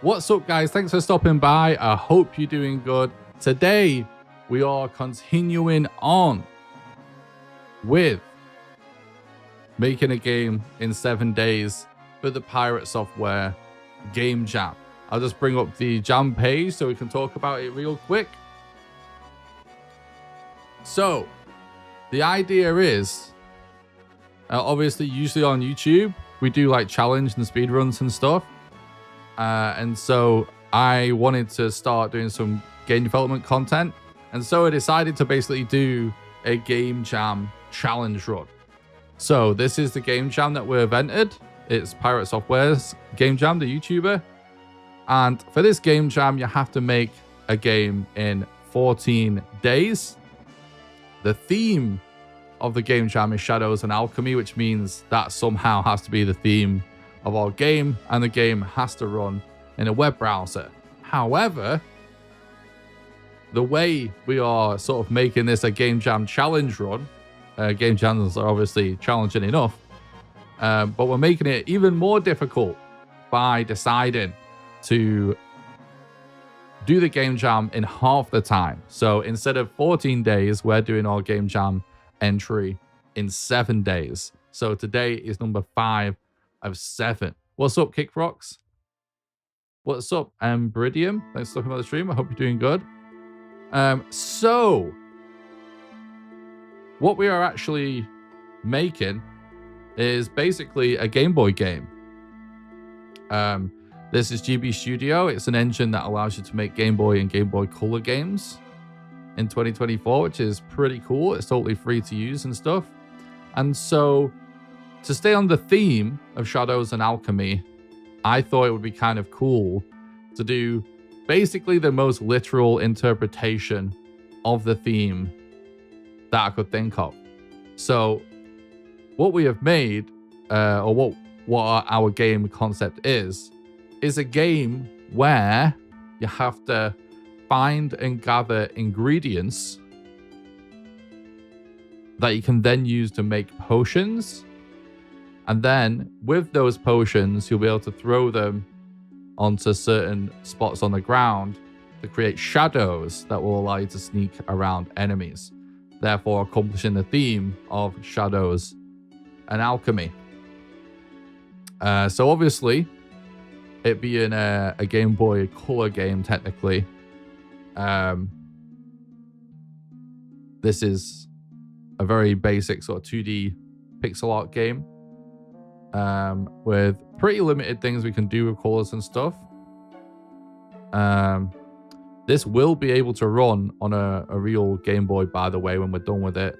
What's up, guys? Thanks for stopping by. I hope you're doing good. Today, we are continuing on with making a game in 7 days for the Pirate Software Game Jam. I'll just bring up the jam page so we can talk about it real quick. So, the idea is, obviously, usually on YouTube, we do like challenge and speed runs and stuff. And so I wanted to start doing some game development content. And so I decided to basically do a game jam challenge run. So this is the game jam that we've entered. It's Pirate Software's game jam, the YouTuber. And for this game jam, you have to make a game in 14 days. The theme of the game jam is Shadows and Alchemy, which means that somehow has to be the theme of our game, and the game has to run in a web browser. However, the way we are sort of making this a game jam challenge run, game jams are obviously challenging enough, but we're making it even more difficult by deciding to do the game jam in half the time. So instead of 14 days, we're doing our game jam entry in 7 days. So today is number 5 of 7. What's up, Kickfrox? What's up, Bridium? Thanks for talking about the stream. I hope you're doing good. So what we are actually making is basically a Game Boy game. This is GB Studio. It's an engine that allows you to make Game Boy and Game Boy Color games in 2024, which is pretty cool. It's totally free to use and stuff. And so to stay on the theme of Shadows and Alchemy, I thought it would be kind of cool to do basically the most literal interpretation of the theme that I could think of. So what we have made, or what our game concept is a game where you have to find and gather ingredients that you can then use to make potions. And then with those potions, you'll be able to throw them onto certain spots on the ground to create shadows that will allow you to sneak around enemies, therefore accomplishing the theme of Shadows and Alchemy. So obviously, it being a Game Boy Color game, technically, this is a very basic sort of 2D pixel art game. With pretty limited things we can do with colors and stuff. This will be able to run on a real Game Boy, by the way, when we're done with it,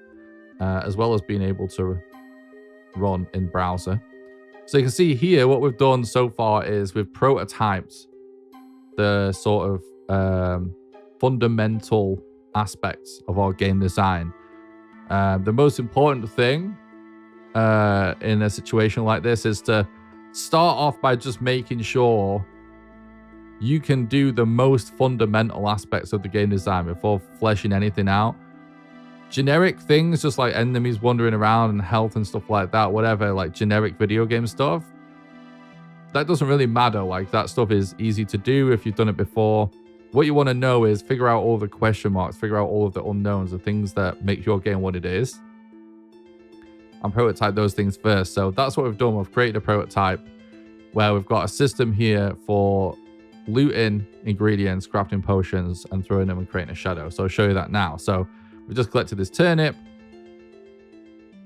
as well as being able to run in browser. So you can see here what we've done so far is we've prototyped the sort of fundamental aspects of our game design. The most important thing in a situation like this is to start off by just making sure you can do the most fundamental aspects of the game design before fleshing anything out. Generic things, just like enemies wandering around and health and stuff like that, whatever, like generic video game stuff, that doesn't really matter. Like, that stuff is easy to do if you've done it before. What you want to know is figure out all the question marks, figure out all of the unknowns, the things that make your game what it is, and prototype those things first. So that's what we've done. We've created a prototype where we've got a system here for looting ingredients, crafting potions, and throwing them and creating a shadow. So I'll show you that now. So we just collected this turnip,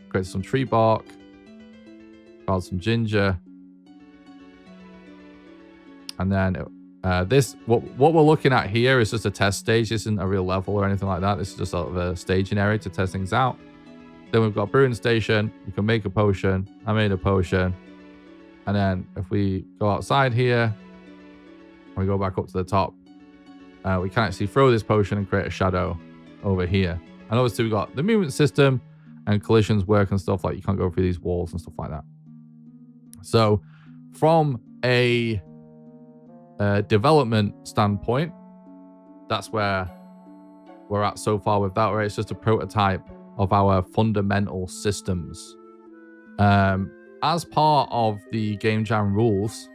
created some tree bark, got some ginger, and then what we're looking at here is just a test stage. This isn't a real level or anything like that. This is just sort of a staging area to test things out. Then we've got a brewing station. You can make a potion. I made a potion. And then if we go outside here, we go back up to the top, we can actually throw this potion and create a shadow over here. And obviously we've got the movement system and collisions work and stuff, like you can't go through these walls and stuff like that. So from a development standpoint, that's where we're at so far with that, where it's just a prototype of our fundamental systems. As part of the game jam rules,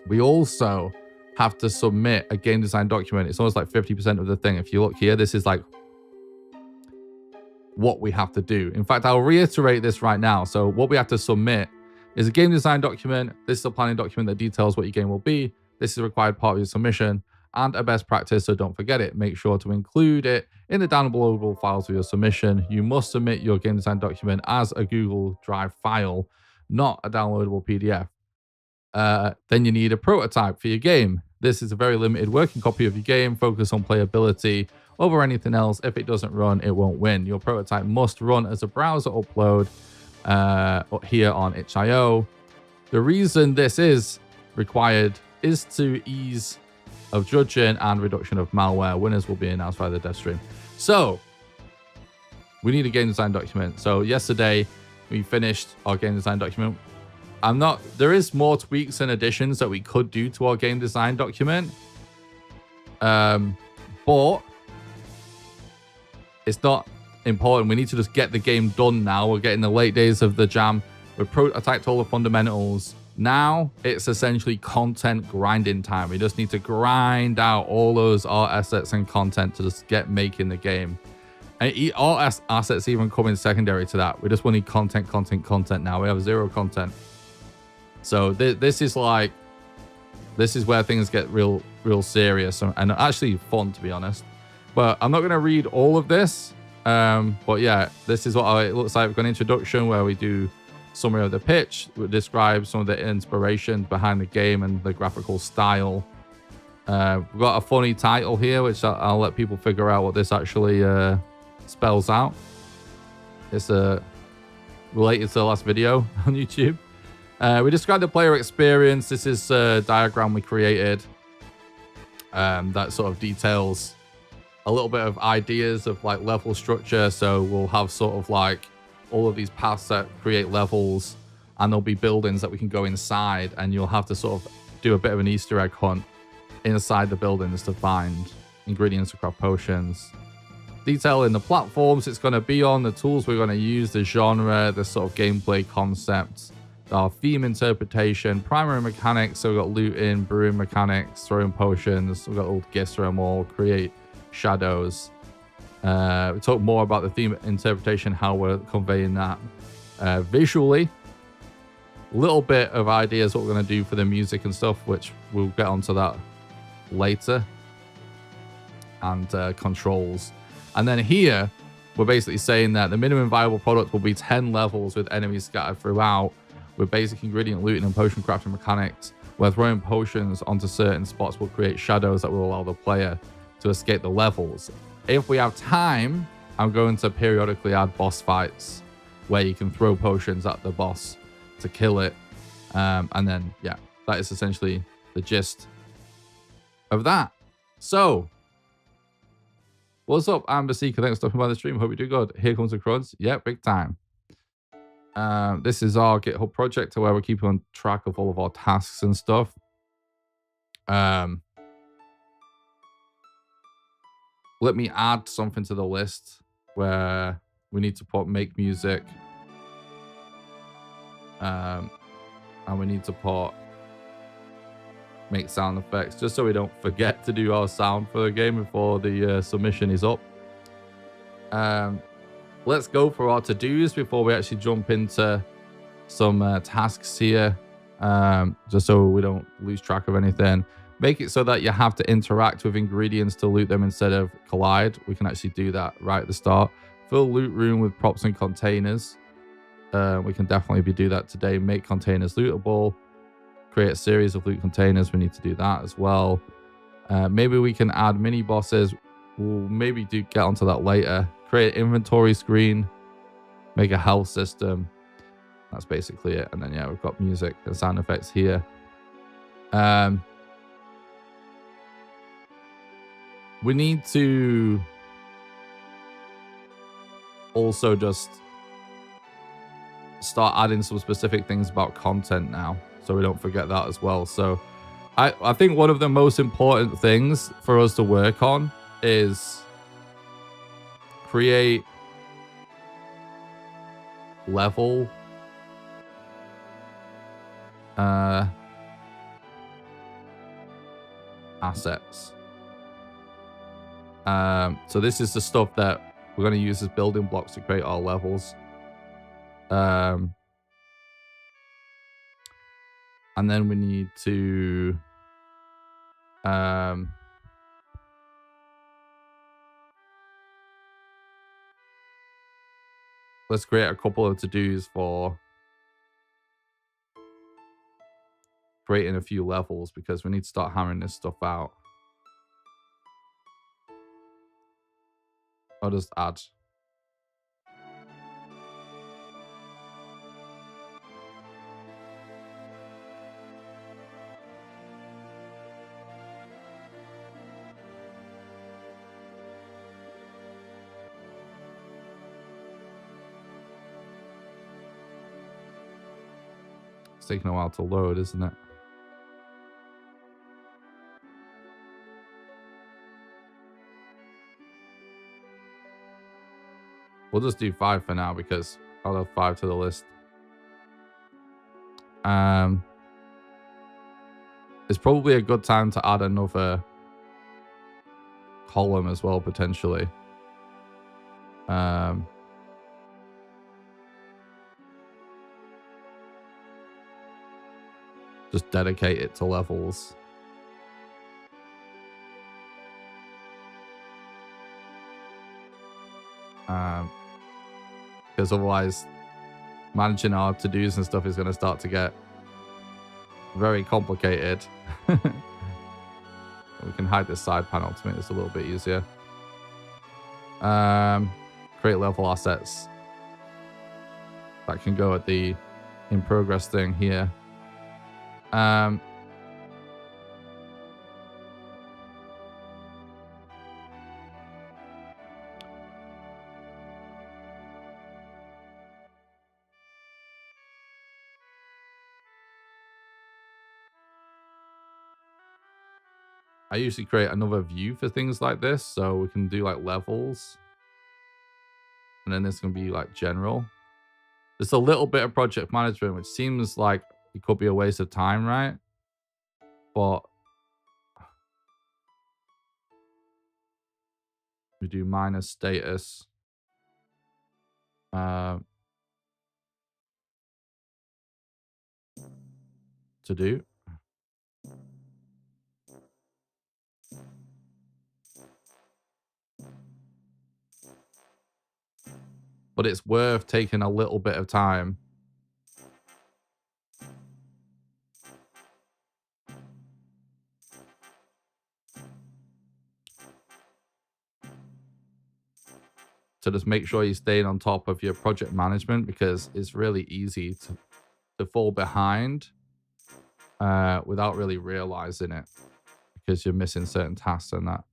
We also have to submit a game design document. It's almost like 50% of the thing. If you look here, this is like what we have to do. In fact, I'll reiterate this right now. So what we have to submit is a game design document. This is a planning document that details what your game will be. This is a required part of your submission and a best practice, so don't forget it. Make sure to include it in the downloadable files of your submission. You must submit your game design document as a Google Drive file, not a downloadable PDF. Then you need a prototype for your game. This is a very limited working copy of your game. Focus on playability over anything else. If it doesn't run, it won't win. Your prototype must run as a browser upload here on itch.io. The reason this is required is to ease of judging and reduction of malware. Winners will be announced via the dev stream. So we need a game design document. So yesterday we finished our game design document. There is more tweaks and additions that we could do to our game design document. But it's not important. We need to just get the game done now. We're getting the late days of the jam. We've prototyped all the fundamentals. Now it's essentially content grinding time. We just need to grind out all those art assets and content to just get making the game. And art assets even come in secondary to that. We just want to need content now. We have 0 content. So this is where things get real serious and actually fun, to be honest. But I'm not going to read all of this. But yeah, this is what it looks like. We've got an introduction where we do summary of the pitch. We describe some of the inspiration behind the game and the graphical style. We've got a funny title here, which I'll let people figure out what this actually spells out. It's related to the last video on YouTube. We describe the player experience. This is a diagram we created that sort of details a little bit of ideas of like level structure. So we'll have sort of like all of these paths that create levels, and there'll be buildings that we can go inside, and you'll have to sort of do a bit of an Easter egg hunt inside the buildings to find ingredients to craft potions. Detail in the platforms it's going to be on, the tools we're going to use, the genre, the sort of gameplay concepts, our theme interpretation, primary mechanics. So we've got looting, brewing mechanics, throwing potions. We've got little gifts for them all, create shadows. We talk more about the theme interpretation, how we're conveying that visually. A little bit of ideas what we're going to do for the music and stuff, which we'll get onto that later. And controls. And then here, we're basically saying that the minimum viable product will be 10 levels with enemies scattered throughout, with basic ingredient looting and potion crafting mechanics, where throwing potions onto certain spots will create shadows that will allow the player to escape the levels. If we have time, I'm going to periodically add boss fights where you can throw potions at the boss to kill it. And then, yeah, that is essentially the gist of that. So, what's up, Amber Seeker? Thanks for stopping by the stream. Hope you do good. Here comes the Cruds. Yeah, big time. This is our GitHub project where we're keeping on track of all of our tasks and stuff. Let me add something to the list where we need to put make music. And we need to put make sound effects, just so we don't forget to do our sound for the game before the submission is up. Let's go for our to-dos before we actually jump into some tasks here, just so we don't lose track of anything. Make it so that you have to interact with ingredients to loot them instead of collide. We can actually do that right at the start. Fill loot room with props and containers. We can definitely do that today. Make containers lootable. Create a series of loot containers. We need to do that as well. Maybe we can add mini bosses. We'll maybe get onto that later. Create an inventory screen. Make a health system. That's basically it. And then, yeah, we've got music and sound effects here. We need to also just start adding some specific things about content now, so we don't forget that as well. So I think one of the most important things for us to work on is create level assets. So this is the stuff that we're going to use as building blocks to create our levels. And then we need to let's create a couple of to-dos for creating a few levels, because we need to start hammering this stuff out. I'll just add. It's taking a while to load, isn't it? We'll just do 5 for now because I'll add 5 to the list. It's probably a good time to add another column as well, potentially. Just dedicate it to levels. Because otherwise managing our to-dos and stuff is going to start to get very complicated. We can hide this side panel to make this a little bit easier. Create level assets. That can go at the in progress thing here. I usually create another view for things like this, so we can do like levels. And then this can be like general. Just a little bit of project management, which seems like it could be a waste of time, right? But we do minus status. To do. But it's worth taking a little bit of time to just make sure you're staying on top of your project management, because it's really easy to fall behind without really realizing it, because you're missing certain tasks and that.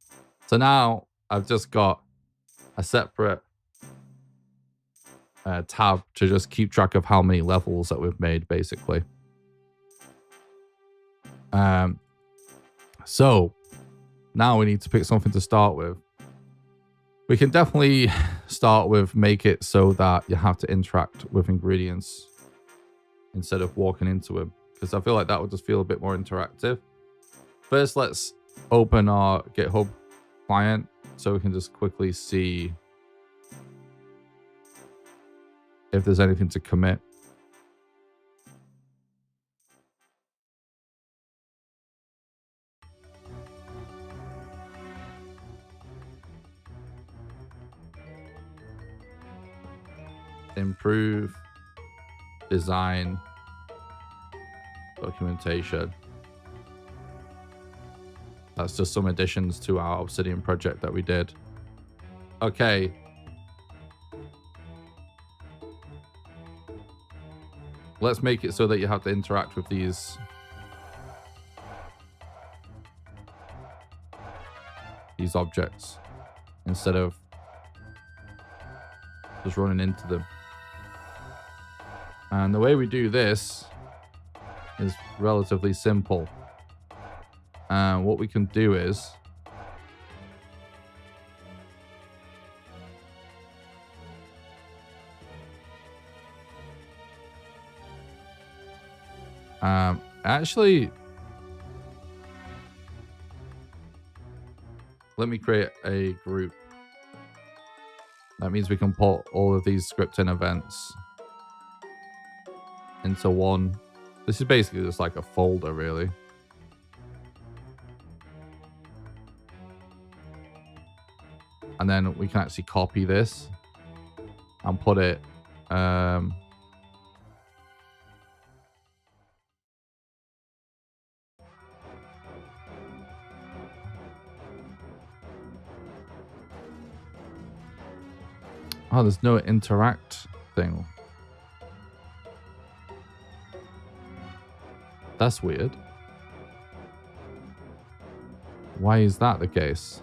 So now I've just got a separate tab to just keep track of how many levels that we've made, basically. So now we need to pick something to start with. We can definitely start with make it so that you have to interact with ingredients instead of walking into them, because I feel like that would just feel a bit more interactive. First, let's open our GitHub client so we can just quickly see if there's anything to commit. Improve design documentation. That's just some additions to our Obsidian project that we did. Okay. Let's make it so that you have to interact with these objects instead of just running into them. And the way we do this is relatively simple. And what we can do is actually Let me create a group. That means we can put all of these scripting events into one. This is basically just like a folder, really. And then we can actually copy this and put it oh, there's no interact thing. That's weird. Why is that the case?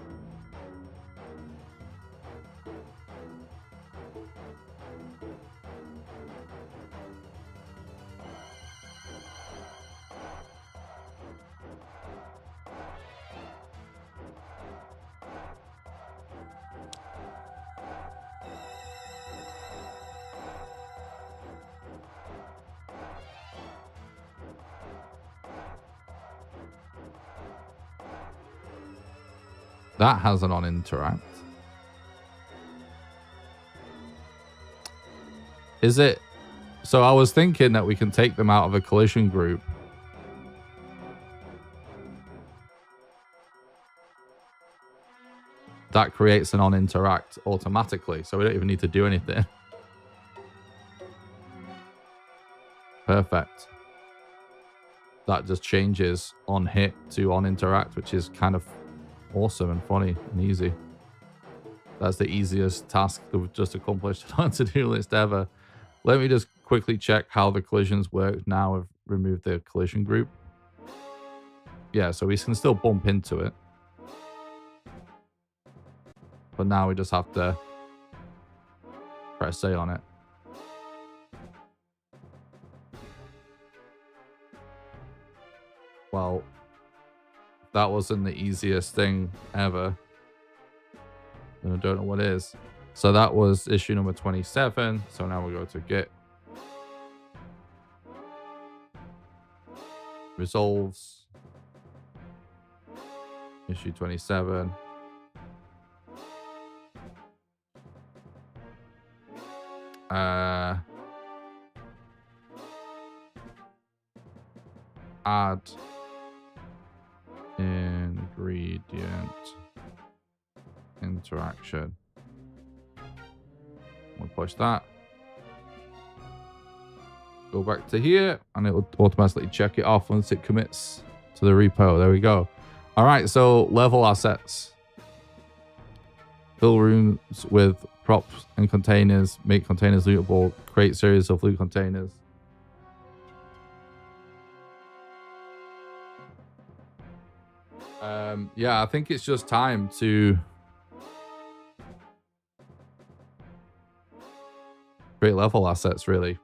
That has an on interact. Is it? So I was thinking that we can take them out of a collision group. That creates an on interact automatically, so we don't even need to do anything. Perfect. That just changes on hit to on interact, which is kind of awesome and funny and easy. That's the easiest task that we've just accomplished on to-do list ever. Let me just quickly check how the collisions work now I've removed the collision group. Yeah, so we can still bump into it. But now we just have to press A on it. Well, that wasn't the easiest thing ever. And I don't know what is. So that was issue number 27. So now we go to Git. Resolves. Issue 27. Add ingredient interaction. We'll push that. Go back to here and it will automatically check it off once it commits to the repo. There we go. All right, so level assets. Fill rooms with props and containers. Make containers lootable. Create series of loot containers. Yeah, I think it's just time to create level assets, really.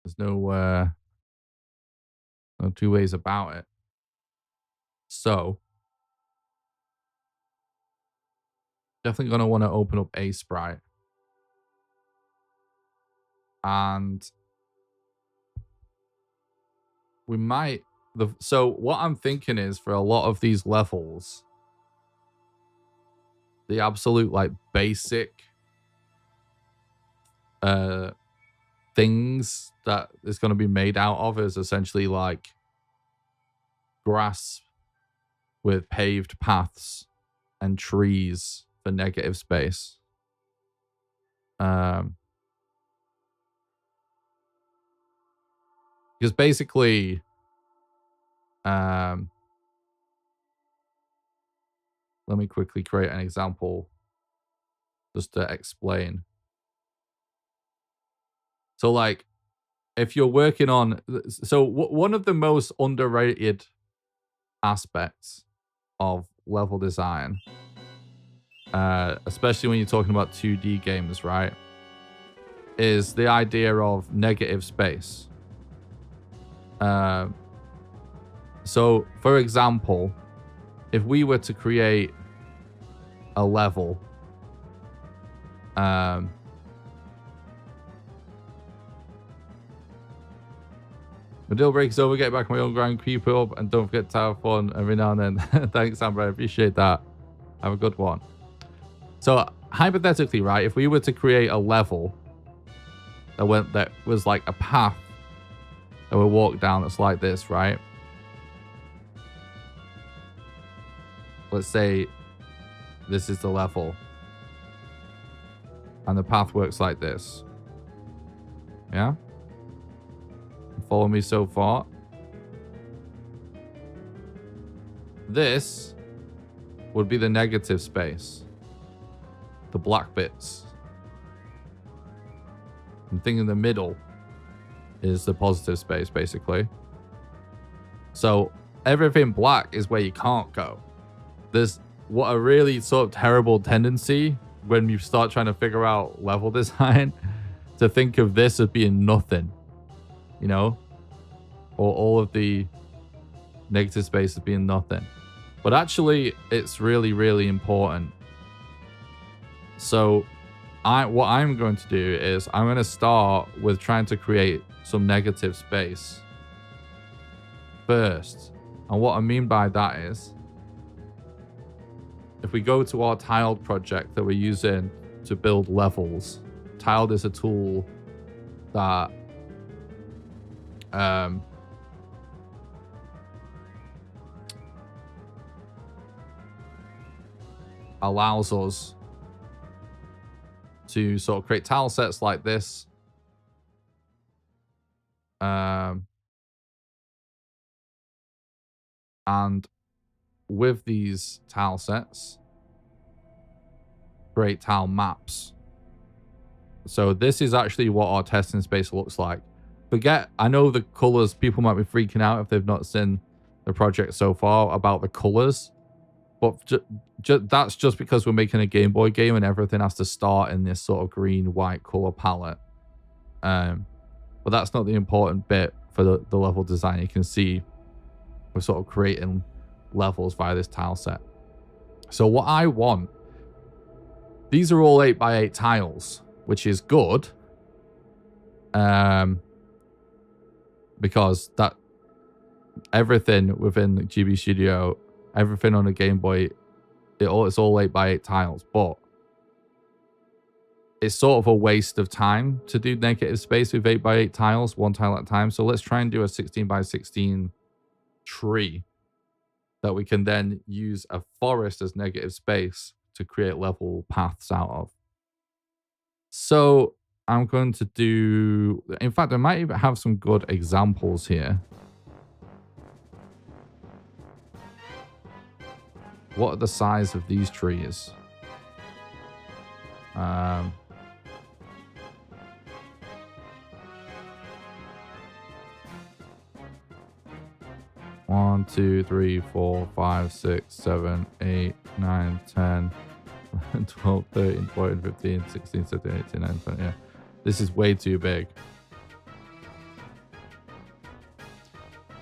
There's no two ways about it. So definitely going to want to open up a sprite. And we might... So what I'm thinking is for a lot of these levels, the absolute like basic things that is going to be made out of is essentially like grass with paved paths and trees for negative space. Because basically let me quickly create an example just to explain. So like if you're working on, so one of the most underrated aspects of level design, especially when you're talking about 2D games, right, is the idea of negative space. So for example, if we were to create a level, and, My deal break's over. Get back on my own grind, keep it up, and don't forget to have fun every now and then. Thanks, Amber. I appreciate that. Have a good one. So hypothetically, right, if we were to create a level that was like a path that we walk down that's like this, right? Let's say this is the level. And the path works like this. Yeah? Follow me so far. This would be the negative space. The black bits. And thing in the middle is the positive space, basically. So everything black is where you can't go. There's what a really sort of terrible tendency when you start trying to figure out level design to think of this as being nothing, you know, or all of the negative space as being nothing. But actually, it's really, really important. So what I'm going to do is I'm going to start with trying to create some negative space first. And what I mean by that is, if we go to our tiled project that we're using to build levels, tiled is a tool that allows us to sort of create tile sets like this. And with these tile sets, create tile maps. So this is actually what our testing space looks like. I know the colors, people might be freaking out if they've not seen the project so far about the colors. But that's just because we're making a Game Boy game and everything has to start in this sort of green-white color palette. But that's not the important bit for the level design. You can see we're sort of creating levels via this tile set. So what I want, these are all 8x8 tiles, which is good. Because that everything within the GB Studio, everything on a Game Boy, it's all 8x8 tiles, but it's sort of a waste of time to do negative space with 8x8 tiles, one tile at a time. So let's try and do a 16x16 tree that we can then use a forest as negative space to create level paths out of. So I'm going to do, in fact, I might even have some good examples here. What are the size of these trees? 1, 2, 3, 4, 5, 6, 7, 8, 9, 10, 12, 13, 14, 15, 16, 17, 18, 19, 20. Yeah. This is way too big.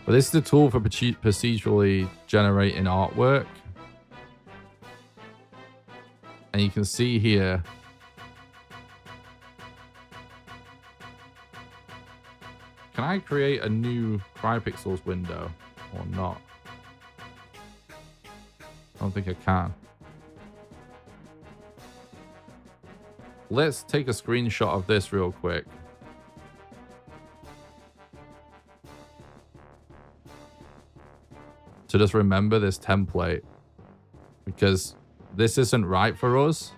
But this is a tool for procedurally generating artwork. And you can see here, can I create a new CryPixels window or not? I don't think I can. Let's take a screenshot of this real quick. To just remember this template, because this isn't right for us.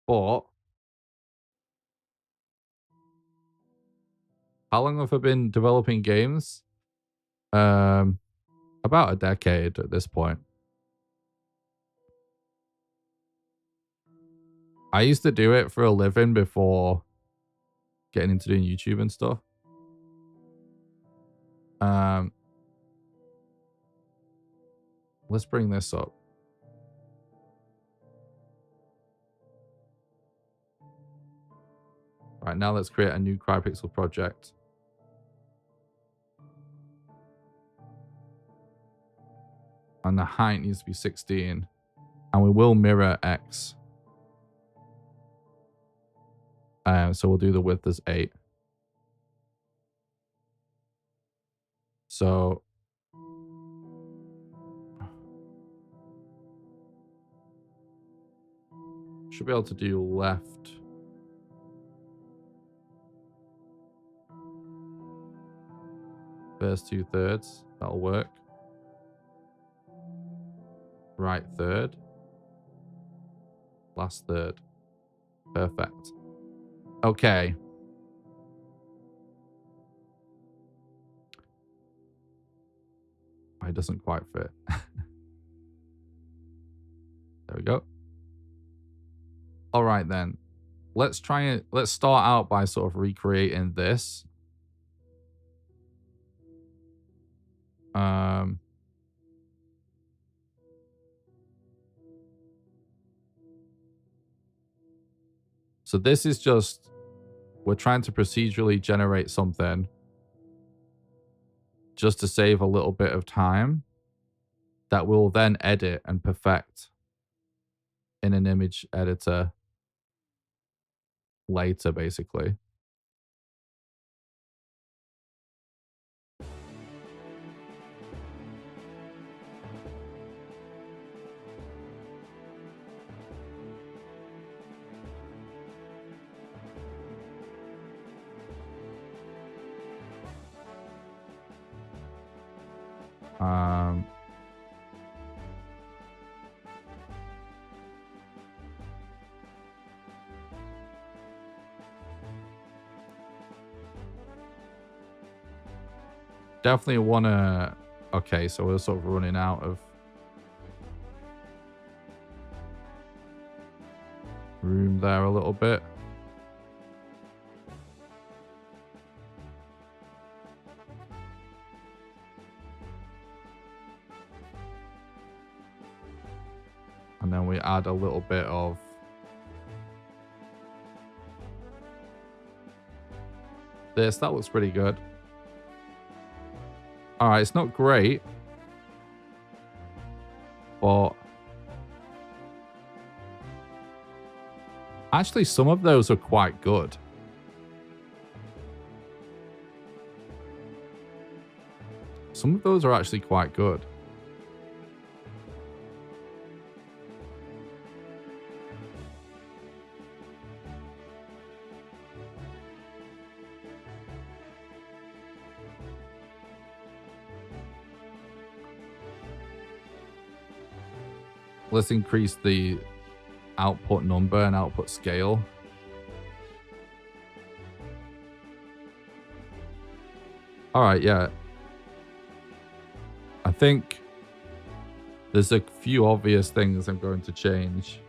But how long have I been developing games? About a decade at this point. I used to do it for a living before getting into doing YouTube and stuff. Let's bring this up. Right, now let's create a new CryPixel project. And the height needs to be 16. And we will mirror X. So we'll do the width as 8. So should be able to do left. First 2/3. That'll work. Right third. Last third. Perfect. Okay. It doesn't quite fit. There we go. All right then. Let's start out by sort of recreating this. So this is just, we're trying to procedurally generate something just to save a little bit of time that we'll then edit and perfect in an image editor later, basically. Definitely want to... Okay, so we're sort of running out of room there a little bit. And then we add a little bit of this. That looks pretty good. All right, it's not great, but actually some of those are quite good. Some of those are actually quite good. Let's increase the output number and output scale. All right, yeah. I think there's a few obvious things I'm going to change.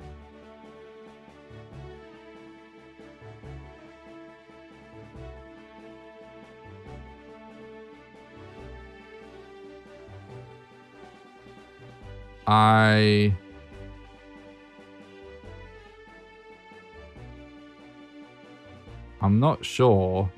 I'm not sure.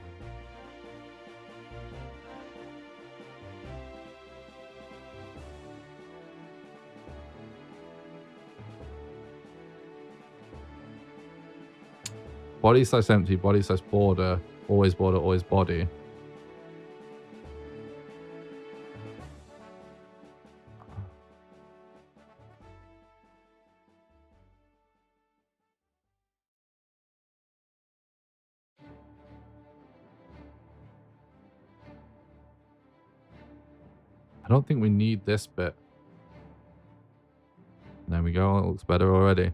Body size empty, body size border, always body. I don't think we need this bit. There we go. It looks better already.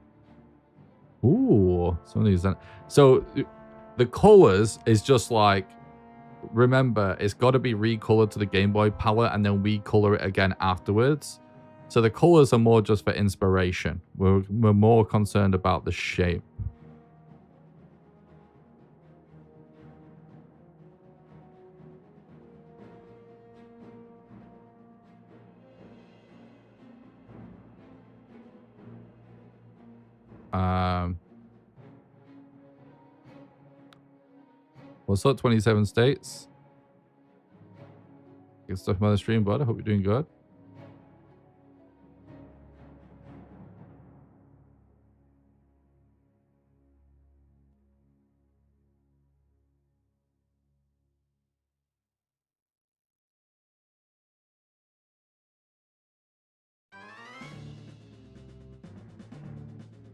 Ooh, some of these. So the colors is just like, remember, it's got to be recolored to the Game Boy palette and then we color it again afterwards. So the colors are more just for inspiration. We're more concerned about the shape. What's up, 27 states? Good stuff on the stream, bud. I hope you're doing good.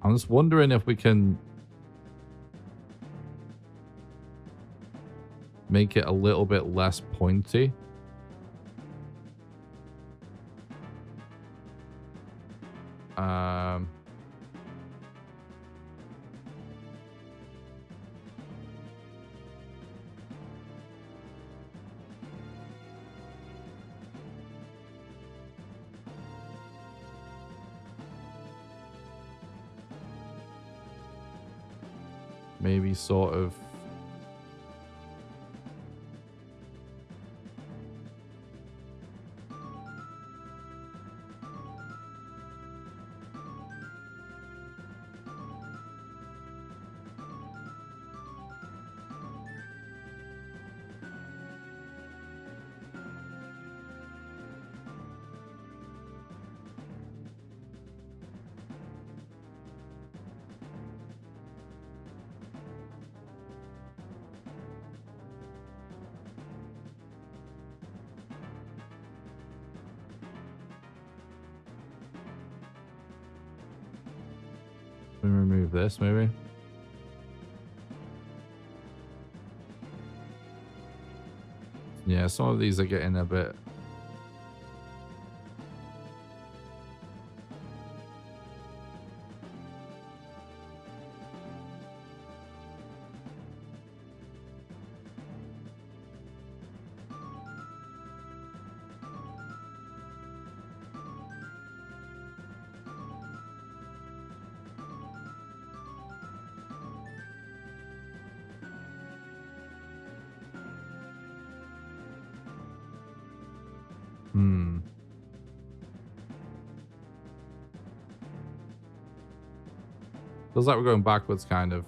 I'm just wondering if we can make it a little bit less pointy. Maybe sort of. Let me remove this, maybe. Yeah, some of these are getting a bit. Feels like we're going backwards, kind of.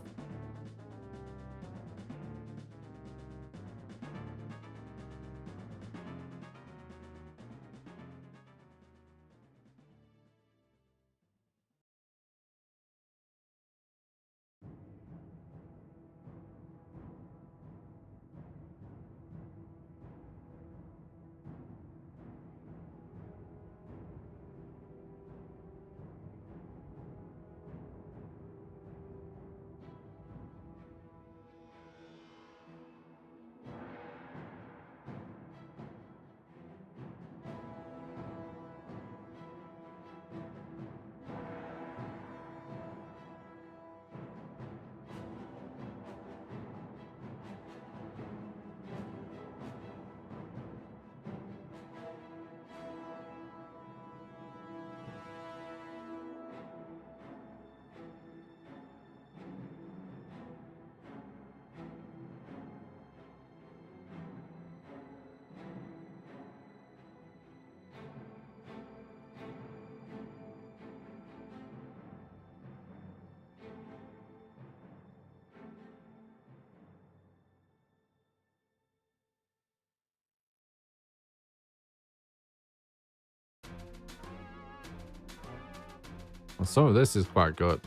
Well, some of this is quite good.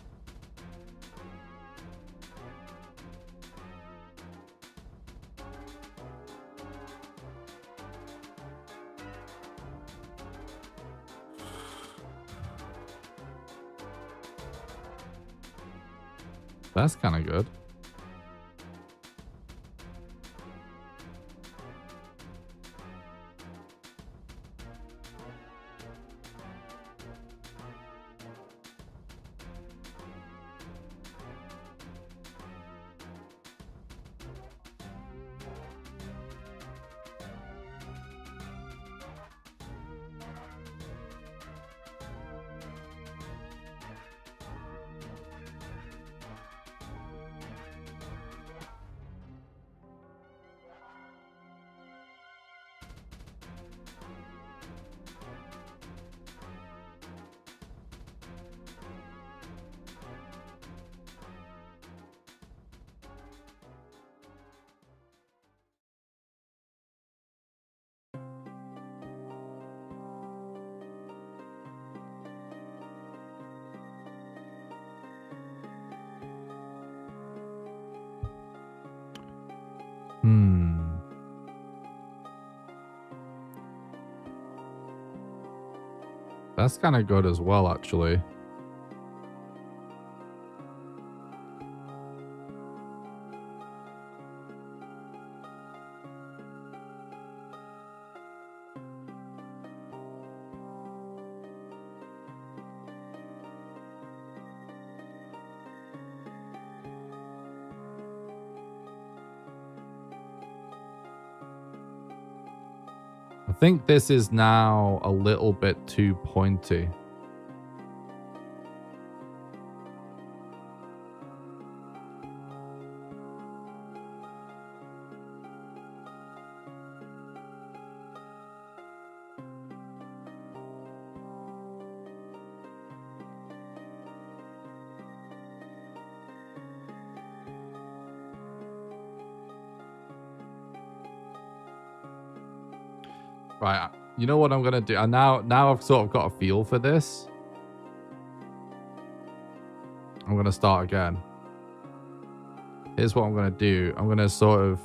That's kind of good. That's kind of good as well, actually. think this is now a little bit too pointy. Right, you know what I'm gonna do? And now I've sort of got a feel for this. I'm gonna start again. Here's what I'm gonna do. I'm gonna sort of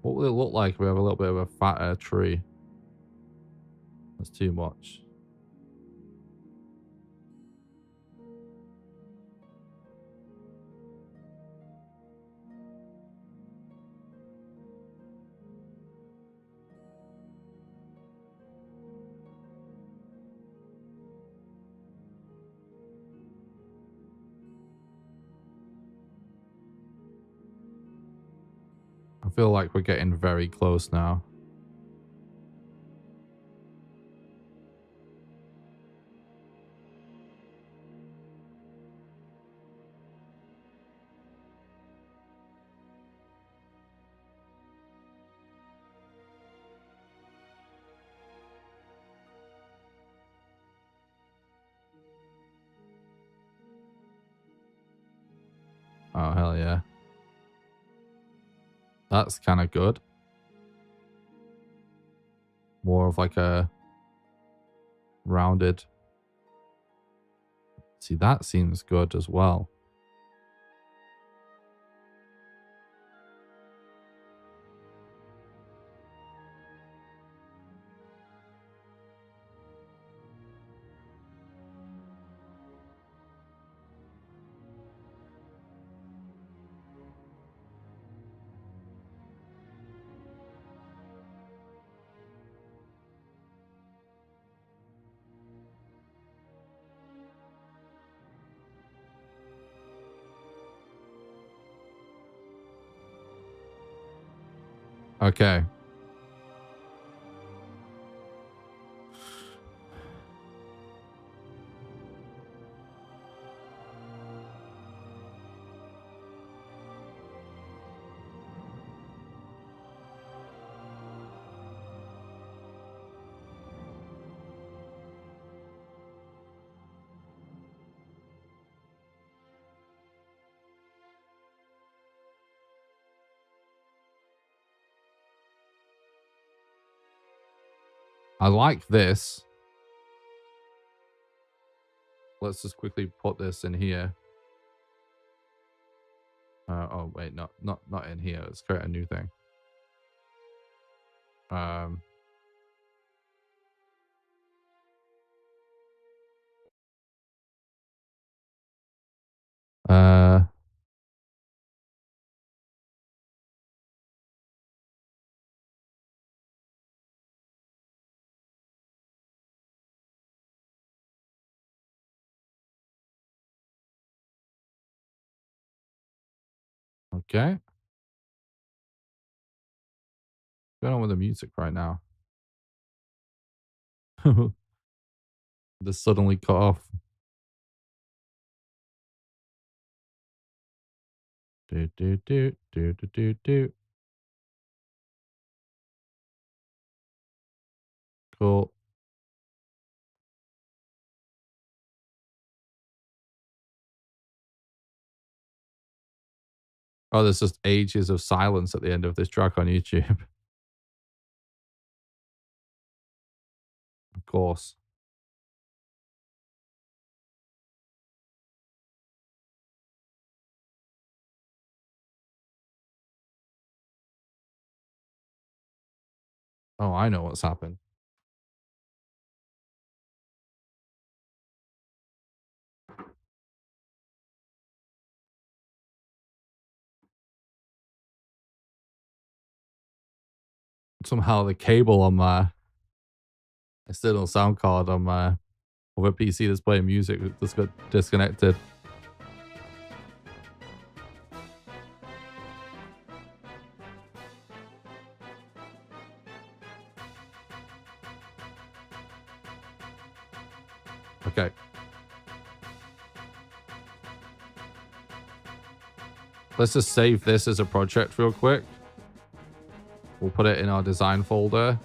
what will it look like if we have a little bit of a fatter tree? That's too much. I feel like we're getting very close now. Oh, hell yeah. That's kind of good. More of like a rounded. See, that seems good as well. Okay. I like this. Let's just quickly put this in here. Oh wait, not in here. Let's create a new thing. Okay. What's going on with the music right now? This suddenly cut off. Do do do do do do do. Cool. Oh, there's just ages of silence at the end of this track on YouTube. Of course. Oh, I know what's happened. Somehow the cable on my external sound card on my other PC that's playing music just got disconnected. Okay. Let's just save this as a project real quick. We'll put it in our design folder.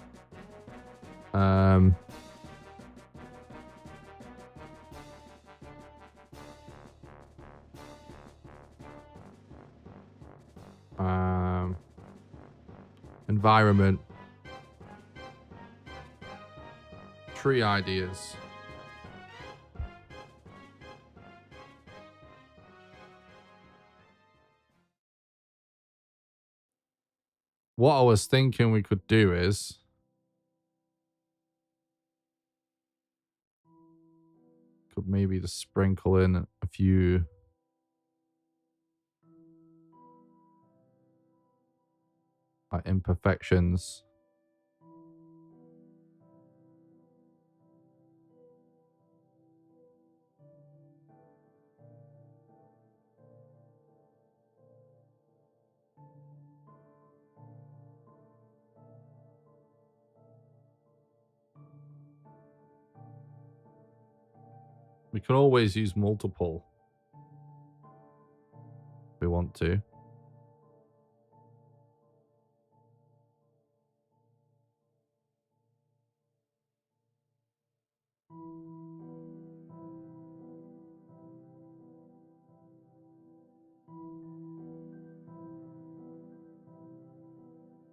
Environment. Tree ideas. What I was thinking we could do is could maybe just sprinkle in a few imperfections. We can always use multiple if we want to.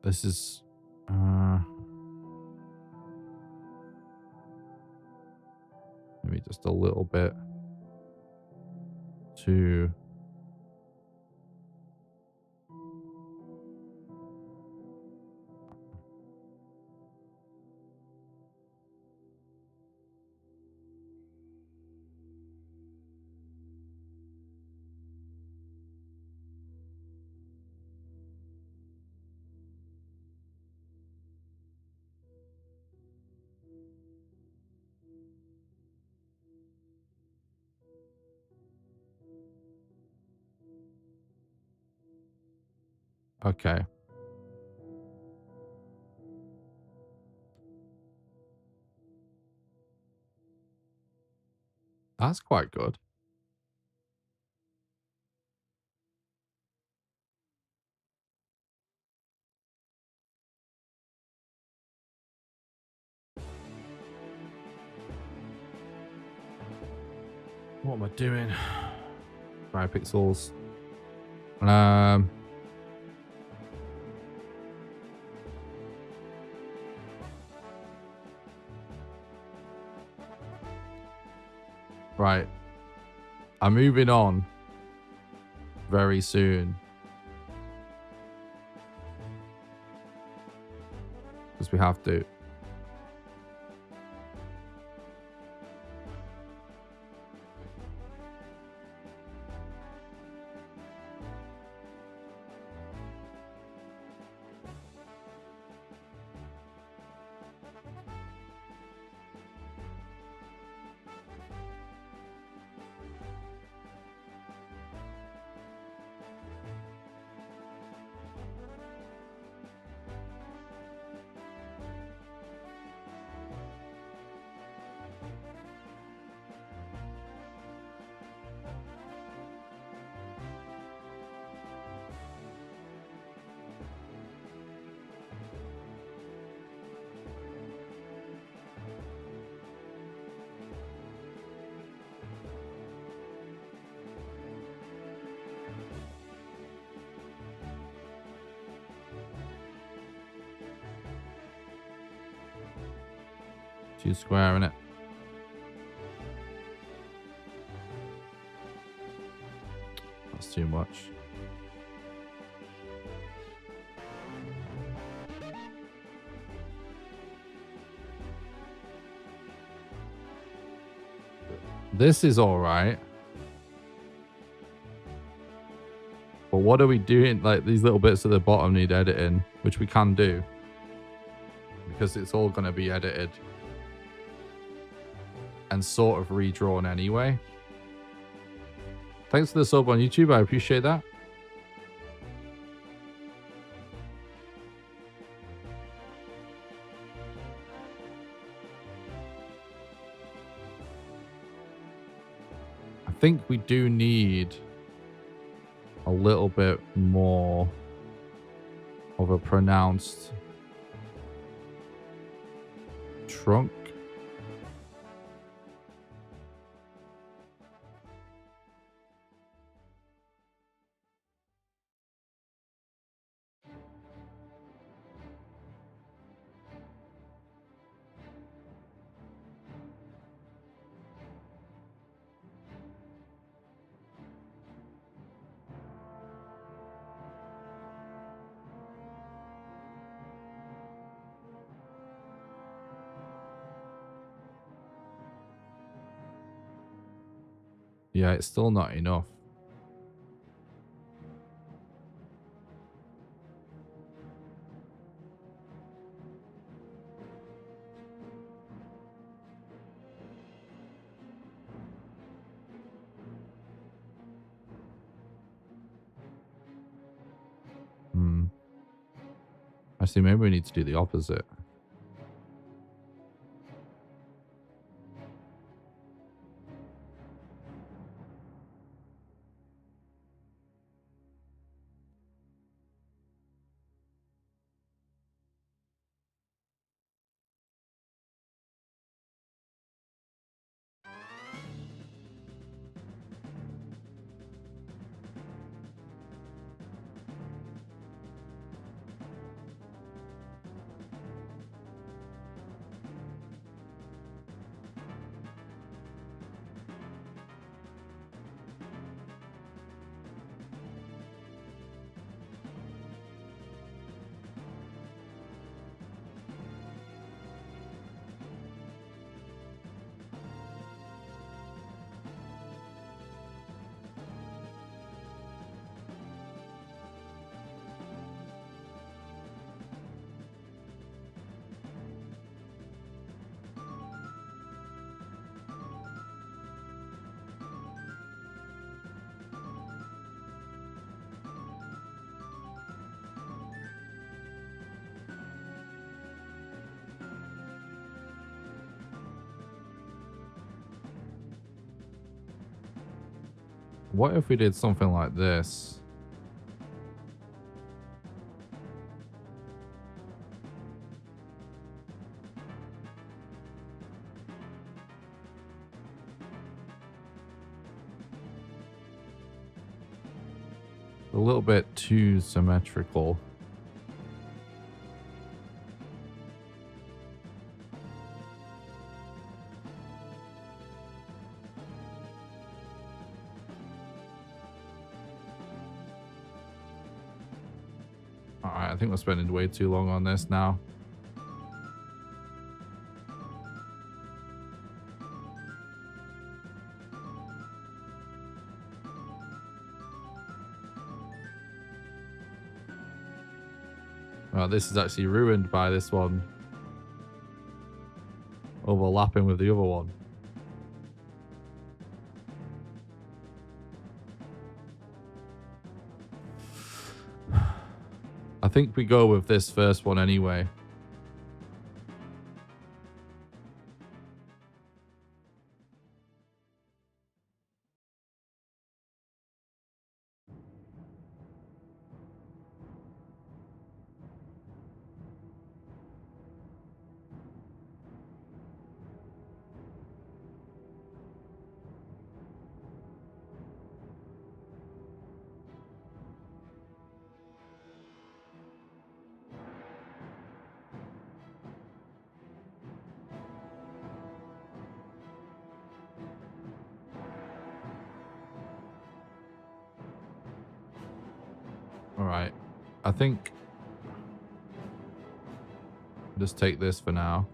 This is maybe just a little bit too. Okay. That's quite good. What am I doing? 5 pixels. Right. I'm moving on very soon. Because we have to. Too square, innit? That's too much. This is all right. But what are we doing? Like, these little bits at the bottom need editing, which we can do. Because it's all going to be edited. And sort of redrawn anyway. Thanks for the sub on YouTube. I appreciate that. I think we do need a little bit more of a pronounced trunk. Yeah, it's still not enough. Actually, maybe we need to do the opposite. What if we did something like this? A little bit too symmetrical. Alright, I think we're spending way too long on this now. Well, this is actually ruined by this one overlapping with the other one. I think we go with this first one anyway. All right. I think just take this for now.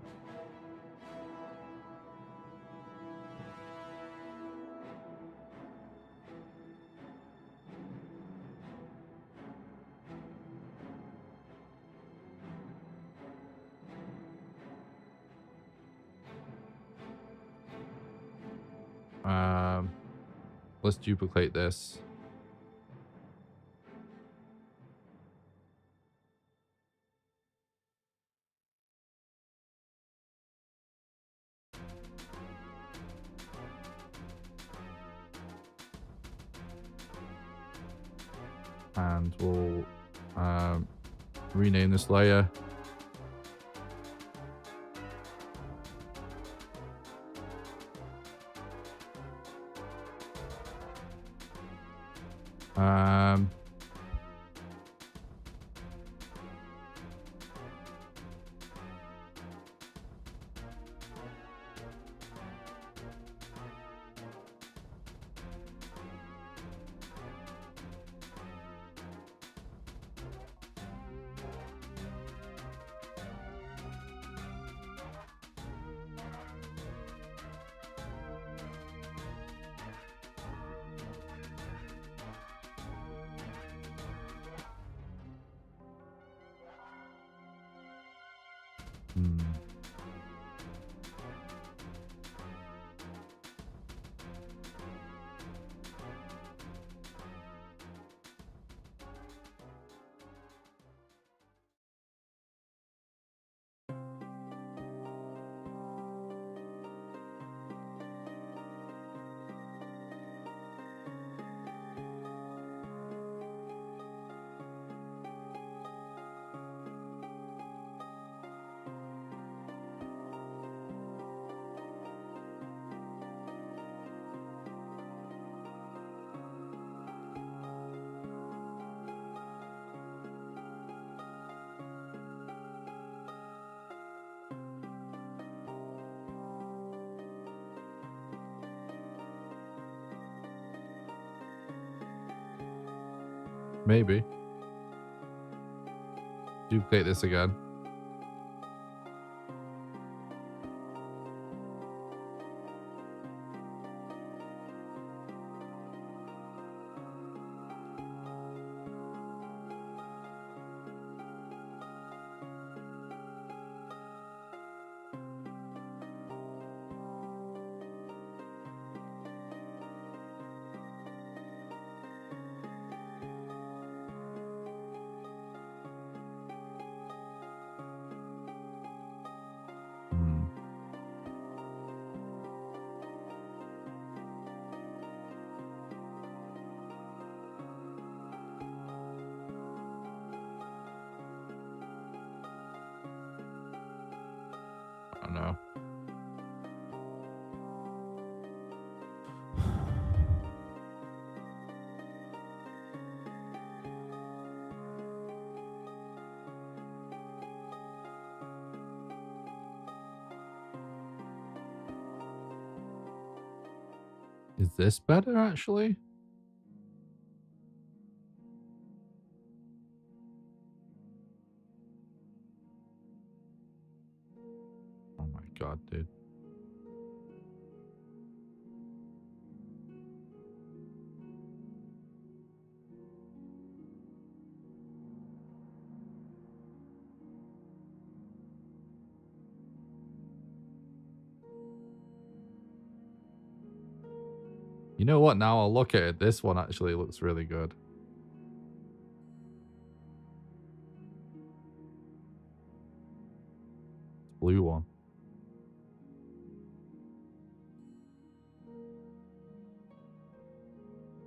Let's duplicate this. And we'll rename this layer. Maybe. Duplicate this again. I don't know. Is this better, actually? Oh my god, dude. You know what? Now I'll look at it. This one actually looks really good. Blue one.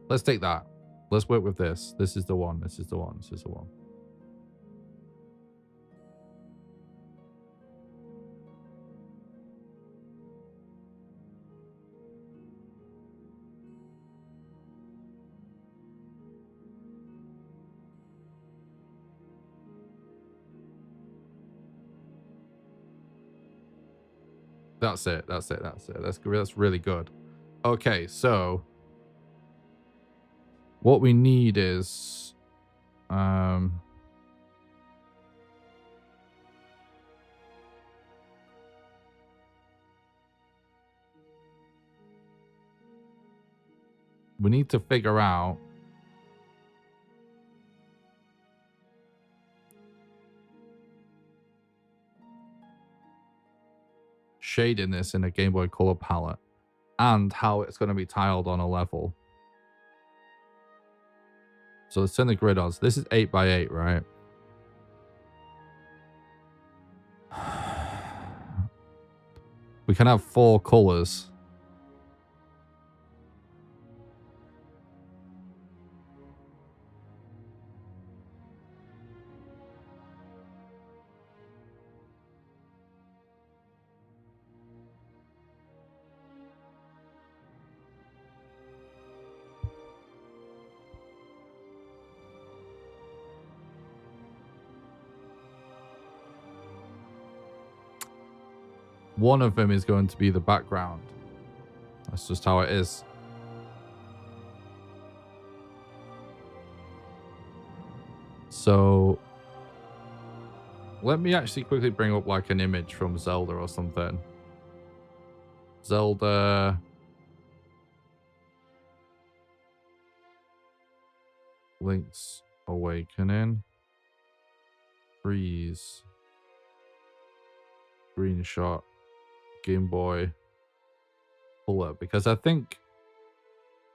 Let's take that. Let's work with this. This is the one. This is the one. This is the one. That's it. That's it. That's it. That's really good. Okay, so what we need is We need to figure out shading this in a Game Boy Color palette and how it's going to be tiled on a level. So let's turn the grid on. So this is 8x8, right? We can have 4 colors. One of them is going to be the background. That's just how it is. So let me actually quickly bring up like an image from Zelda or something. Zelda Link's Awakening. Freeze. Screenshot. Game Boy Color. Because I think,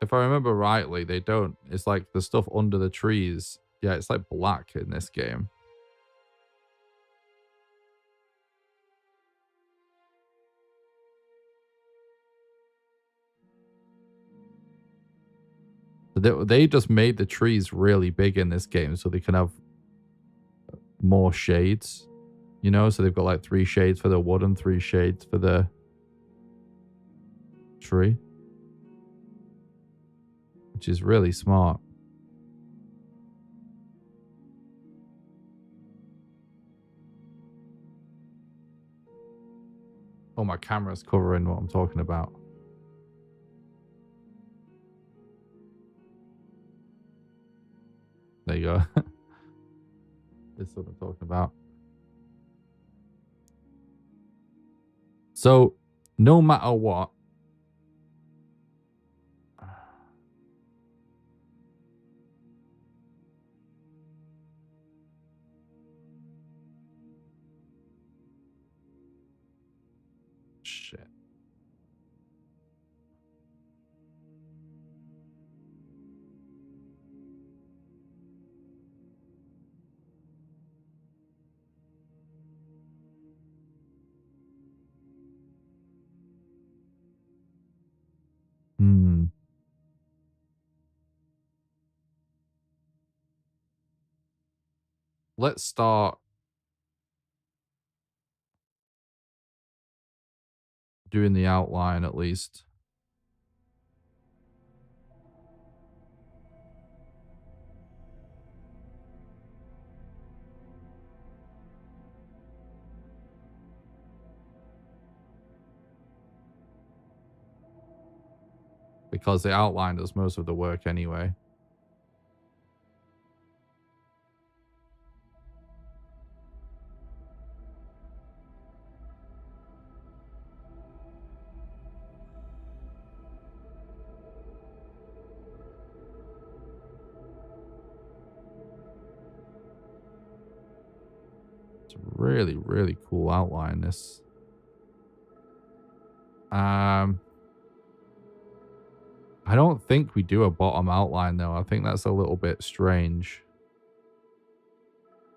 if I remember rightly, they don't. It's like the stuff under the trees. Yeah, it's like black in this game. They just made the trees really big in this game so they can have more shades. You know, so they've got like 3 shades for the wood and 3 shades for the tree. Which is really smart. Oh, my camera's covering what I'm talking about. There you go. This is what I'm talking about. So, no matter what, shit. Let's start doing the outline at least. Because the outline does most of the work anyway. It's a really, really cool outline, this. I don't think we do a bottom outline, though. I think that's a little bit strange.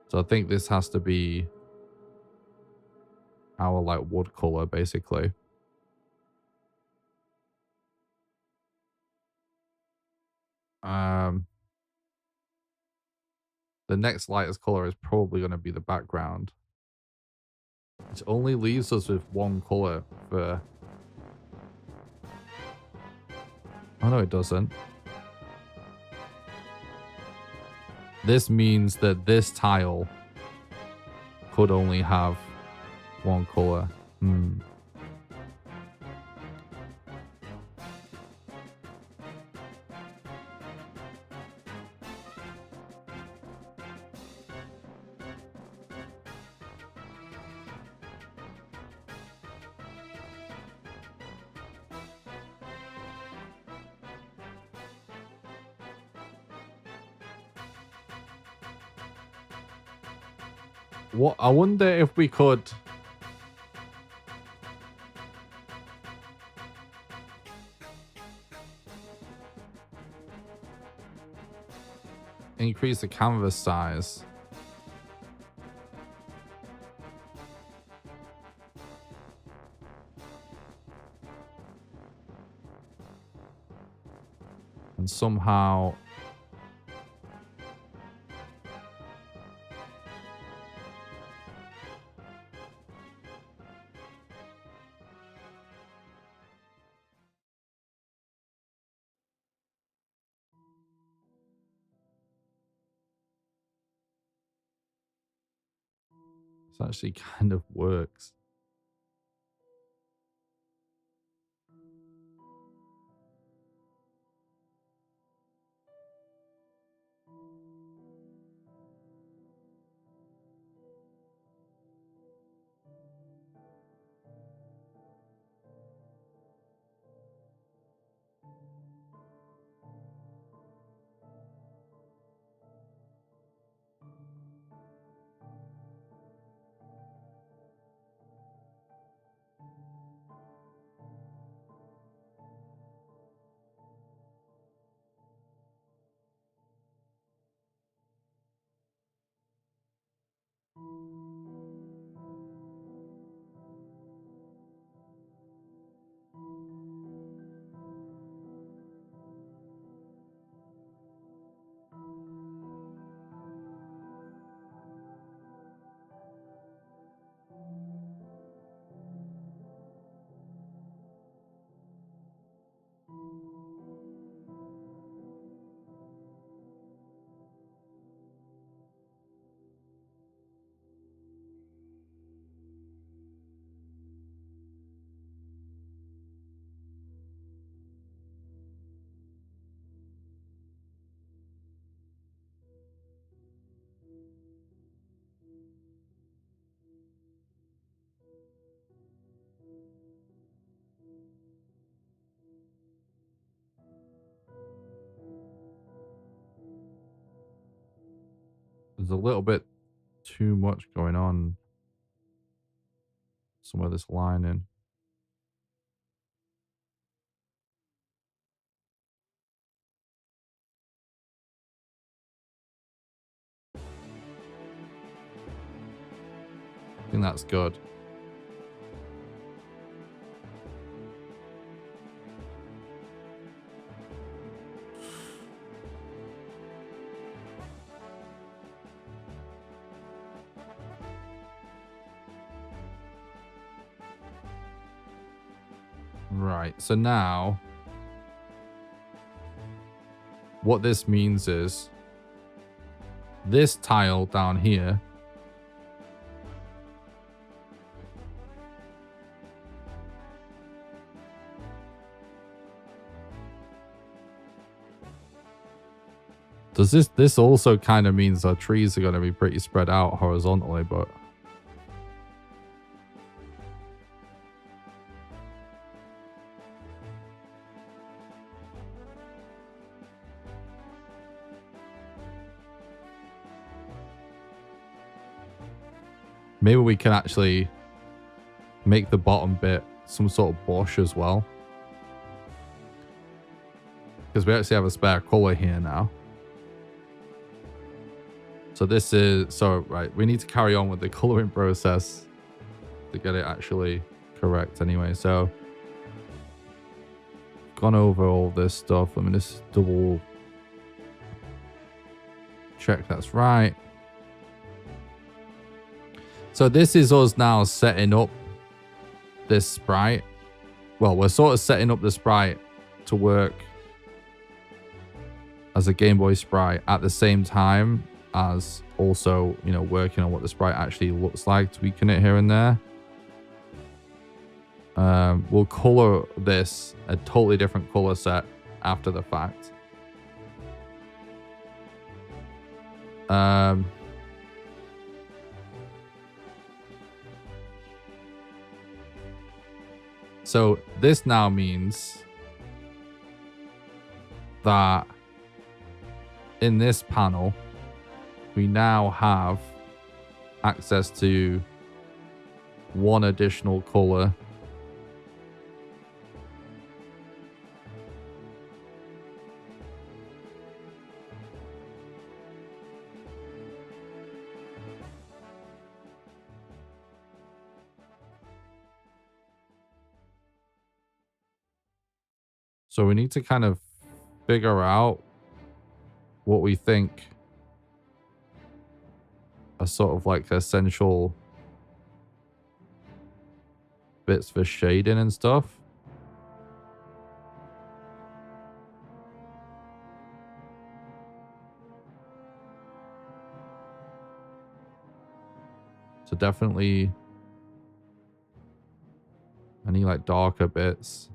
So I think this has to be our, like, wood color, basically. The next lightest color is probably going to be the background. Which only leaves us with 1 color for... Oh, no, it doesn't. This means that this tile could only have 1 color. What I wonder if we could increase the canvas size. And somehow this actually kind of works. There's a little bit too much going on. Some of this lining. I think that's good. Right, so now what this means is this tile down here does this also kind of means our trees are going to be pretty spread out horizontally, but maybe we can actually make the bottom bit some sort of bush as well. Because we actually have a spare color here now. So this is, so right, we need to carry on with the coloring process to get it actually correct anyway. So gone over all this stuff. Let me just double check that's right. So this is us now setting up this sprite. Well, we're sort of setting up the sprite to work as a Game Boy sprite at the same time as also, you know, working on what the sprite actually looks like, tweaking it here and there. We'll color this a totally different color set after the fact. So this now means that in this panel, we now have access to one additional color. So we need to kind of figure out what we think are sort of like essential bits for shading and stuff. So definitely any like darker bits.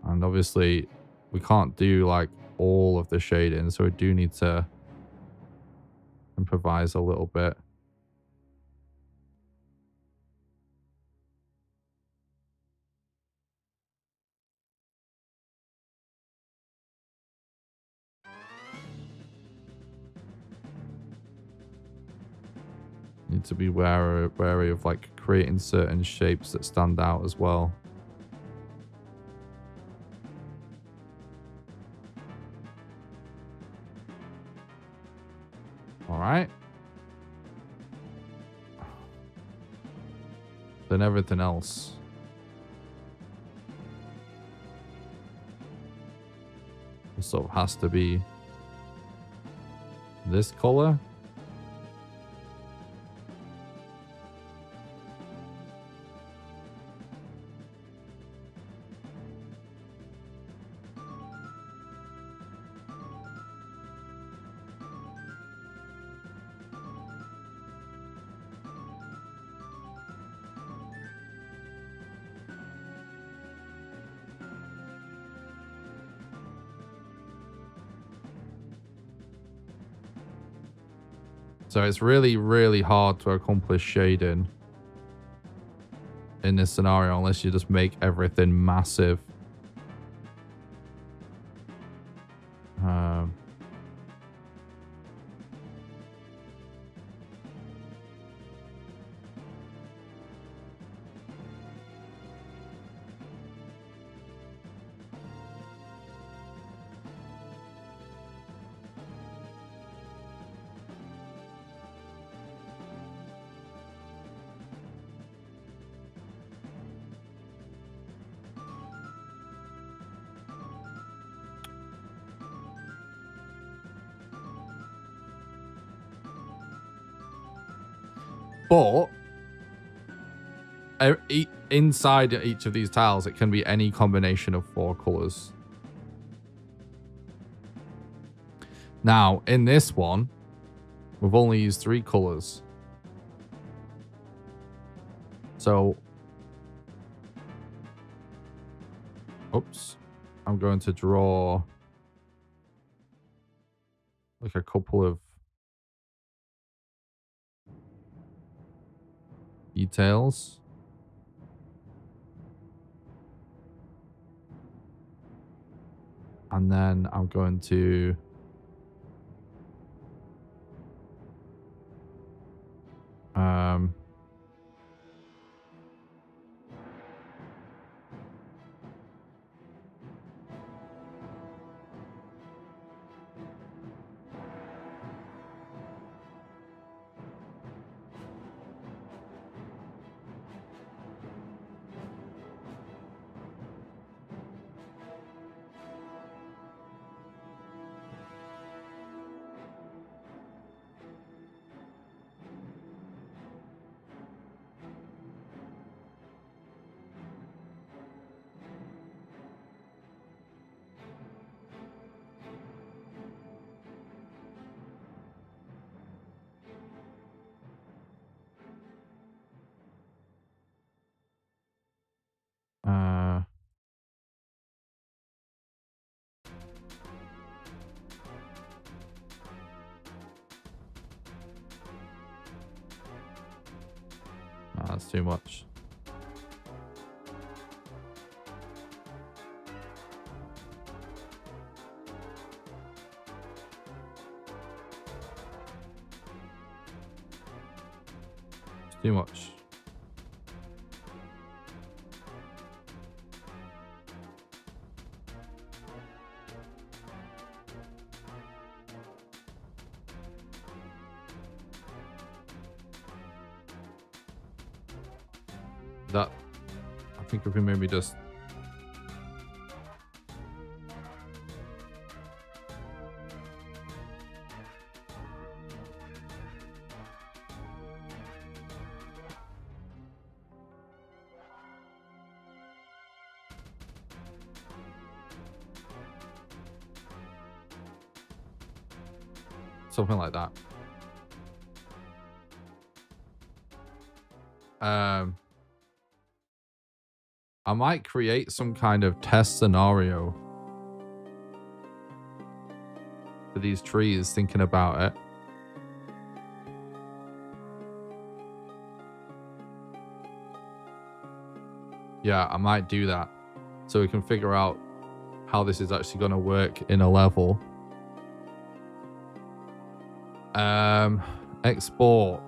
And obviously we can't do like all of the shading, so we do need to improvise a little bit. Need to be wary of like creating certain shapes that stand out as well. All right. Then everything else. Sort of has to be this color. So it's really, really hard to accomplish shading in this scenario unless you just make everything massive. But inside each of these tiles, it can be any combination of 4 colors. Now, in this one, we've only used 3 colors. So, oops, I'm going to draw like a couple of details. And then I'm going to That's too much. It's too much. That, I think if we maybe just something like that. I might create some kind of test scenario for these trees, thinking about it. Yeah, I might do that so we can figure out how this is actually going to work in a level. Export.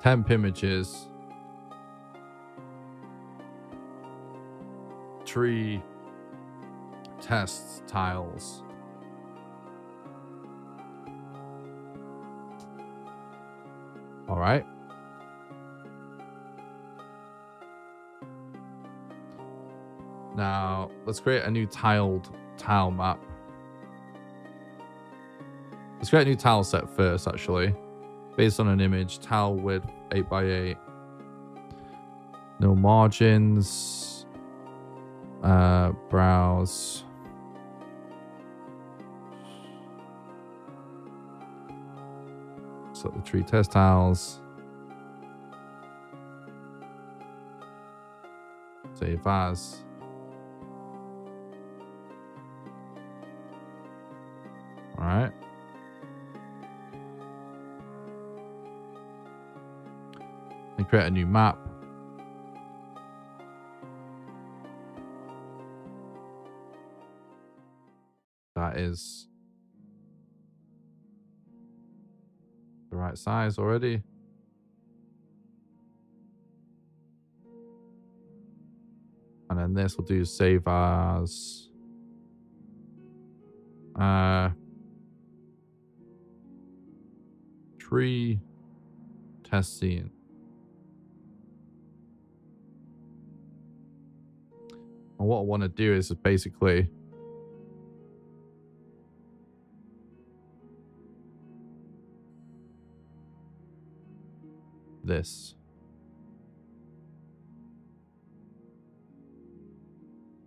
Temp images. Tree test tiles. All right. Now let's create a new tile map. Let's create a new tile set first, actually. Based on an image, tile width 8x8. No margins. Browse. Select the tree test tiles. Save as. All right. And create a new map. That is the right size already. And then this will do save as tree test scene. And what I want to do is basically this.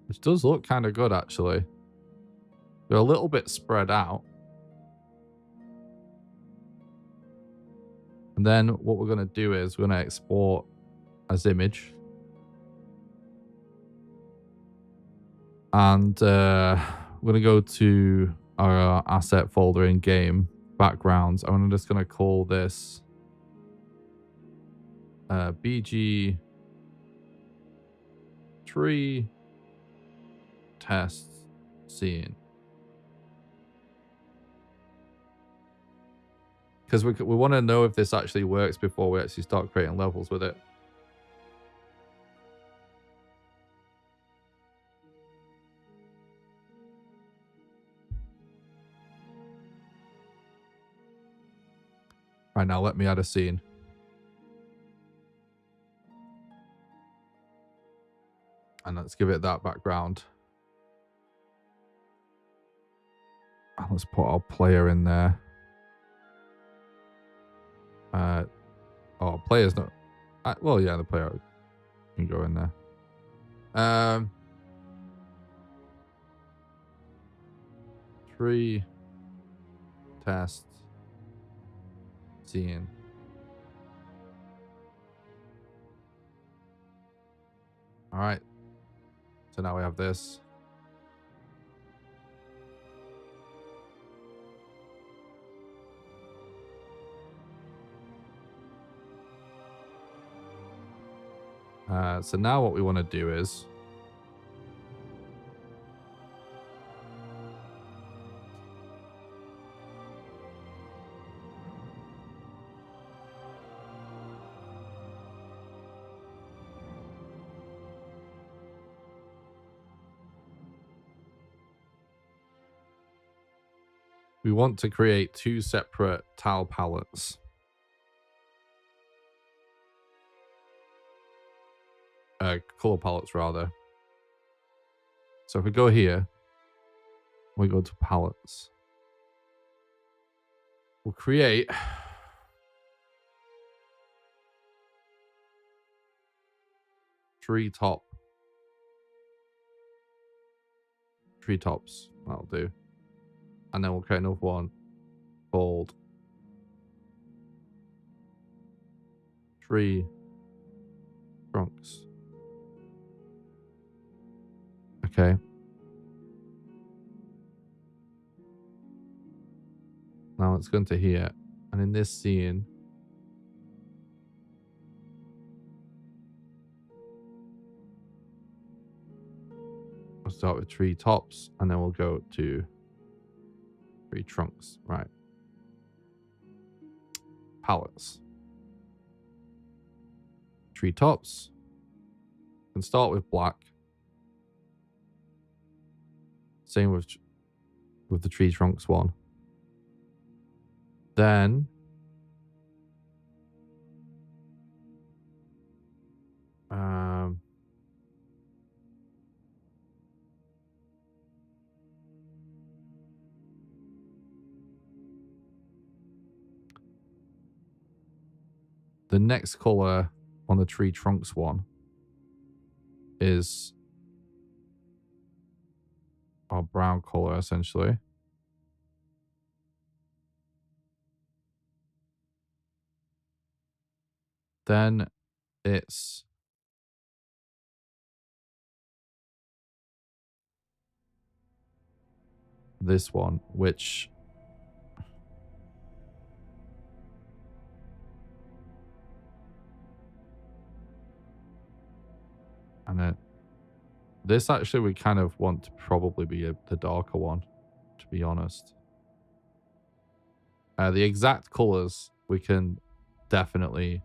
Which does look kind of good, actually. They're a little bit spread out. And then what we're going to do is we're going to export as image. And we're going to go to our asset folder in game, backgrounds. I'm just going to call this BG tree test scene. Because we want to know if this actually works before we actually start creating levels with it. Right, now let me add a scene. And let's give it that background. And let's put our player in there. Oh, player's not... well, yeah, the player can go in there. Tree test Seeing. All right. So now we have this. So now what we want to do is we want to create 2 separate tile palettes. Color palettes rather. So if we go here, we go to palettes. We'll create treetops. That'll do. And then we'll create another one called tree trunks. Okay. Now let's go into here. And in this scene, we'll start with tree tops and then we'll go to tree trunks. Right. Palettes. Tree tops. Can start with black. Same with the tree trunks one. Then the next color on the tree trunks one is our brown color essentially. Then it's this one, which and then this actually we kind of want to probably be the darker one, to be honest. The exact colors we can definitely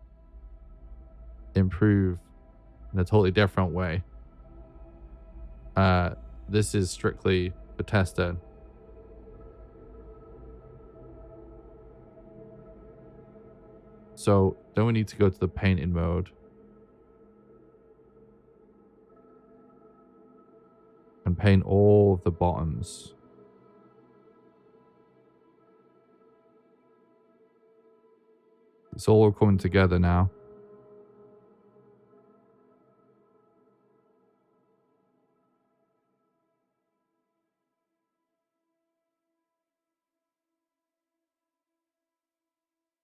improve in a totally different way. This is strictly for testing. So then we need to go to the painting mode. And paint all of the bottoms. It's all coming together now.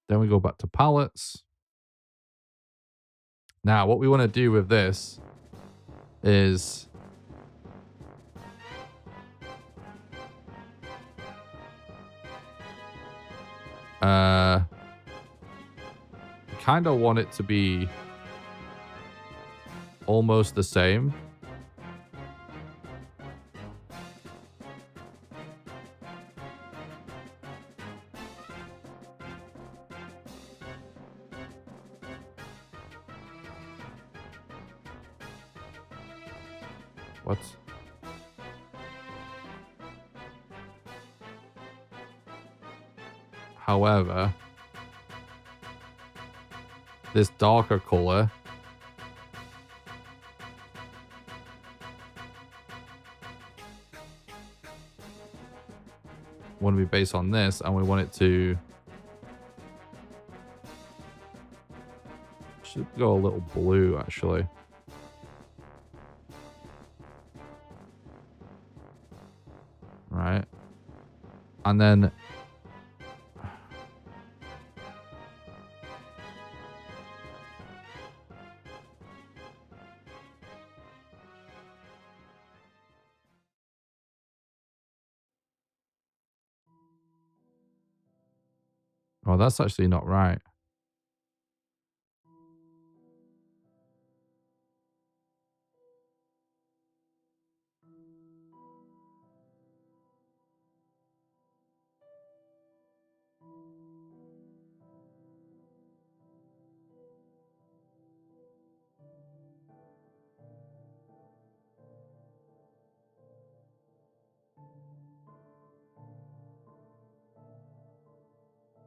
Then we go back to palettes. Now, what we want to do with this is kind of want it to be almost the same. What? However, this darker color want to be based on this, and we want it to should go a little blue actually. Right. And then Oh, that's actually not right.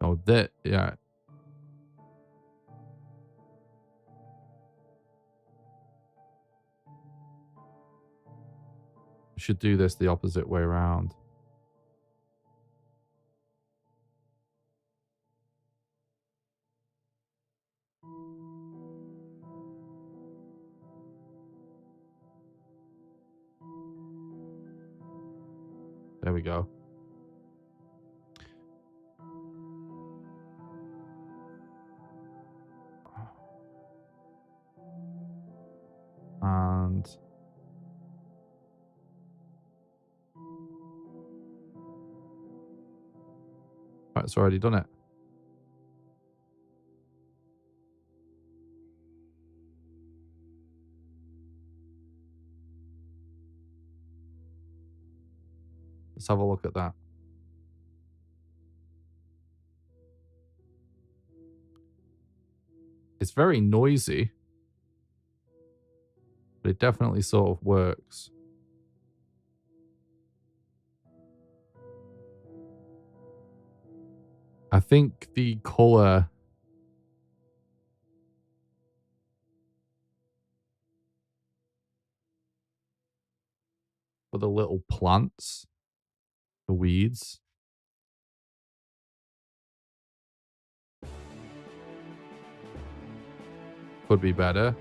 Oh, that, yeah. We should do this the opposite way around. There we go. And right, it's already done it. Let's have a look at that. It's very noisy, but it definitely sort of works. I think the color for the little plants, the weeds, could be better.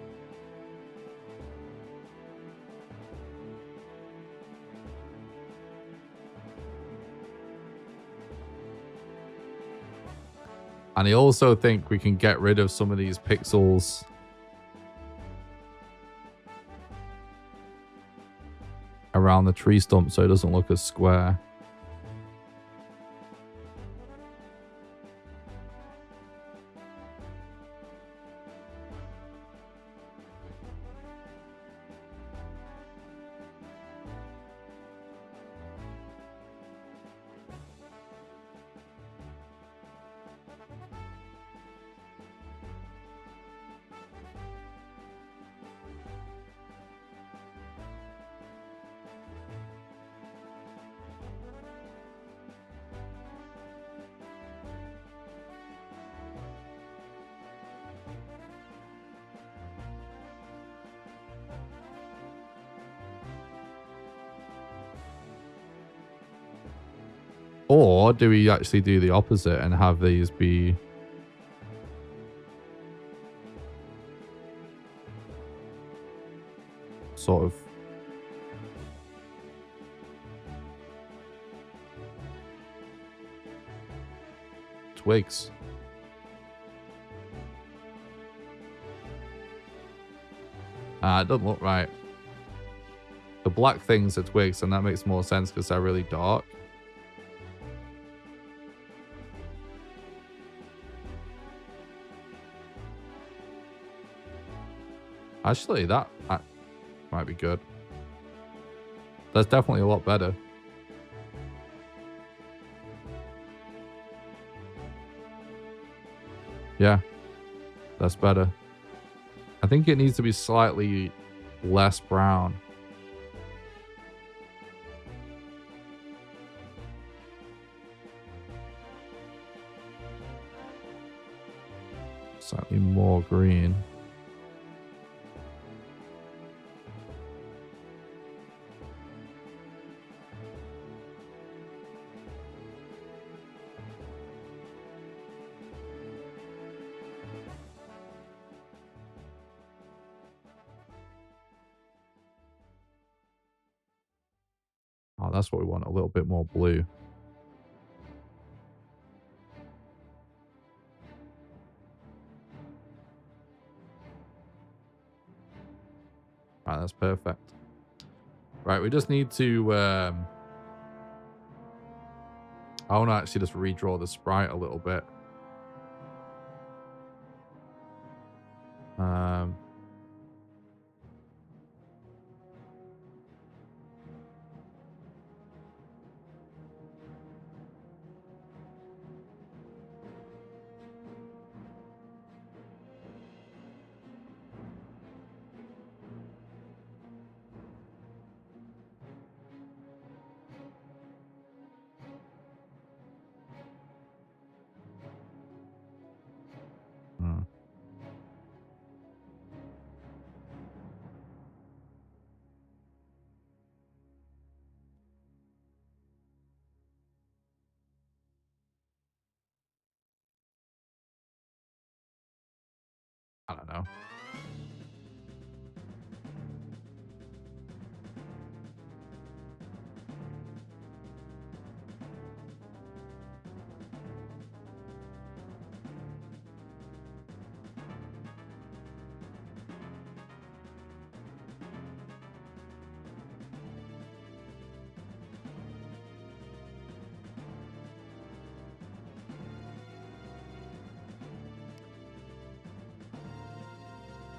And I also think we can get rid of some of these pixels around the tree stump so it doesn't look as square. Or do we actually do the opposite and have these be sort of twigs? It doesn't look right. The black things are twigs, and that makes more sense because they're really dark. Actually, that might be good. That's definitely a lot better. Yeah, that's better. I think it needs to be slightly less brown. Slightly more green. Oh, that's what we want, a little bit more blue. Right, that's perfect. Right, we just need to... I want to actually just redraw the sprite a little bit. Um, hmm. I don't know.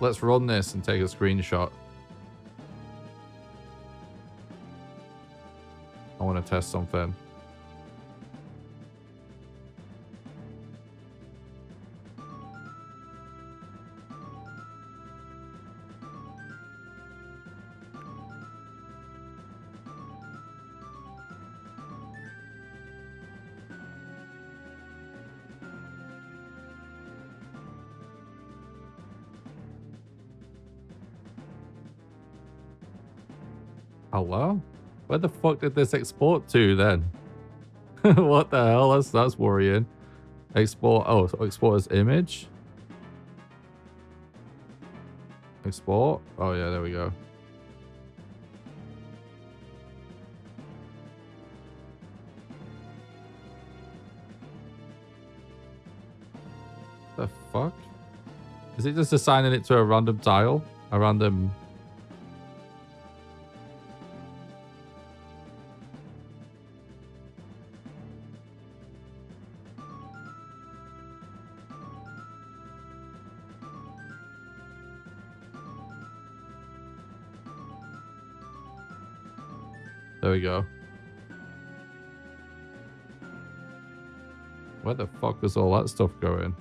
Let's run this and take a screenshot. I want to test something. Hello? Where the fuck did this export to then? What the hell? That's worrying. Export. Oh, so export as image. Export. Oh yeah, there we go. The fuck? Is it just assigning it to a random tile? A random... There we go. Where the fuck was all that stuff going?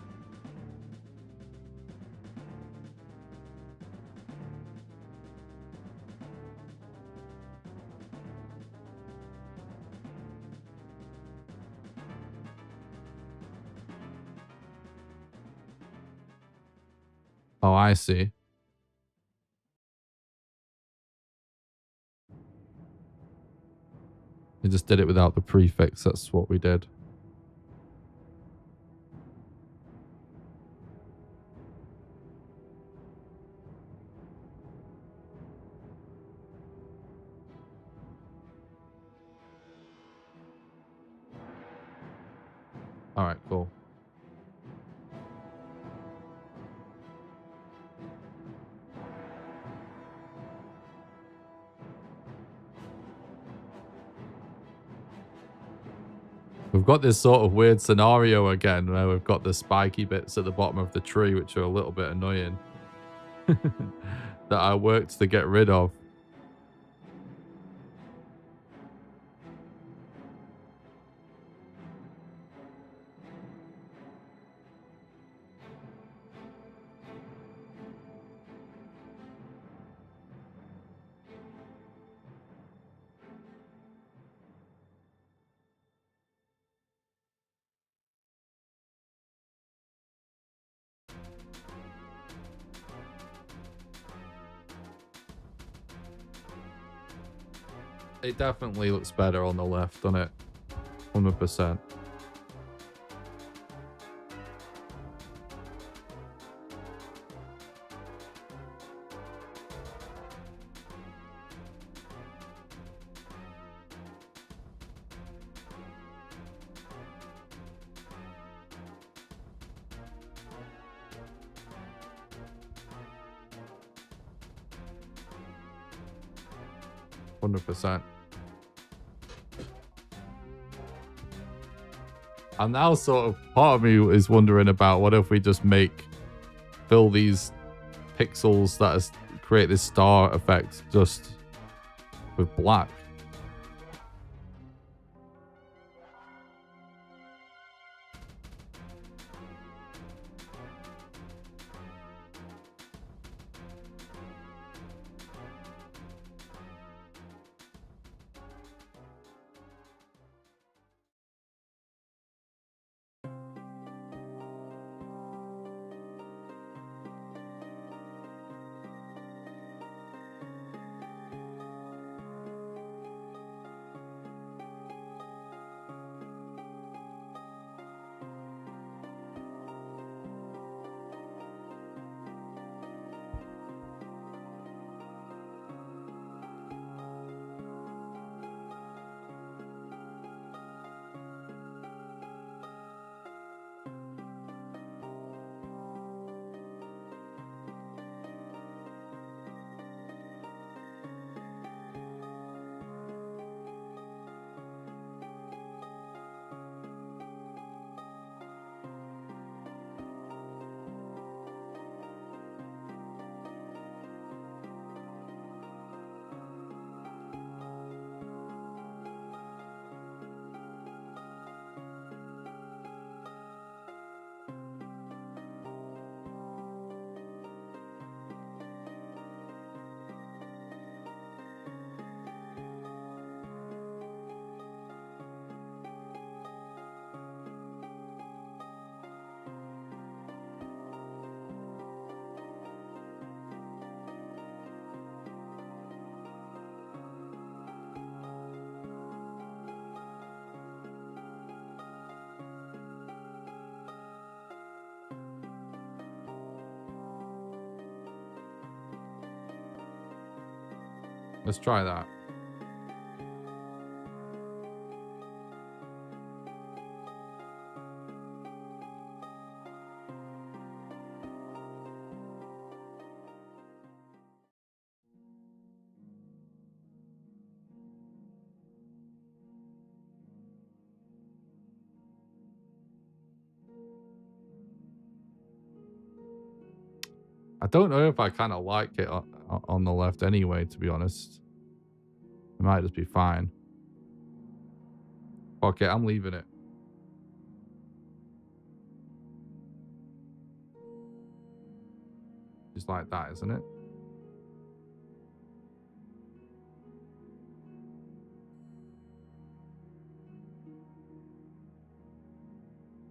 Oh, I see. We just did it without the prefix. That's what we did. All right, cool. We've got this sort of weird scenario again where we've got the spiky bits at the bottom of the tree, which are a little bit annoying. That I worked to get rid of. It definitely looks better on the left, doesn't it? 100%. And now sort of part of me is wondering about what if we just fill these pixels that create this star effect just with black. Let's try that. I don't know if I kind of like it on the left anyway, to be honest. It might just be fine. Okay, I'm leaving it. Just like that, isn't it?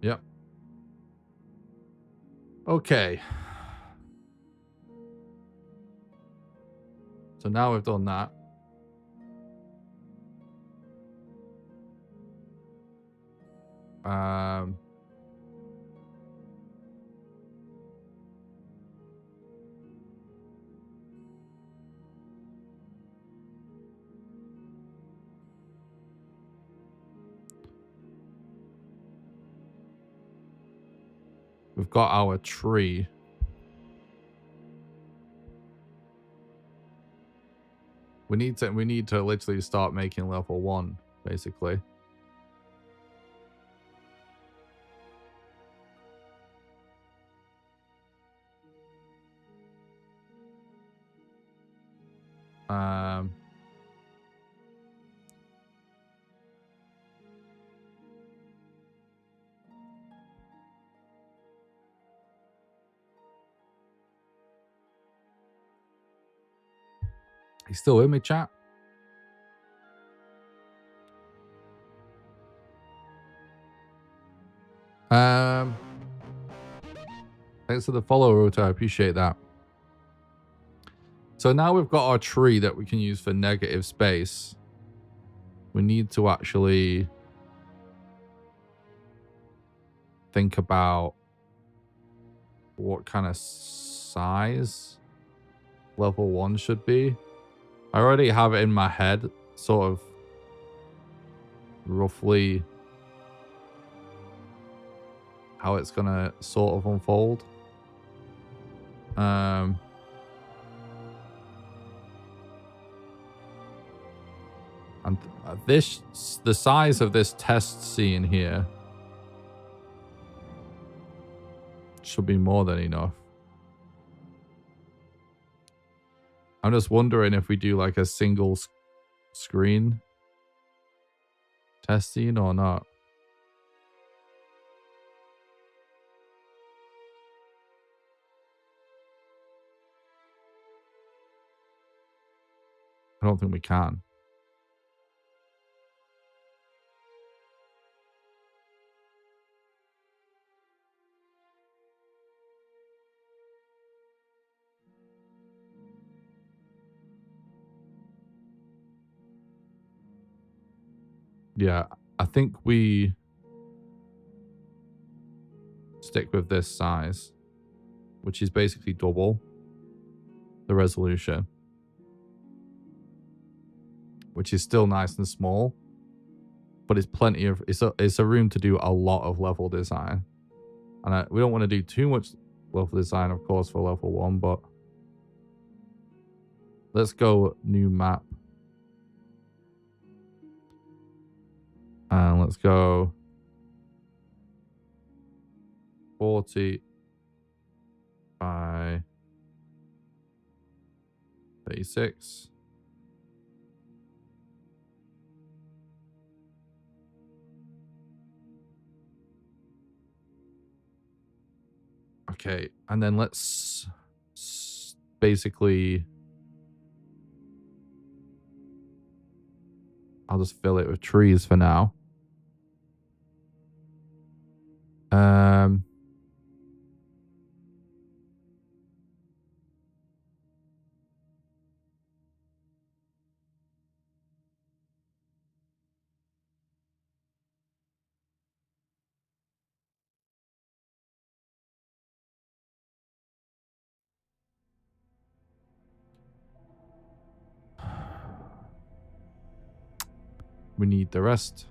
Yep. Okay. So now we've done that. We've got our tree. We need to literally start making level 1, basically. You still with me, chat? Thanks for the follow, Rota. I appreciate that. So now we've got our tree that we can use for negative space. We need to actually think about what kind of size level 1 should be. I already have it in my head, sort of roughly how it's gonna sort of unfold. And the size of this test scene here should be more than enough. I'm just wondering if we do like a single screen testing or not. I don't think we can. Yeah, I think we stick with this size, which is basically double the resolution, which is still nice and small, but it's plenty of, it's a room to do a lot of level design. And we don't want to do too much level design, of course, for level 1, but let's go new map. And let's go 40 by 36. Okay, and then let's basically, I'll just fill it with trees for now. We need the rest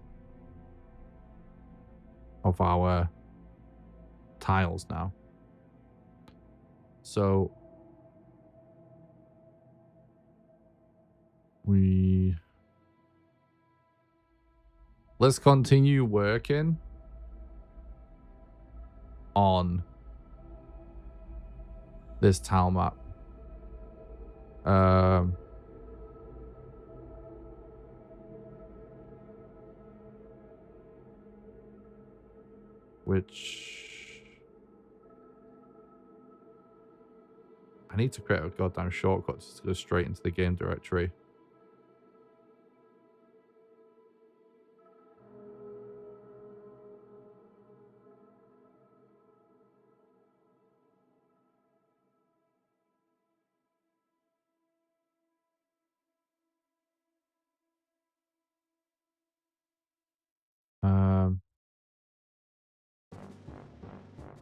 of our tiles now. So let's continue working on this tile map. Which I need to create a goddamn shortcut to go straight into the game directory.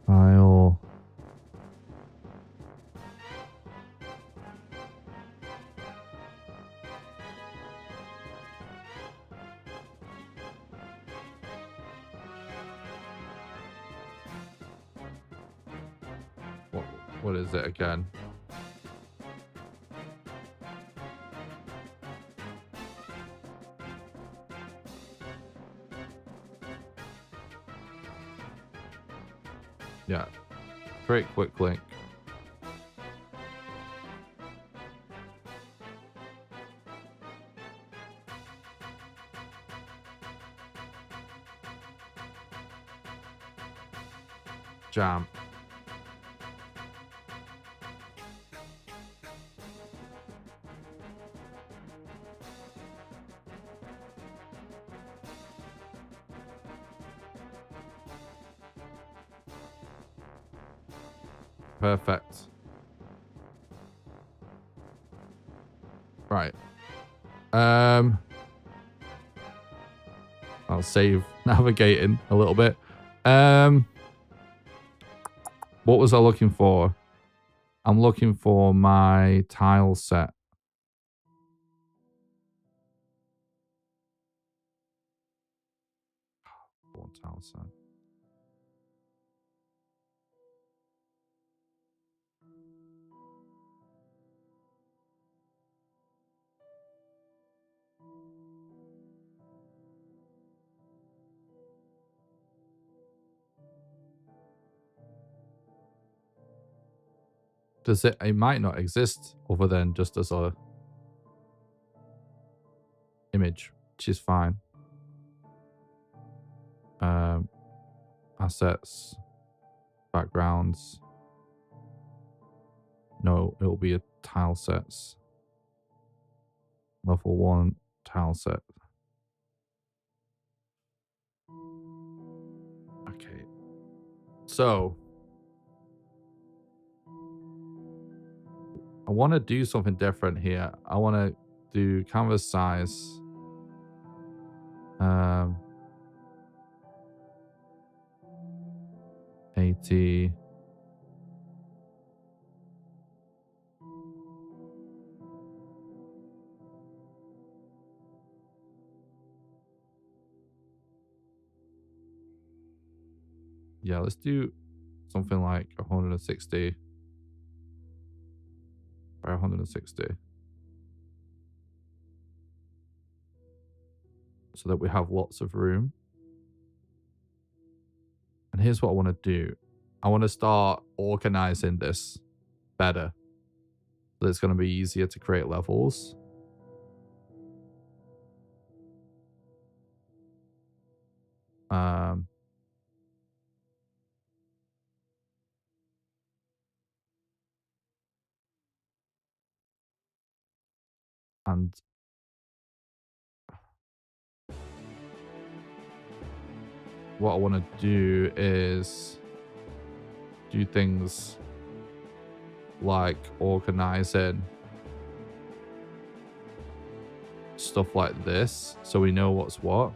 File. What is it again? Yeah. Create quick link. Jam. Perfect. Right. I'll save navigating a little bit. What was I looking for? I'm looking for my tile set. What tile set? Does it? It might not exist other than just as a image, which is fine. Assets, backgrounds. No, it'll be a tile sets. Level 1 tile set. Okay. So I want to do something different here. I want to do canvas size. 80. Yeah, let's do something like 160 by 160. So that we have lots of room. And here's what I want to do. I want to start organizing this better. So it's going to be easier to create levels. And what I want to do is do things like organizing stuff like this so we know what's what.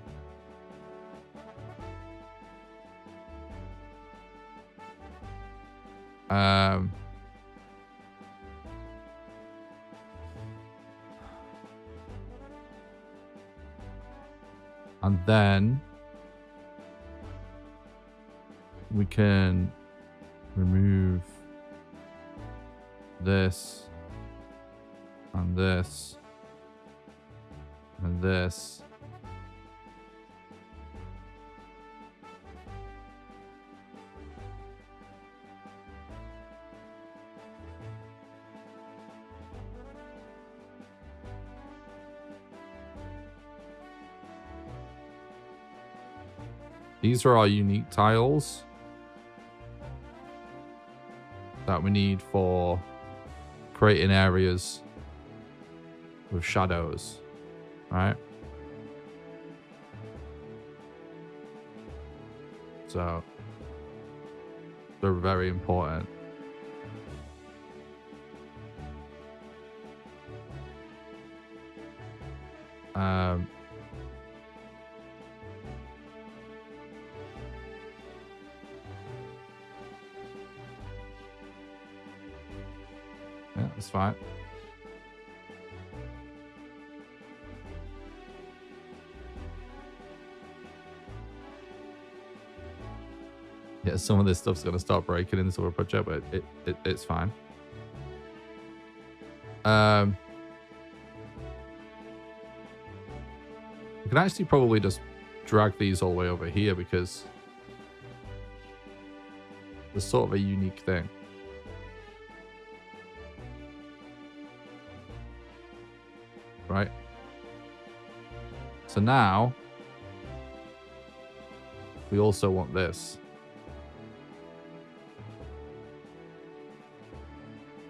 And then we can remove this and this and this. These are our unique tiles that we need for creating areas with shadows, right? So they're very important. Yeah, that's fine. Yeah, some of this stuff's gonna start breaking in this other project, but it's fine. We can actually probably just drag these all the way over here because there's sort of a unique thing. Right? So now we also want this.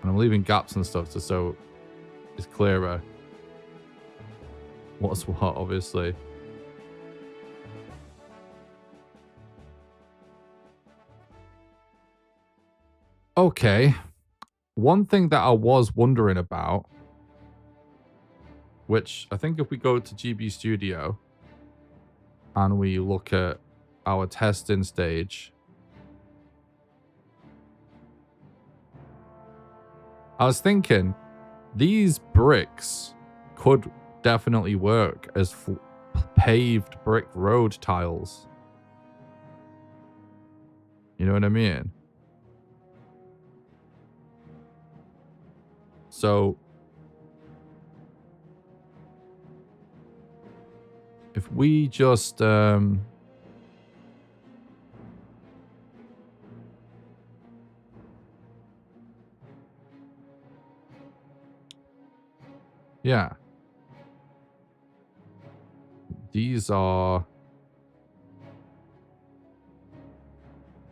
And I'm leaving gaps and stuff just so it's clearer what's what, obviously. Okay. One thing that I was wondering about, which I think if we go to GB Studio and we look at our testing stage, I was thinking these bricks could definitely work as paved brick road tiles. You know what I mean? So if we just Yeah. These are...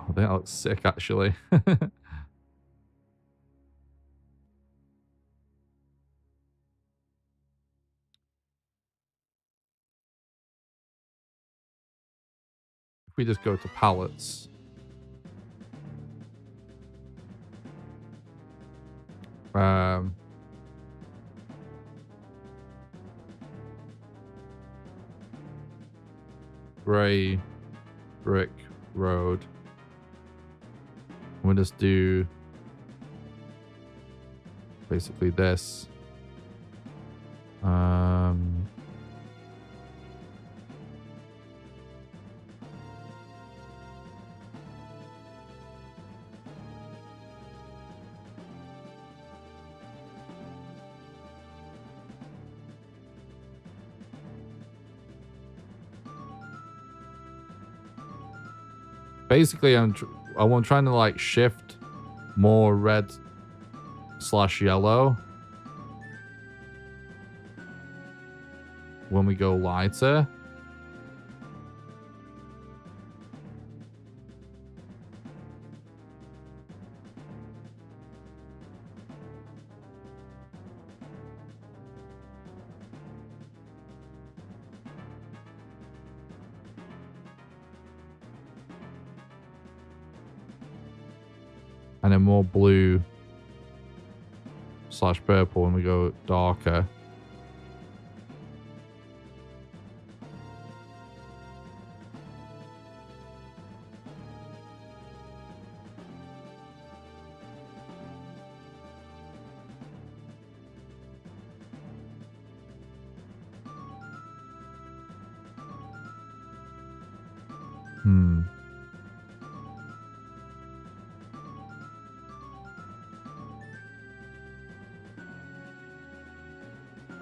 Oh, they look sick, actually. If we just go to palettes. Gray brick road. We'll just do basically this. Basically, I'm trying to like shift more red / yellow when we go lighter. And then more blue / purple when we go darker.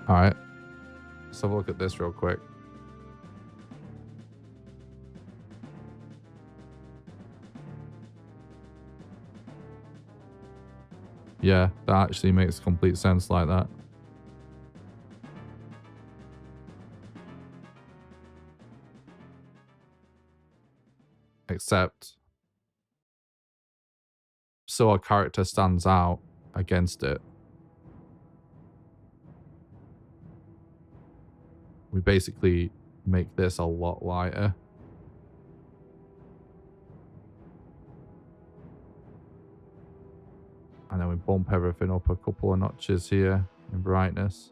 All right. Let's have a look at this real quick. Yeah, that actually makes complete sense like that. Except so our character stands out against it. We basically make this a lot lighter. And then we bump everything up a couple of notches here in brightness.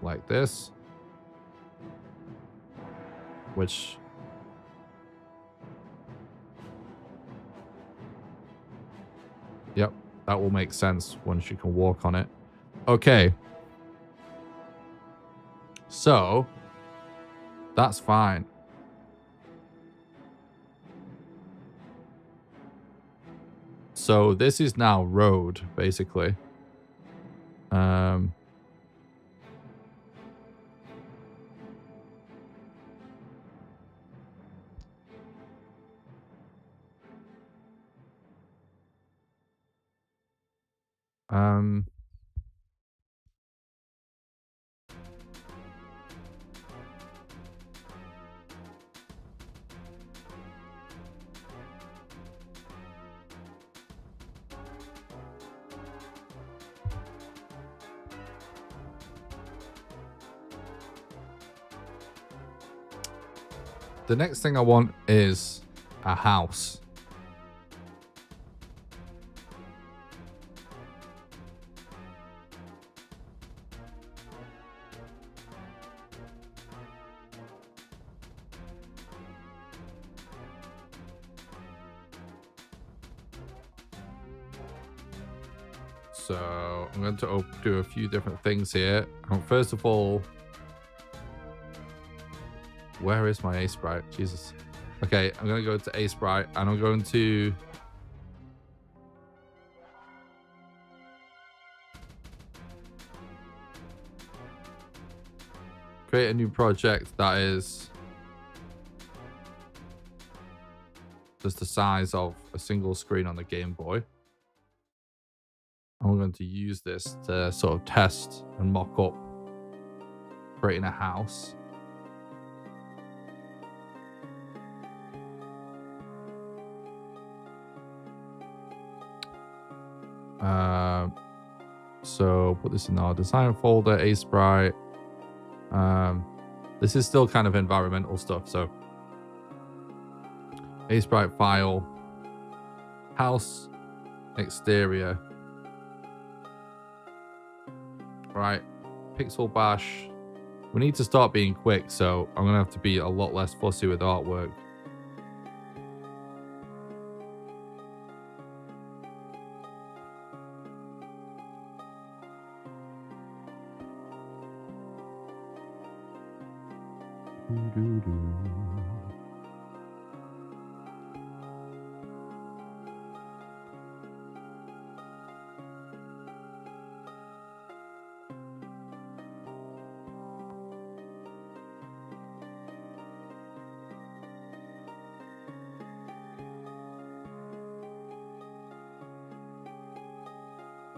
Like this. Which... Yep, that will make sense once you can walk on it. Okay. So, that's fine. So this is now road, basically. The next thing I want is a house. So I'm going to do a few different things here. First of all, where is my A sprite? Jesus. Okay, I'm going to go to A sprite and I'm going to create a new project that is just the size of a single screen on the Game Boy. And we're going to use this to sort of test and mock up creating a house. So put this in our design folder, A Sprite. This is still kind of environmental stuff. So A Sprite file, house, exterior. Right, pixel bash. We need to start being quick, so I'm gonna have to be a lot less fussy with artwork.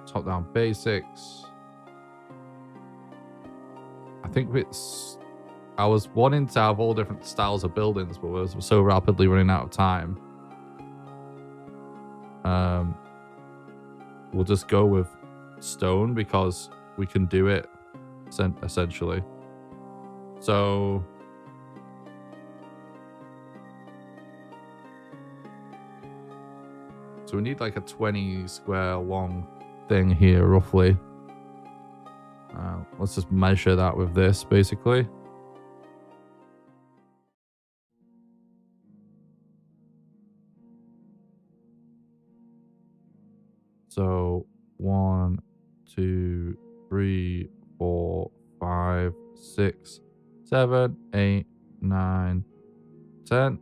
Top down basics. I think I was wanting to have all different styles of buildings, but we're so rapidly running out of time. We'll just go with stone because we can do it essentially. So we need like a 20 square long thing here roughly. Let's just measure that with this basically. So 1, 2, 3, 4, 5, 6, 7, 8, 9, 10.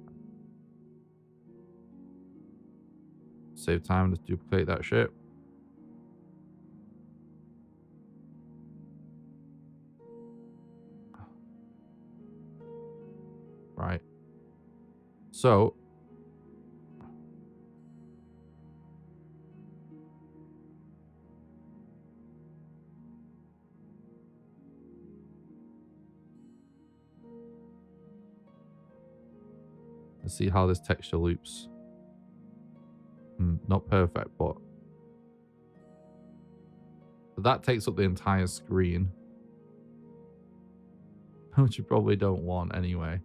Save time, just duplicate that shit. Right. So let's see how this texture loops. Not perfect, but that takes up the entire screen, which you probably don't want anyway.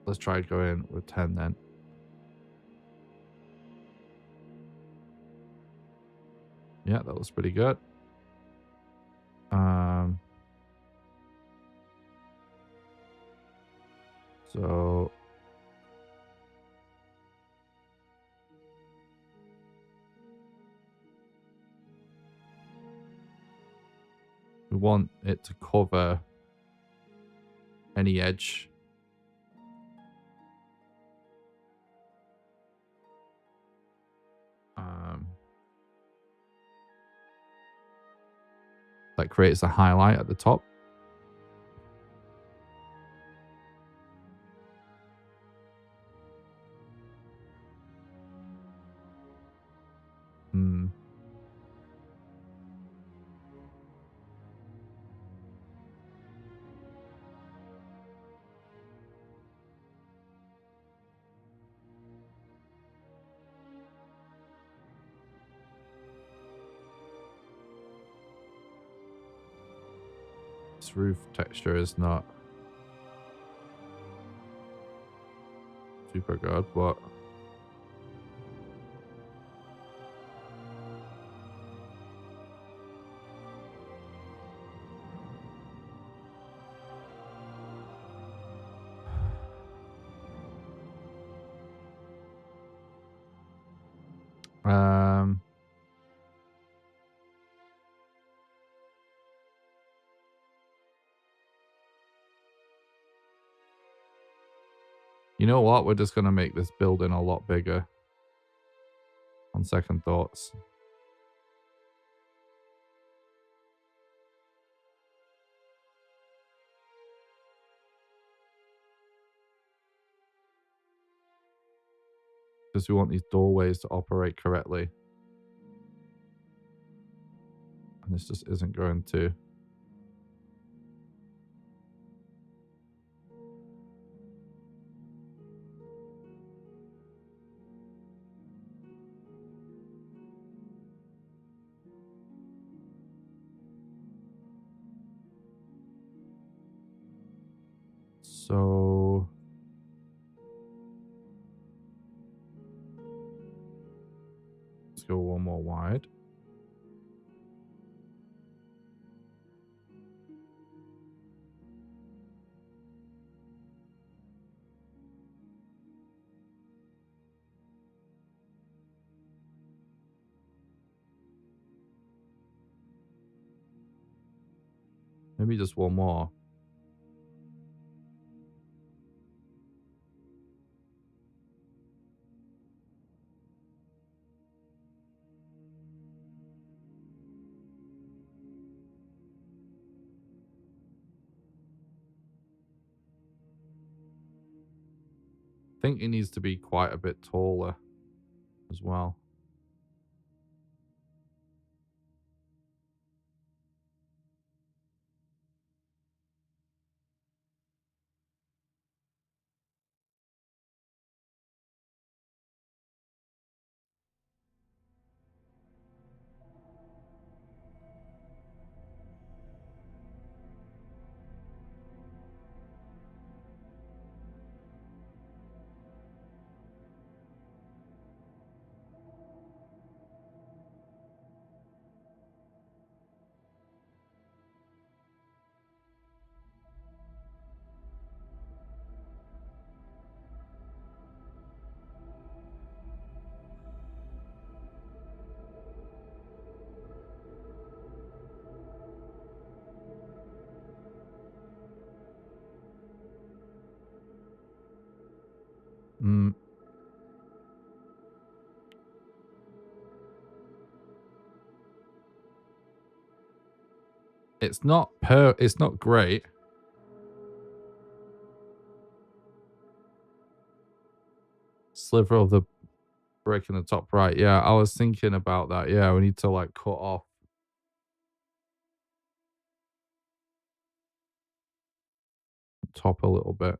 Let's try going with 10 then. Yeah, that was pretty good. So we want it to cover any edge. That creates a highlight at the top. This roof texture is not super good, but you know what? We're just going to make this building a lot bigger on second thoughts. because we want these doorways to operate correctly. And this just isn't going to. So let's go one more wide. Maybe just one more. I think it needs to be quite a bit taller as well. It's not great. Sliver of the brick in the top right. Yeah, I was thinking about that. Yeah, we need to like cut off top a little bit.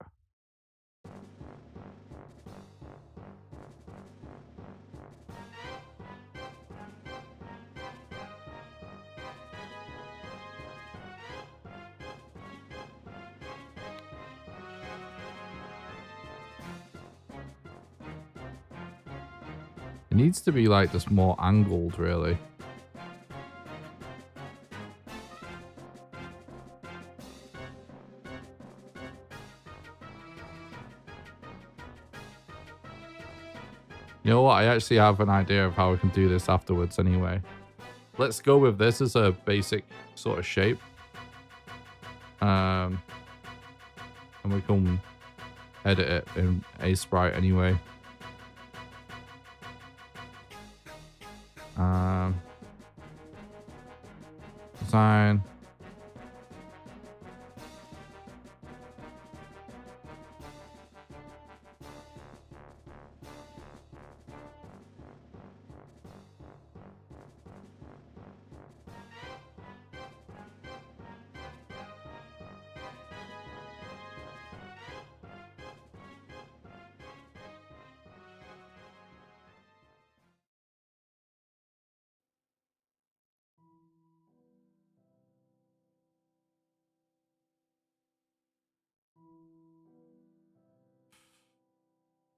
It needs to be like just more angled, really. You know what? I actually have an idea of how we can do this afterwards anyway. Let's go with this as a basic sort of shape. And we can edit it in A-Sprite anyway. Design.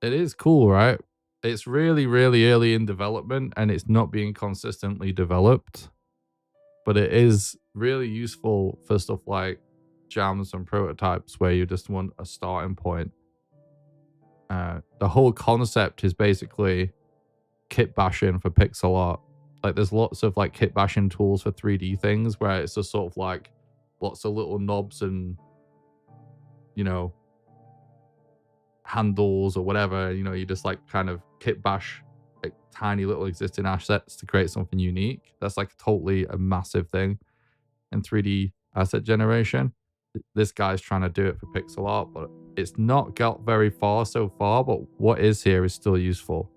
It is cool, right? It's really, really early in development and it's not being consistently developed. But it is really useful for stuff like jams and prototypes where you just want a starting point. The whole concept is basically kit bashing for pixel art. Like there's lots of like kit bashing tools for 3D things where it's just sort of like lots of little knobs and, you know, handles or whatever, you know, you just like kind of kit bash like tiny little existing assets to create something unique. That's like totally a massive thing in 3D asset generation. This guy's trying to do it for pixel art, but it's not got very far so far, but what is here is still useful.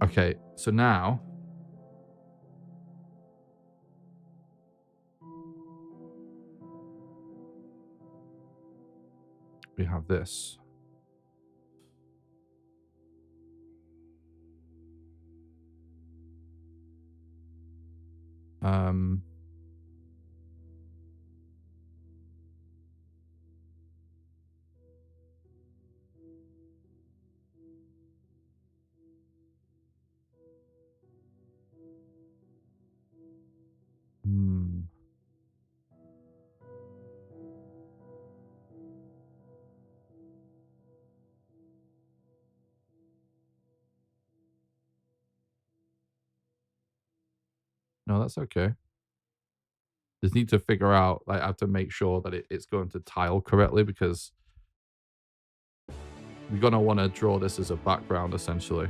Okay, so now we have this. No, that's okay. Just need to figure out, like, I have to make sure that it's going to tile correctly, because we're going to want to draw this as a background, essentially.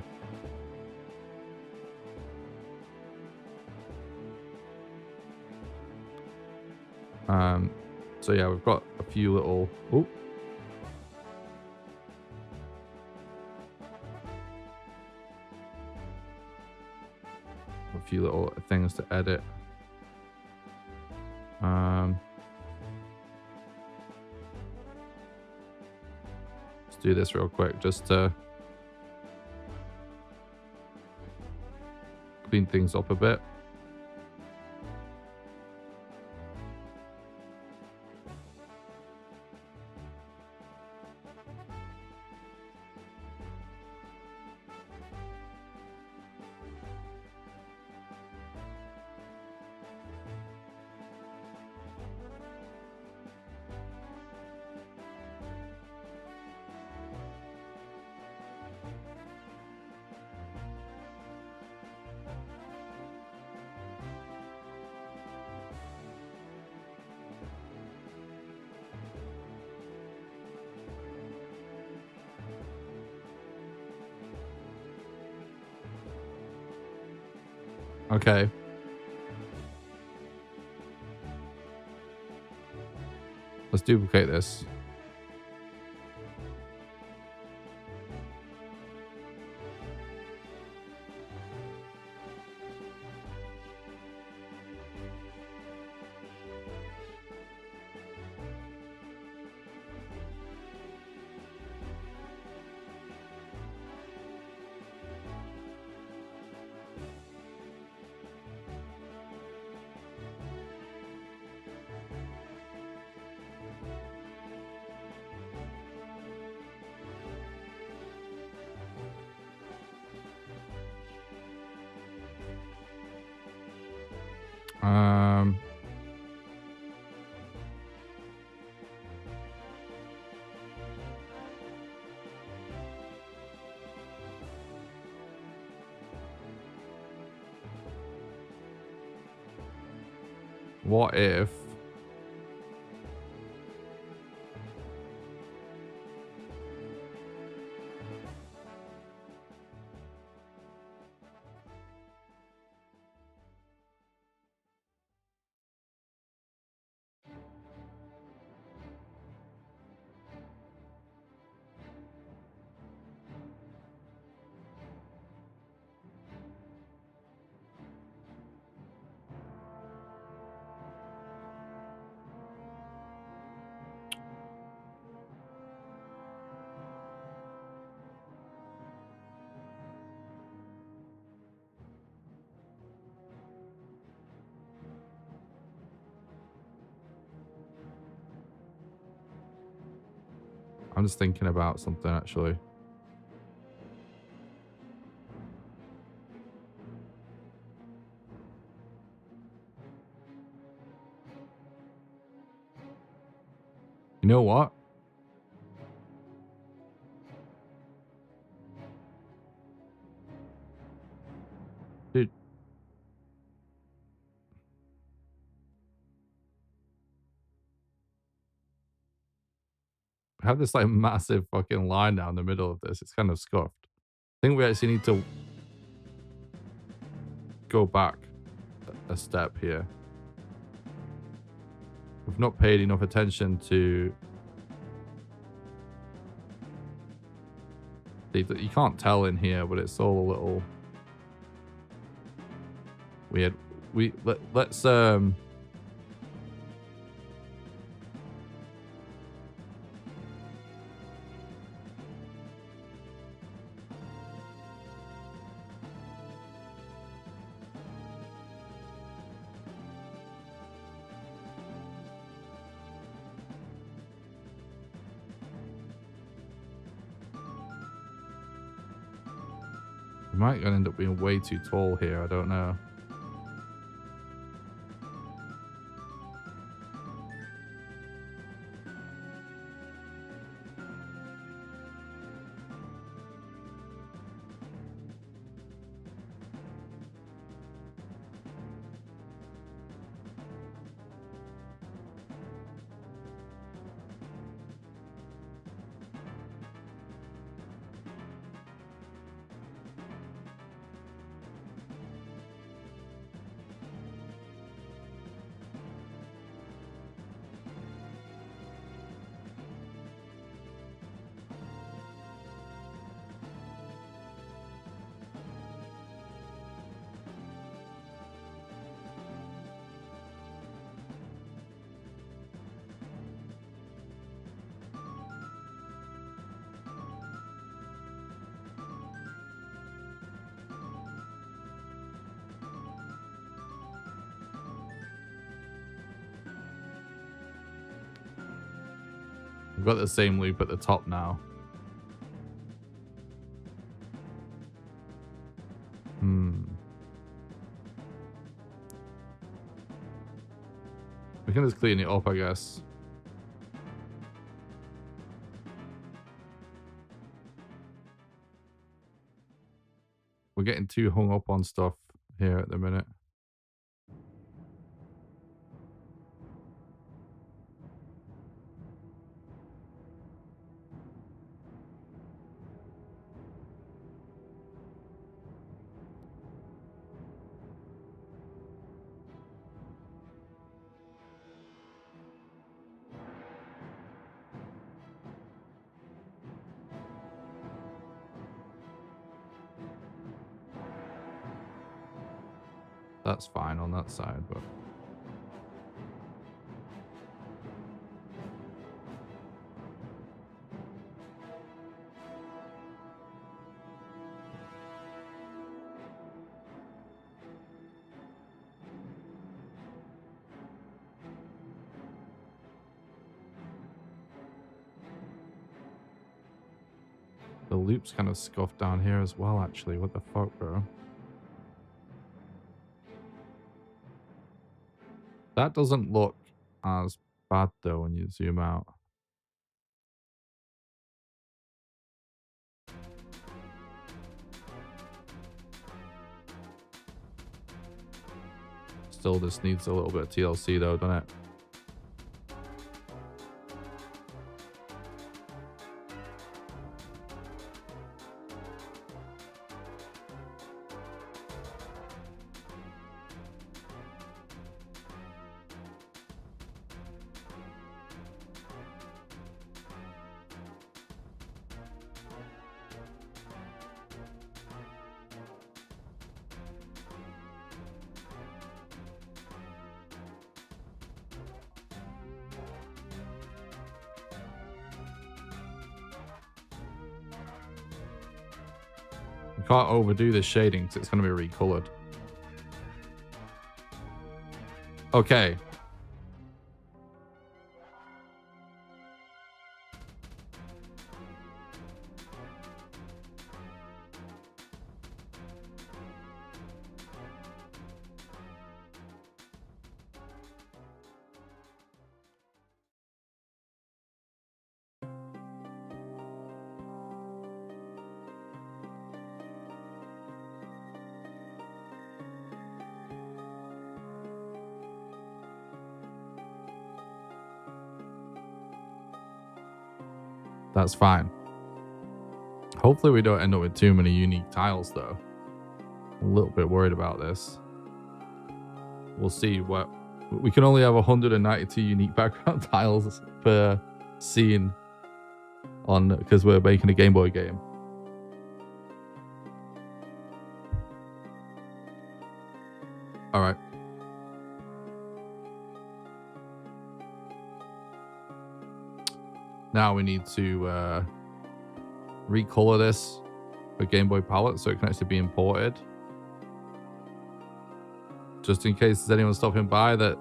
So yeah, we've got a few little... Oh. A few little things to edit. Let's do this real quick just to clean things up a bit. Okay. Let's duplicate this. What if... I'm just thinking about something, actually. You know what? Dude. I have this like massive fucking line down the middle of this. It's kind of scuffed. I think we actually need to go back a step here. We've not paid enough attention to... You can't tell in here, but it's all a little Let's we might end up being way too tall here. I don't know. We've got the same loop at the top now. We can just clean it up, I guess. We're getting too hung up on stuff here at the minute. That's fine on that side, but the loop's kind of scuffed down here as well, actually. What the fuck, bro? That doesn't look as bad, though, when you zoom out. Still just needs a little bit of TLC, though, doesn't it? Can't overdo the shading because it's going to be recolored. Okay. That's fine. Hopefully we don't end up with too many unique tiles, though. I'm a little bit worried about this. We'll see. What we can only have 192 unique background tiles per scene on, because we're making a Game Boy game. All right. Now we need to recolor this for Game Boy palette so it can actually be imported. Just in case there's anyone stopping by that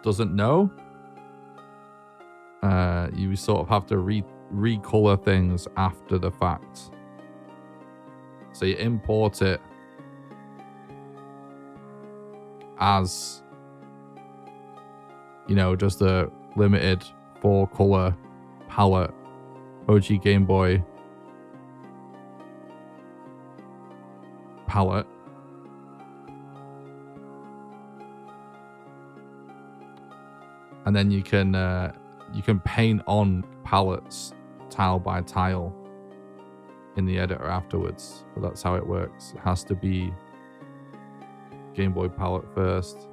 doesn't know. You sort of have to recolor things after the fact. So you import it as, you know, just a limited 4-color palette, OG Game Boy palette. And then you can paint on palettes tile by tile in the editor afterwards. But that's how it works. It has to be Game Boy palette first.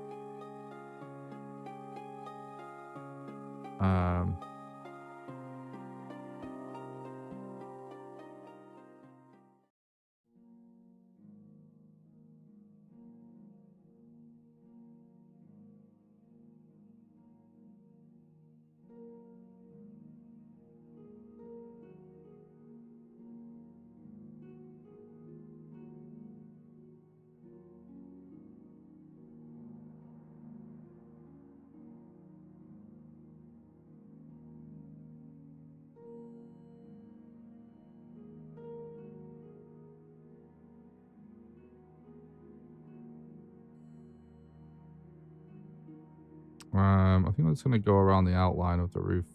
I think I'm just going to go around the outline of the roof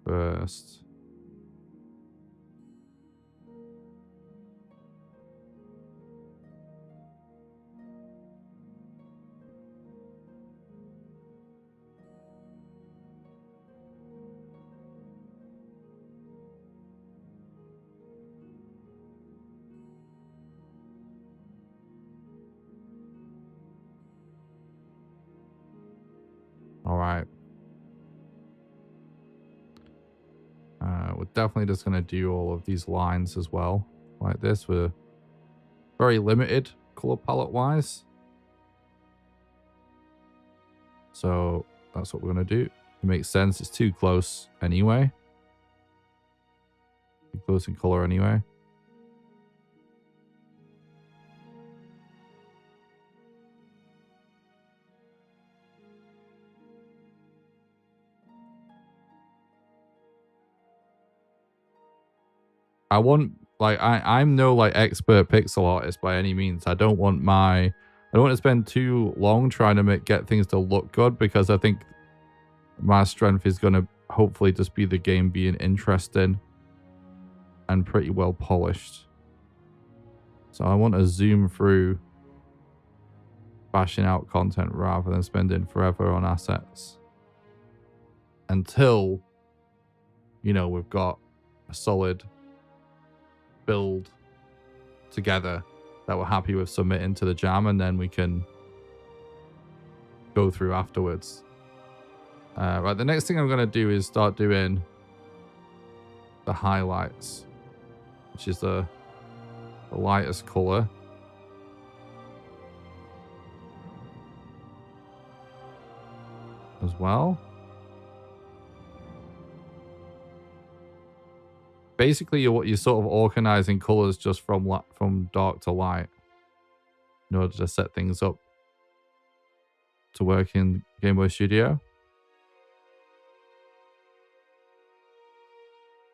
first. All right. We're definitely just going to do all of these lines as well, like this. We're very limited color palette wise. So that's what we're going to do. It makes sense. It's too close anyway. Too close in color anyway. I want, like, I'm no like expert pixel artist by any means. I don't want to spend too long trying to get things to look good, because I think my strength is going to hopefully just be the game being interesting and pretty well polished. So I want to zoom through bashing out content rather than spending forever on assets until, you know, we've got a solid build together that we're happy with submitting to the jam, and then we can go through afterwards. Right, the next thing I'm going to do is start doing the highlights, which is the lightest color. As well. Basically, you're sort of organizing colors just from dark to light in order to set things up to work in Game Boy Studio.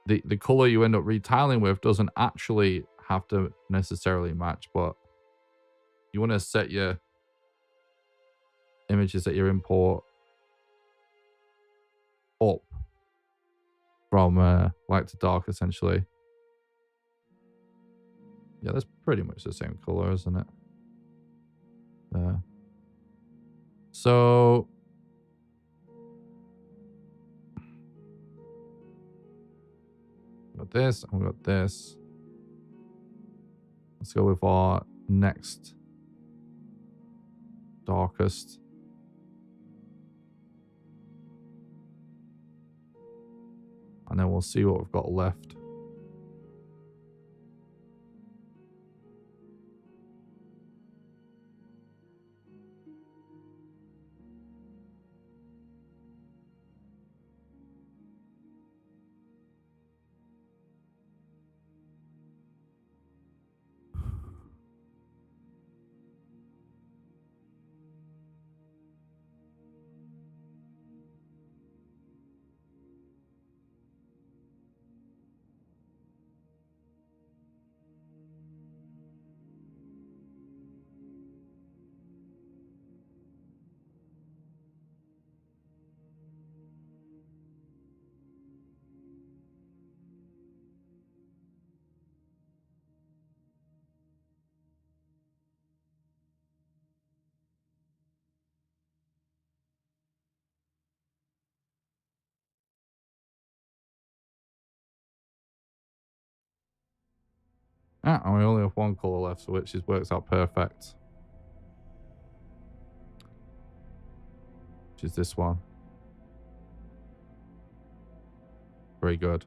The color you end up retiling with doesn't actually have to necessarily match, but you want to set your images that you import up from light to dark, essentially. Yeah, that's pretty much the same color, isn't it? There. So we got this, and we got this. Let's go with our next darkest. And then we'll see what we've got left. Ah, and we only have one color left, so which works out perfect. Which is this one. Very good.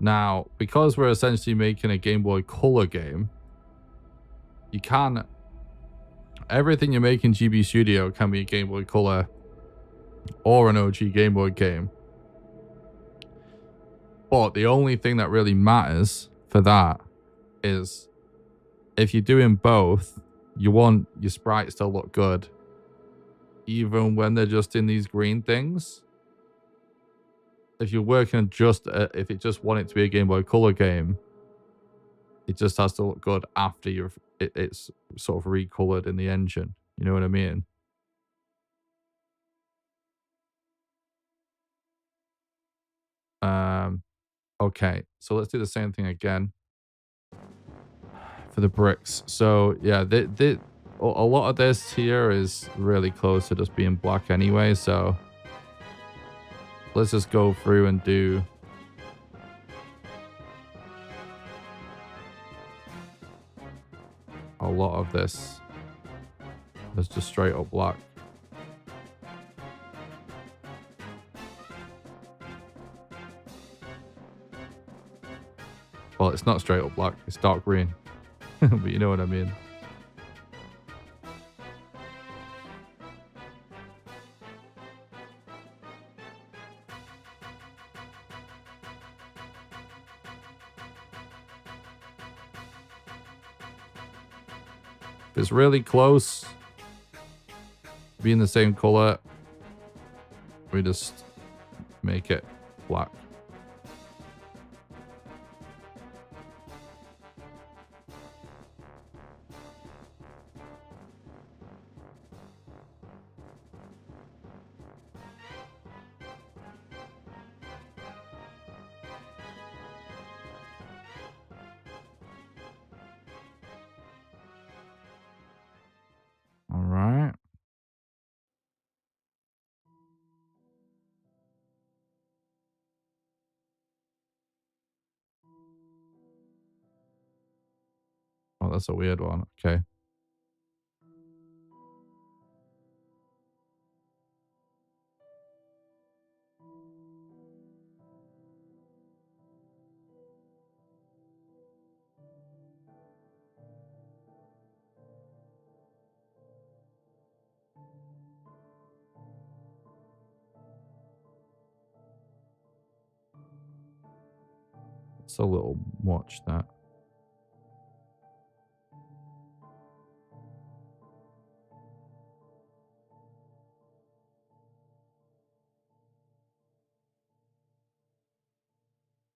Now, because we're essentially making a Game Boy Color game, you can... Everything you make in GB Studio can be a Game Boy Color or an OG Game Boy game. But the only thing that really matters for that is if you're doing both, you want your sprites to look good. Even when they're just in these green things. If you're working just, if it just want it to be a Game Boy Color game, it just has to look good after it's sort of recolored in the engine. You know what I mean? Okay, so let's do the same thing again for the bricks. So yeah, a lot of this here is really close to just being black anyway. So let's just go through and do a lot of this. That's just straight up black. Well, it's not straight up black. It's dark green. But you know what I mean. If it's really close, being the same color, we just make it black. All right. Oh, that's a weird one. Okay. It's a little much, that.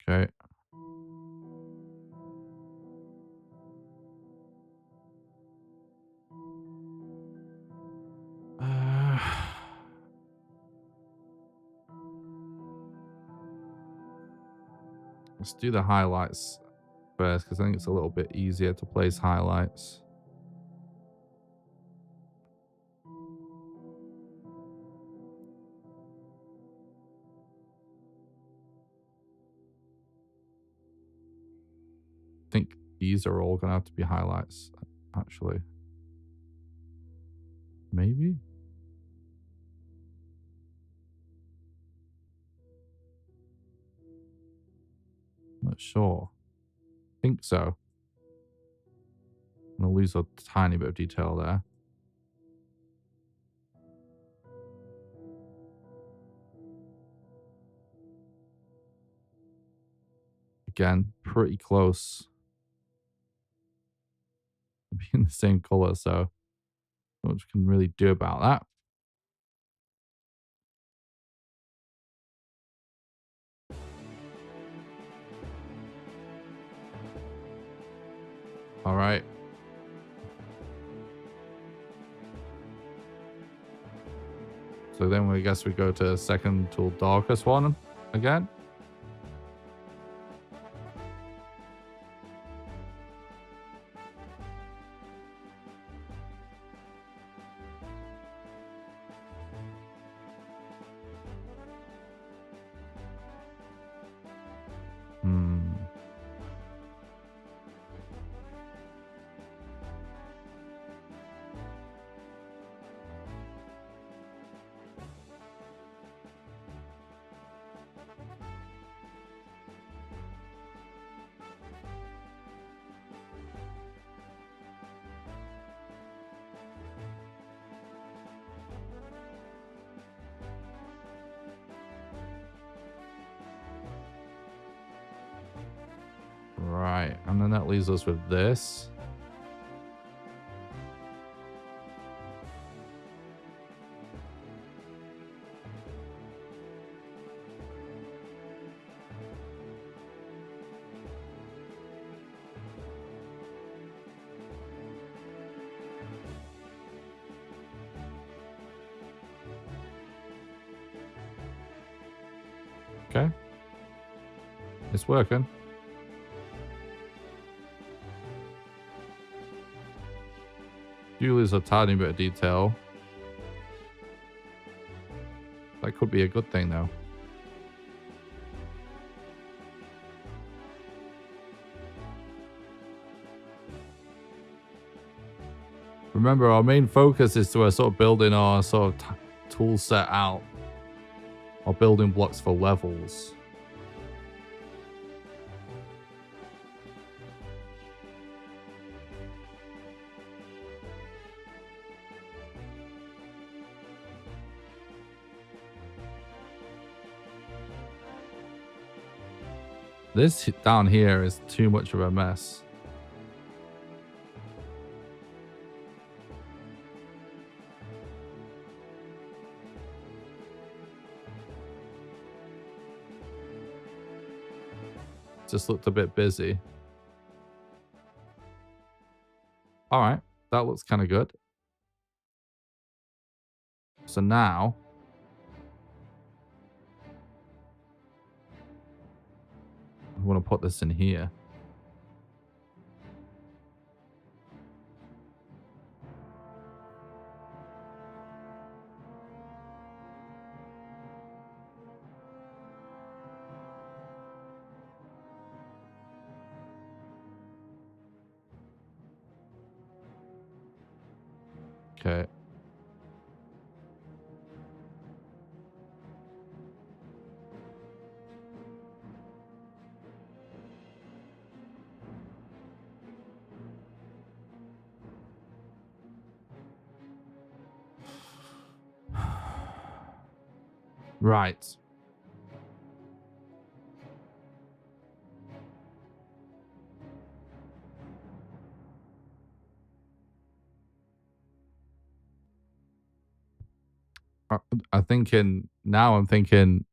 Okay. Let's do the highlights first, because I think it's a little bit easier to place highlights. I think these are all going to have to be highlights, actually. Maybe? Not sure. I think so. I'm going to lose a tiny bit of detail there. Again, pretty close. Being the same color, so not much we can really do about that. All right. So then I guess we go to second to darkest one again. Right, and then that leaves us with this. Okay. It's working. You lose a tiny bit of detail. That could be a good thing, though. Remember, our main focus is to sort of building our sort of tool set out. Our building blocks for levels. This down here is too much of a mess. Just looked a bit busy. All right, that looks kind of good. So now I want to put this in here. Okay. Right. I'm thinking now. I'm thinking,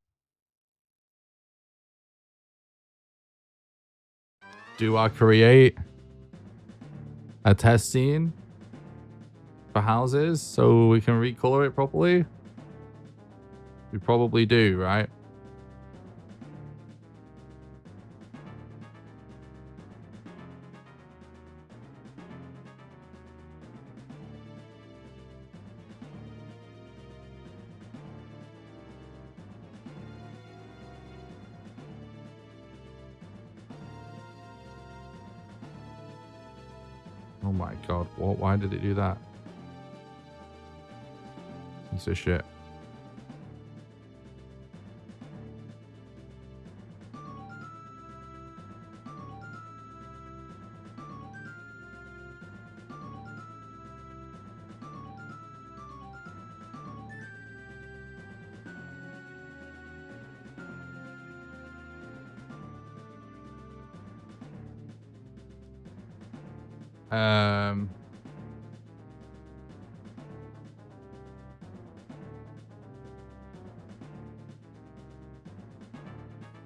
do I create a test scene for houses so we can recolor it properly? We probably do, right? Oh my god, what? Why did it do that? Piece of shit.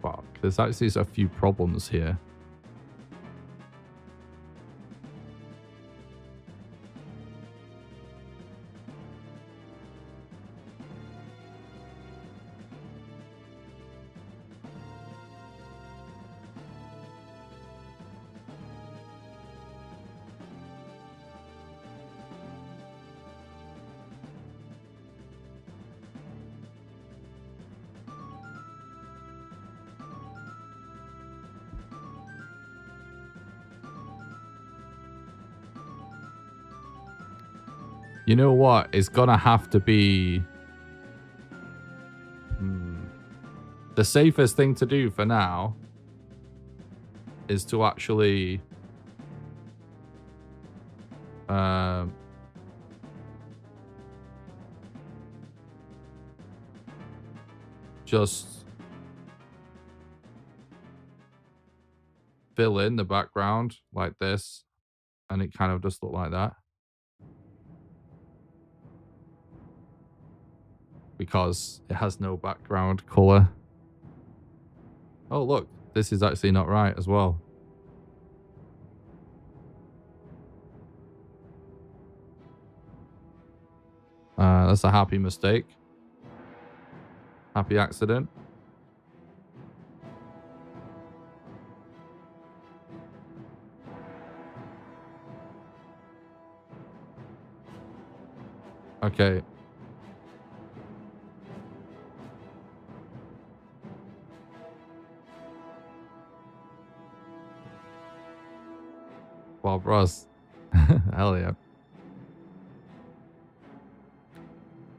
Fuck. There's actually a few problems here. You know what? It's gonna have to be the safest thing to do for now is to actually just fill in the background like this, and it kind of just looked like that. Because it has no background color. Oh, look, this is actually not right as well. That's a happy mistake. Happy accident. Okay. Bob Ross. Hell yeah.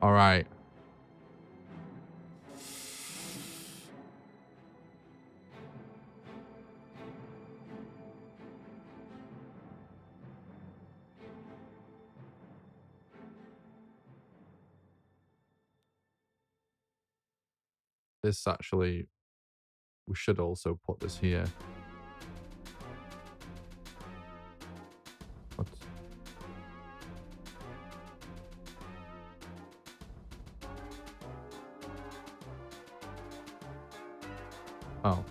All right. This actually, we should also put this here. What? Oh.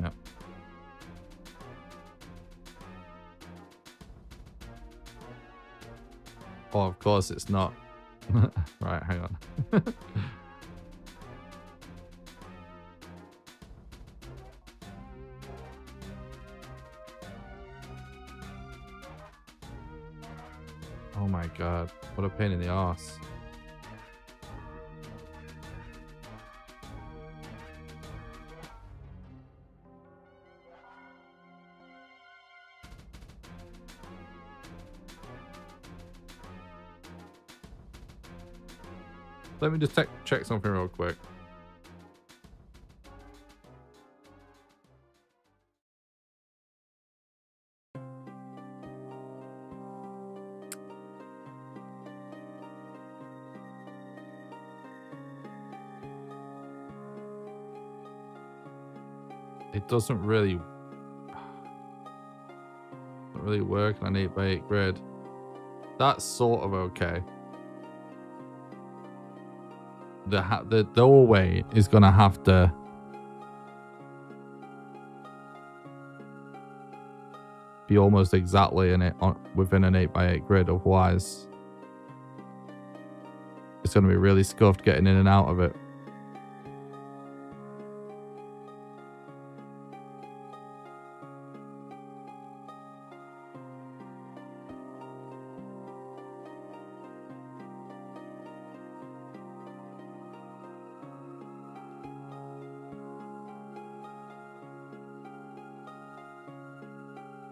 Yeah. Oh, of course it's not. Right, hang on. Oh my god, what a pain in the arse. Let me just check something real quick. It doesn't really work on an 8x8 grid. That's sort of okay. The doorway is gonna have to be almost exactly in it within an 8x8 grid, otherwise it's gonna be really scuffed getting in and out of it.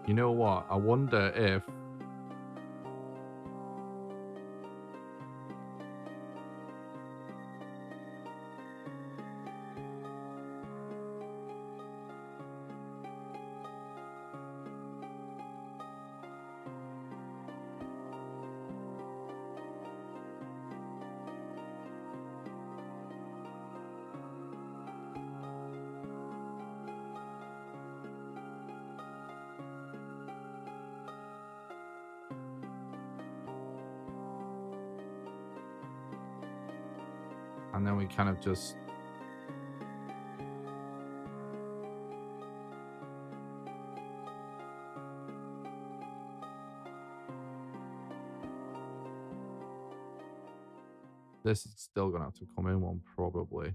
You know what? I wonder if and then we kind of just this is still gonna have to come in one probably.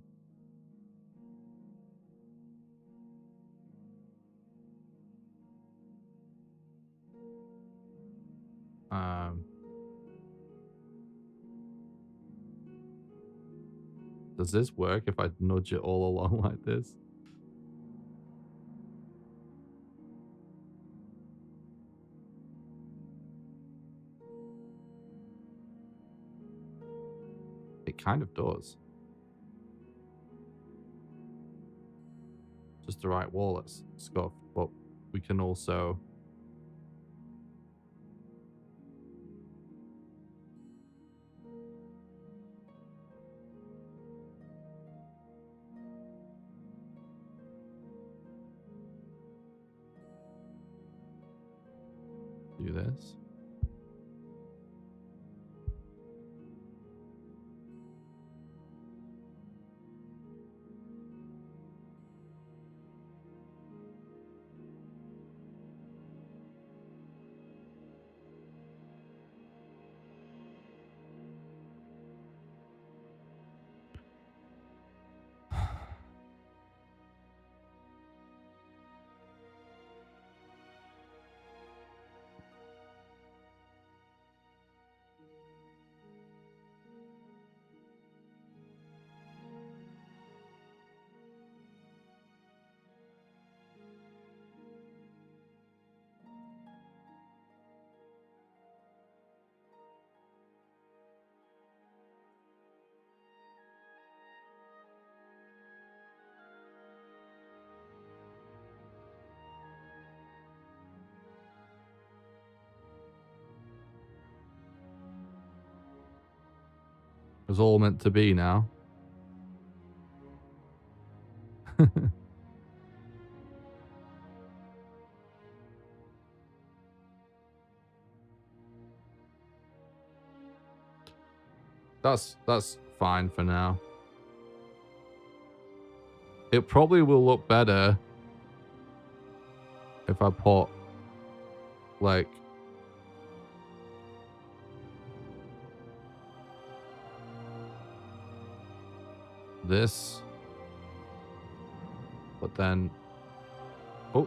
Does this work if I nudge it all along like this? It kind of does. Just the right wall that's scuffed, but we can also this. It's all meant to be now. That's fine for now. It probably will look better if I put like this, but then oh,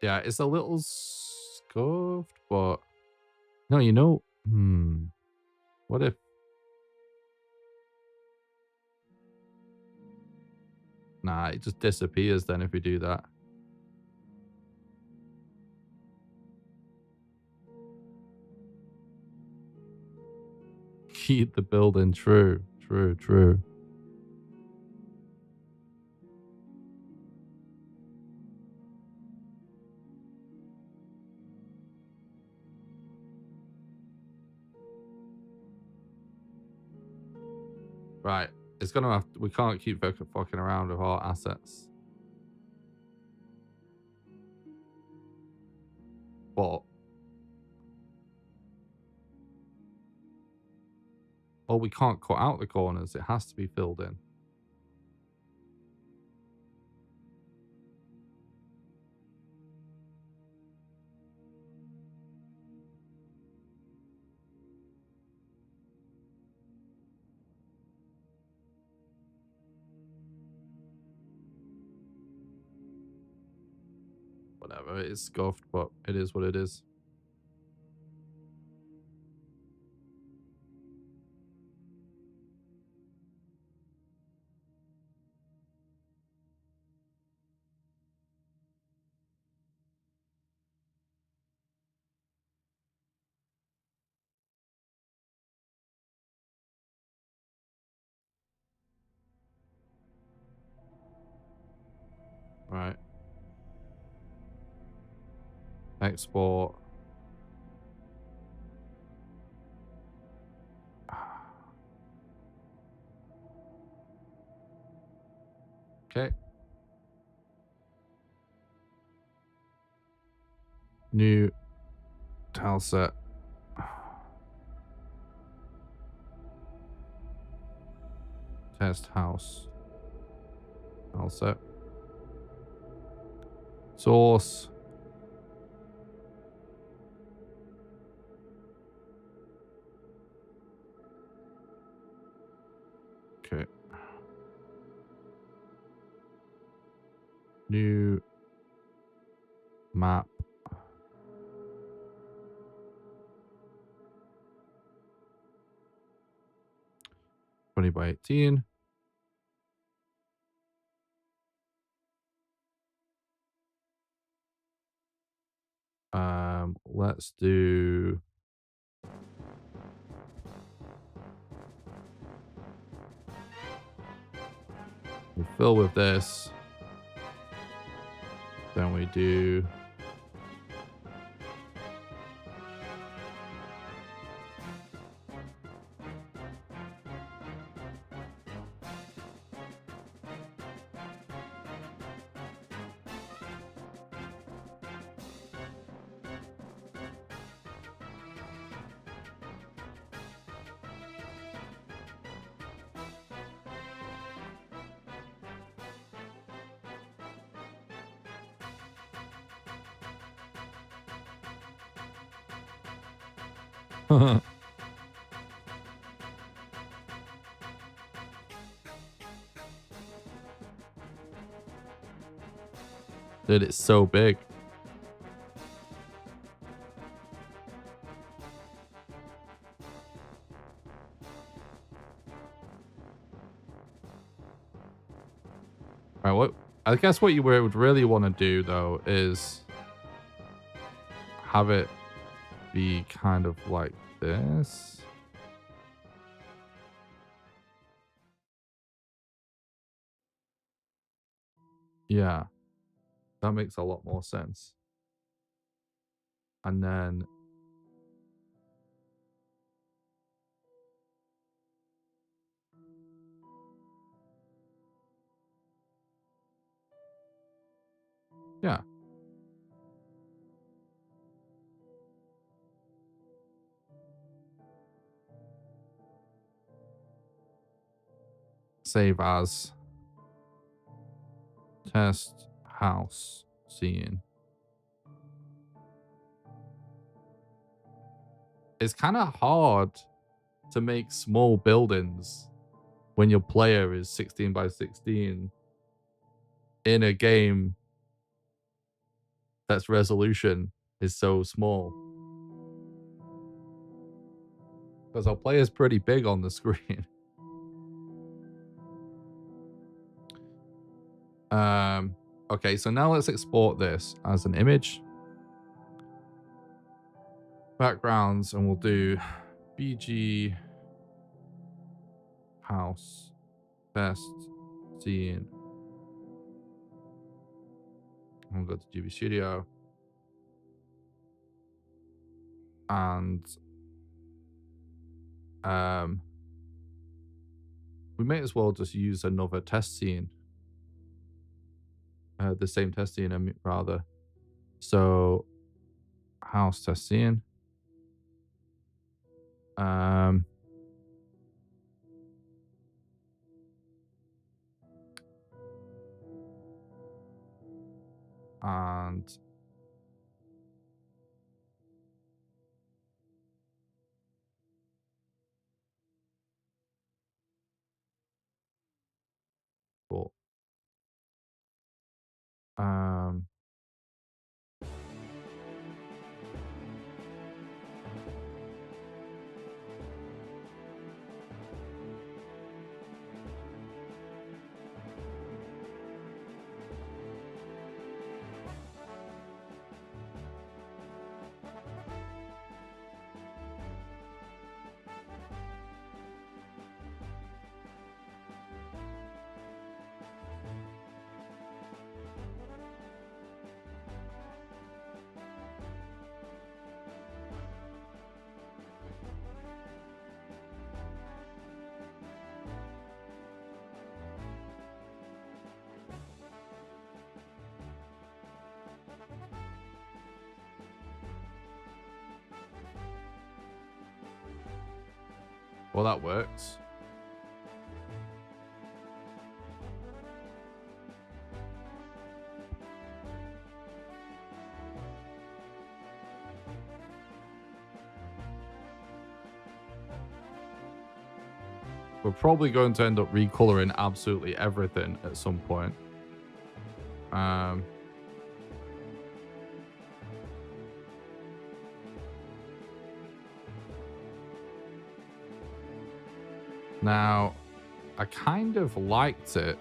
yeah, it's a little scuffed, but no, you know, what if? Nah, it just disappears then if we do that. Keep the building true. Right. It's gonna have we can't keep fucking around with our assets. But well, we can't cut out the corners. It has to be filled in. Whatever, it's scuffed, but it is what it is. Right. Export. Okay. New tile set. Test house. Tile set. Source. Okay. New map. 20 by 18. Let's do We fill with this. Then we do... Dude, it's so big. All right, what I guess what you would really want to do though is have it be kind of like this. Yeah, that makes a lot more sense. And then yeah. Save as test house scene. It's kind of hard to make small buildings when your player is 16 by 16 in a game that's resolution is so small. Because our player's pretty big on the screen. Okay, so now let's export this as an image. Backgrounds, and we'll do BG house best scene. We'll go to GB Studio. And we may as well just use another test scene. The same test scene, rather. So, house test scene. And cool. Well, that works. We're probably going to end up recoloring absolutely everything at some point. Now, I kind of liked it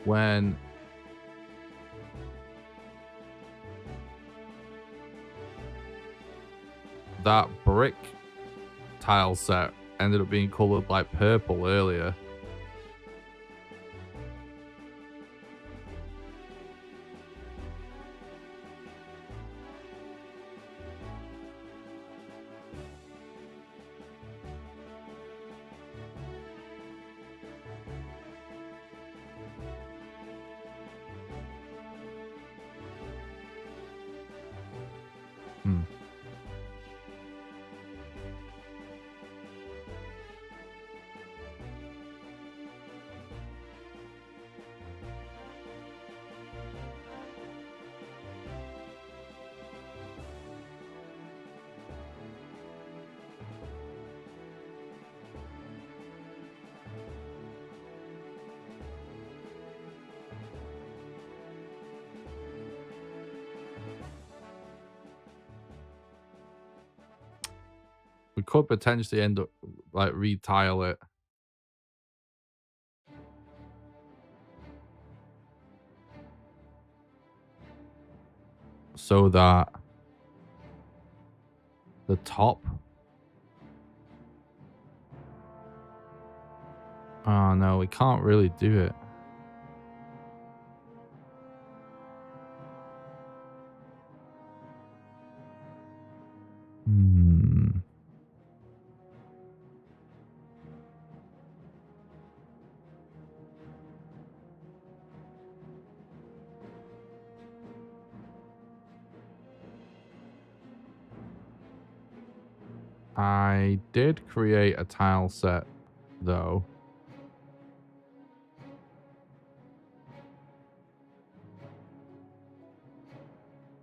when that brick tile set ended up being colored like purple earlier. could potentially end up like retile it. So that the top. Oh no, we can't really do it. I did create a tile set though.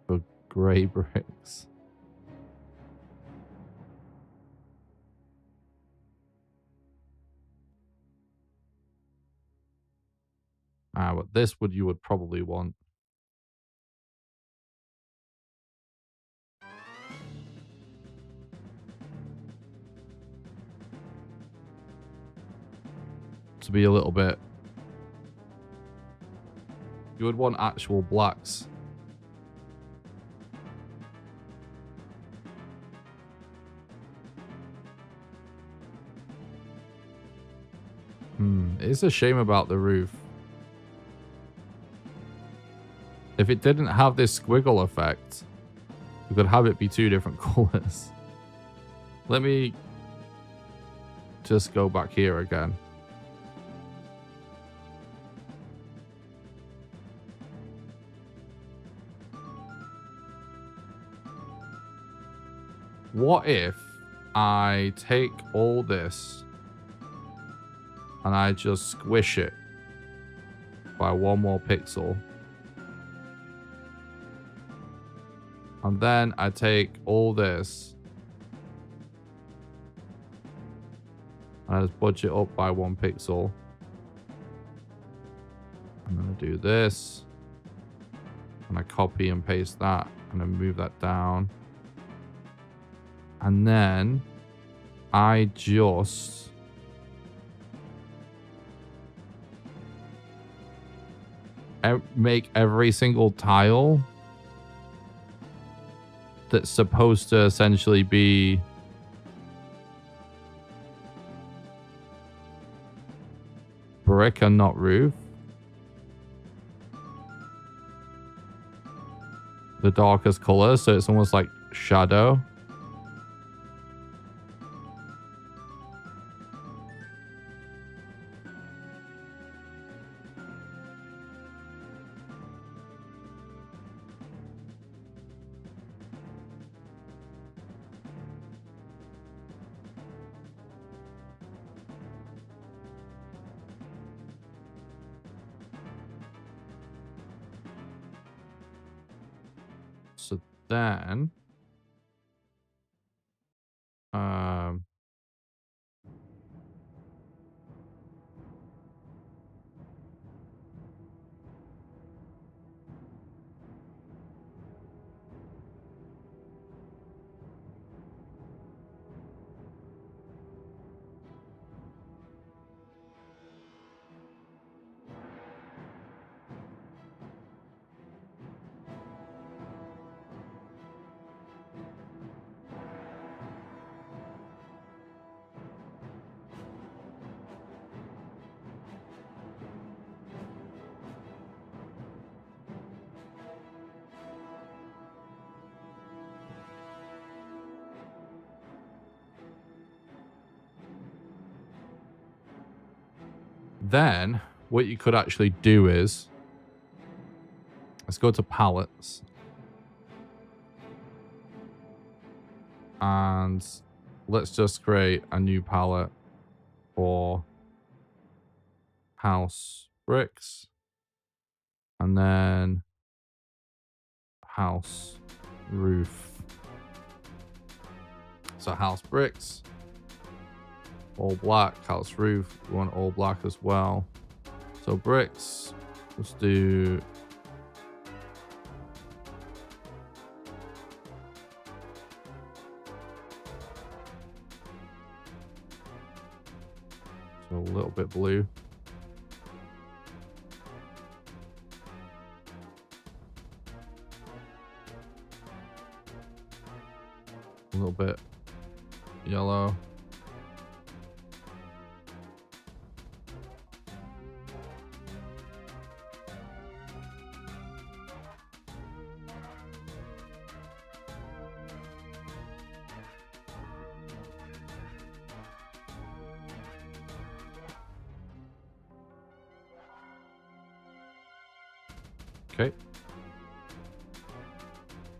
For grey bricks. But this you would probably want. To be a little bit. You would want actual blacks. It's a shame about the roof. If it didn't have this squiggle effect, we could have it be 2 different colors. Let me just go back here again. What if I take all this and I just squish it by 1 more pixel? And then I take all this and I just budge it up by 1 pixel. I'm going to do this. And I copy and paste that. And I move that down. And then I just make every single tile that's supposed to essentially be brick and not roof. The darkest color, so it's almost like shadow. So then, what you could actually do is, let's go to palettes. And let's just create a new palette for house bricks. And then house roof. So house bricks, all black. House roof, we want all black as well. So bricks, let's do bit blue. A little bit yellow. Okay.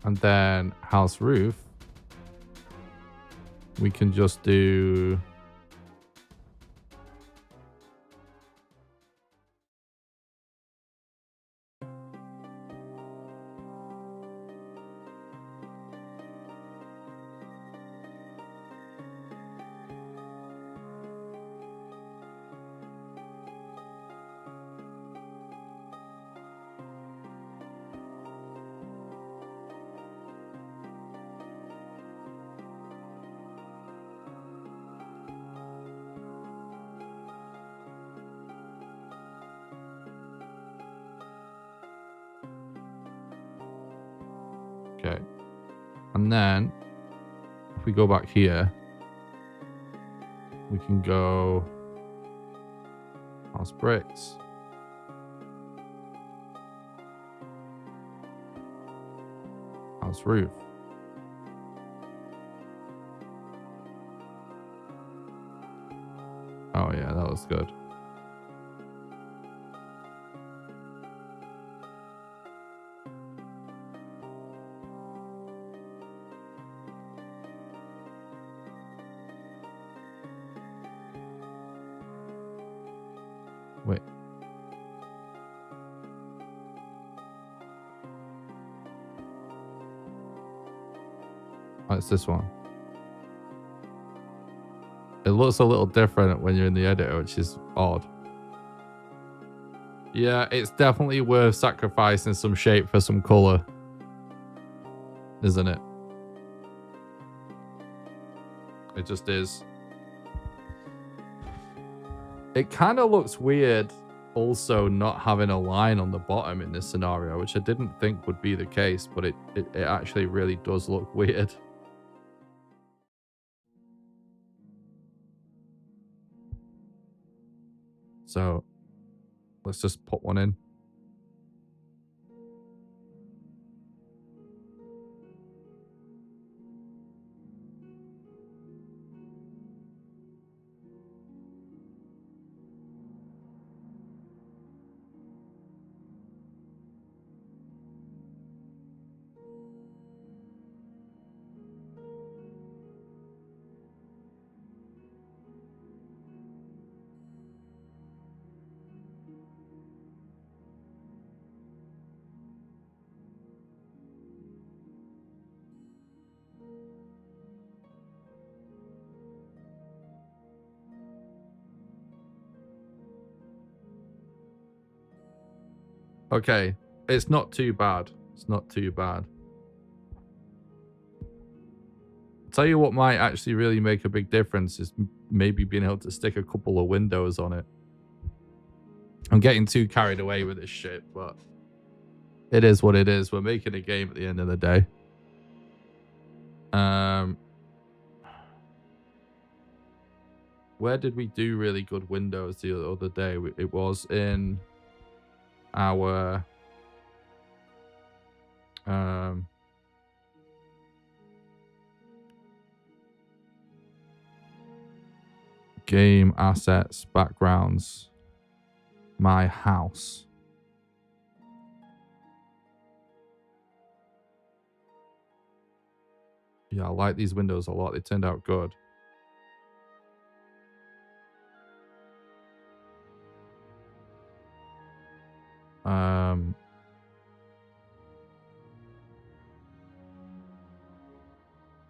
And then house roof, we can just do okay. And then if we go back here, we can go house bricks. House roof. Oh yeah, that was good. Wait. Oh, it's this one. It looks a little different when you're in the editor, which is odd. Yeah, it's definitely worth sacrificing some shape for some color, isn't it? It just is. It kind of looks weird also not having a line on the bottom in this scenario, which I didn't think would be the case, but it actually really does look weird. So let's just put one in. Okay, it's not too bad. It's not too bad. I'll tell you what might actually really make a big difference is maybe being able to stick a couple of windows on it. I'm getting too carried away with this shit, but it is what it is. We're making a game at the end of the day. Where did we do really good windows the other day? It was in our game assets, backgrounds, my house. Yeah, I like these windows a lot. They turned out good.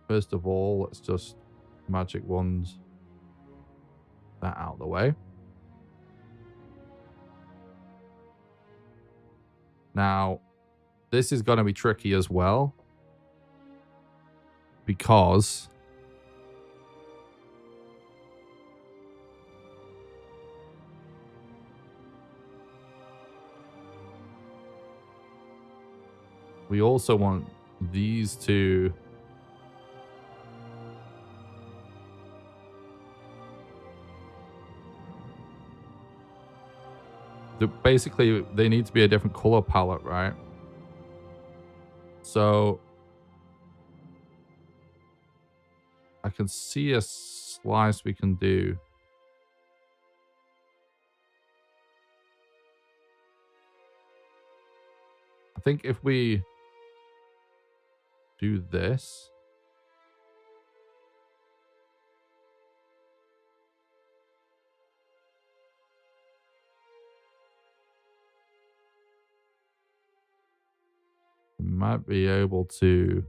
First of all, let's just magic wands that out of the way. Now, this is going to be tricky as well, because we also want these two. Basically, they need to be a different color palette, right? So I can see a slice we can do. I think if we do this. We might be able to.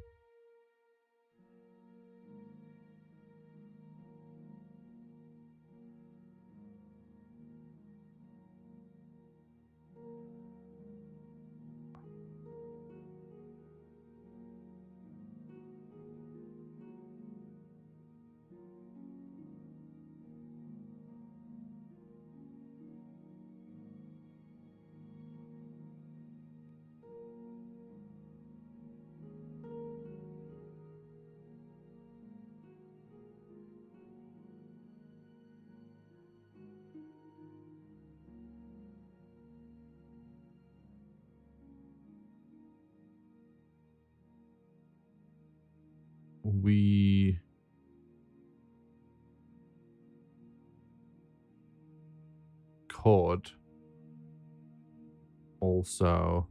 We could also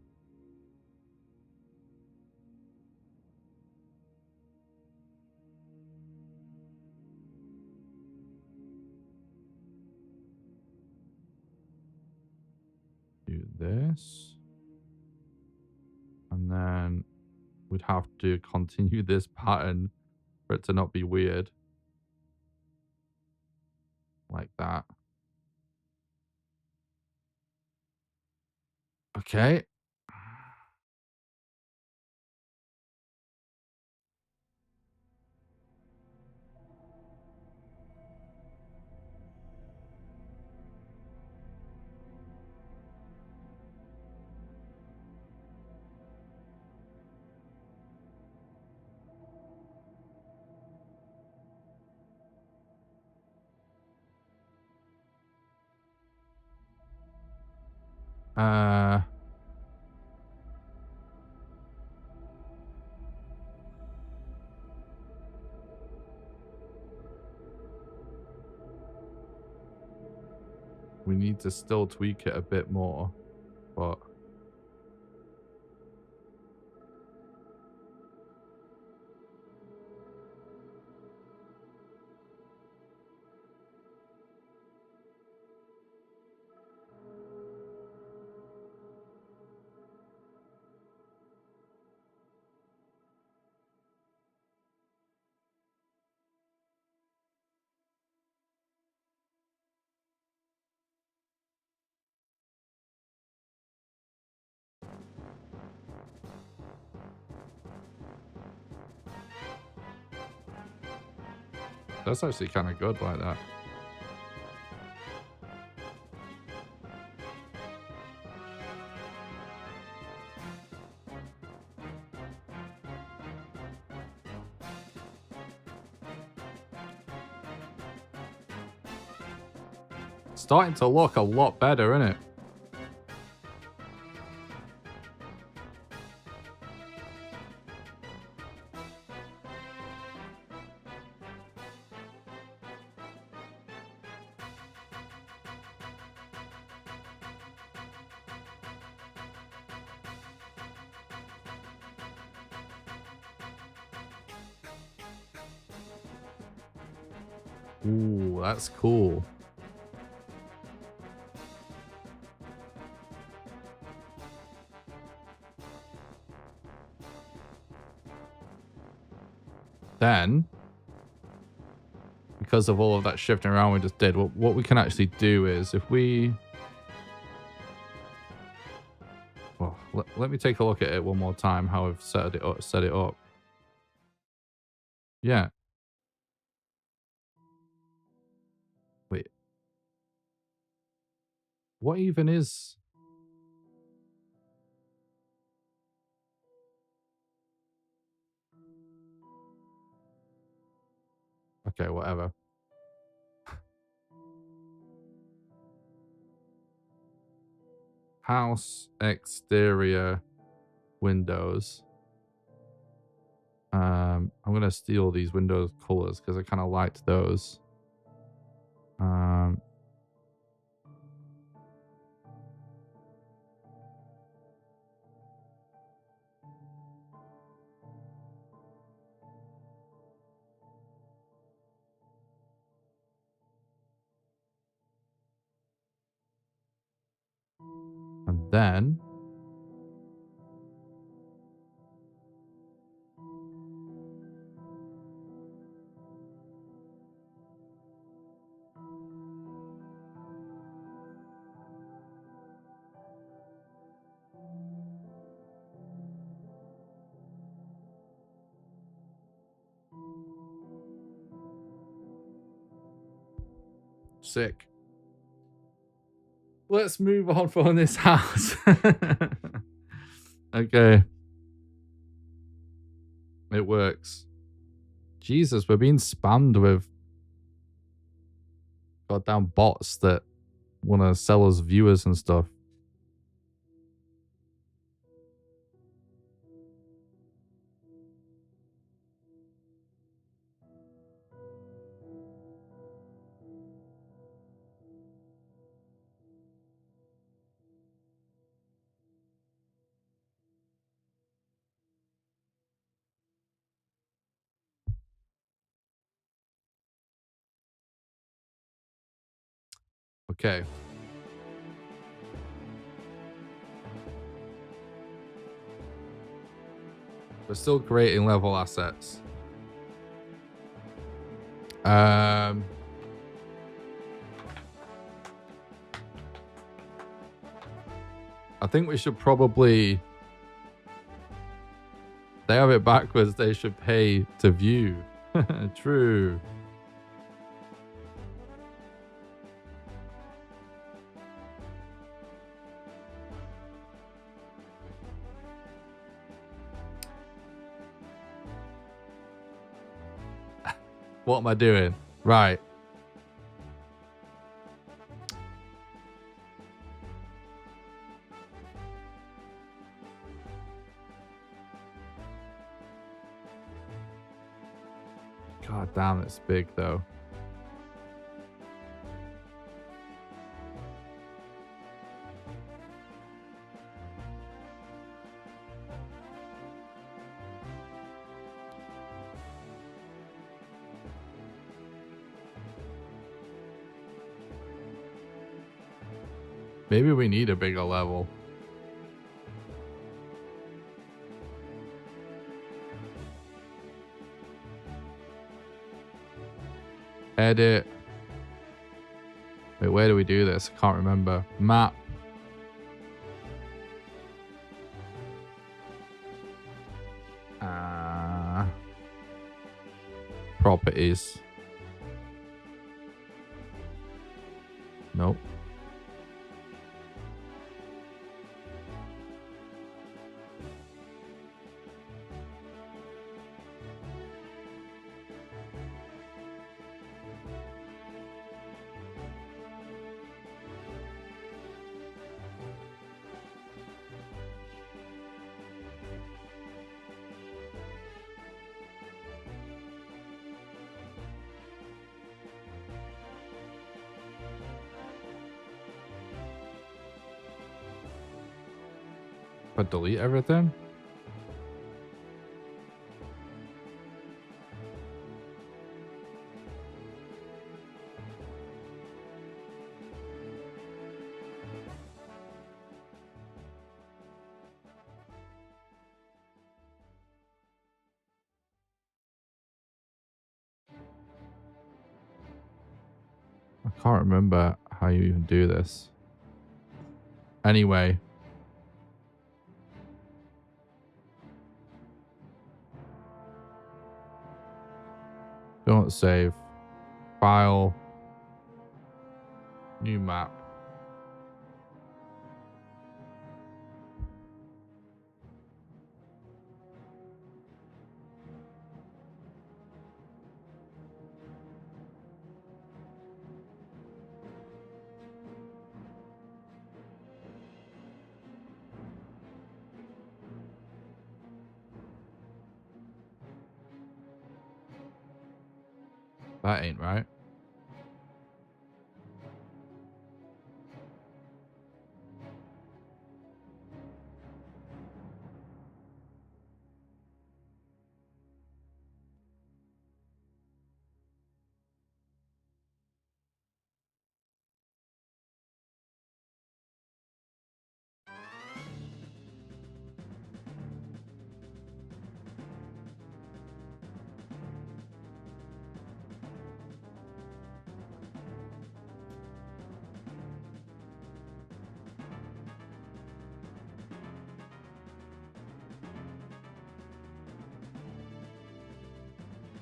do this. And then we'd have to continue this pattern for it to not be weird. Like that. Okay. We need to still tweak it a bit more, but that's actually kind of good like that. Starting to look a lot better, isn't it? Ooh, that's cool. Then, because of all of that shifting around we just did, what we can actually do is if we... Well, let me take a look at it one more time, how I've set it up. Yeah. Wait. What even is... Okay, whatever. House exterior windows. I'm gonna steal these windows colors because I kind of liked those. And then sick. Let's move on from this house. Okay. It works. Jesus, we're being spammed with goddamn bots that want to sell us viewers and stuff. Okay. We're still creating level assets. I think we should probably... They have it backwards. They should pay to view. True. What am I doing? Right. God damn, it's big though. Maybe we need a bigger level. Edit. Wait, where do we do this? I can't remember. Map. Properties. Nope. But delete everything? I can't remember how you even do this. Anyway. Don't save. File. New map. That ain't right.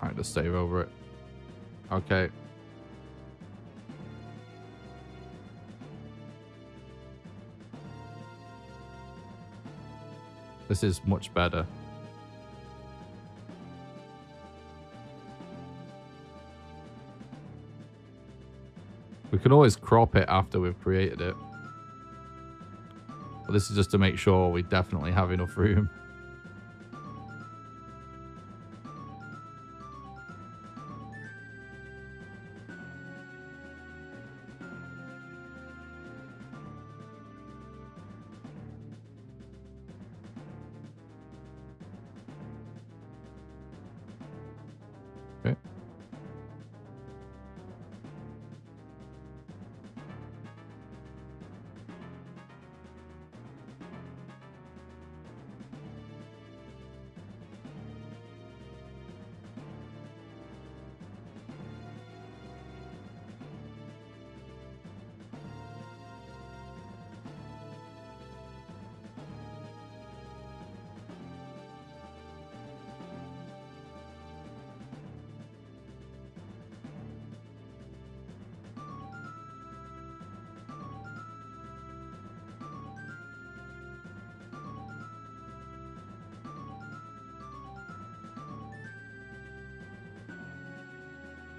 All right, just save over it. Okay. This is much better. We can always crop it after we've created it. But this is just to make sure we definitely have enough room. Okay.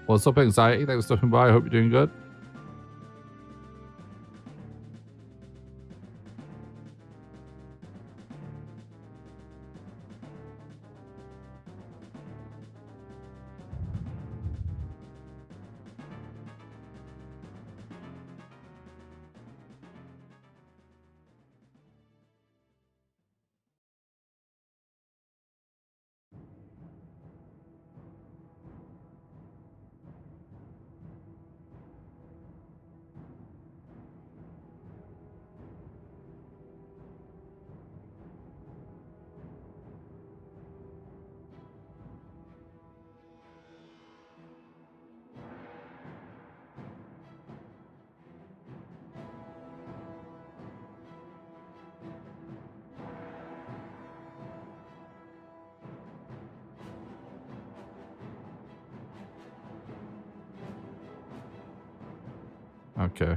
What's up, Anxiety? Thanks for stopping by. I hope you're doing good. Okay.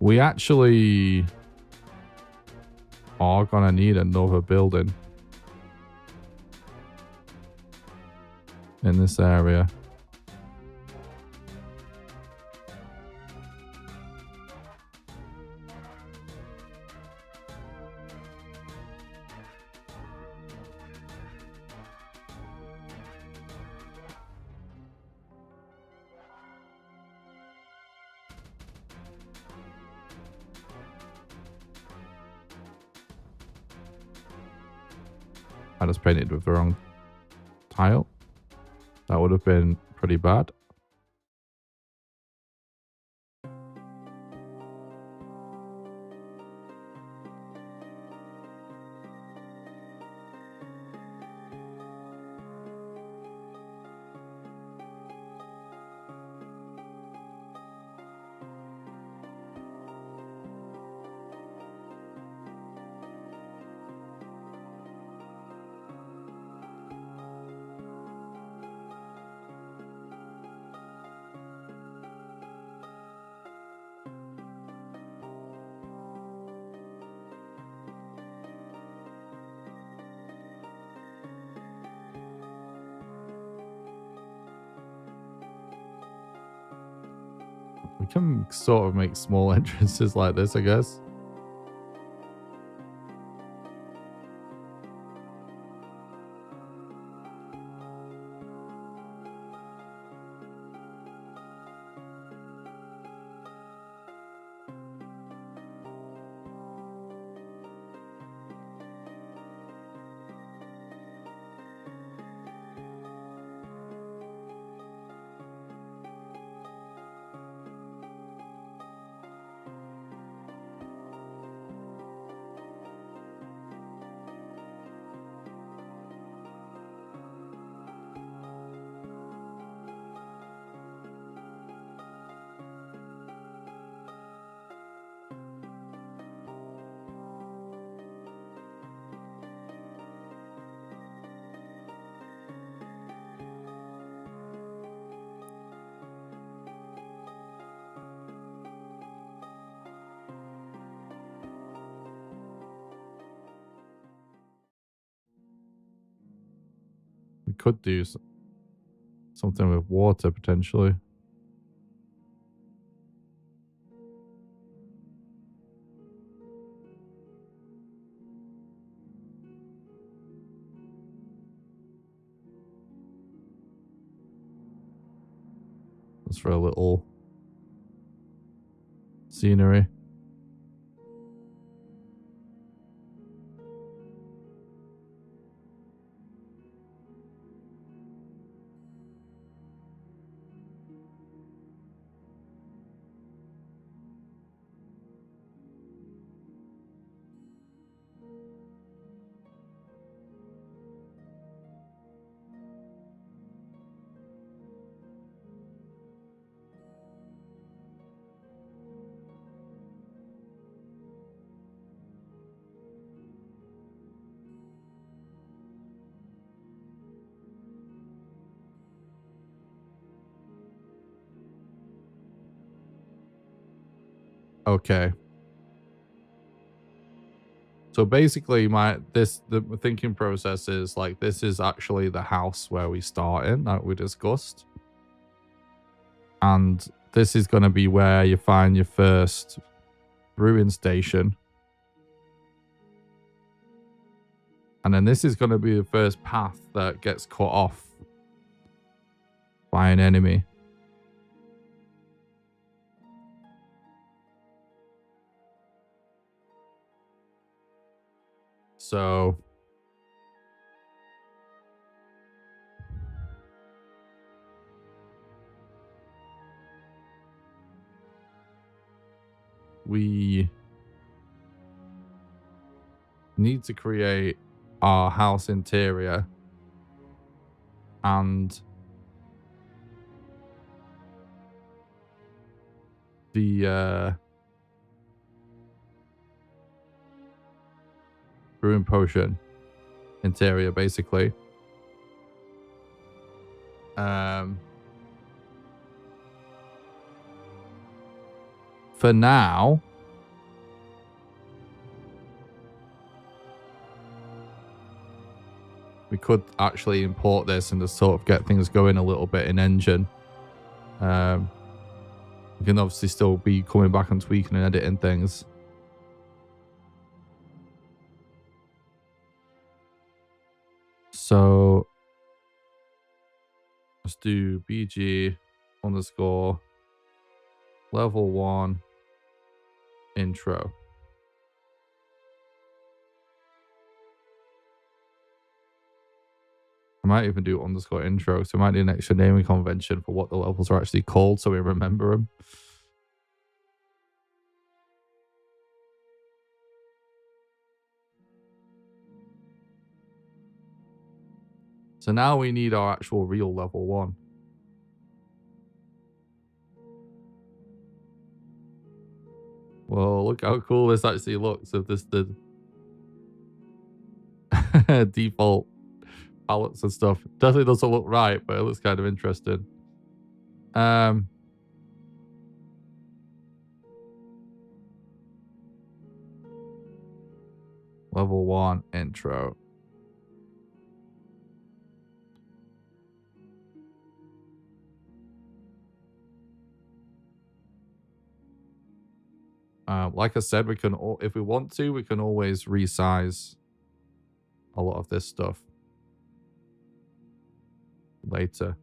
We actually are gonna need another building in this area. I just painted with the wrong tile. That would have been pretty bad. We can sort of make small entrances like this, I guess. We could do something with water potentially. Just for a little scenery. Okay. So basically the thinking process is like, this is actually the house where we start in, like we discussed. And this is going to be where you find your first brewing station. And then this is going to be the first path that gets cut off by an enemy. So we need to create our house interior and the brewing potion interior, basically. For now, we could actually import this and just sort of get things going a little bit in engine. We can obviously still be coming back and tweaking and editing things. So let's do BG _ level 1 intro. I might even do _ intro, so I might do an extra naming convention for what the levels are actually called so we remember them. So now we need our actual real level 1. Well, look how cool this actually looks if this did default palettes and stuff. Definitely doesn't look right, but it looks kind of interesting. Level 1 intro. Like I said, we can, if we want to, we can always resize a lot of this stuff later.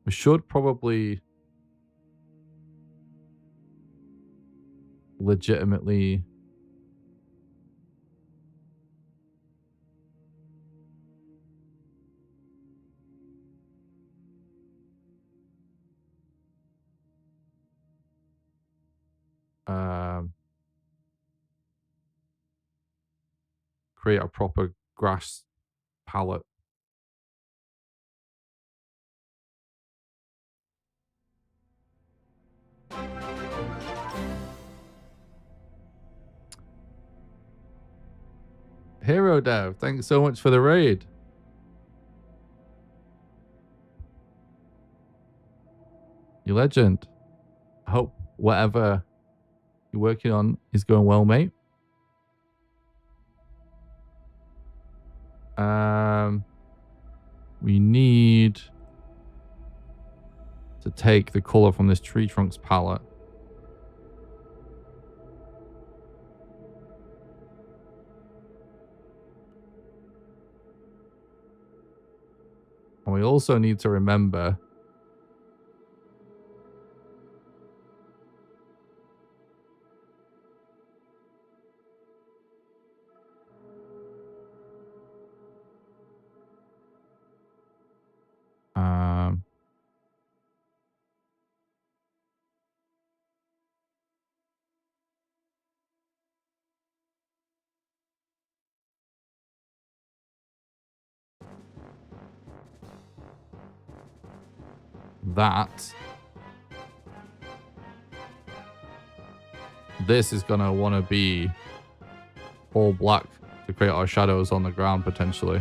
We should probably legitimately create a proper grass palette. Hero Dev, thanks so much for the raid. You legend. I hope whatever you're working on is going well, mate. We need to take the color from this tree trunks palette. And we also need to remember that this is going to want to be all black to create our shadows on the ground potentially.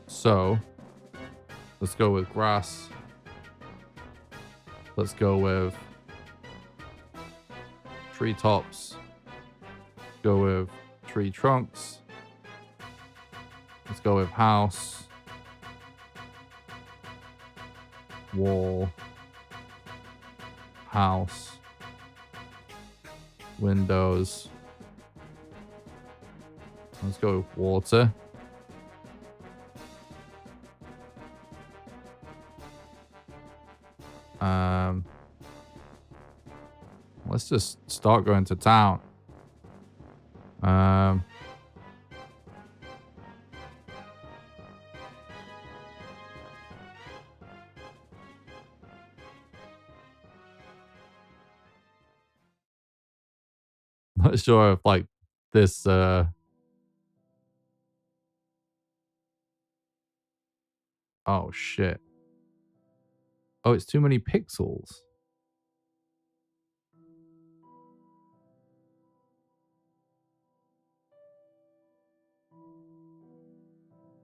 So let's go with grass. Let's go with treetops. Go with tree trunks. Let's go with house. Wall. House. Windows. Let's go with water. Let's just start going to town. Not sure if like this oh shit. Oh, it's too many pixels.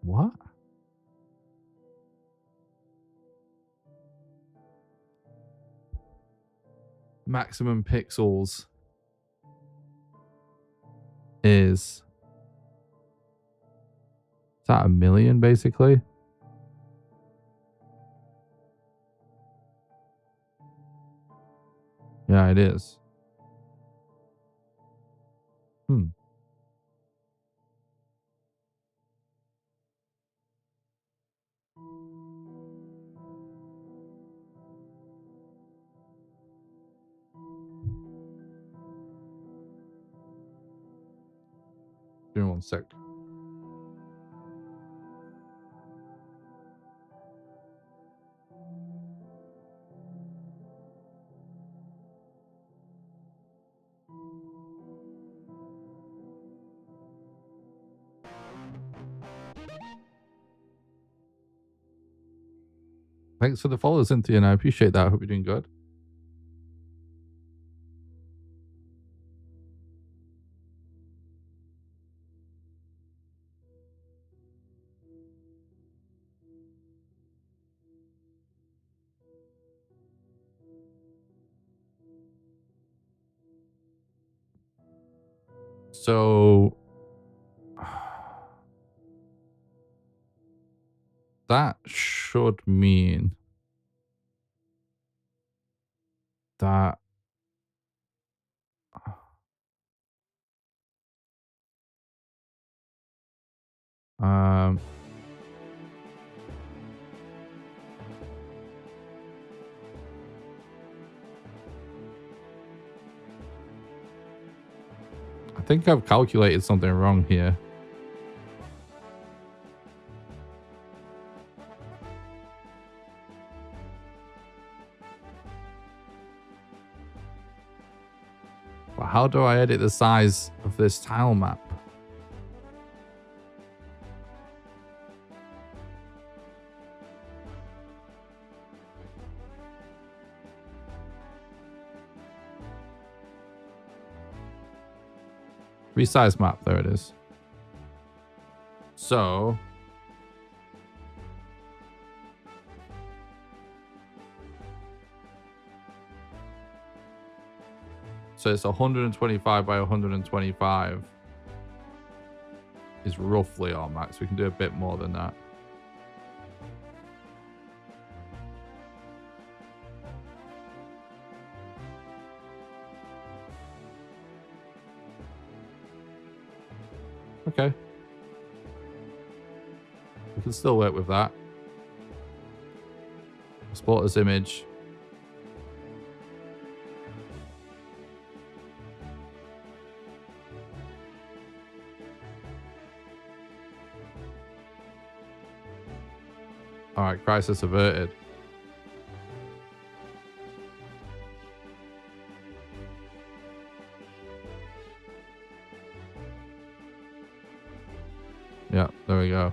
What? Maximum pixels is that 1,000,000 basically? Yeah, it is. Give me 1 sec. Thanks for the follow, Cynthia, and I appreciate that. I hope you're doing good. So that should mean that I think I've calculated something wrong here. But how do I edit the size of this tile map? Resize map, there it is. So it's 125 by 125 is roughly our max. We can do a bit more than that. Okay. We can still work with that. Export this image. All right, crisis averted. Yeah, there we go.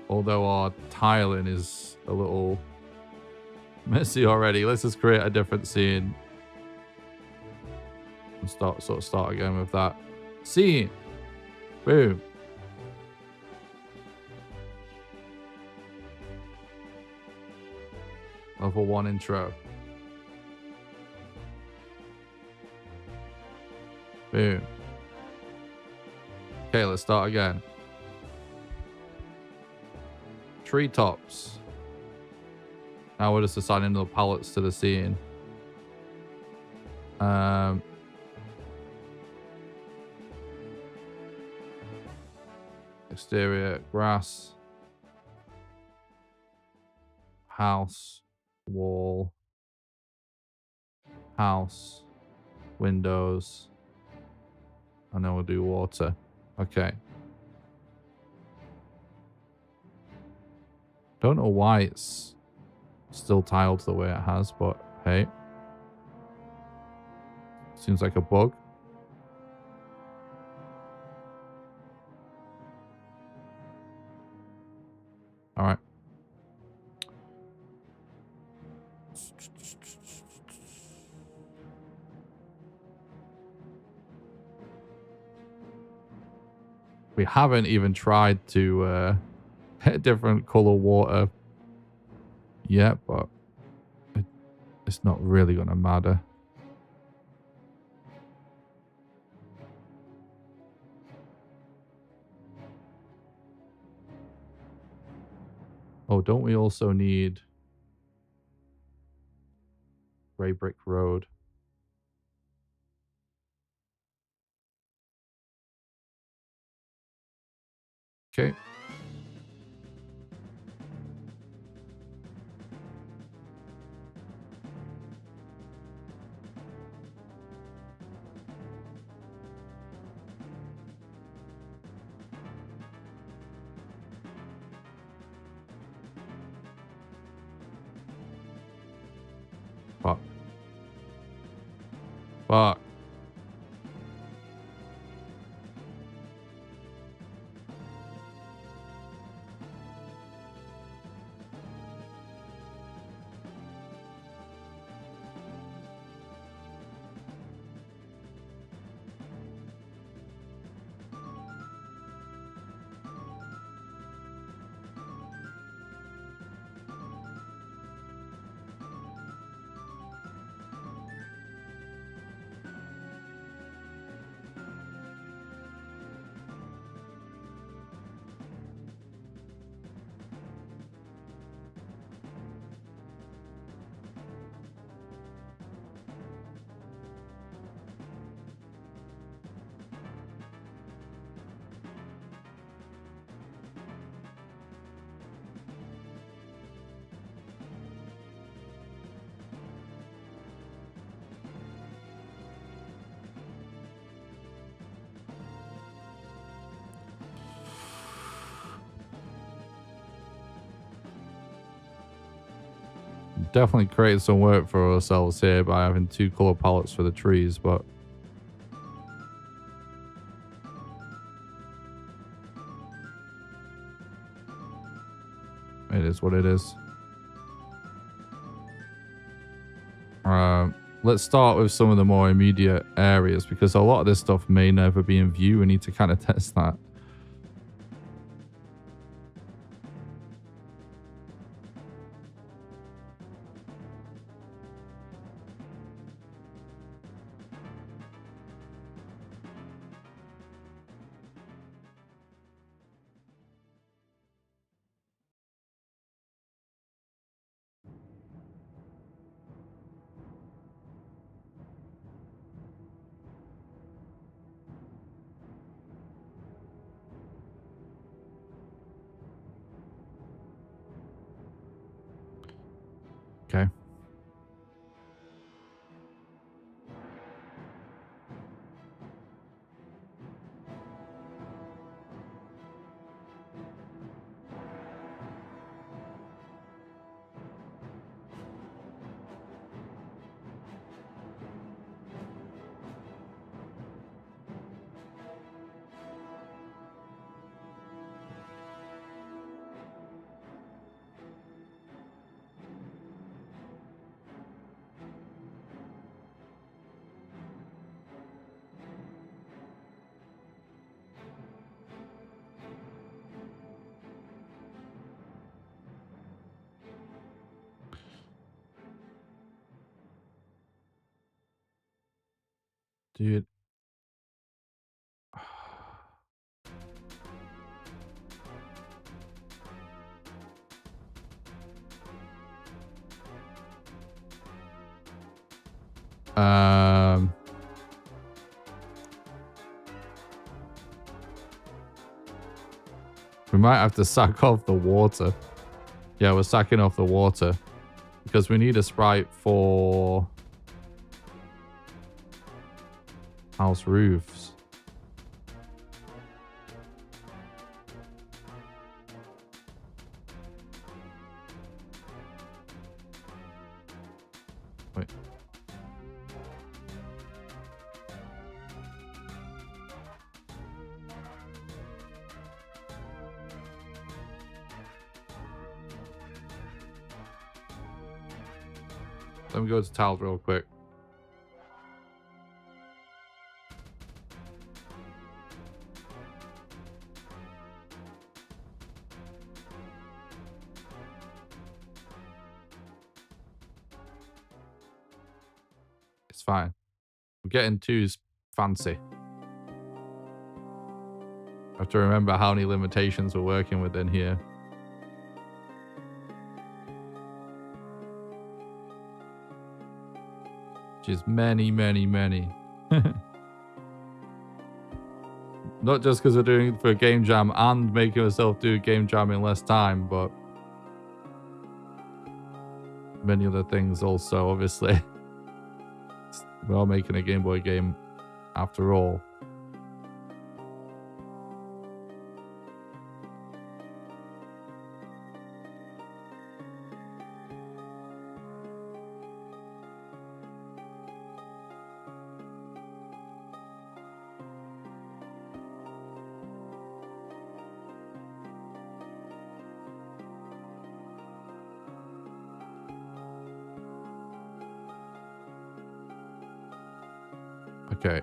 Although our tiling is a little messy already, let's just create a different scene and start again with that scene. Boom. Level 1 intro. Boom. Okay, let's start again. Treetops. Now we're just assigning the palettes to the scene. Exterior, grass. House, wall. House, windows. And then we'll do water. Okay. Don't know why it's still tiled the way it has, but hey. Seems like a bug. All right. We haven't even tried to hit different color water yet, but it's not really going to matter. Oh, don't we also need Grey Brick Road? Okay. Fuck. Fuck. Definitely created some work for ourselves here by having 2 color palettes for the trees, but it is what it is. Let's start with some of the more immediate areas because a lot of this stuff may never be in view. We need to kind of test that. Okay. Dude. We might have to sack off the water. Yeah, we're sacking off the water because we need a sprite for house roofs. Wait. Let me go to tiles real quick. It's fine. We're getting too fancy. I have to remember how many limitations we're working within here. Which is many, many, many. Not just because we're doing it for a game jam and making ourselves do a game jam in less time, but many other things also, obviously. We're all making a Game Boy game after all. Okay.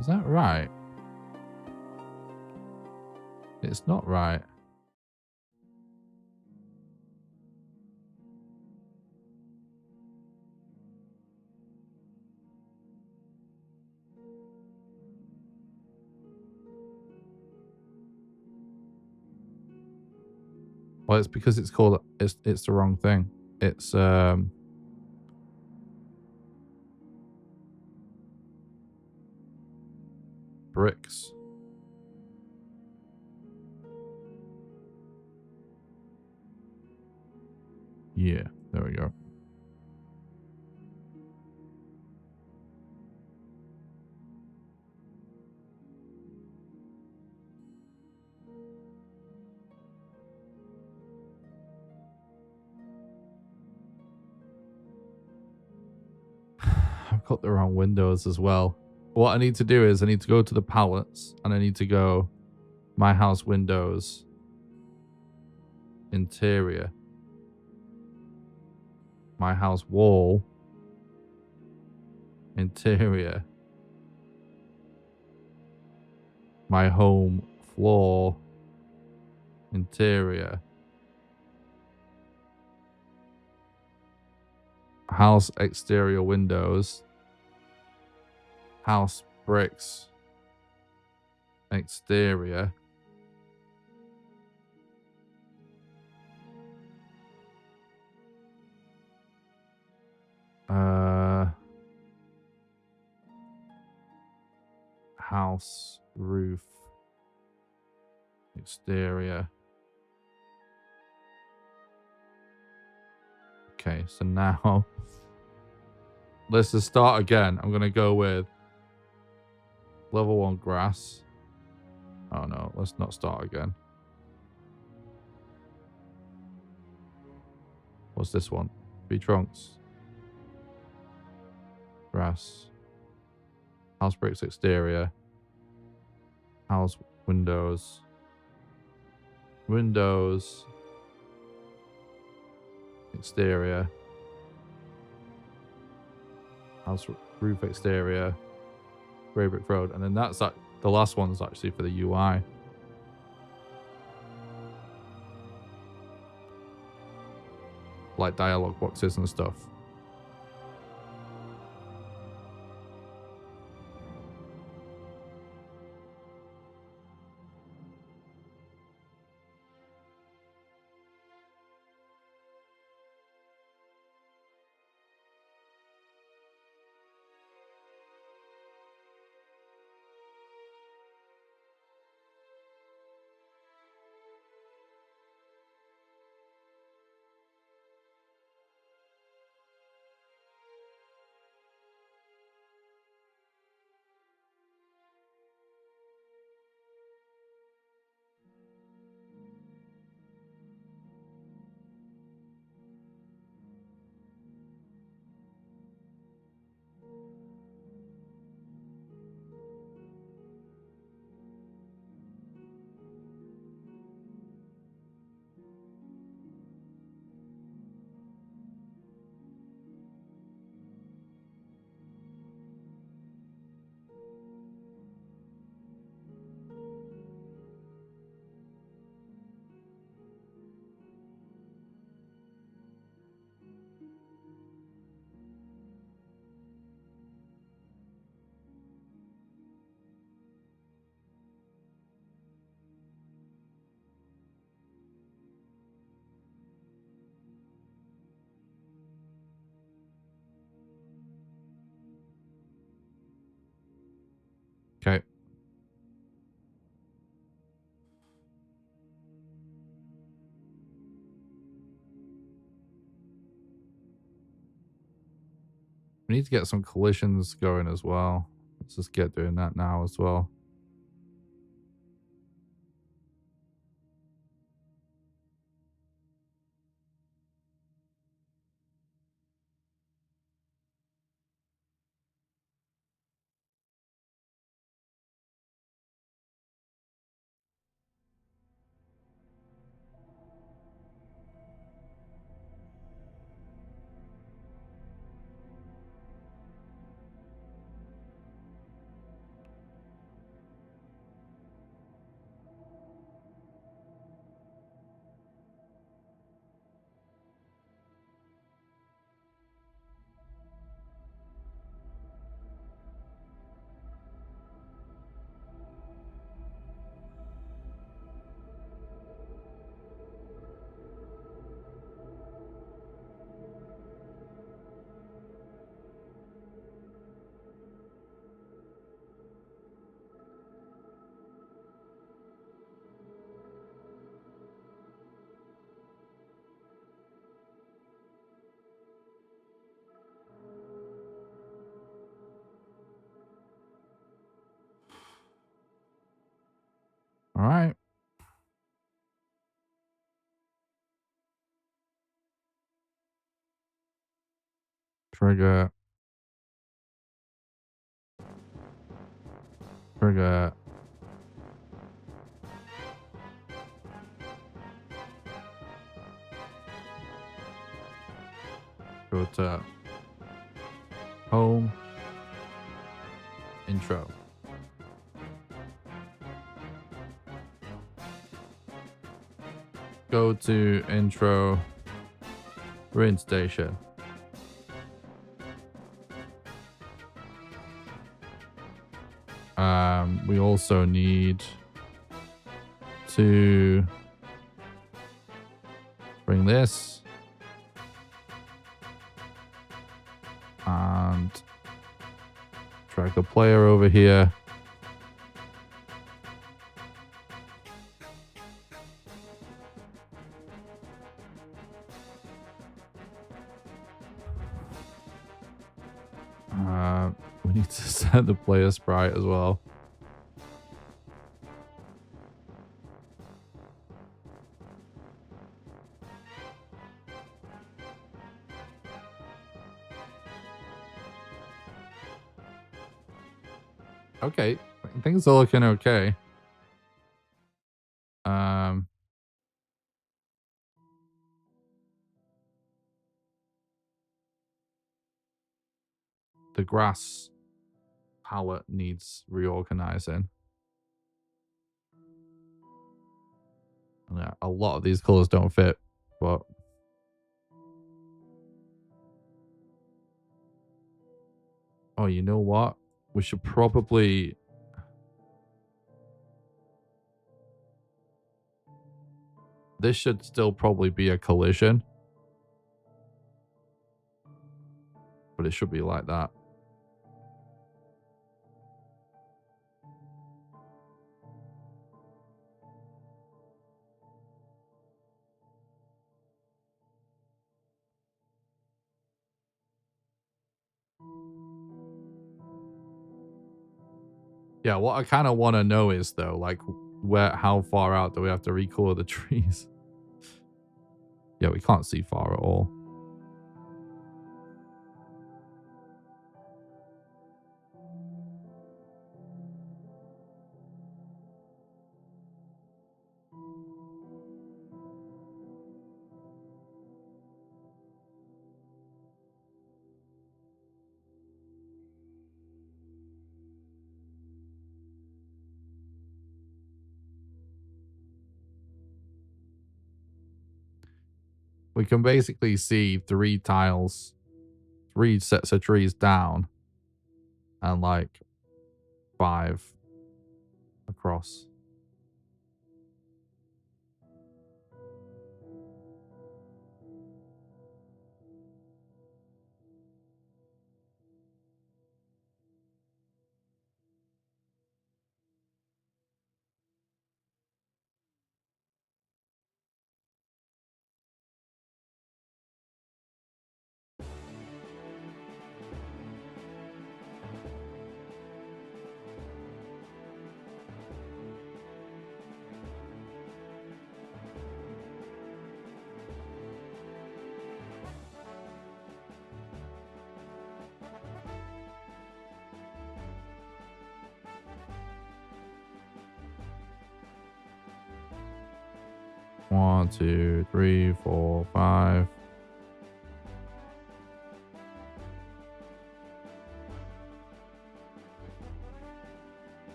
Is that right? It's not right. Well, it's because it's called, it's the wrong thing. It's, bricks. Yeah, there we go. I've got the wrong windows as well. What I need to do is I need to go to the palettes and I need to go my house windows, interior, my house wall, interior, my home floor, interior, house exterior windows, house bricks, exterior, house roof, exterior. Okay, so now let's just start again. I'm gonna go with level 1 grass. Oh no, let's not start again. What's this one? Tree trunks. Grass. House bricks exterior. House windows. Windows. Exterior. House roof exterior. Grey brick road. And then that's that. The last one's actually for the UI. Like dialogue boxes and stuff. Okay. We need to get some collisions going as well. Let's just get doing that now as well. Trigger. Trigger. Go to home. Intro. Go to intro. Rin station. We also need to bring this and drag the player over here. We need to set the player sprite as well. Okay, things are looking okay. The grass palette needs reorganizing. Yeah, a lot of these colors don't fit, but oh, you know what? We should probably this should still probably be a collision, but it should be like that. Yeah, what I kind of want to know is though, like, how far out do we have to recolor the trees? Yeah, we can't see far at all. We can basically see 3 tiles, 3 sets of trees down, and like 5 across. One, 2, 3, 4, 5.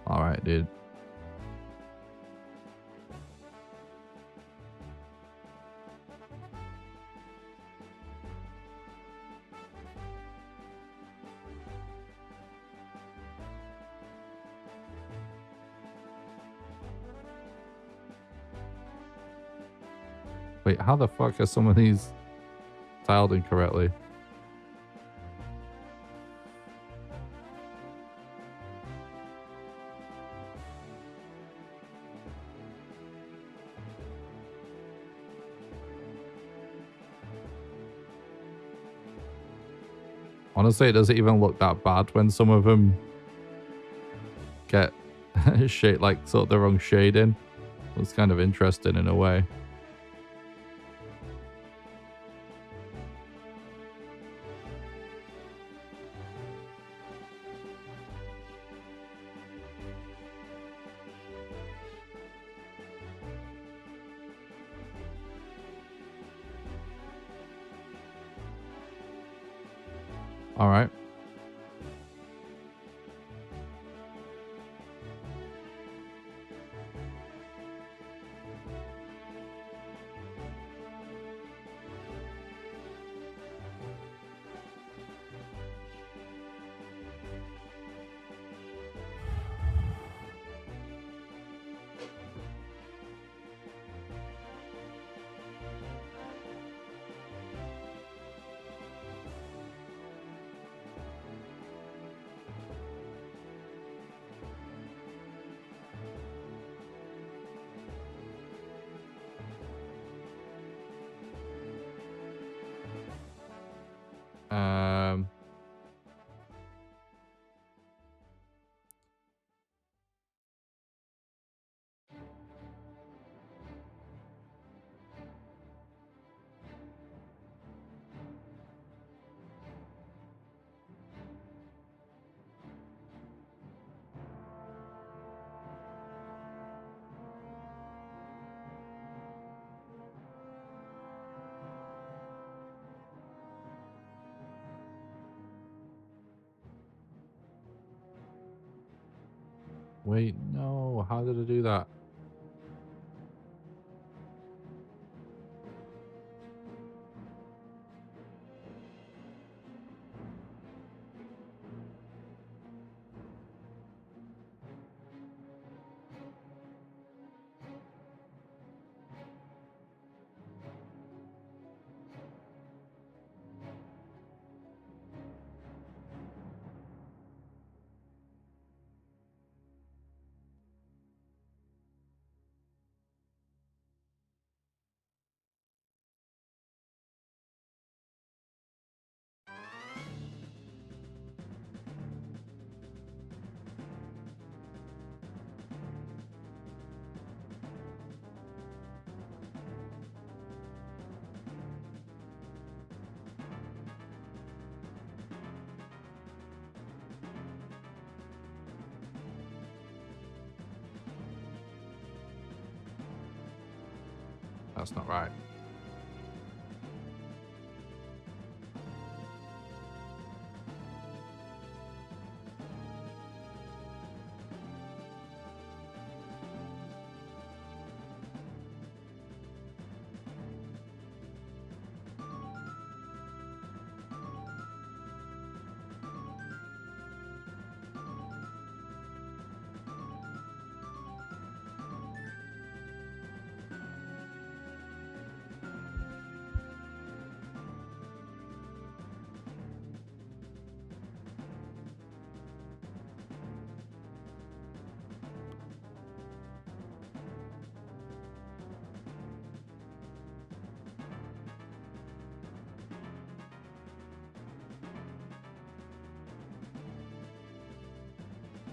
All right, dude. Wait, how the fuck are some of these tiled incorrectly? Honestly, it doesn't even look that bad when some of them get shade, like sort of the wrong shading. It's kind of interesting in a way. All right. Wait, no. How did I do that? That's not right.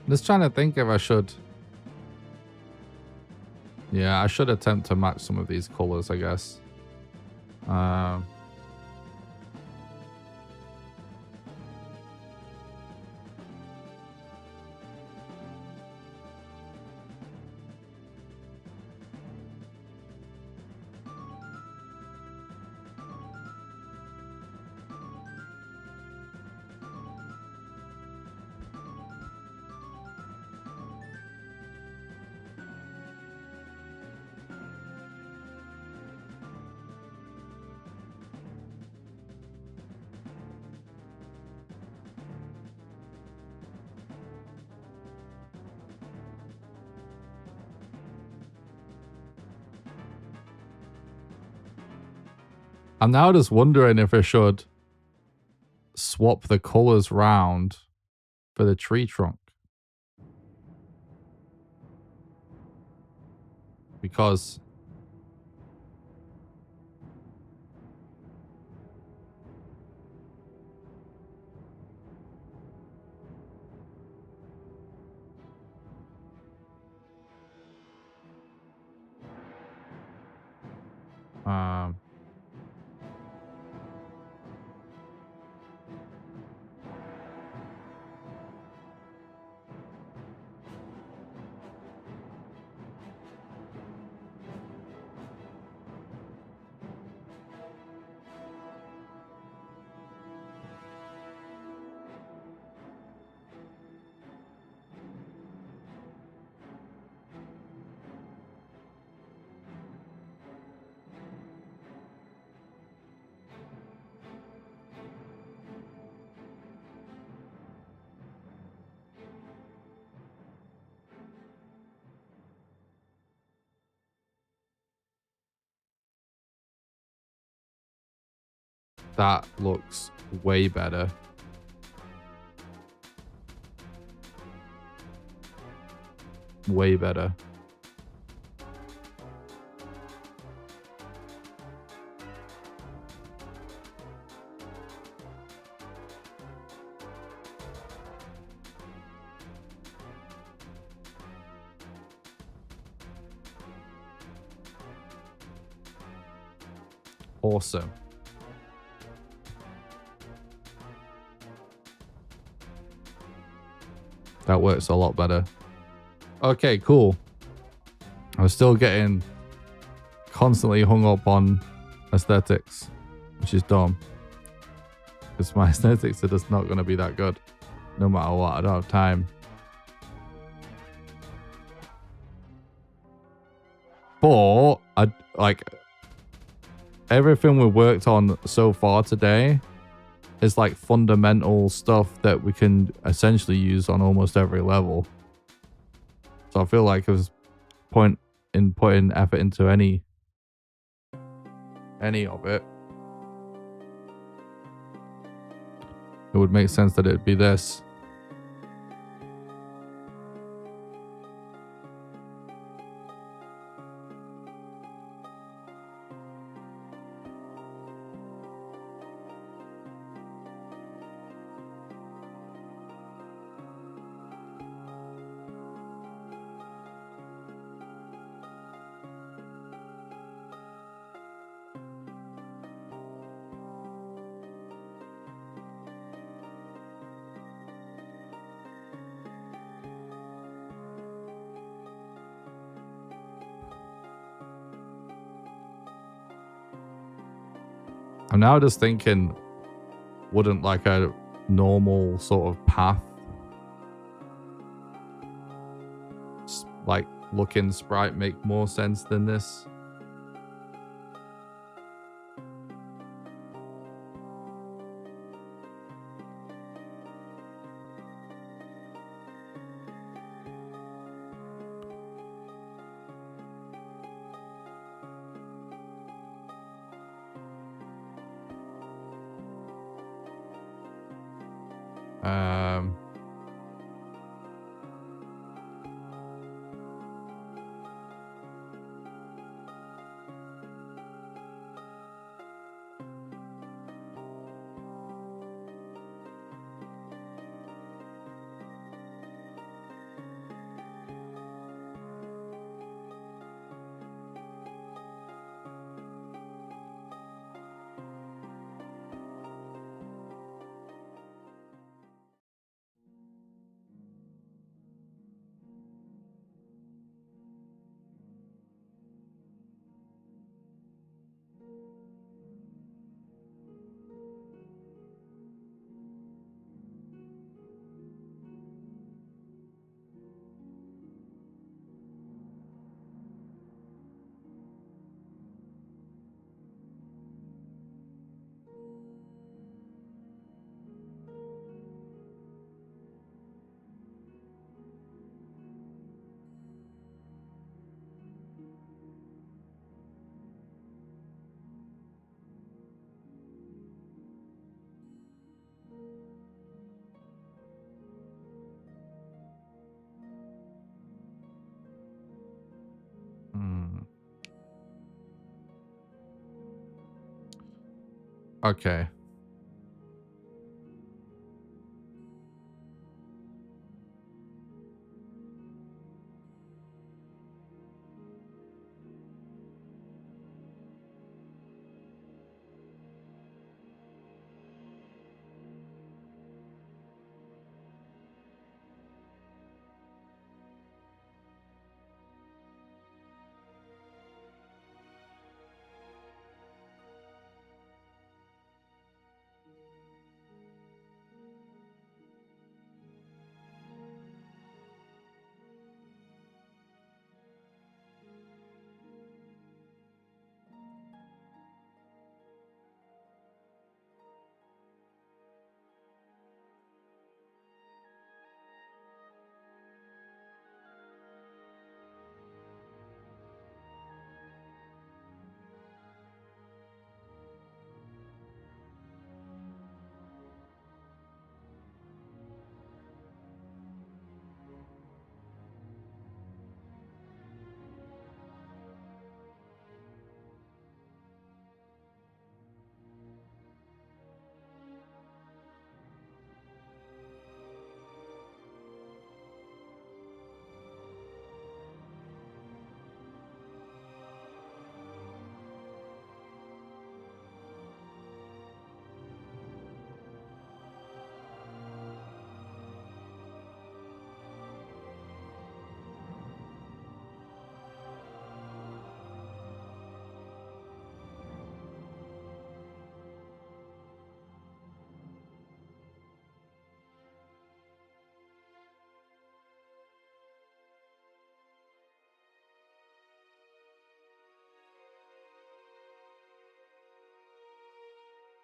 Just trying to think if I should. Yeah, I should attempt to match some of these colors, I guess. I'm now just wondering if I should swap the colors round for the tree trunk. Because That looks way better. Way better. Awesome. That works a lot better. Okay, cool. I'm still getting constantly hung up on aesthetics, which is dumb. Because my aesthetics are just not going to be that good. No matter what, I don't have time. But, everything we've worked on so far today is like fundamental stuff that we can essentially use on almost every level. So I feel like there's point in putting effort into any of it. It would make sense that it'd be this. I'm now just thinking, wouldn't like a normal sort of path, like looking sprite, make more sense than this? Okay.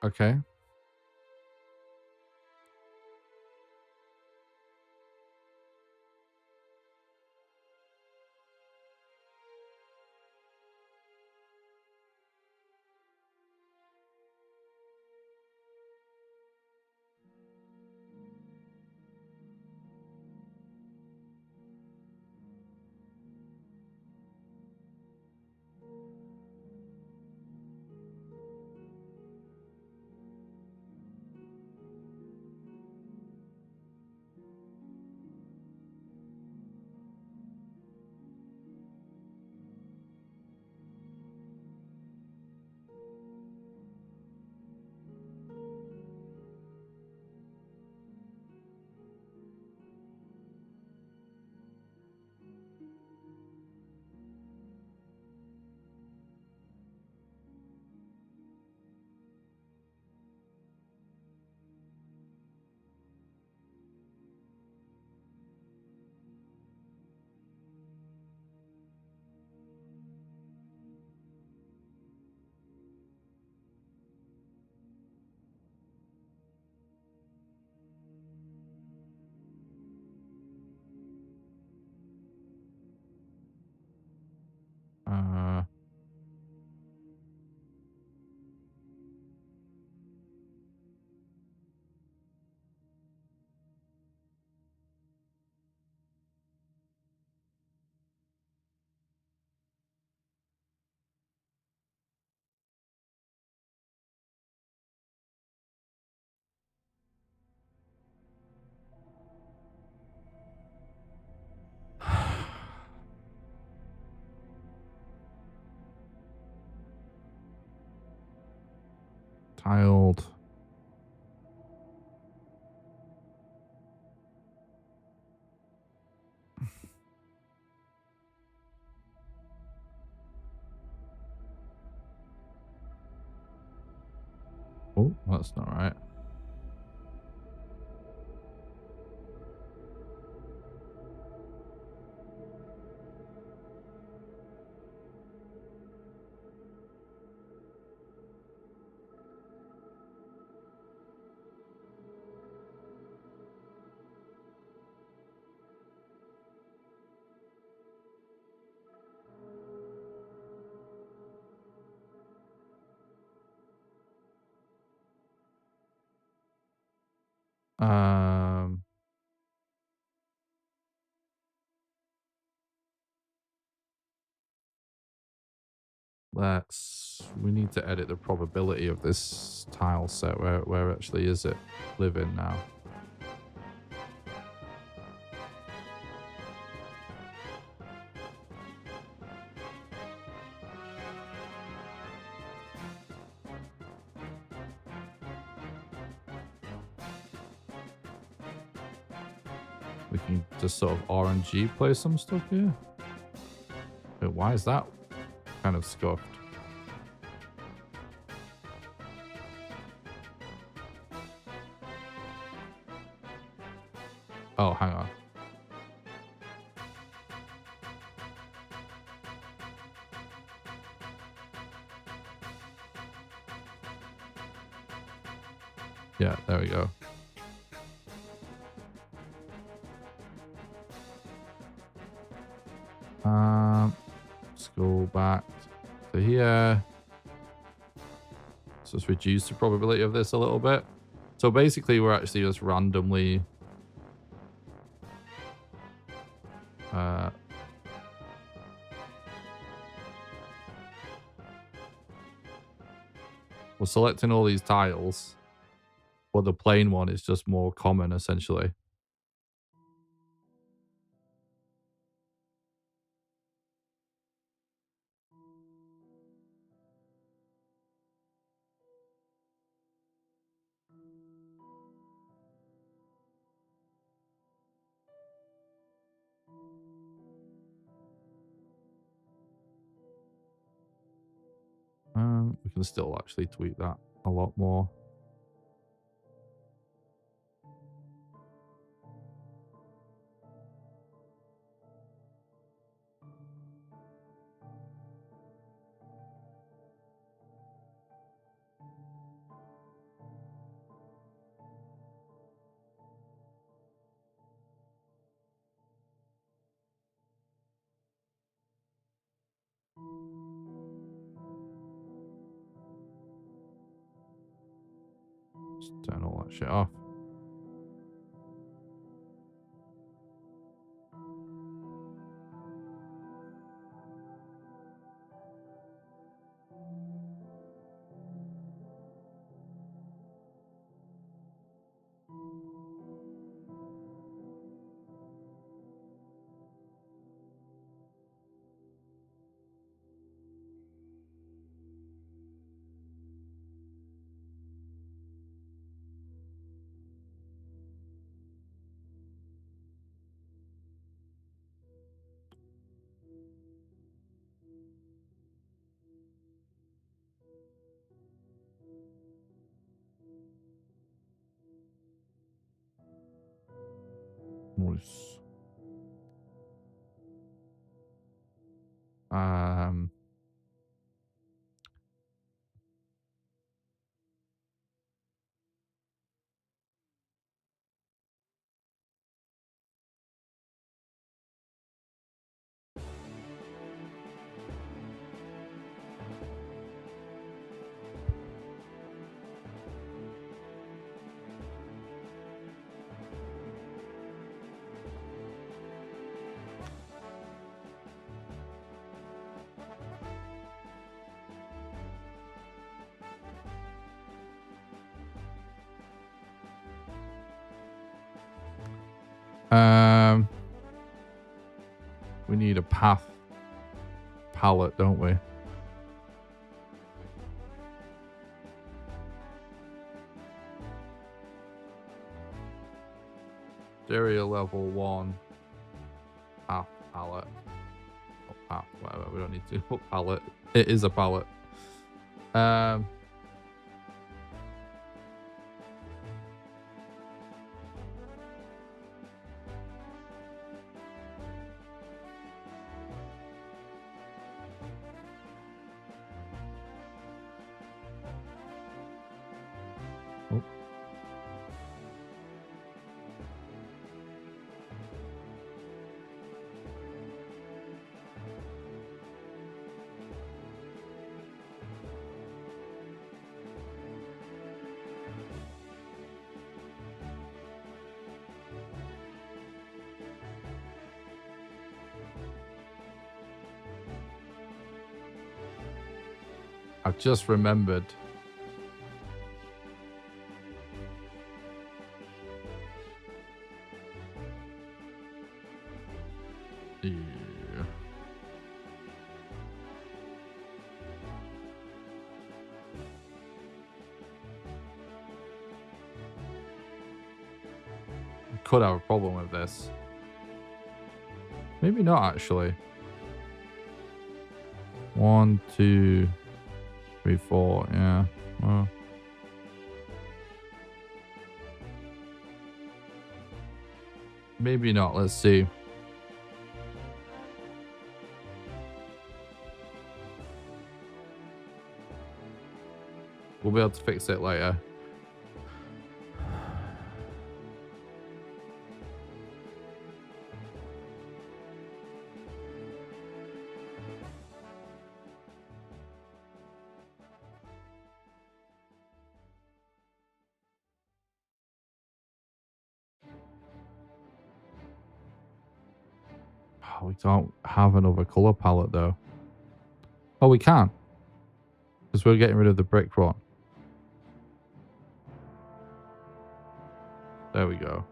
Okay. Tiled. Oh, that's not right. We need to edit the probability of this tile set. Where actually is it living now? We can just sort of RNG play some stuff here. But why is that kind of scuffed? Oh, hang on. Yeah, there we go. Let's go back to here. So let's reduce the probability of this a little bit. So basically, we're actually just randomly we're selecting all these tiles, but the plain one is just more common, essentially. We can still actually tweak that a lot more. Just turn all that shit off. Nice. We need a path palette, don't we? Stereo level 1 path palette. Or path, whatever. We don't need to put palette. It is a palette. I've just remembered. Yeah. Could have a problem with this. Maybe not, actually. 1, 2, 3, 4. Yeah. Well. Maybe not. Let's see. We'll be able to fix it later. Oh, we don't have another color palette though. Oh, we can. Because we're getting rid of the brick one. There we go.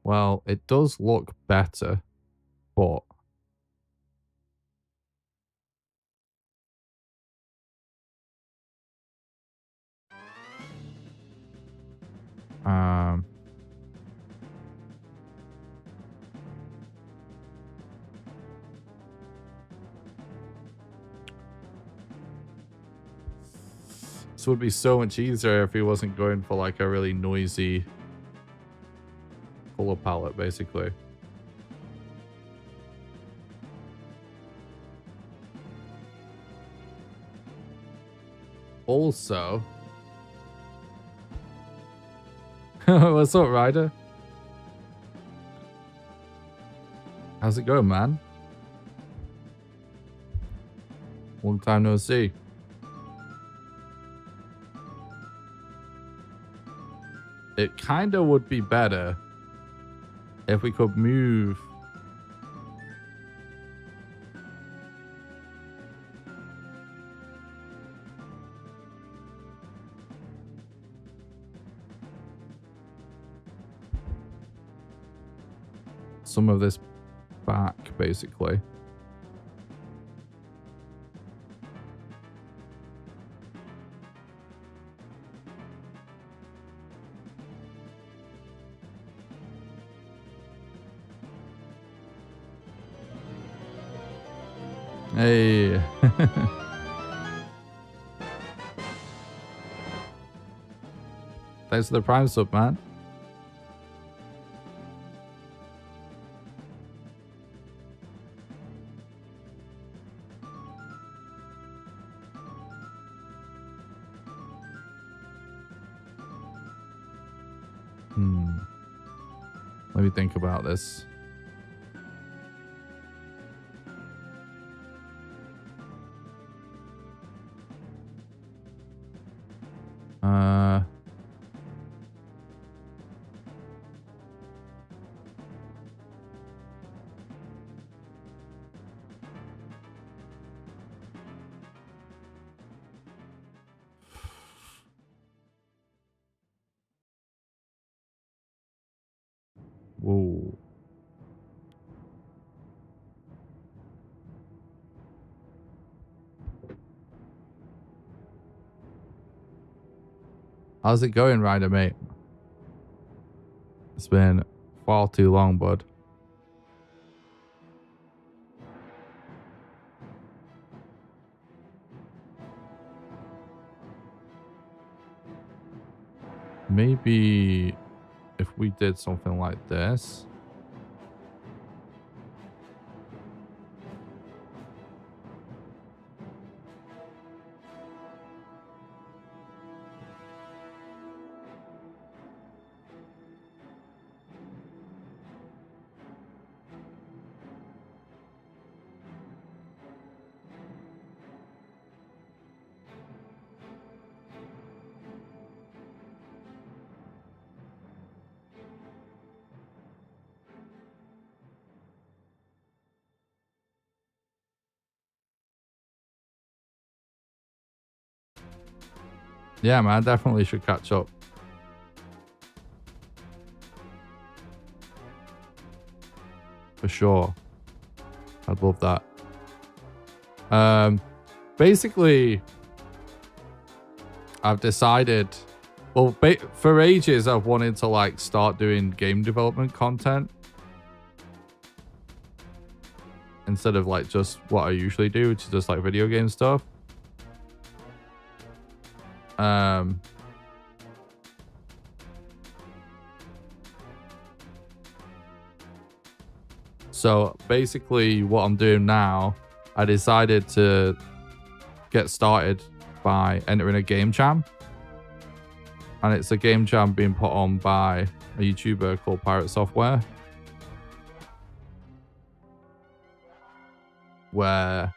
Well, it does look better, but maps would be so much easier if he wasn't going for like a really noisy color palette, basically. Also, what's up, Ryder? How's it going, man? Long time no see. It kind of would be better if we could move some of this back, basically. Hey. Thanks for the Prime sub, man. Let me think about this. Whoa. How's it going, Ryder, mate? It's been far too long, bud. Maybe if we did something like this. Yeah, man, I definitely should catch up. For sure. I'd love that. Basically, I've decided, well, for ages I've wanted to like start doing game development content instead of like just what I usually do, which is just like video game stuff. So basically what I'm doing now, I decided to get started by entering a game jam. And it's a game jam being put on by a YouTuber called Pirate Software, where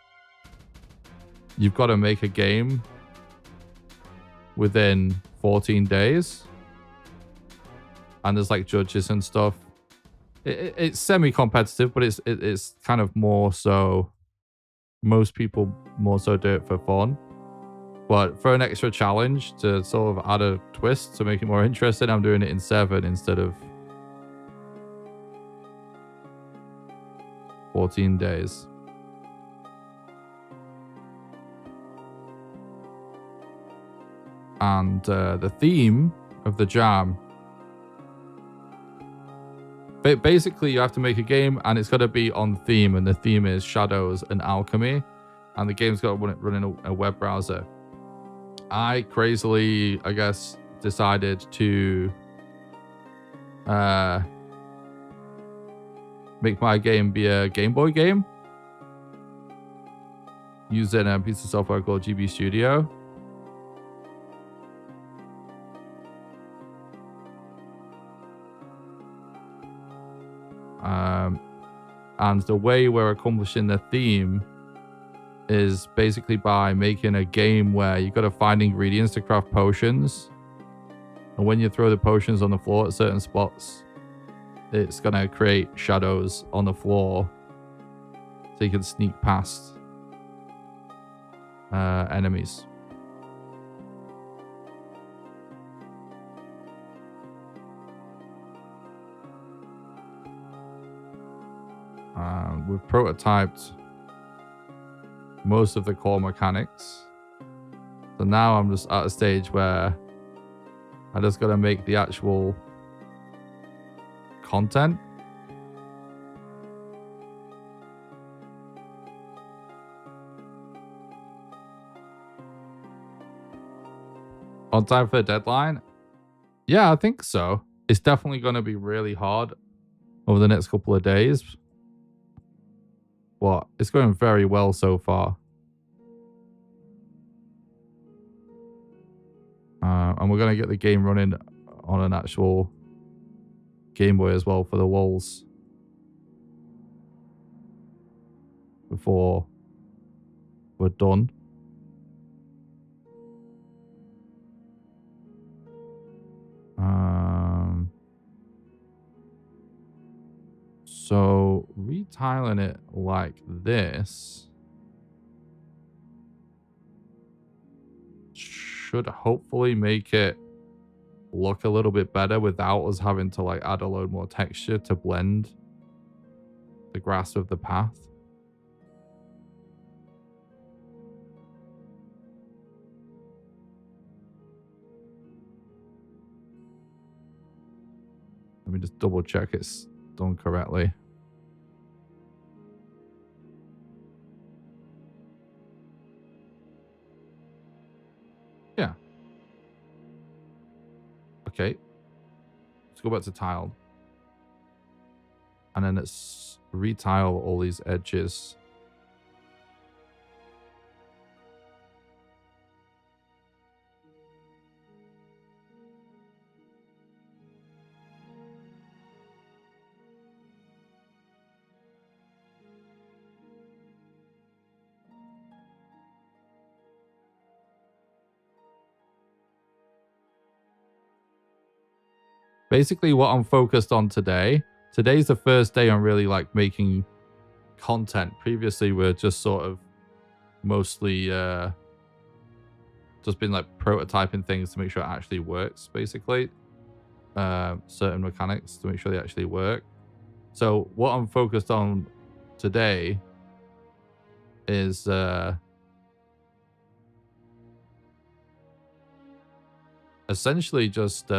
you've got to make a game within 14 days. And there's like judges and stuff. It's semi-competitive, but it's kind of more so, most people more so do it for fun. But for an extra challenge to sort of add a twist to make it more interesting, I'm doing it in 7 instead of 14 days. And the theme of the jam, basically you have to make a game and it's got to be on theme, and the theme is shadows and alchemy, and the game's got to run in a web browser. I crazily, I guess, decided to make my game be a Game Boy game using a piece of software called GB Studio. And the way we're accomplishing the theme is basically by making a game where you got to find ingredients to craft potions. And when you throw the potions on the floor at certain spots, it's going to create shadows on the floor so you can sneak past enemies. We've prototyped most of the core mechanics. So now I'm just at a stage where I just got to make the actual content. On time for the deadline? Yeah, I think so. It's definitely going to be really hard over the next couple of days. But it's going very well so far. And we're going to get the game running on an actual Game Boy as well for the walls before we're done. So retiling it like this should hopefully make it look a little bit better without us having to like add a load more texture to blend the grass with the path. Let me just double check it's done correctly. Yeah. Okay. Let's go back to tile. And then let's retile all these edges. Basically what I'm focused on today. Today's the first day I'm really like making content. Previously we're just sort of mostly just been like prototyping things to make sure it actually works, basically. Certain mechanics to make sure they actually work. So what I'm focused on today is essentially just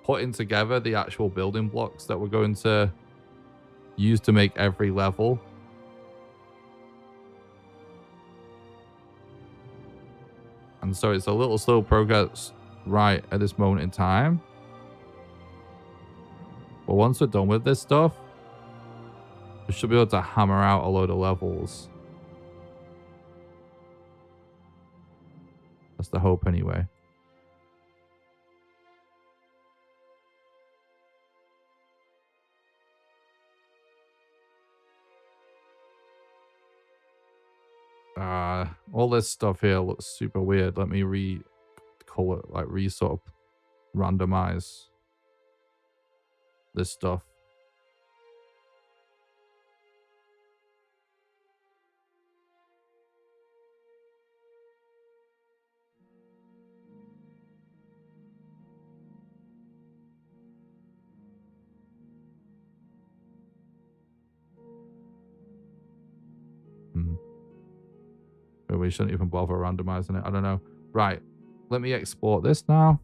putting together the actual building blocks that we're going to use to make every level. And so it's a little slow progress right at this moment in time. But once we're done with this stuff, we should be able to hammer out a load of levels. That's the hope anyway. All this stuff here looks super weird. Let me re-color, like sort of randomize this stuff. But we shouldn't even bother randomizing it. I don't know. Right. Let me export this now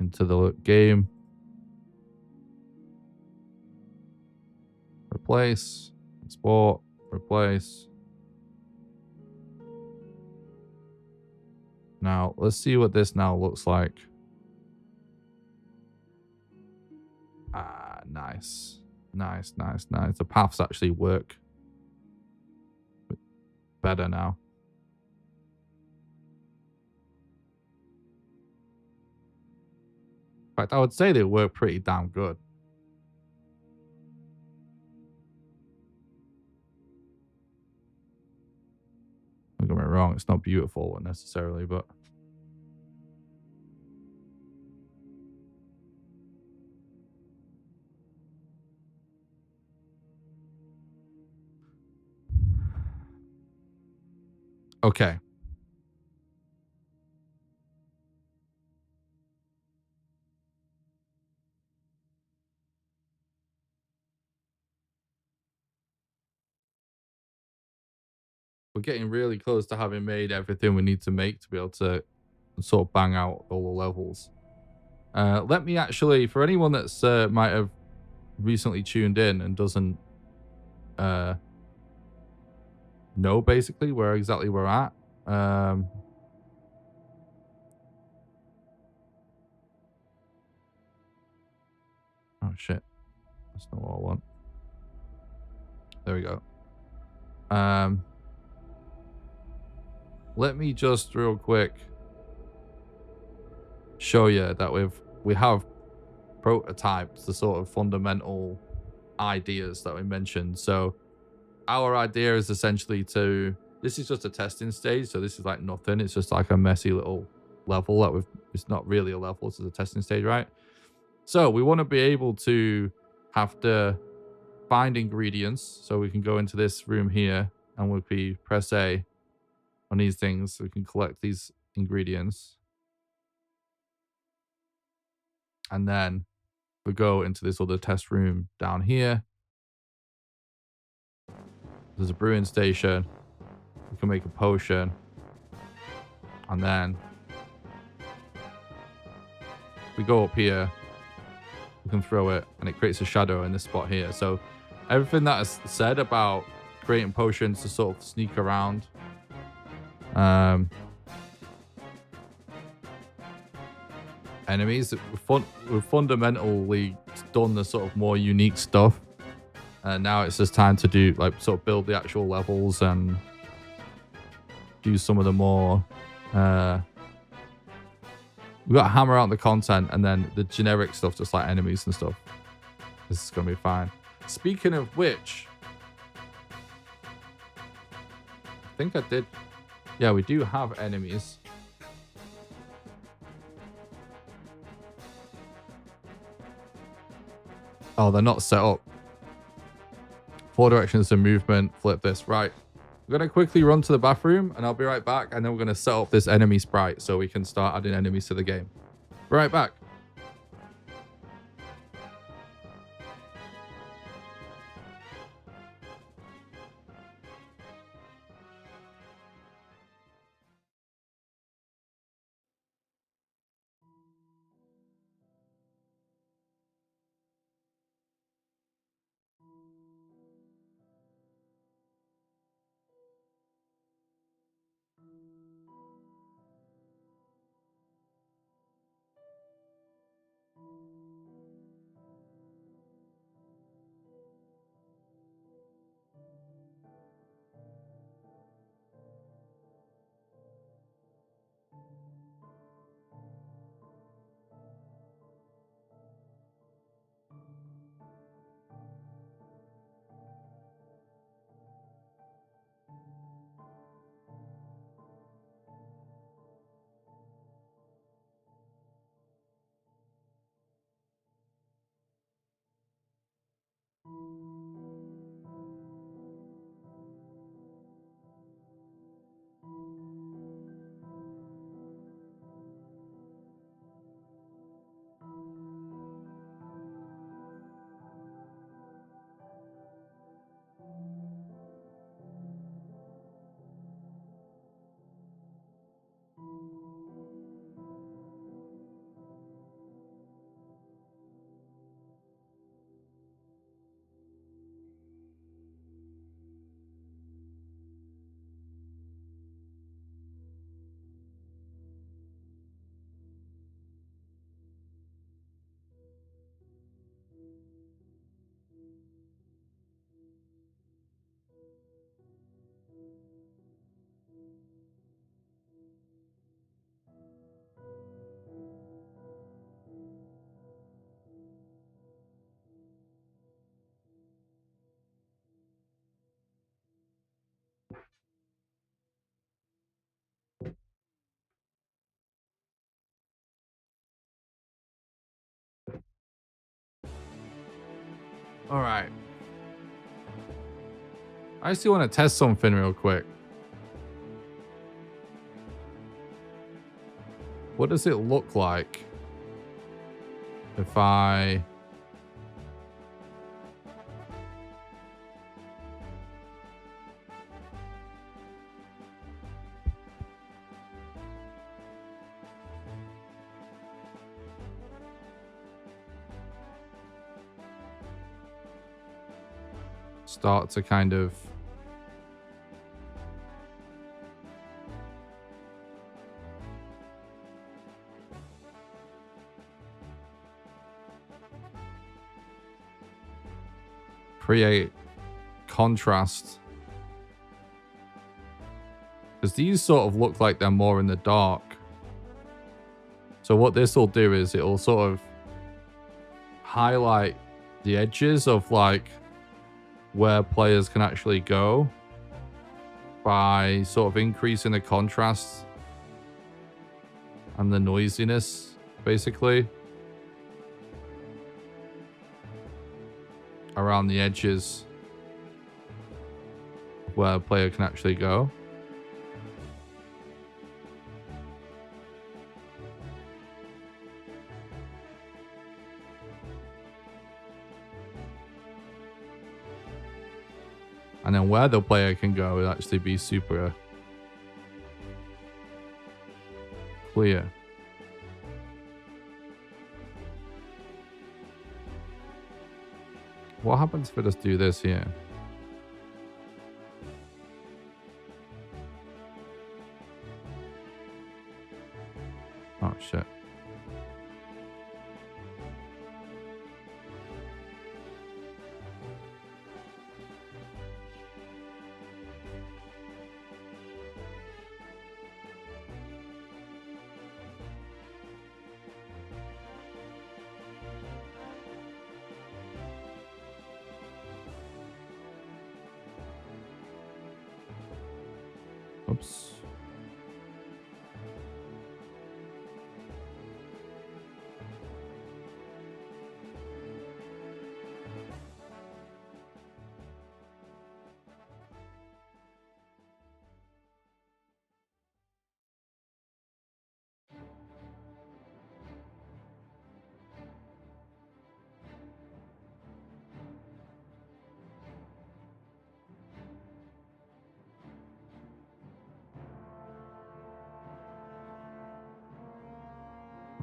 into the game. Replace. Export. Replace. Now, let's see what this now looks like. Ah, nice. Nice, nice, nice. The paths actually work better now. In fact, I would say they work pretty damn good. Don't get me wrong, it's not beautiful necessarily, but... Okay. We're getting really close to having made everything we need to make to be able to sort of bang out all the levels. Let me actually, for anyone that's might have recently tuned in and doesn't know basically where exactly we're at. Oh shit, that's not what I want. There we go. Let me just real quick show you that we have prototyped the sort of fundamental ideas that we mentioned. So our idea is essentially this is just a testing stage, so this is like nothing. It's just like a messy little level that it's not really a level, it's a testing stage, right? So we want to be able to have to find ingredients. So we can go into this room here and we'll press A on these things. So we can collect these ingredients. And then we go into this other test room down here. There's a brewing station. We can make a potion. And then we go up here. We can throw it and it creates a shadow in this spot here. So everything that is said about creating potions to sort of sneak around. Enemies. We've fundamentally done the sort of more unique stuff. And now it's just time to do like sort of build the actual levels and do some of the more we've got to hammer out the content and then the generic stuff, just like enemies and stuff. This is gonna be fine. Speaking of which, I think I did. Yeah, we do have enemies. Oh, they're not set up. 4 directions of movement. Flip this. Right. We're going to quickly run to the bathroom and I'll be right back. And then we're going to set up this enemy sprite so we can start adding enemies to the game. Be right back. All right. I actually want to test something real quick. What does it look like if I... start to kind of create contrast, because these sort of look like they're more in the dark. So what this will do is it will sort of highlight the edges of like where players can actually go by sort of increasing the contrast and the noisiness, basically, around the edges where a player can actually go. And then where the player can go will actually be super clear. What happens if I just do this here? Oh, shit. Oops.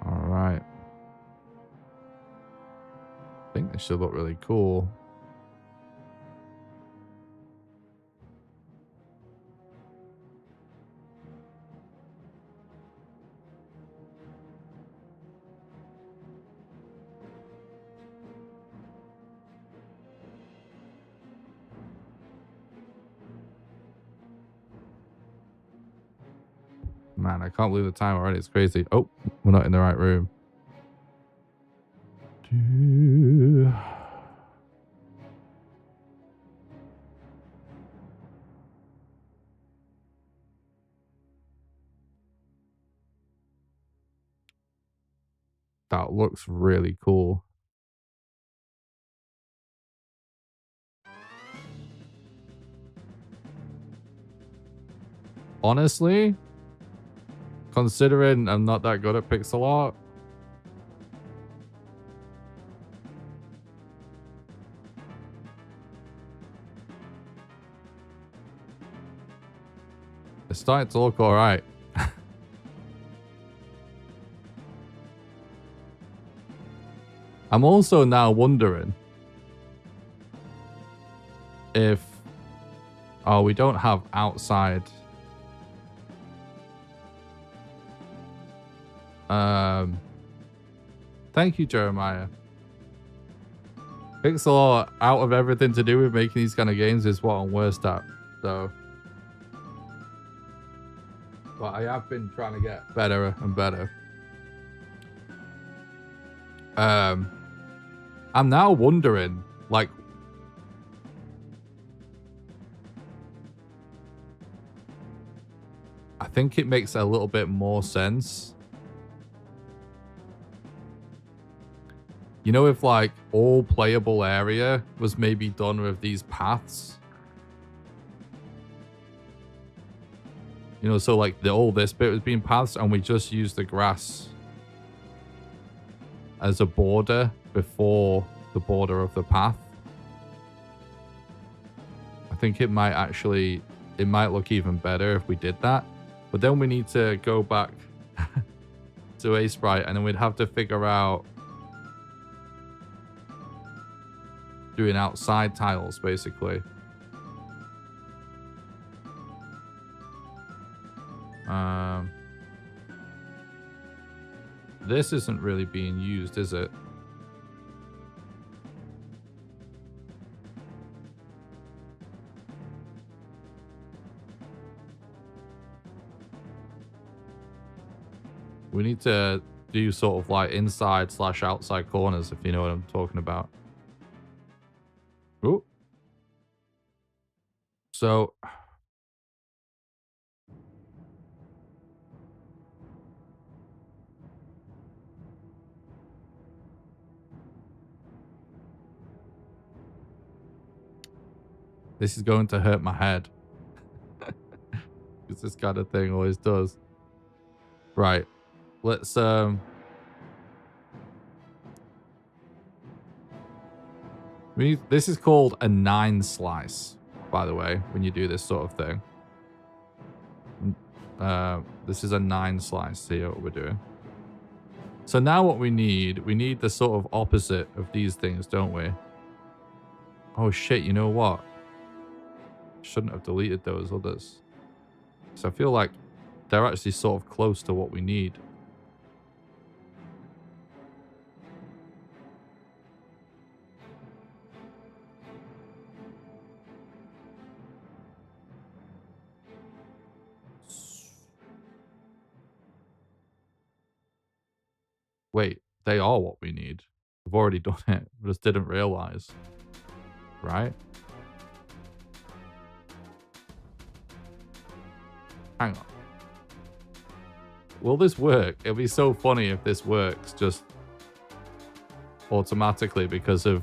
All right. I think this should look really cool. Man, I can't believe the time already. It's crazy. Oh, we're not in the right room. That looks really cool. Honestly, considering I'm not that good at pixel art, it's starting to look all right. I'm also now wondering if... Oh, we don't have outside. Thank you, Jeremiah. Pixel art, out of everything to do with making these kind of games, is what I'm worst at. So, but I have been trying to get better and better. I'm now wondering, like, I think it makes a little bit more sense You know, if like all playable area was maybe done with these paths. You know, so like all this bit was being paths and we just used the grass as a border before the border of the path. I think it might actually, it might look even better if we did that. But then we need to go back to a sprite and then we'd have to figure out doing outside tiles basically. This isn't really being used, is it? We need to do sort of like inside / outside corners, if you know what I'm talking about. Ooh. So this is going to hurt my head. Because this kind of thing always does. Right. Let's this is called a 9 slice, by the way, when you do this sort of thing. This is a 9 slice. See what we're doing. So now what we need the sort of opposite of these things, don't we? Oh shit, you know what? Shouldn't have deleted those others. So I feel like they're actually sort of close to what we need. Wait, they are what we need. We've already done it. We just didn't realize. Right? Hang on. Will this work? It'll be so funny if this works just automatically because of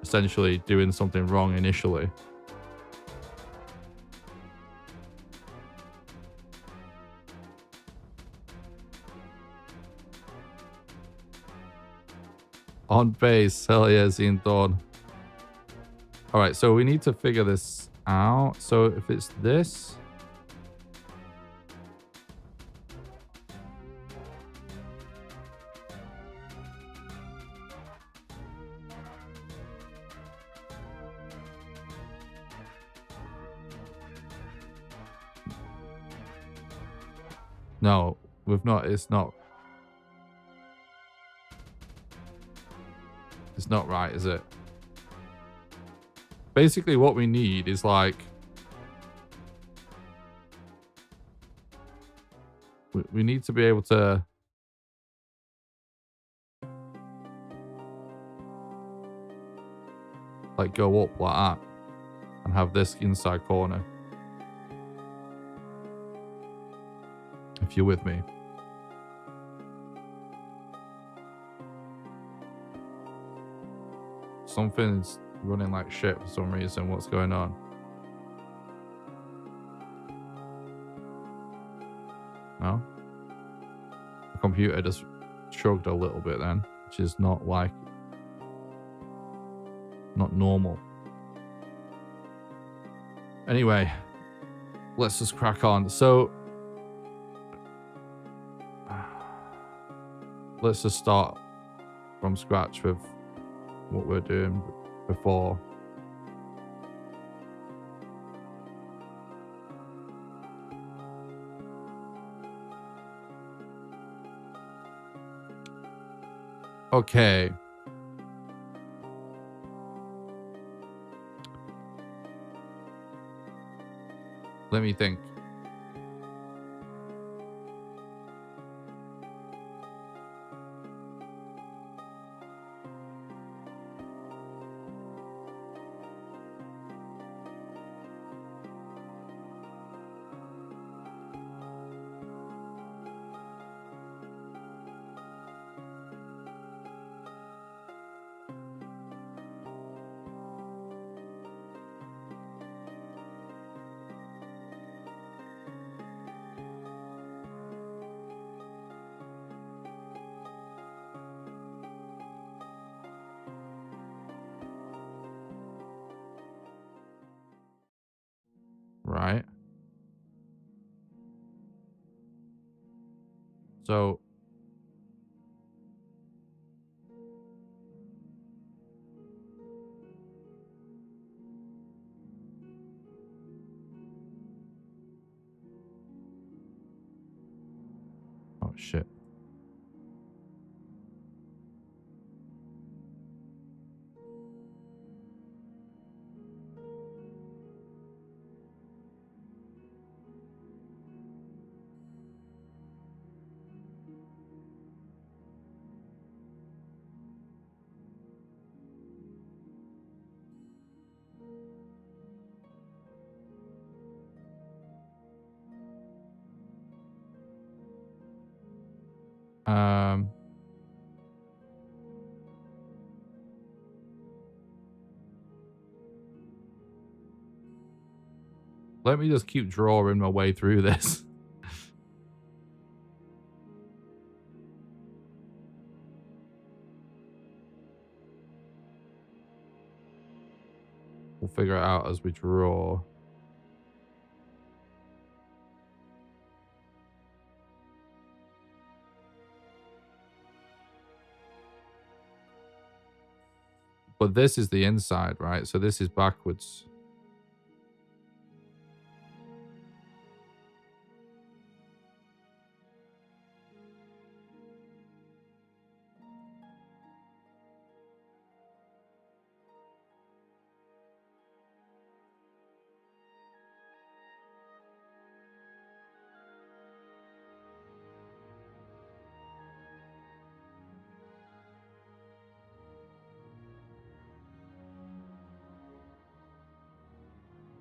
essentially doing something wrong initially. On base. Hell yeah, Zine Dawn. Alright, so we need to figure this out. So if it's this... No, we've not. It's not. It's not right, is it? Basically, what we need is like... We need to be able to... like, go up like that. And have this inside corner. If you're with me. Something's running like shit for some reason. What's going on? No? The computer just shrugged a little bit then, which is not like... not normal. Anyway, let's just crack on. So... let's just start from scratch with what we're doing before. Okay. Let me think. So oh shit. Let me just keep drawing my way through this. We'll figure it out as we draw. But this is the inside, right? So this is backwards.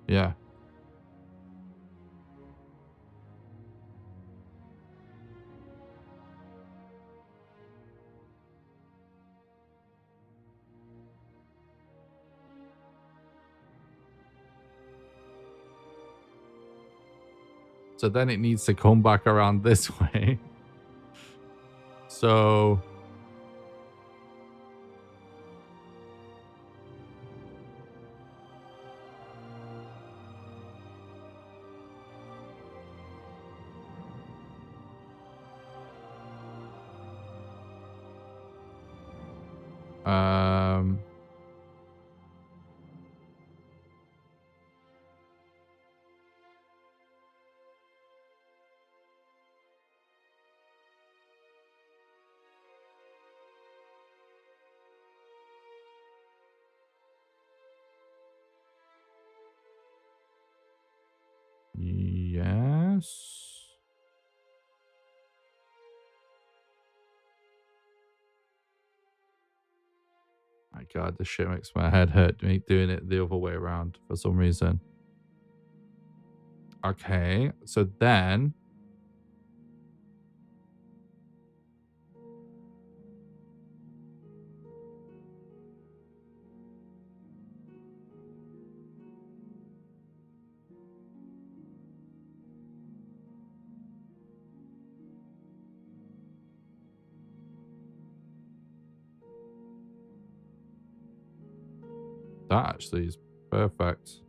Yeah. So then it needs to come back around this way. So yes. My God, this shit makes my head hurt me doing it the other way around for some reason. Okay, so then that actually is perfect.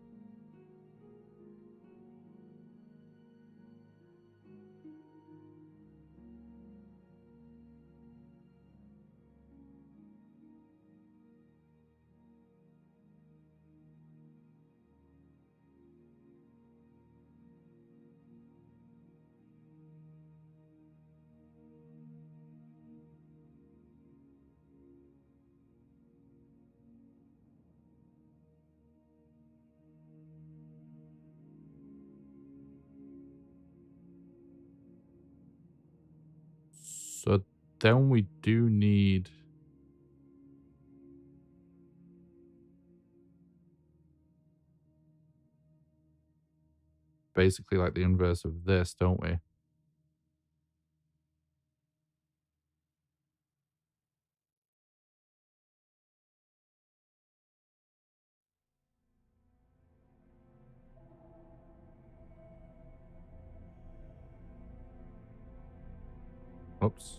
So then we do need basically like the inverse of this, don't we? Oops.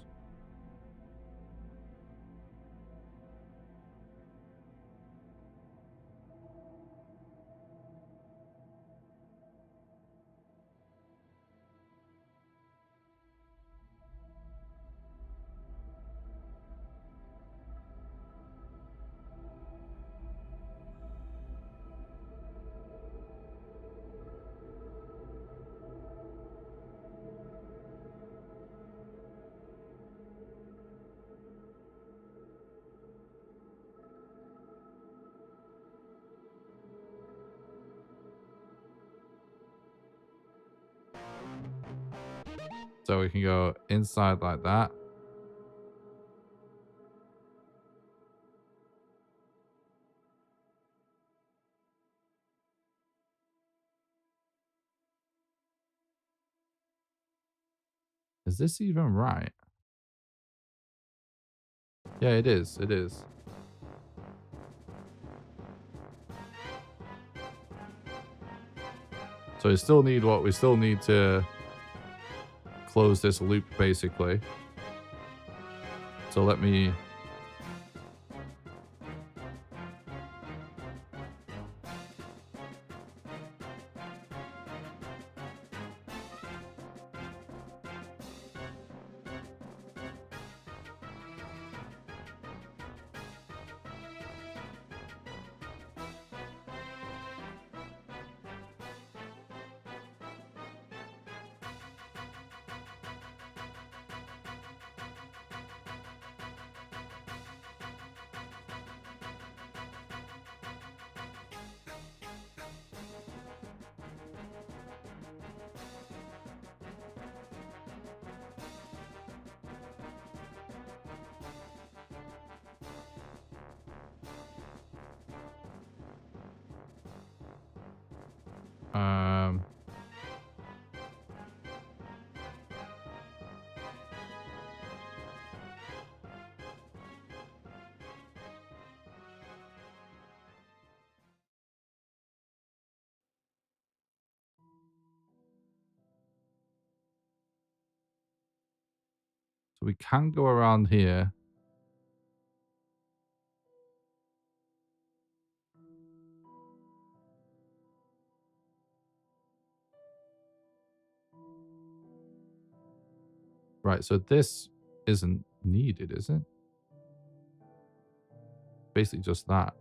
So we can go inside like that. Is this even right? Yeah, it is. It is. So we still need what? We still need to close this loop, basically. So let me... So we can go around here. Right, so this isn't needed, is it? Basically just that.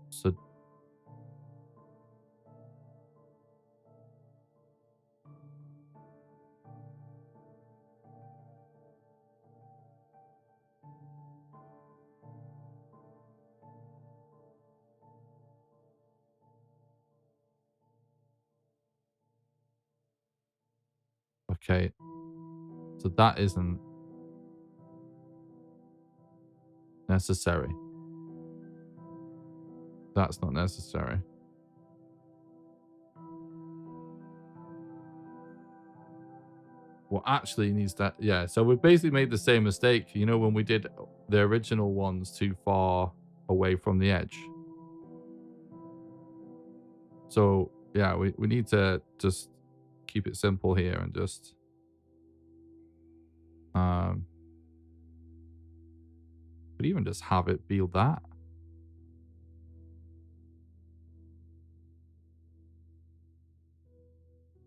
So... Okay. So that isn't necessary. That's not necessary. Well, actually needs that. Yeah, so we've basically made the same mistake, you know, when we did the original ones too far away from the edge. So, yeah, we need to just keep it simple here and just... Could even just have it be that.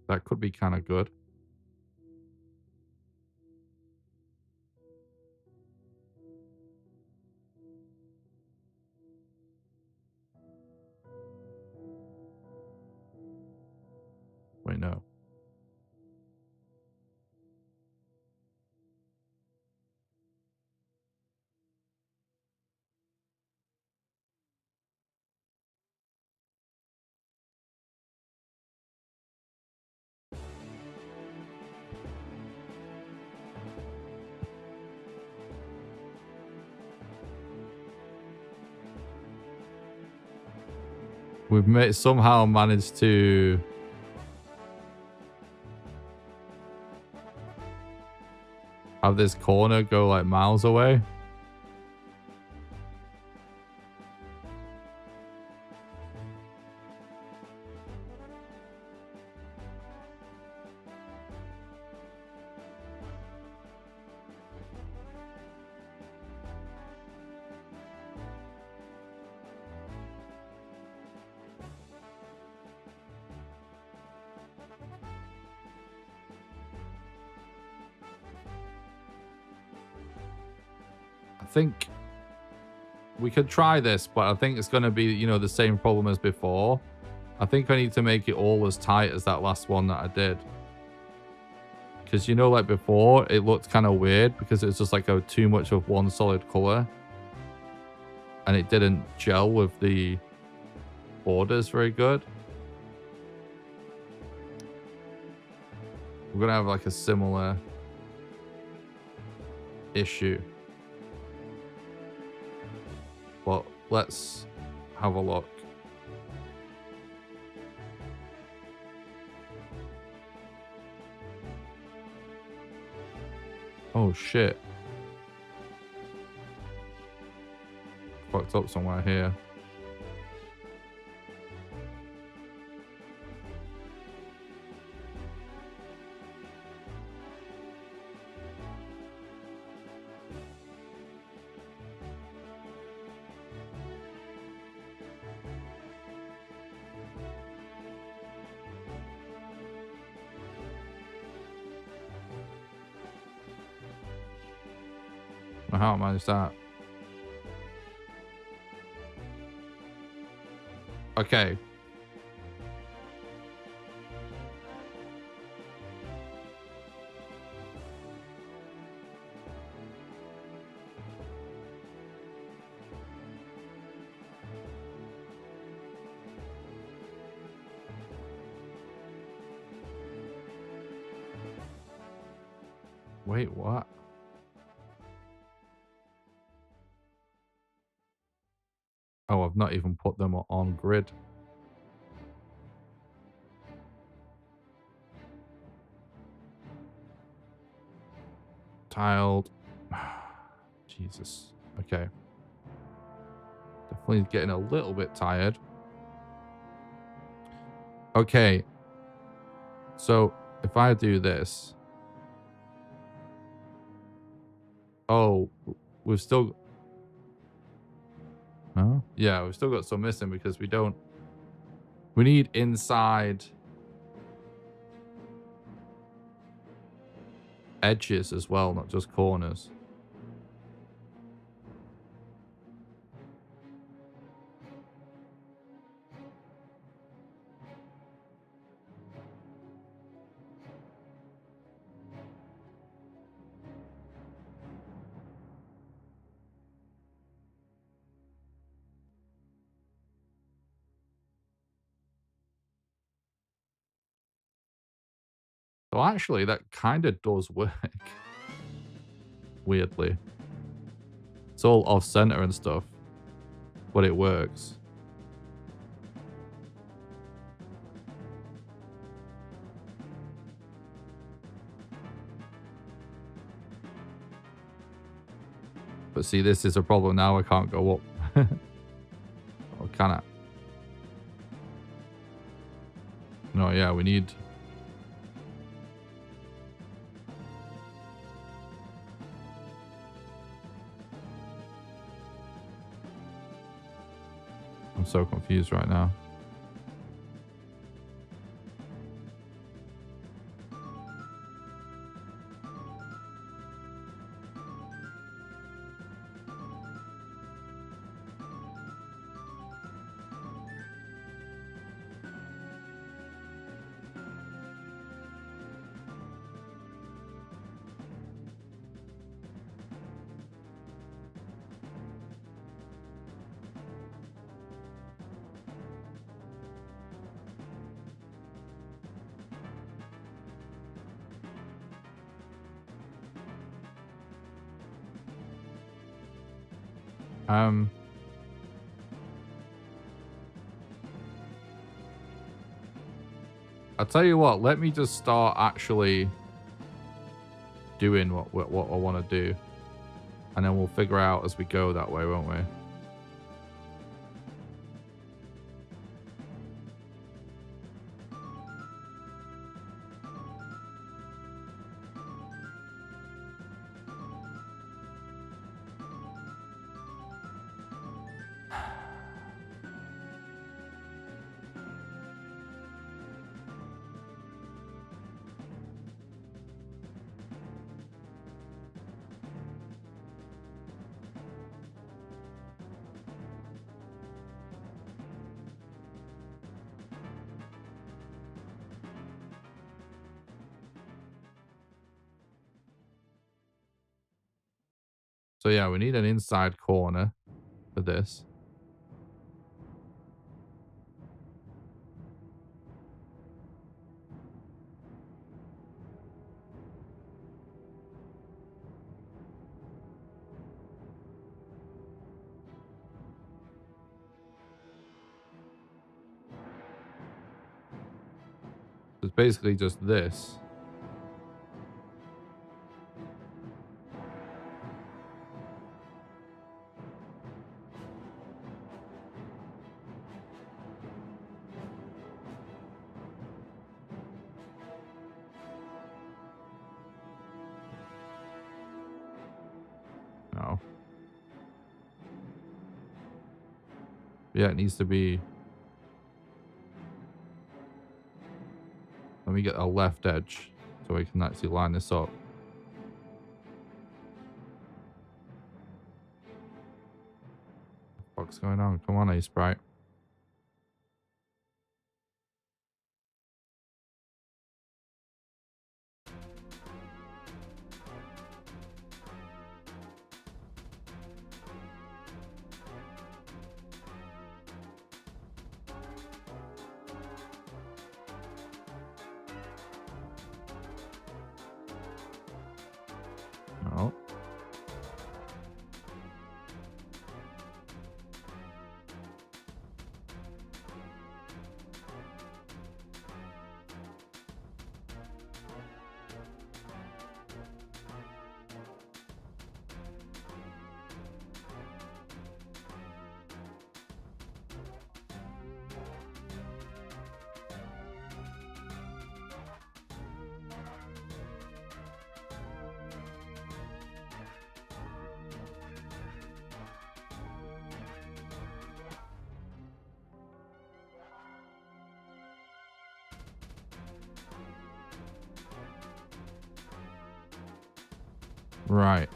That could be kind of good. Wait, no. We've somehow managed to... have this corner go like miles away. I think we could try this, but I think it's going to be, you know, the same problem as before. I think I need to make it all as tight as that last one that I did. Because, you know, like before, it looked kind of weird because it was just like too much of one solid color. And it didn't gel with the borders very good. we're gonna have like a similar issue. But let's have a look. Oh shit. Fucked up somewhere here. How am I managed that? Okay. Wait, what? Oh, I've not even put them on grid. Tiled. Jesus. Okay. Definitely getting a little bit tired. Okay. So if I do this. Oh, we've still. Oh, yeah, we've still got some missing because we don't. We need inside edges as well, not just corners. So actually, that kind of does work. Weirdly. It's all off center and stuff, but it works. But see, this is a problem now. I can't go up. Or can I? No, yeah, we need... I'm so confused right now. I'll tell you what, let me just start actually doing what I want to do. And then we'll figure out as we go that way, won't we? So yeah, we need an inside corner for this. it's basically just this. No. Yeah, it needs to be. Let me get a left edge so we can actually line this up. What's going on? Come on, A-Sprite. No. Right.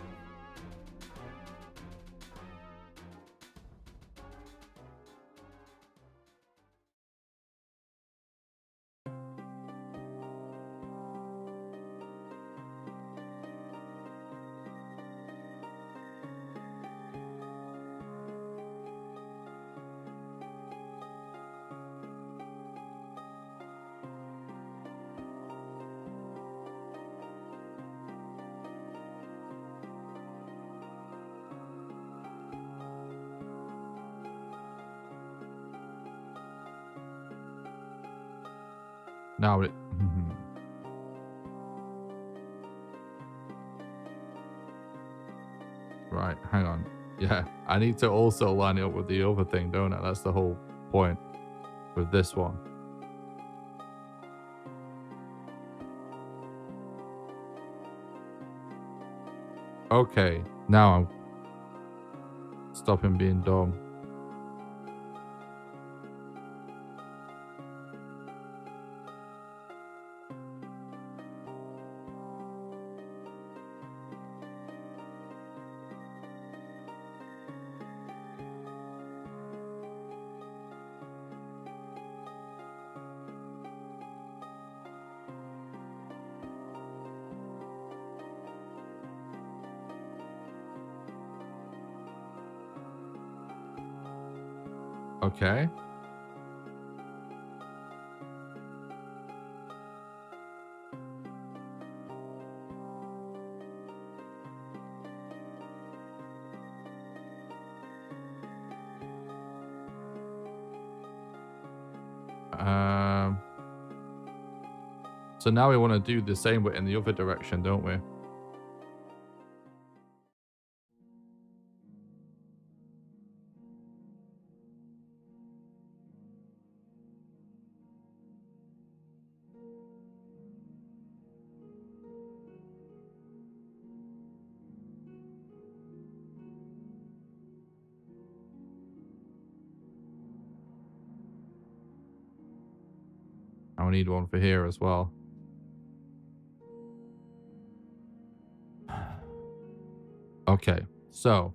Now it. Right, hang on. Yeah, I need to also line it up with the other thing, don't I? That's the whole point with this one. Okay, now I'm stopping being dumb. Okay. So now we want to do the same but in the other direction, don't we? I need one for here as well. Okay, so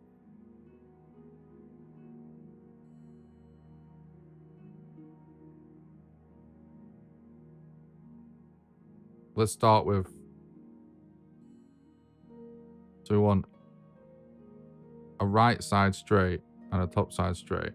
let's start with, so we want a right side straight and a top side straight.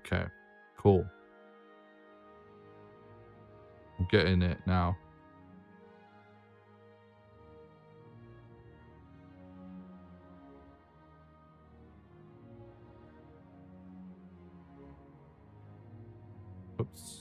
Okay, cool. I'm getting it now. Oops.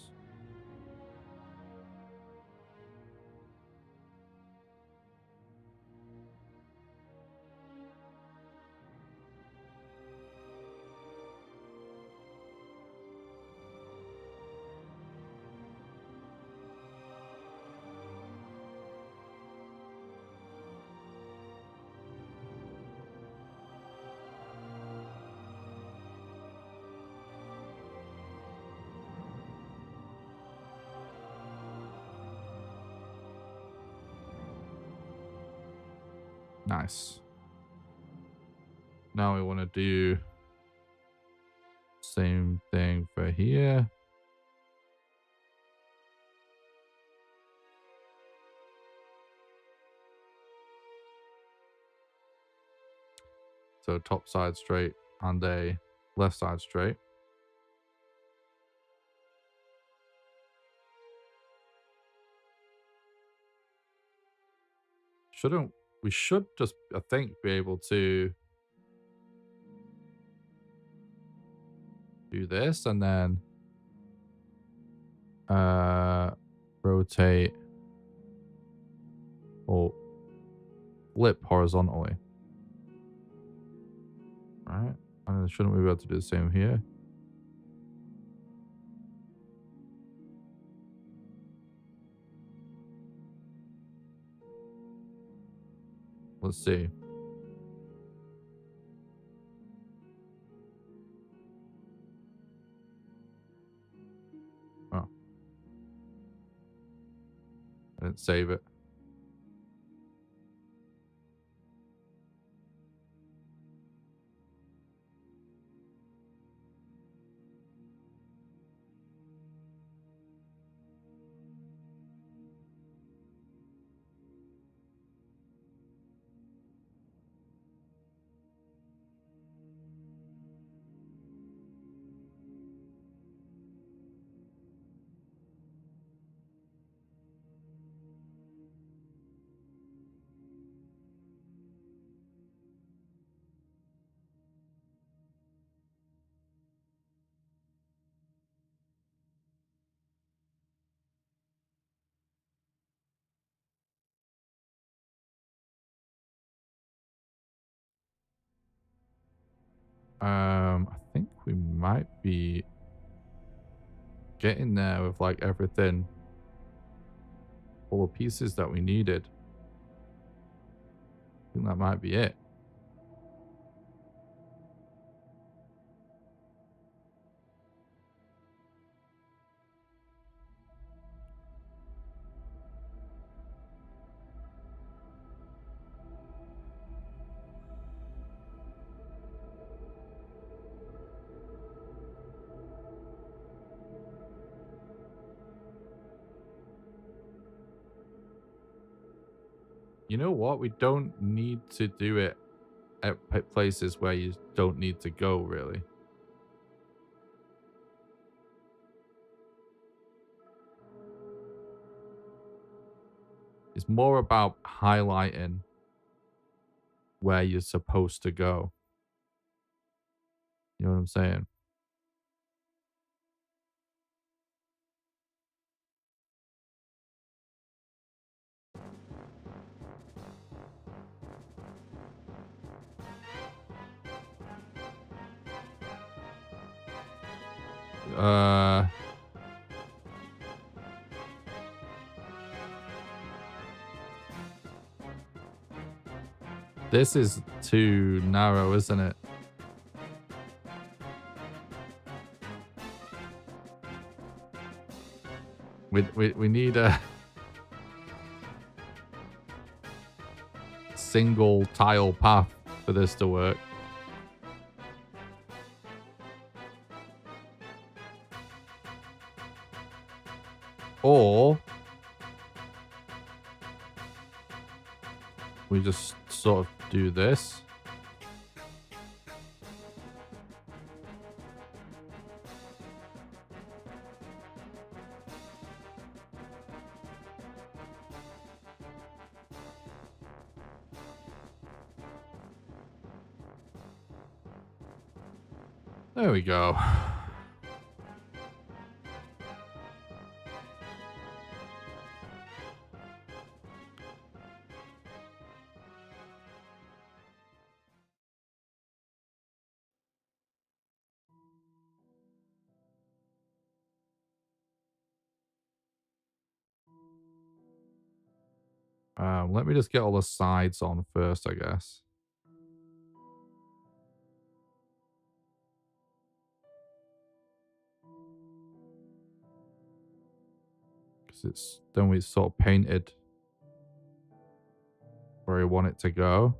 Nice. Now we want to do same thing for here. So top side straight and a left side straight. We should just, I think, be able to do this and then rotate or flip horizontally. Right? And shouldn't we be able to do the same here? Let's see. Oh. I didn't save it. I think we might be getting there with like everything, all the pieces that we needed. I think that might be it. You know what? We don't need to do it at places where you don't need to go, really. It's more about highlighting where you're supposed to go. You know what I'm saying? This is too narrow, isn't it? We need a single tile path for this to work. Or we just sort of do this. There we go. Let me just get all the sides on first, I guess. Because it's then we sort of painted where I want it to go.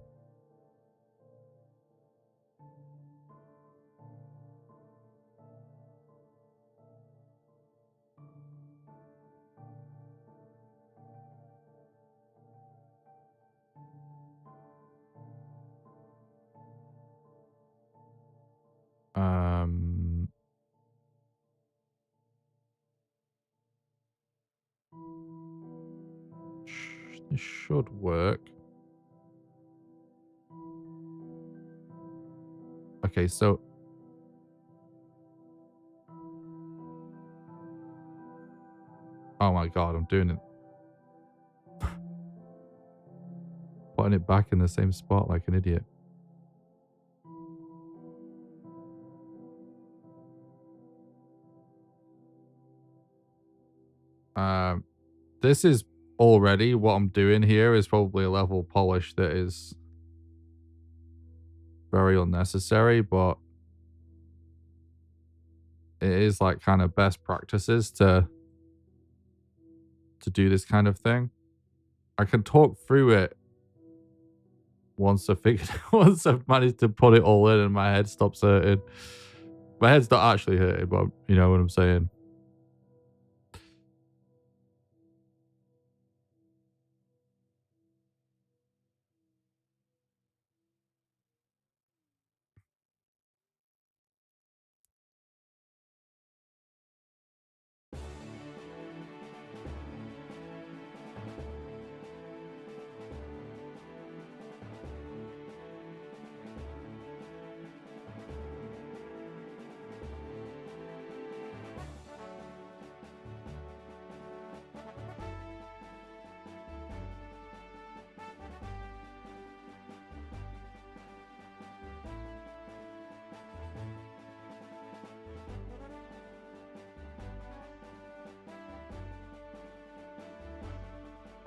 This should work. Okay, so oh my god, I'm doing it. Putting it back in the same spot like an idiot. This is already what I'm doing here is probably a level of polish that is very unnecessary, but it is like kind of best practices to do this kind of thing. I can talk through it once I figured once I've managed to put it all in and my head stops hurting. My head's not actually hurting, but you know what I'm saying.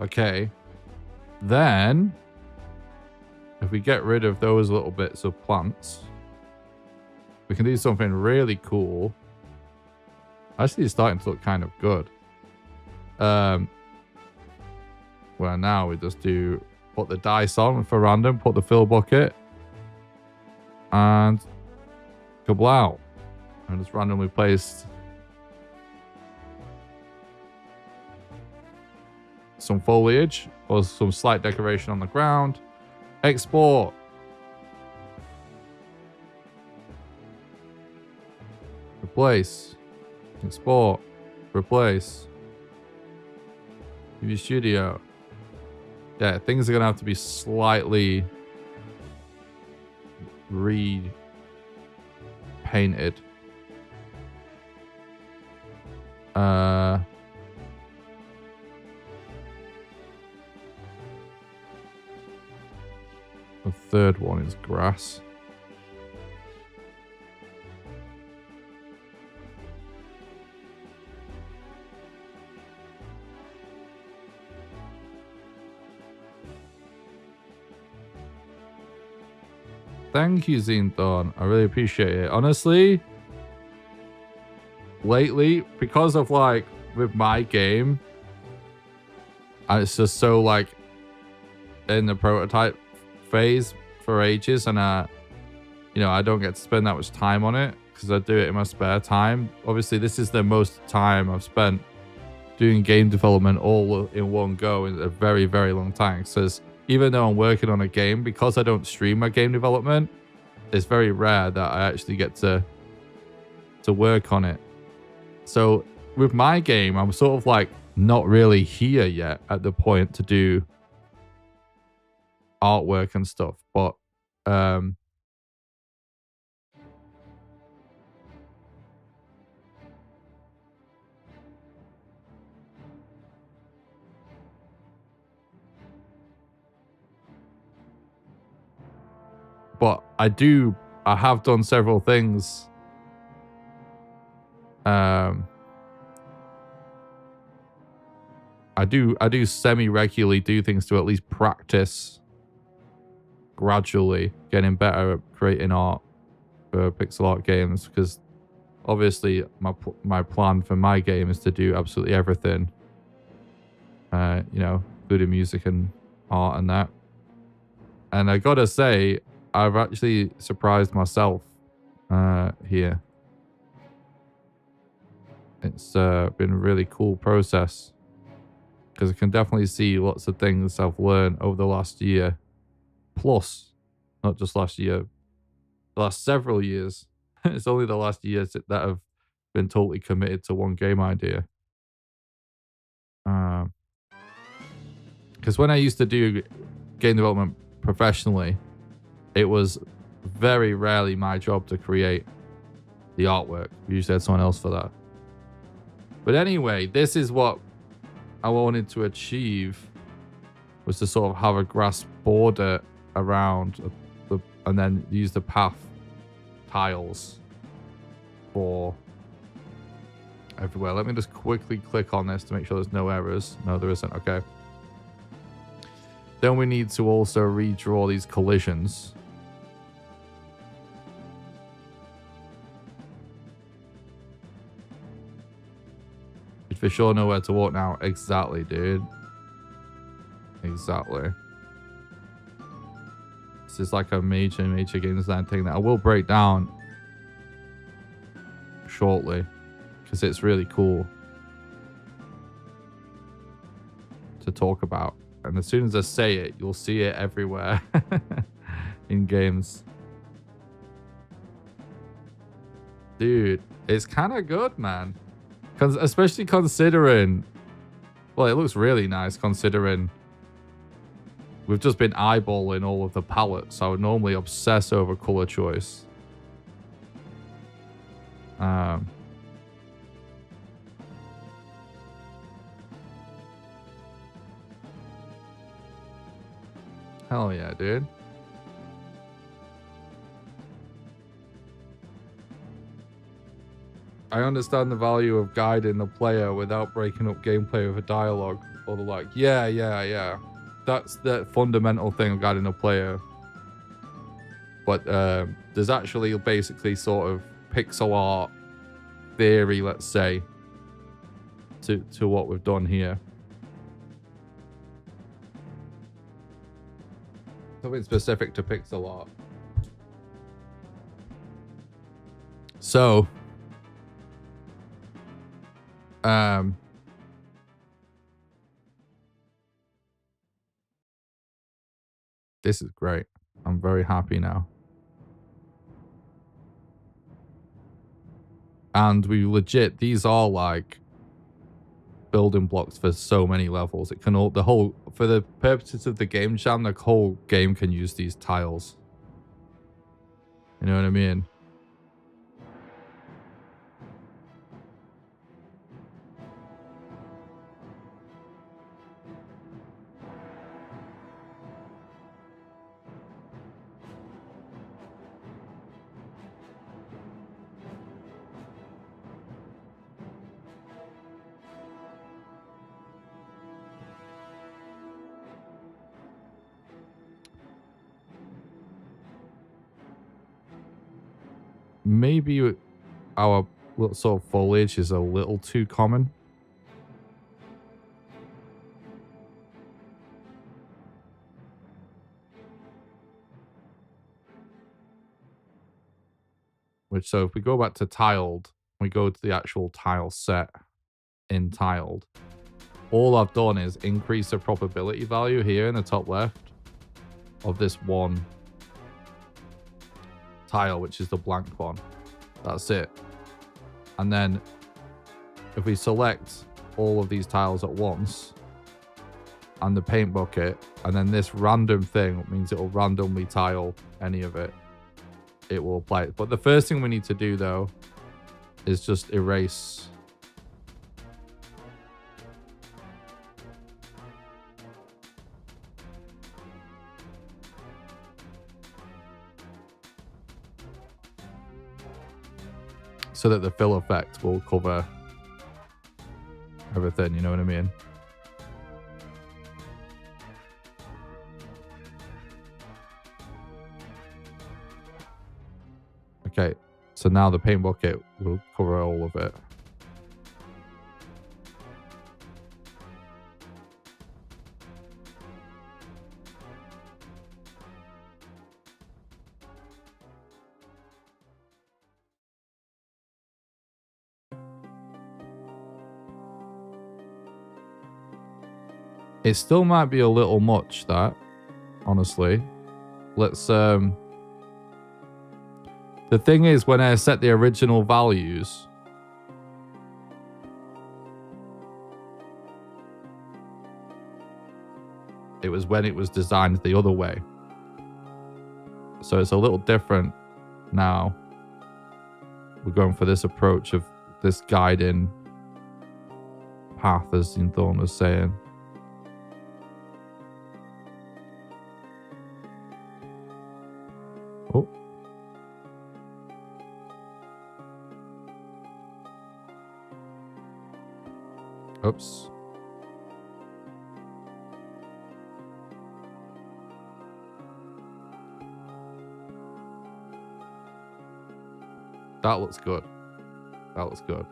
Okay. Then, if we get rid of those little bits of plants, we can do something really cool. Actually, it's starting to look kind of good. Where now we just put the dice on for random, put the fill bucket, and kablow. And just randomly placed some foliage or some slight decoration on the ground. Export. Replace. Export. Replace. TV studio. Yeah, things are gonna have to be slightly repainted. The third one is grass. Thank you, Zinthorn. I really appreciate it. Honestly, lately, because of like with my game, and it's just so like in the prototype phase for ages, and you know, I don't get to spend that much time on it because I do it in my spare time. Obviously, this is the most time I've spent doing game development all in one go in a very, very long time. So even though I'm working on a game, because I don't stream my game development, it's very rare that I actually get to work on it. So with my game, I'm sort of like not really here yet at the point to do artwork and stuff. But but I have done several things. I do semi-regularly do things to at least practice gradually getting better at creating art for pixel art games, because obviously my plan for my game is to do absolutely everything, you know, including music and art and that. And I gotta say, I've actually surprised myself here. It's been a really cool process, because I can definitely see lots of things I've learned over the last year. Plus, not just last year, the last several years. It's only the last years that have been totally committed to one game idea. Because when I used to do game development professionally, it was very rarely my job to create the artwork. We usually had someone else for that. But anyway, this is what I wanted to achieve, was to sort of have a grass border around and then use the path tiles for everywhere. Let me just quickly click on this to make sure there's no errors. No, there isn't. Okay. Then we need to also redraw these collisions. You for sure know where to walk now. Exactly, dude. Exactly. This is like a major game design thing that I will break down shortly, because it's really cool to talk about. And as soon as I say it, you'll see it everywhere in games. Dude, it's kind of good, man. Especially considering, well, it looks really nice considering we've just been eyeballing all of the palettes. I would normally obsess over color choice. Hell yeah, dude. I understand the value of guiding the player without breaking up gameplay with a dialogue or the like. Yeah. That's the fundamental thing of guiding a player. But there's actually basically sort of pixel art theory, let's say, to what we've done here. Something specific to pixel art. So, this is great. I'm very happy now. And we legit, these are like building blocks for so many levels. It can all, for the purposes of the game jam, the whole game can use these tiles. You know what I mean? Maybe our sort of foliage is a little too common. Which, so if we go back to tiled, we go to the actual tile set in tiled, all I've done is increase the probability value here in the top left of this one tile, which is the blank one. That's it. And then if we select all of these tiles at once and the paint bucket, and then this random thing means it will randomly tile any of it, it will apply it. But the first thing we need to do though is just erase . so that the fill effect will cover everything, you know what I mean? Okay, so now the paint bucket will cover all of it. It still might be a little much, that, honestly. Let's, the thing is, when I set the original values, it was when it was designed the other way. So it's a little different now. We're going for this approach of this guiding path, as Thorn was saying. Oh. Oops. That looks good. That looks good.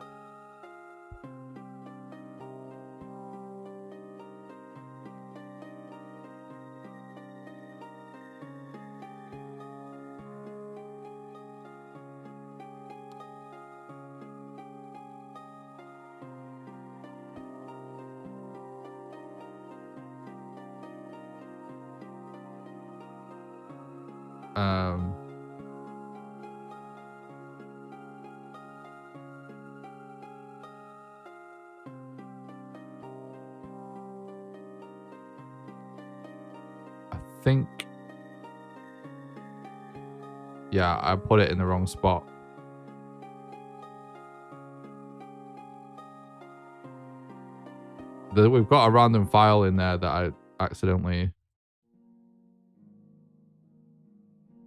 I think, yeah, I put it in the wrong spot. We've got a random file in there that I accidentally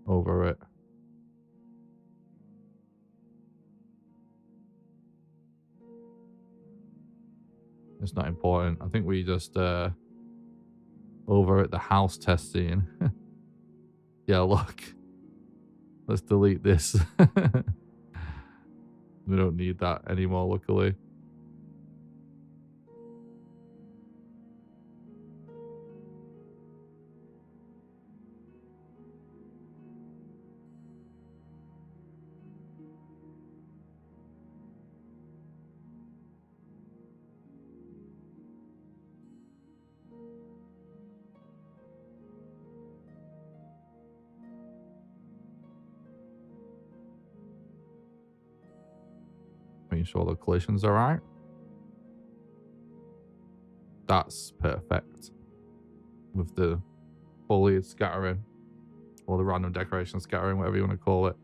over it. It's not important. I think we just over at the house test scene. Yeah, look. Let's delete this. We don't need that anymore, luckily. Making sure the collisions are right. That's perfect. With the foliage scattering, or the random decoration scattering, whatever you want to call it.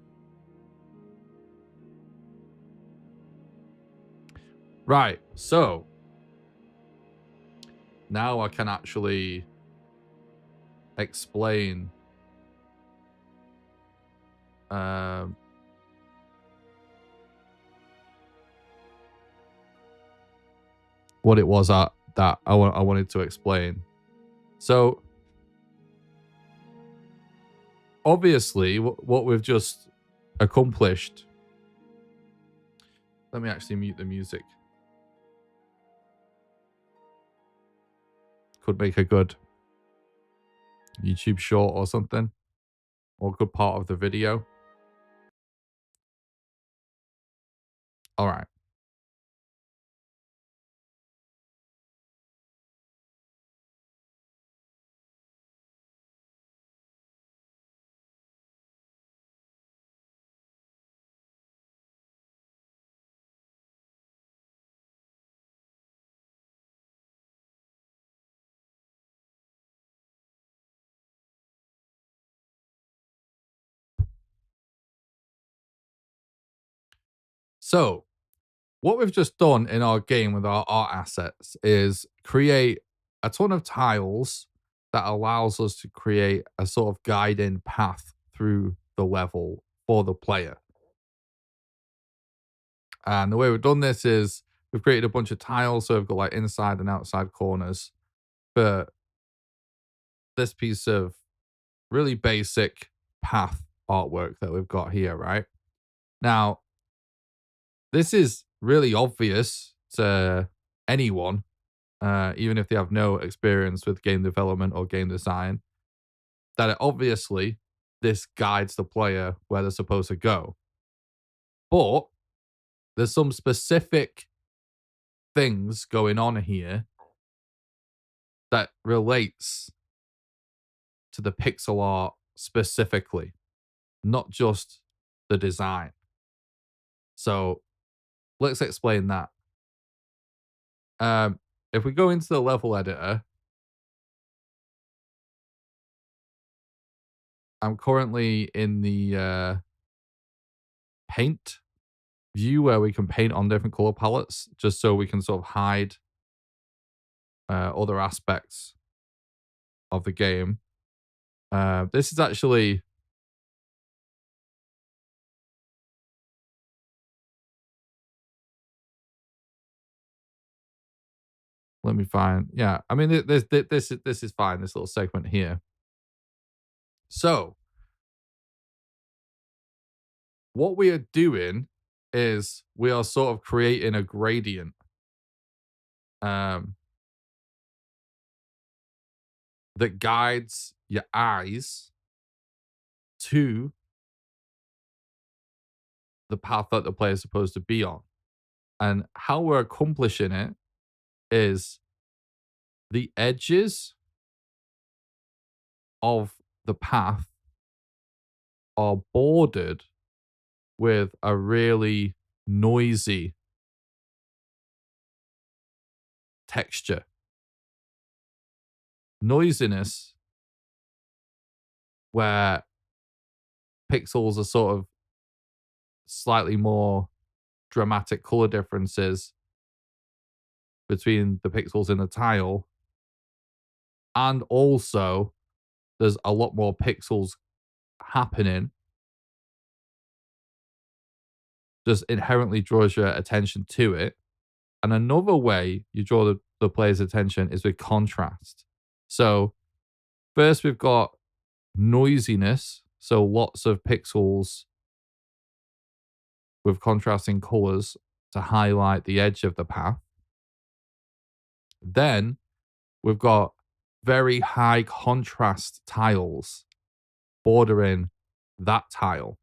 Right, so now I can actually explain what it was that I wanted to explain. So obviously what we've just accomplished, let me actually mute the music, could make a good YouTube short or something, or a good part of the video. All right. So what we've just done in our game with our art assets is create a ton of tiles that allows us to create a sort of guiding path through the level for the player. And the way we've done this is we've created a bunch of tiles. So we've got like inside and outside corners for this piece of really basic path artwork that we've got here, right? Now, this is really obvious to anyone, even if they have no experience with game development or game design, that obviously this guides the player where they're supposed to go. But there's some specific things going on here that relates to the pixel art specifically, not just the design. So let's explain that. If we go into the level editor, I'm currently in the paint view where we can paint on different color palettes just so we can sort of hide other aspects of the game. This is actually let me find. Yeah, I mean this is fine. This little segment here. So what we are doing is we are sort of creating a gradient. That guides your eyes to the path that the player is supposed to be on. And how we're accomplishing it is the edges of the path are bordered with a really noisy texture. Noisiness where pixels are sort of slightly more dramatic color differences between the pixels in the tile. And also, there's a lot more pixels happening. Just inherently draws your attention to it. And another way you draw the player's attention is with contrast. So first we've got noisiness. So lots of pixels with contrasting colors to highlight the edge of the path. Then we've got very high contrast tiles bordering that tile.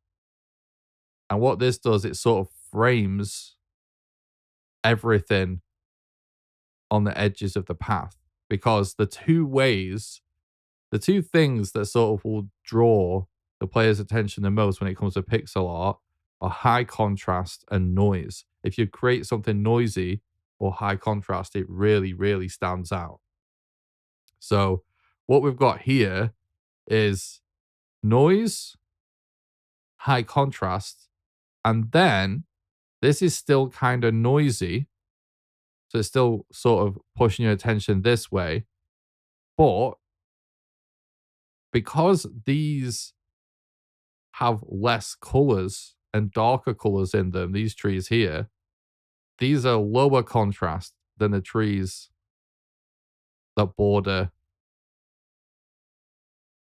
And what this does, it sort of frames everything on the edges of the path, because the two things that sort of will draw the player's attention the most when it comes to pixel art are high contrast and noise. If you create something noisy or high contrast, it really, really stands out. So what we've got here is noise, high contrast, and then this is still kind of noisy. So it's still sort of pushing your attention this way. But because these have less colors and darker colors in them, these trees here, these are lower contrast than the trees that border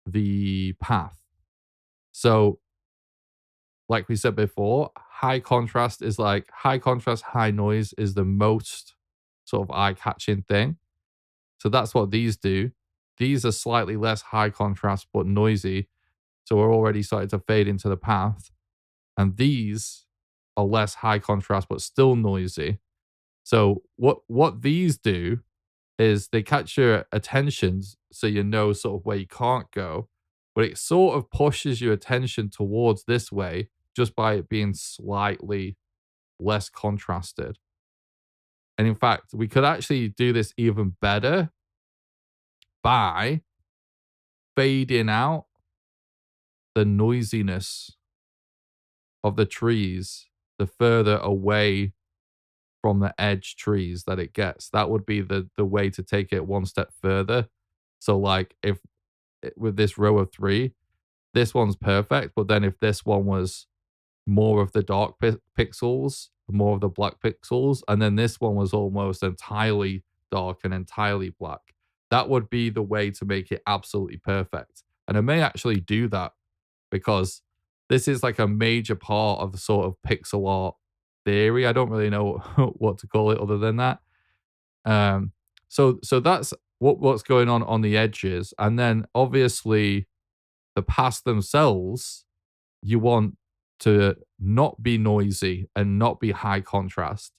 the path. So, like we said before, high contrast, high noise is the most sort of eye-catching thing. So that's what these do. These are slightly less high contrast but noisy. So we're already starting to fade into the path. And these are less high contrast but still noisy. So what these do is they catch your attention so you know sort of where you can't go, but it sort of pushes your attention towards this way just by it being slightly less contrasted. And in fact, we could actually do this even better by fading out the noisiness of the trees the further away from the edge trees that it gets. That would be the way to take it one step further. So like if with this row of 3, this one's perfect, but then if this one was more of the dark pixels, more of the black pixels, and then this one was almost entirely dark and entirely black. That would be the way to make it absolutely perfect. And I may actually do that because this is like a major part of the sort of pixel art theory. I don't really know what to call it other than that. So that's what's going on the edges, and then obviously the paths themselves, you want to not be noisy and not be high contrast,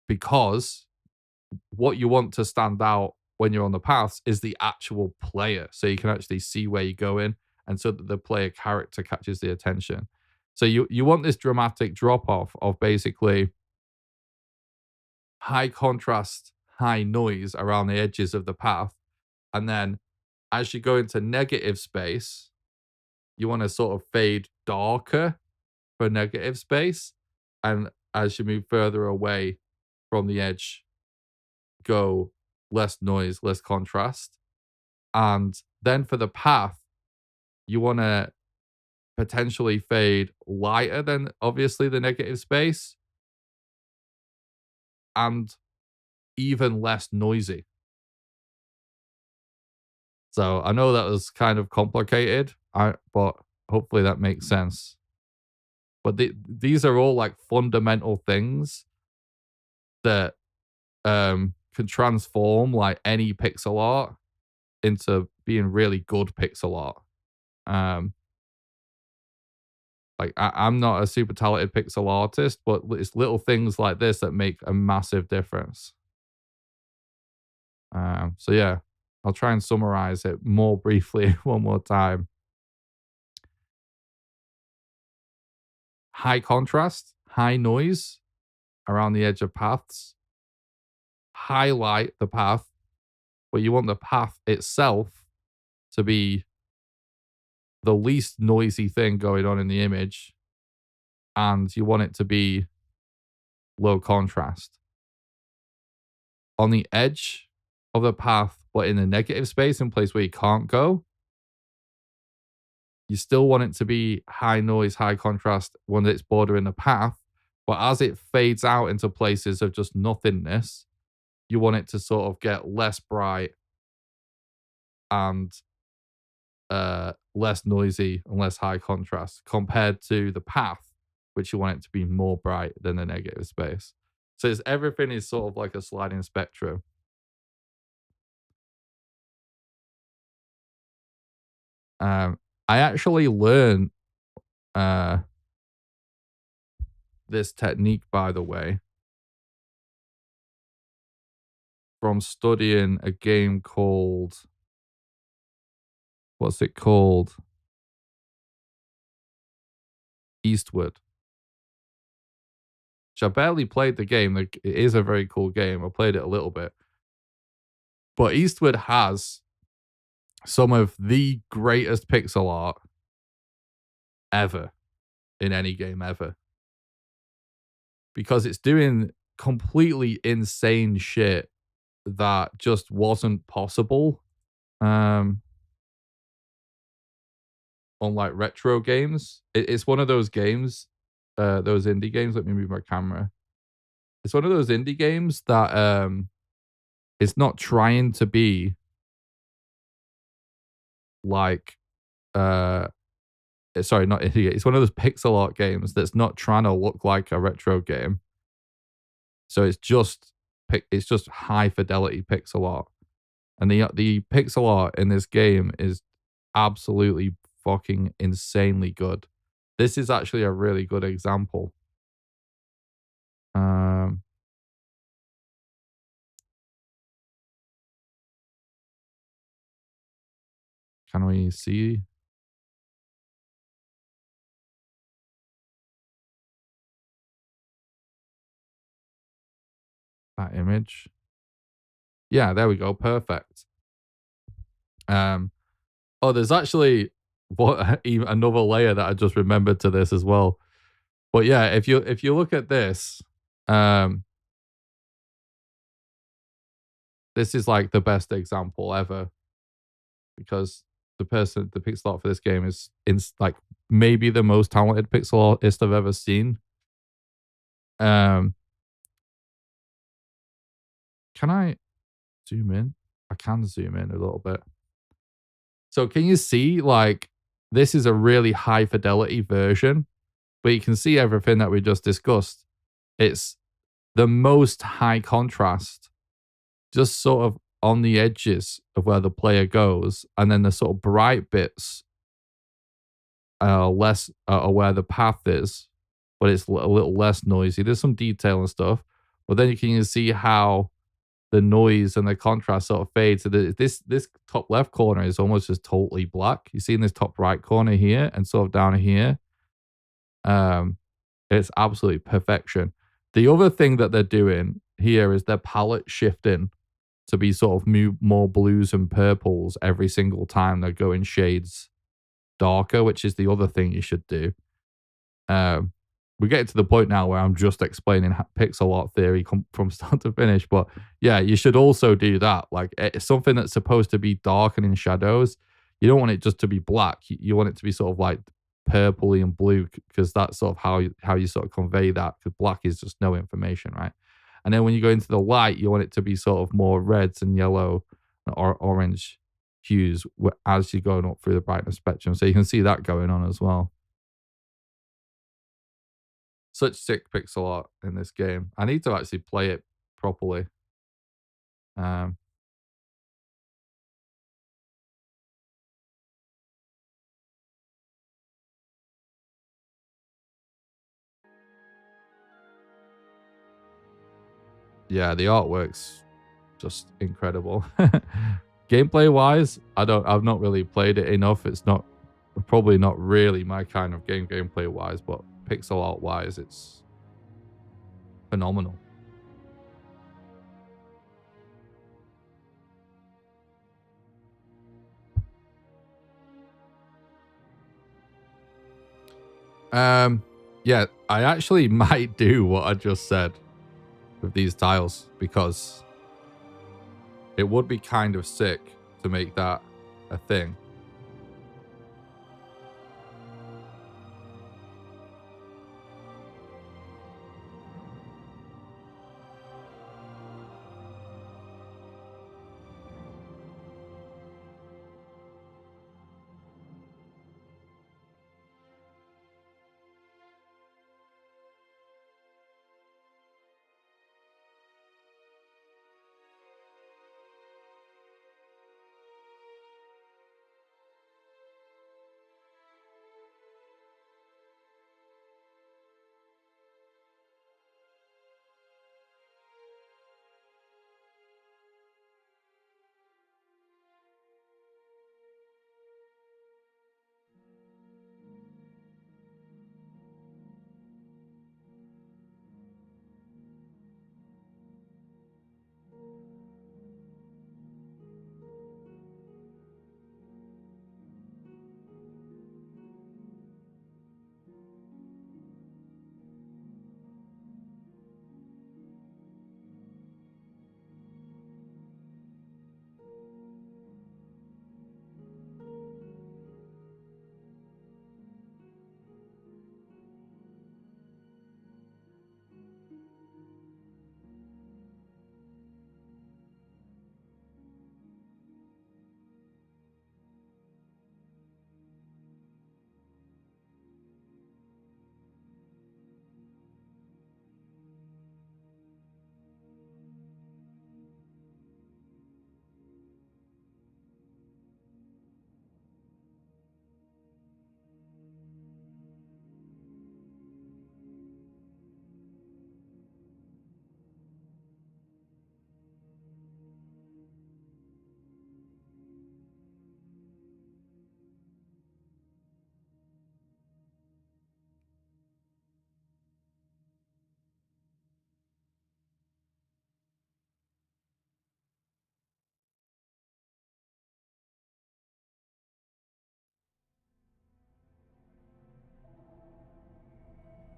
because what you want to stand out when you're on the paths is the actual player, so you can actually see where you're going, and so that the player character catches the attention. So you want this dramatic drop off of basically high contrast, high noise around the edges of the path, and then as you go into negative space, you want to sort of fade darker for negative space, and as you move further away from the edge, go less noise, less contrast. And then for the path, you want to potentially fade lighter than obviously the negative space and even less noisy. So I know that was kind of complicated, but hopefully that makes sense. But these are all like fundamental things that can transform like any pixel art into being really good pixel art. Um, like I'm not a super talented pixel artist, but it's little things like this that make a massive difference. So yeah, I'll try and summarize it more briefly one more time. High contrast, high noise around the edge of paths. Highlight the path, but you want the path itself to be the least noisy thing going on in the image, and you want it to be low contrast. On the edge of the path, but in the negative space, in place where you can't go, you still want it to be high noise, high contrast when it's bordering the path, but as it fades out into places of just nothingness, you want it to sort of get less bright and less noisy and less high contrast compared to the path, which you want it to be more bright than the negative space. So everything is sort of like a sliding spectrum. I actually learned uh, this technique, by the way, from studying a game called, what's it called? Eastward. Which I barely played the game. Like, it is a very cool game. I played it a little bit. But Eastward has some of the greatest pixel art ever in any game ever. Because it's doing completely insane shit that just wasn't possible on like retro games. It's one of those games, those indie games. Let me move my camera. It's one of those indie games that it's not trying to be like sorry, not indie. It's one of those pixel art games that's not trying to look like a retro game. So it's just high fidelity pixel art. And the pixel art in this game is absolutely fucking insanely good. This is actually a really good example. Can we see that image? Yeah, there we go. Perfect. Oh, there's actually even another layer that I just remembered to this as well. But yeah, if you look at this, this is like the best example ever because the pixel art for this game is like maybe the most talented pixel artist I've ever seen. Can I zoom in? I can zoom in a little bit. So can you see, like, this is a really high fidelity version, but you can see everything that we just discussed. It's the most high contrast, just sort of on the edges of where the player goes, and then the sort of bright bits less are where the path is, but it's a little less noisy. There's some detail and stuff, but then you can see how the noise and the contrast sort of fades. So this top left corner is almost just totally black. You see in this top right corner here and sort of down here. It's absolutely perfection. The other thing that they're doing here is they're palette shifting to be sort of more blues and purples every single time they're going shades darker, which is the other thing you should do. We're getting to the point now where I'm just explaining pixel art theory from start to finish, but yeah, you should also do that. Like, it's something that's supposed to be darkening shadows. You don't want it just to be black. You want it to be sort of like purpley and blue, because that's sort of how you sort of convey that, because black is just no information, right? And then when you go into the light, you want it to be sort of more reds and yellow or orange hues as you're going up through the brightness spectrum. So you can see that going on as well. Such sick pixel art in this game. I need to actually play it properly. Yeah, the artwork's just incredible. Gameplay wise, I've not really played it enough. It's probably not really my kind of game gameplay wise, but pixel art wise, it's phenomenal. Yeah, I actually might do what I just said with these tiles, because it would be kind of sick to make that a thing.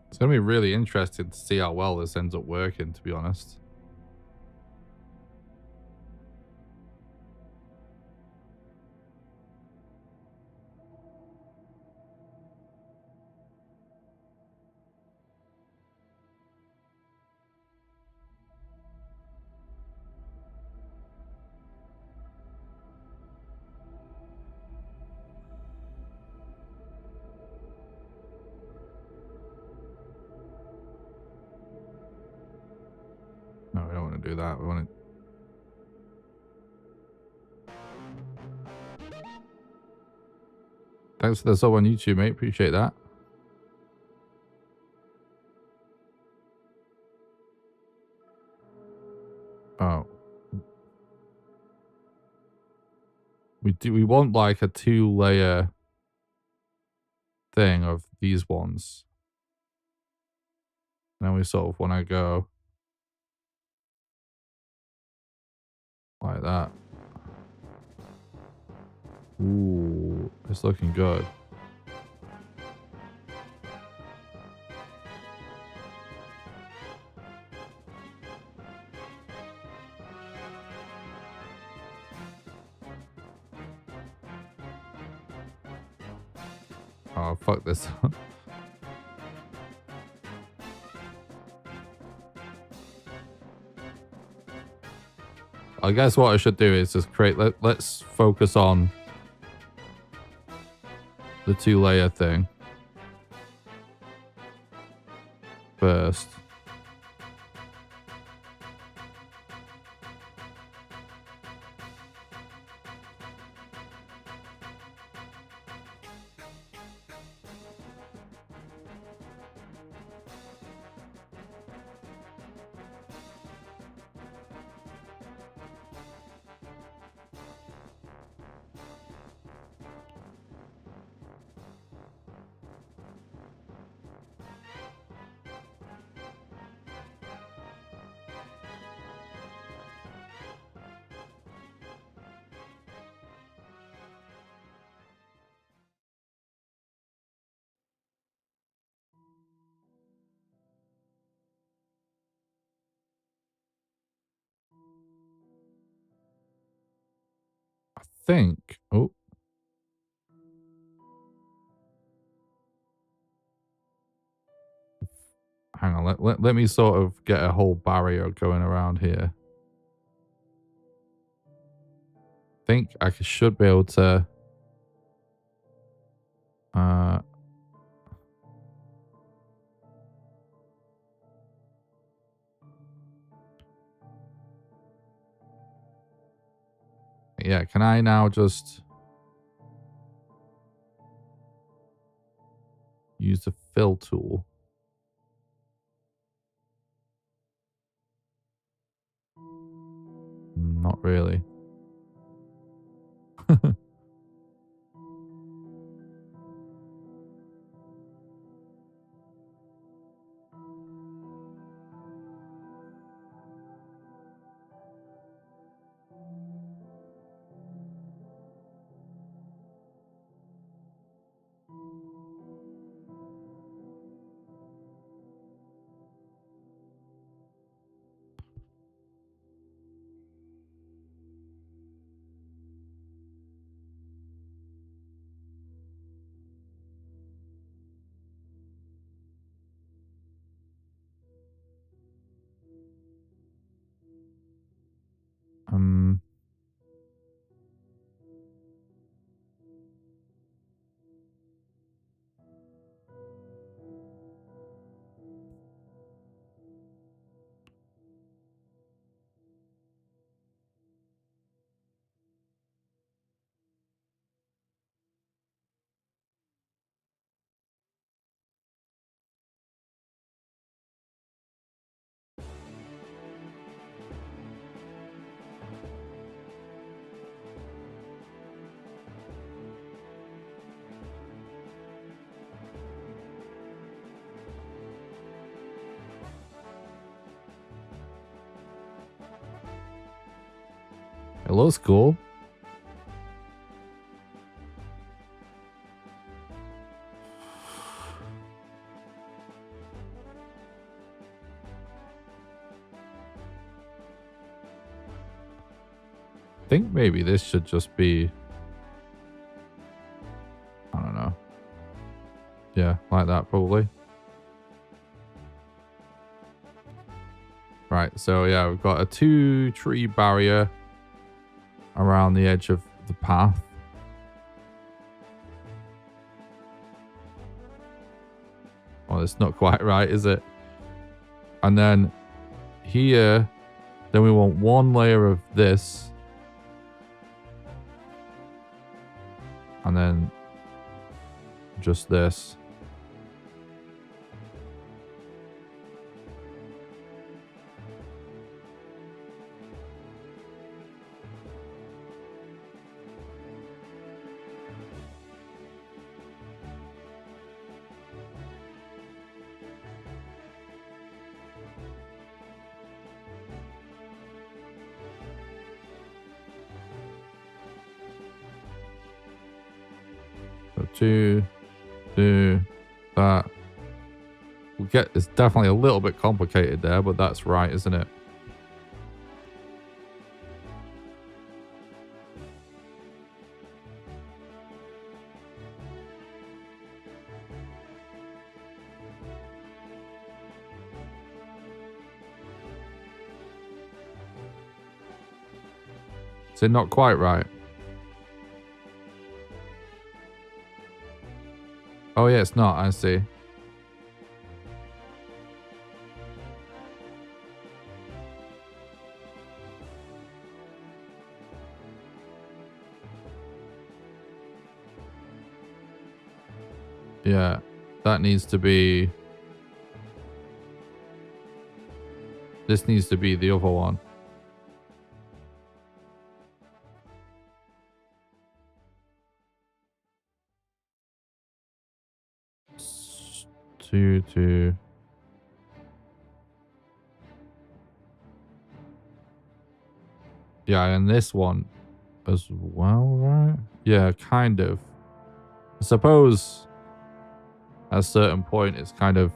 It's going to be really interesting to see how well this ends up working, to be honest. want to do that. We want to... Thanks for the sub on YouTube, mate. Appreciate that. Oh. We want like a 2-layer thing of these ones. Then we sort of want to go like that. Ooh, it's looking good. Oh, fuck this. I guess what I should do is just create... Let's focus on the 2-layer thing first. Think. Oh. Hang on. Let me sort of get a whole barrier going around here. Think I should be able to. Yeah. Can I now just use the fill tool? Not really. It looks cool. I think maybe this should just be, I don't know. Yeah, like that probably. Right, so yeah, we've got a 2-tree barrier around the edge of the path. Well, it's not quite right, is it? And then here Then we want one layer of this. And then just this. So two, that. We'll get, it's definitely a little bit complicated there, but that's right, isn't it? Is it not quite right? Oh yeah, it's not, I see. Yeah, that needs to be... This needs to be the other one. Two. Yeah, and this one as well, right? Yeah, kind of. I suppose at a certain point it's kind of...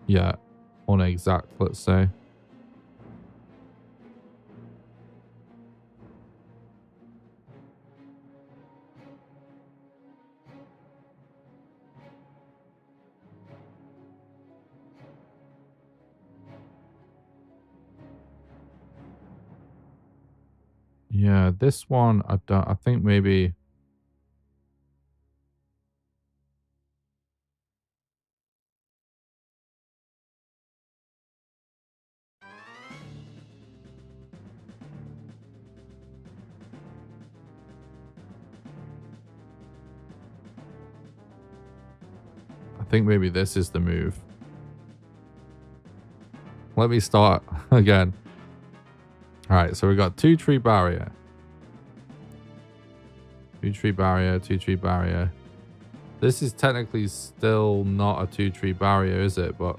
Yeah, unexact, let's say. Yeah, this one, I think maybe... I think maybe this is the move. Let me start again. All right, so we got 2 tree barrier. 2 tree barrier, 2 tree barrier. This is technically still not a 2 tree barrier, is it? But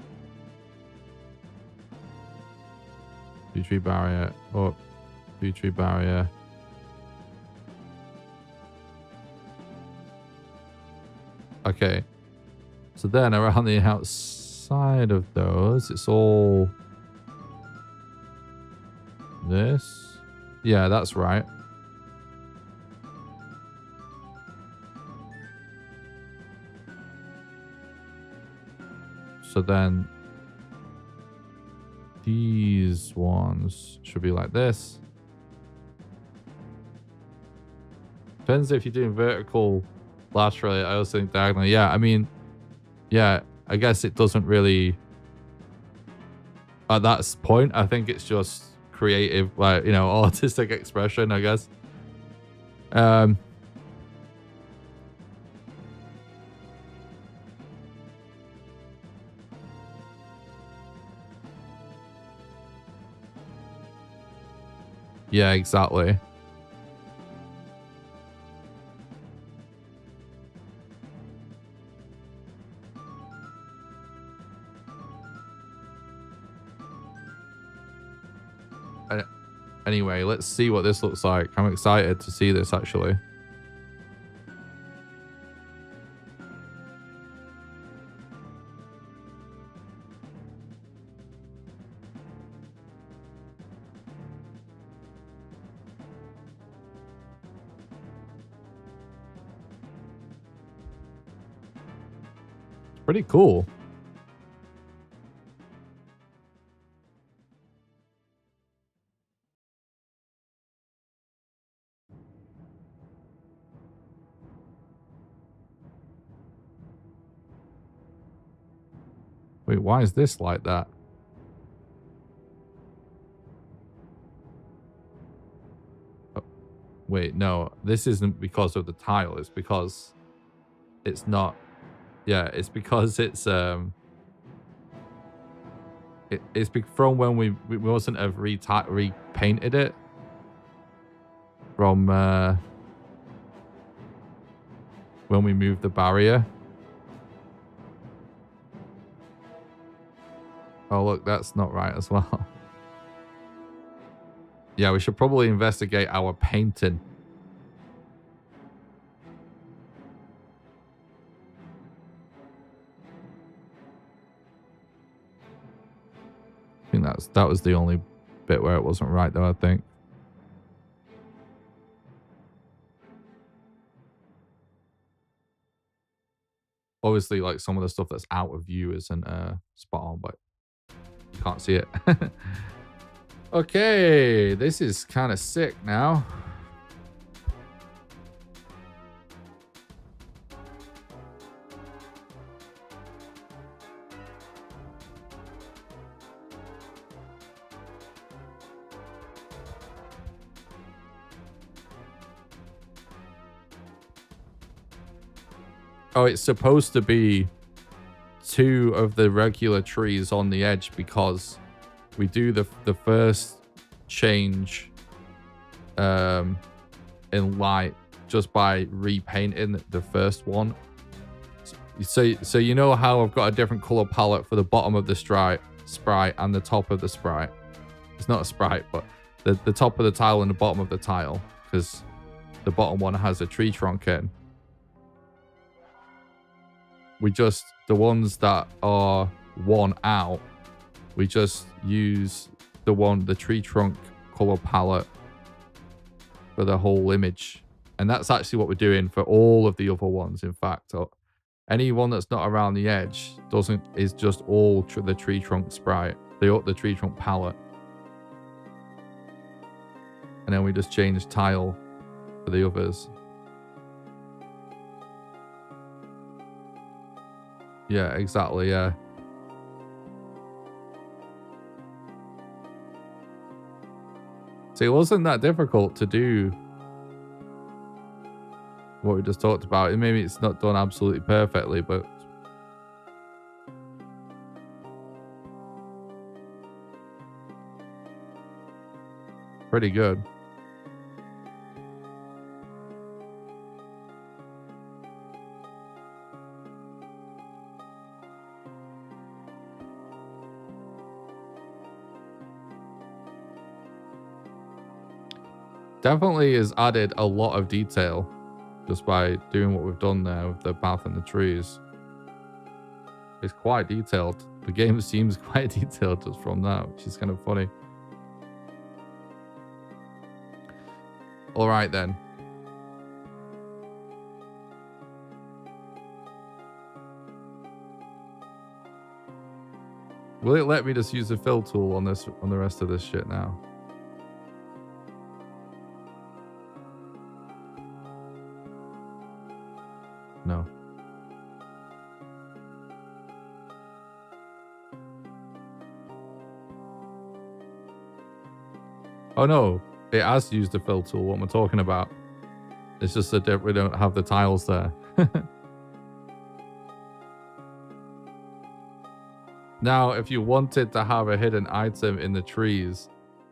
2 tree barrier, up, 2 tree barrier. Okay. So then around the outside of those, it's all this. Yeah, that's right. So then these ones should be like this. Depends if you're doing vertical, laterally. I also think diagonally. Yeah, I mean, yeah, I guess it doesn't really... At that point, I think it's just creative, like, you know, artistic expression, I guess. Yeah, exactly. Anyway, let's see what this looks like. I'm excited to see this, actually. It's pretty cool. Wait, why is this like that? Oh, wait, no. This isn't because of the tile. It's because it's not. Yeah, it's because it's it's from when we wasn't have repainted it from when we moved the barrier. Oh look, that's not right as well. Yeah, we should probably investigate our painting. I think that was the only bit where it wasn't right though, I think. Obviously, like some of the stuff that's out of view isn't spot on, but you can't see it. Okay, this is kind of sick now. Oh, it's supposed to be 2 of the regular trees on the edge because we do the first change in light just by repainting the first one. So you know how I've got a different color palette for the bottom of the sprite and the top of the sprite. It's not a sprite, but the top of the tile and the bottom of the tile, because the bottom one has a tree trunk in. We just, the ones that are one out, we just use the tree trunk color palette for the whole image. And that's actually what we're doing for all of the other ones, in fact. Any one that's not around the edge is just all the tree trunk sprite, the tree trunk palette. And then we just change tile for the others. Yeah, exactly, yeah. So it wasn't that difficult to do what we just talked about. Maybe it's not done absolutely perfectly, but pretty good. Definitely has added a lot of detail just by doing what we've done there with the path and the trees. It's quite detailed. The game seems quite detailed just from that, which is kind of funny. All right, then. Will it let me just use the fill tool on the rest of this shit now? No. Oh no, it has used the fill tool. What am I talking about? It's just that we don't have the tiles there. Now, if you wanted to have a hidden item in the trees,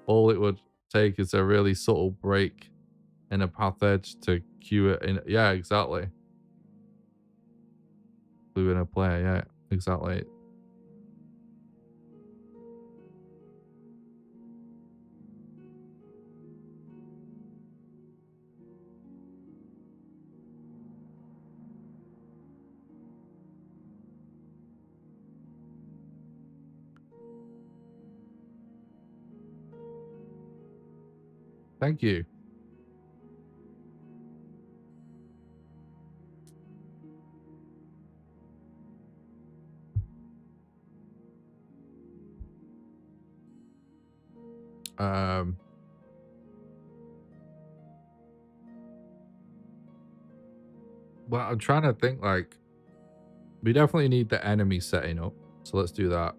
all it would take is a really subtle break in a path edge to cue it in. Yeah, exactly. Glue in a player, yeah, exactly. Thank you. Well, I'm trying to think, like, we definitely need the enemy setting up. So let's do that.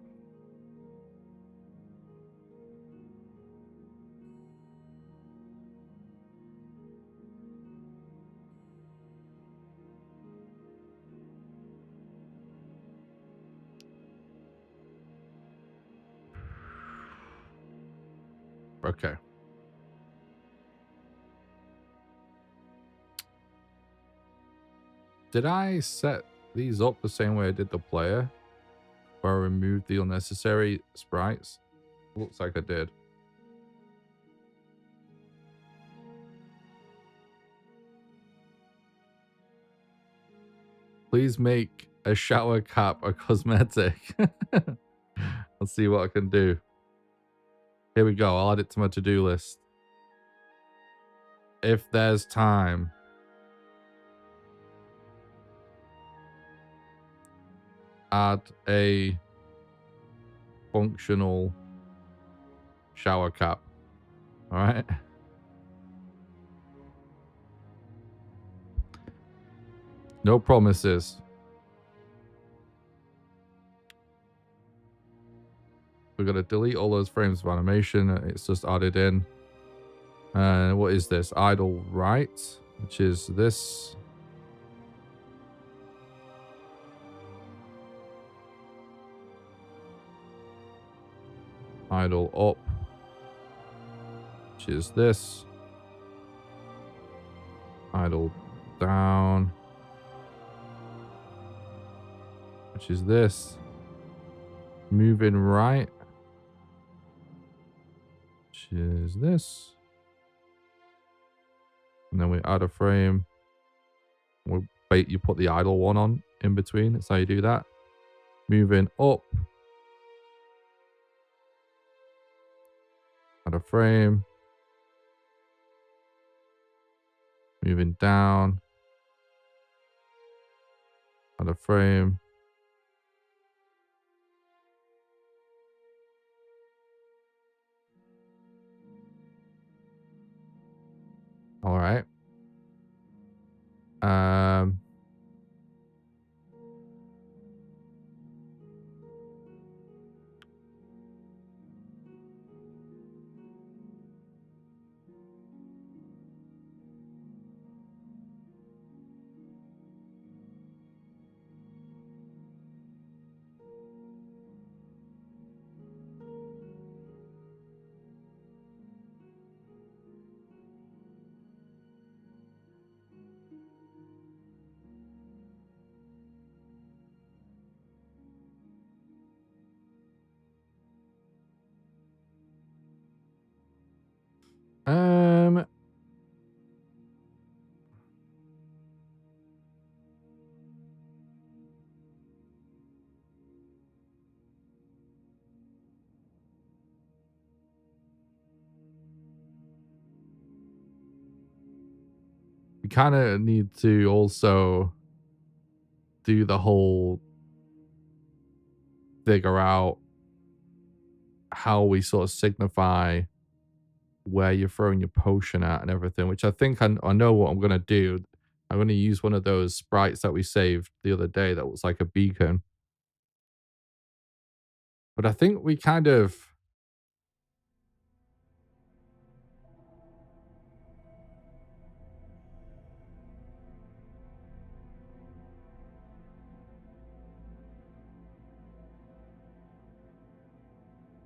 Okay. Did I set these up the same way I did the player? Where I removed the unnecessary sprites? Looks like I did. Please make a shower cap a cosmetic. Let's see what I can do. Here we go. I'll add it to my to-do list. If there's time. Add a functional shower cap. All right. No promises. We're going to delete all those frames of animation. It's just added in. What is this? Idle right, which is this. Idle up, which is this. Idle down, which is this. Moving right, which is this. And then we add a frame. You put the idle one on in between. That's how you do that. Moving up. Add a frame. Moving down. Add a frame. All right. We kind of need to also do the whole figure out how we sort of signify where you're throwing your potion at and everything, which I think I know what I'm going to do. I'm going to use one of those sprites that we saved the other day that was like a beacon. But I think we kind of...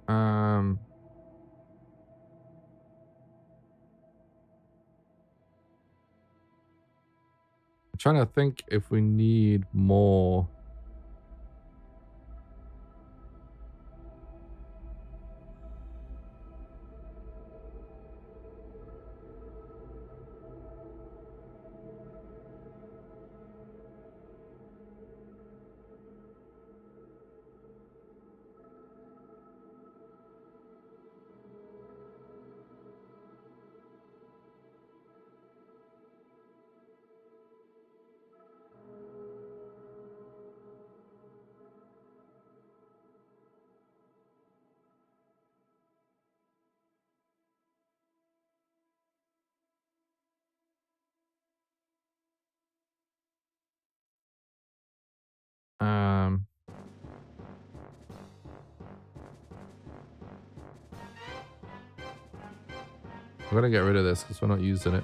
I'm trying to think if we need more. Um, I'm gonna get rid of this because we're not using it.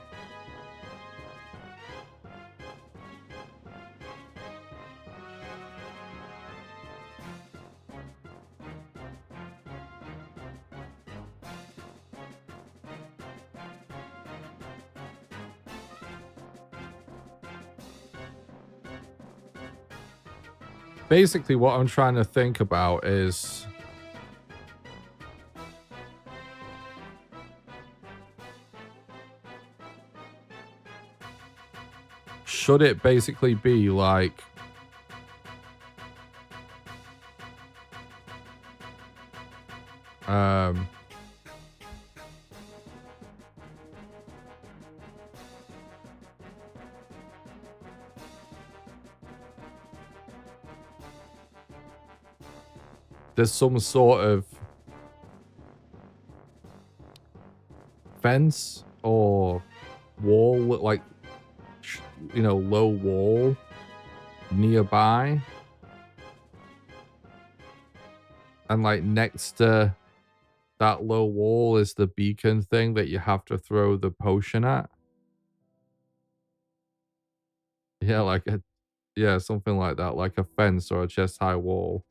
Basically, what I'm trying to think about is should it basically be like there's some sort of fence or wall, like, you know, low wall nearby, and like next to that low wall is the beacon thing that you have to throw the potion at. Yeah, like a, yeah, something like that, like a fence or a chest high wall.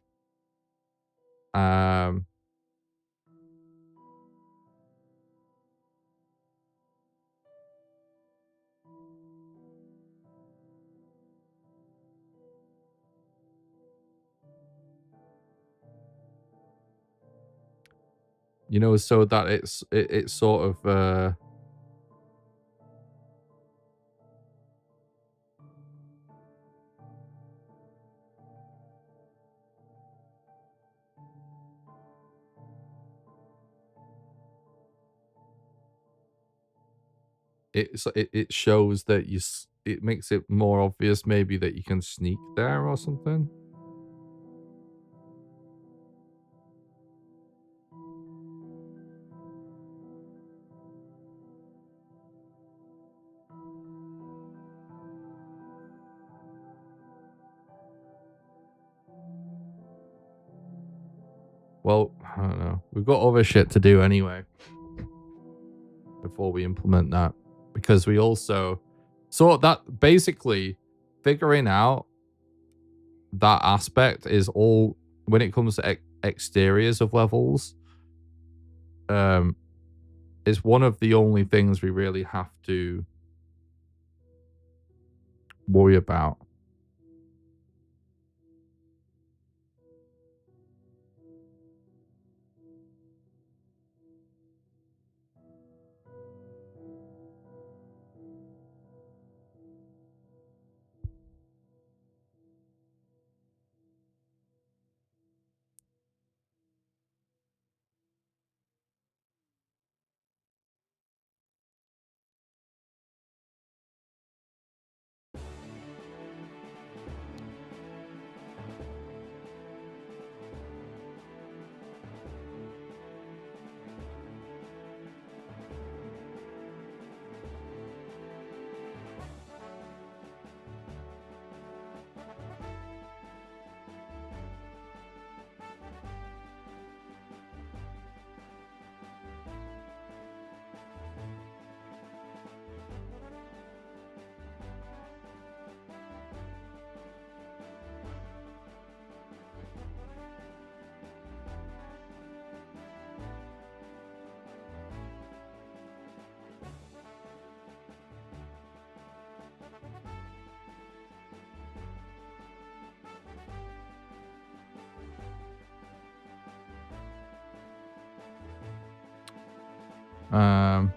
You know, so that it's sort of it shows that it makes it more obvious maybe that you can sneak there or something. Well, I don't know. We've got other shit to do anyway before we implement that, because we also sort that basically figuring out that aspect is all when it comes to exteriors of levels. Is one of the only things we really have to worry about. Um,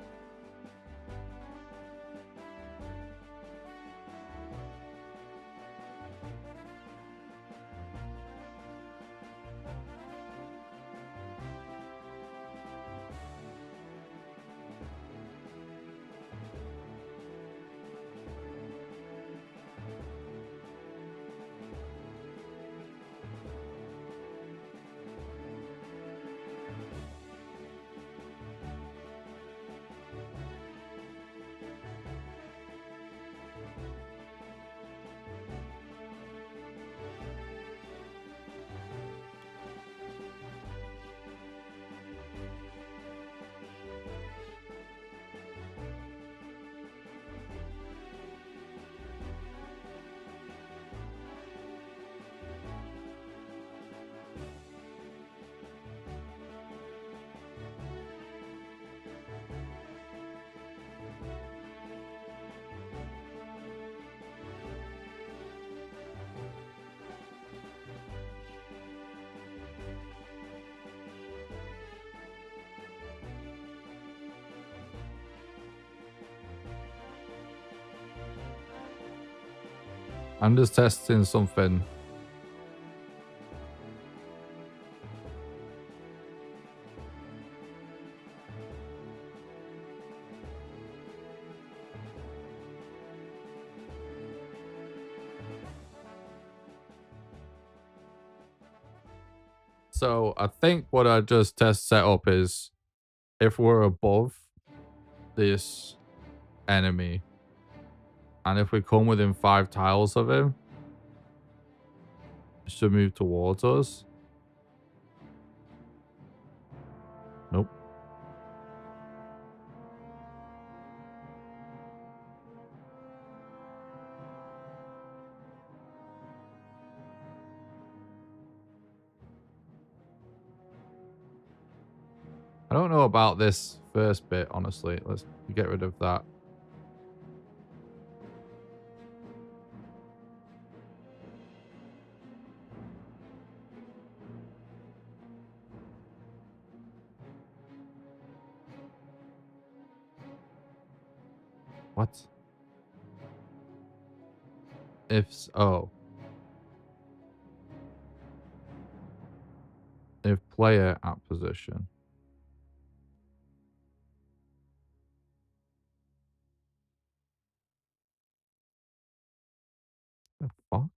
I'm just testing something. So I think what I just set up is if we're above this enemy and if we come within 5 tiles of him, it should move towards us. Nope. I don't know about this first bit, honestly. Let's get rid of that. What? Oh. If player at position. The fuck?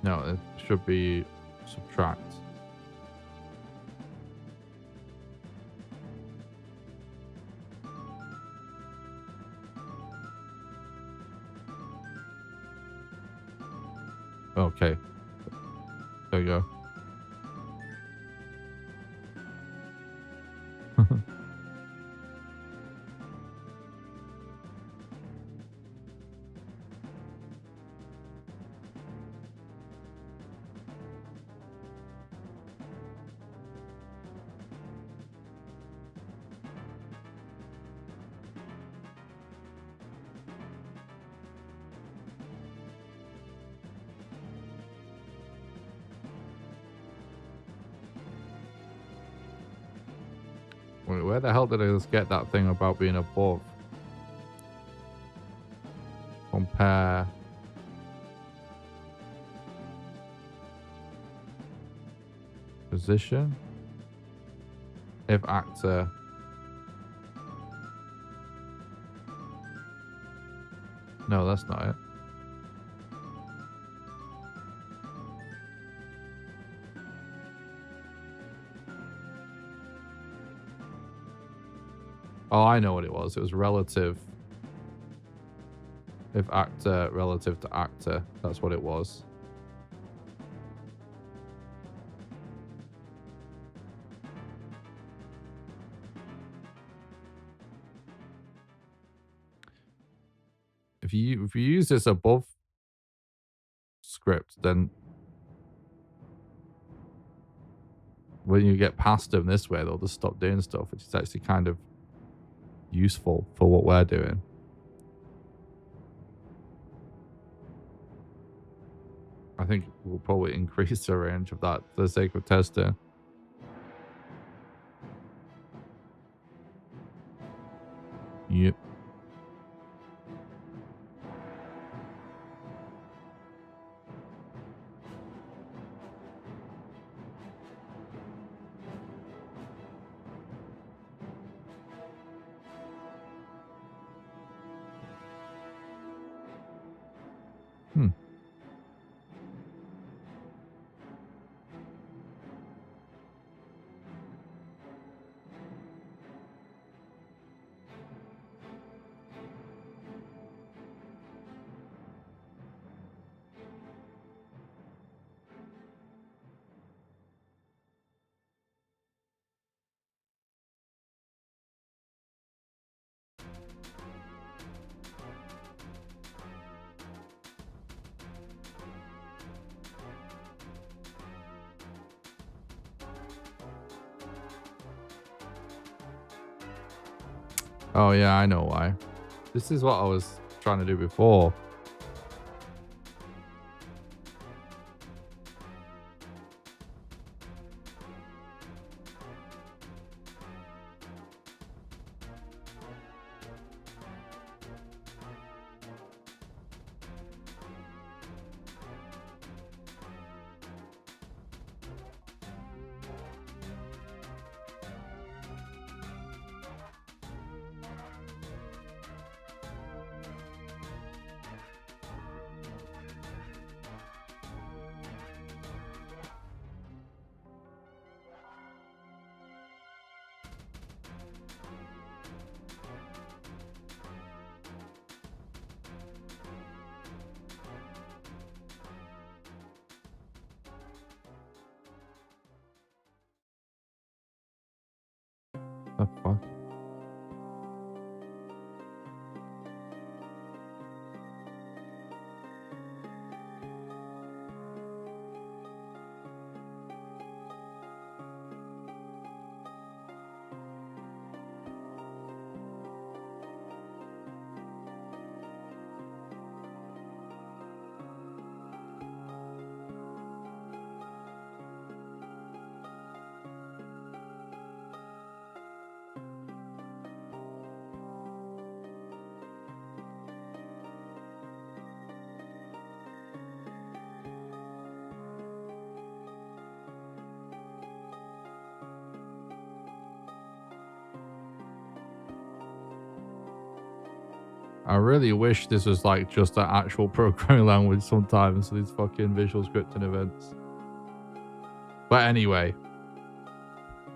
No, it should be subtract. Okay. There you go. Wait, where the hell did I just get that thing about being above? Compare. Position. If actor. No, that's not it. Oh, I know what it was. It was relative. If actor relative to actor. That's what it was. If you use this above script, then when you get past them this way, they'll just stop doing stuff, which is actually kind of useful for what we're doing. I think we'll probably increase the range of that for the sake of testing. Yep. Oh, yeah, I know why. This is what I was trying to do before. The fuck? I really wish this was like just an actual programming language sometimes, these fucking visual scripting events. But anyway,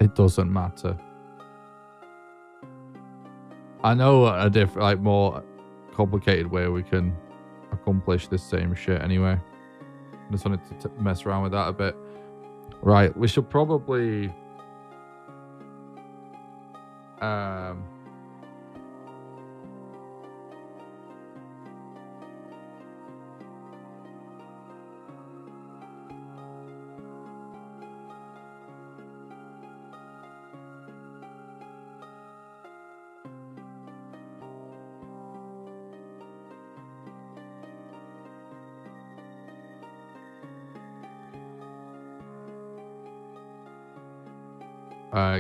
it doesn't matter. I know a different, like more complicated way we can accomplish this same shit anyway. I just wanted to mess around with that a bit. Right, we should probably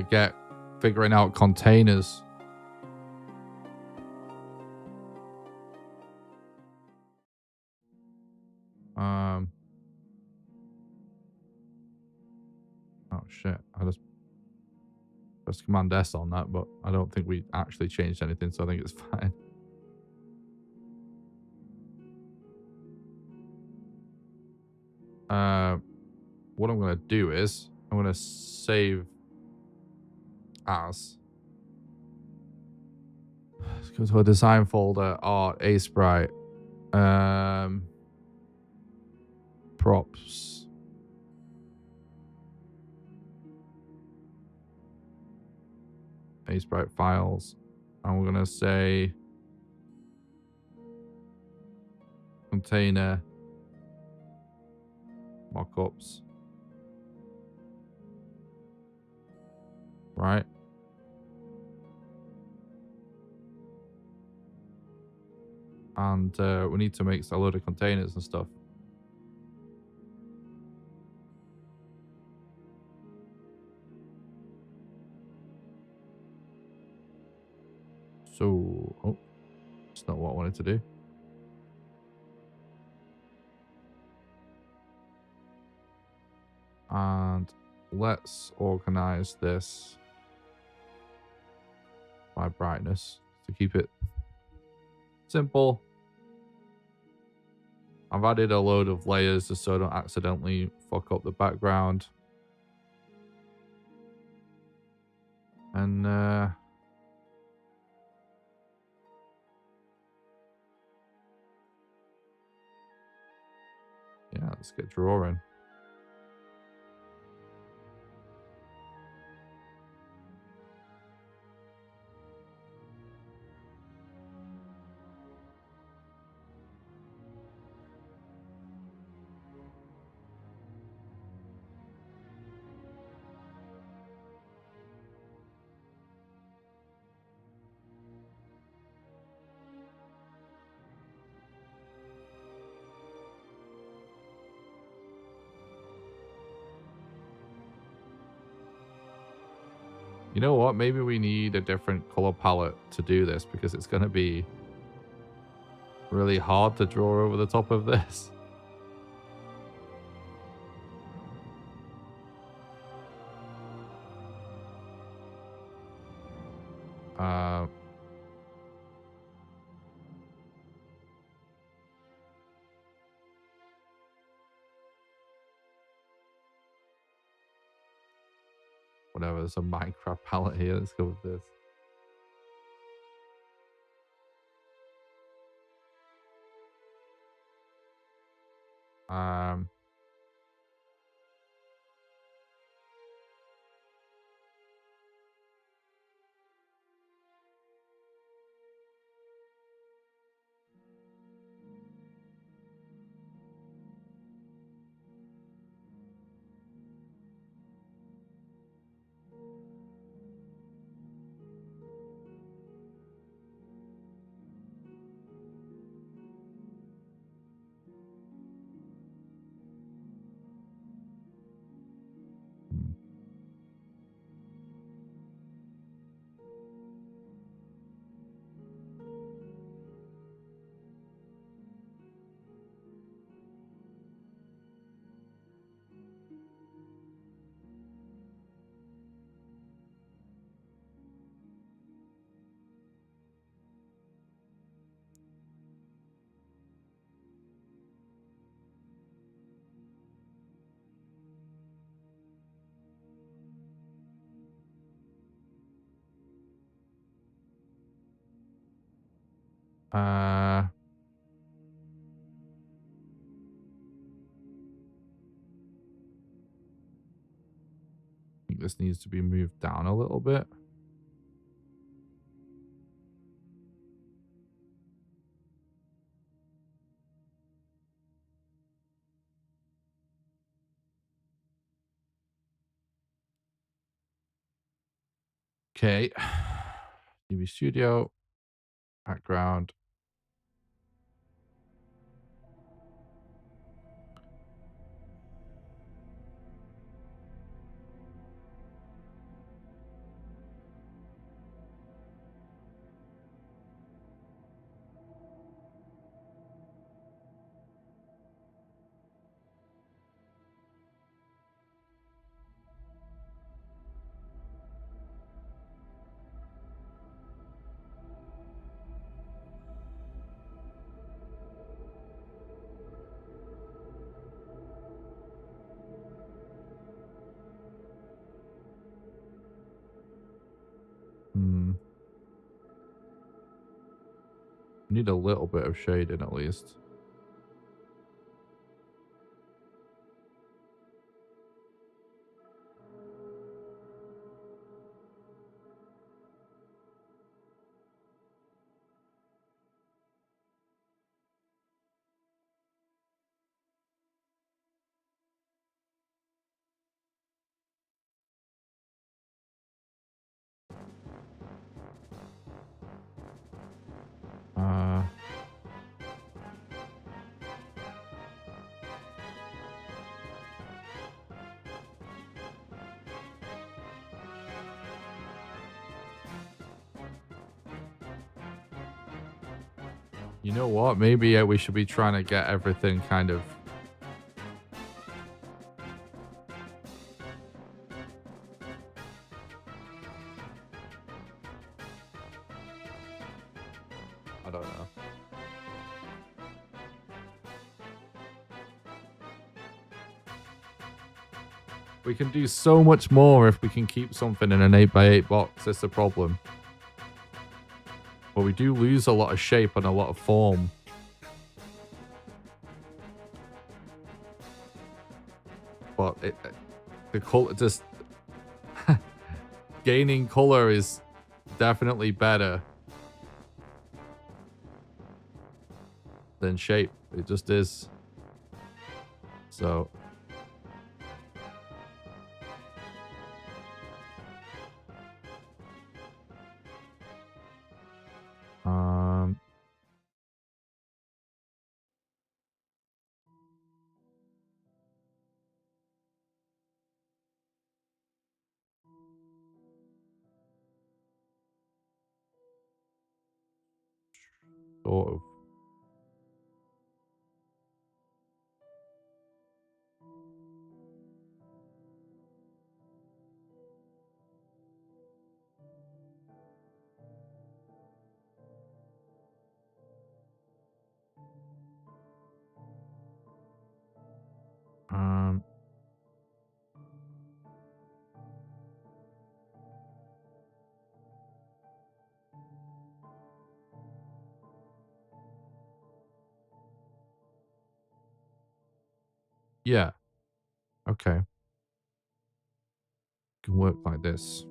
get figuring out containers. Oh shit, I just pressed Command S on that, but I don't think we actually changed anything, so I think it's fine. What I'm going to do is I'm going to save as. Let's go to a design folder, art, A sprite, props. A sprite files. And we're going to say container mockups. Right. And we need to make a load of containers and stuff. So, oh, that's not what I wanted to do. And let's organize this by brightness to keep it simple. I've added a load of layers just so I don't accidentally fuck up the background. And yeah, let's get drawing. You know what? Maybe we need a different color palette to do this because it's going to be really hard to draw over the top of this. Whatever, there's a Minecraft palette here. Let's go with this. I think this needs to be moved down a little bit. Okay. TV Studio, background. Need a little bit of shading at least. You know what? Maybe we should be trying to get everything kind of... I don't know. We can do so much more if we can keep something in an 8x8 box. That's the problem. But we do lose a lot of shape and a lot of form. But the color just... gaining color is definitely better than shape. It just is. So... Sort of. Yeah. Okay. Can work like this.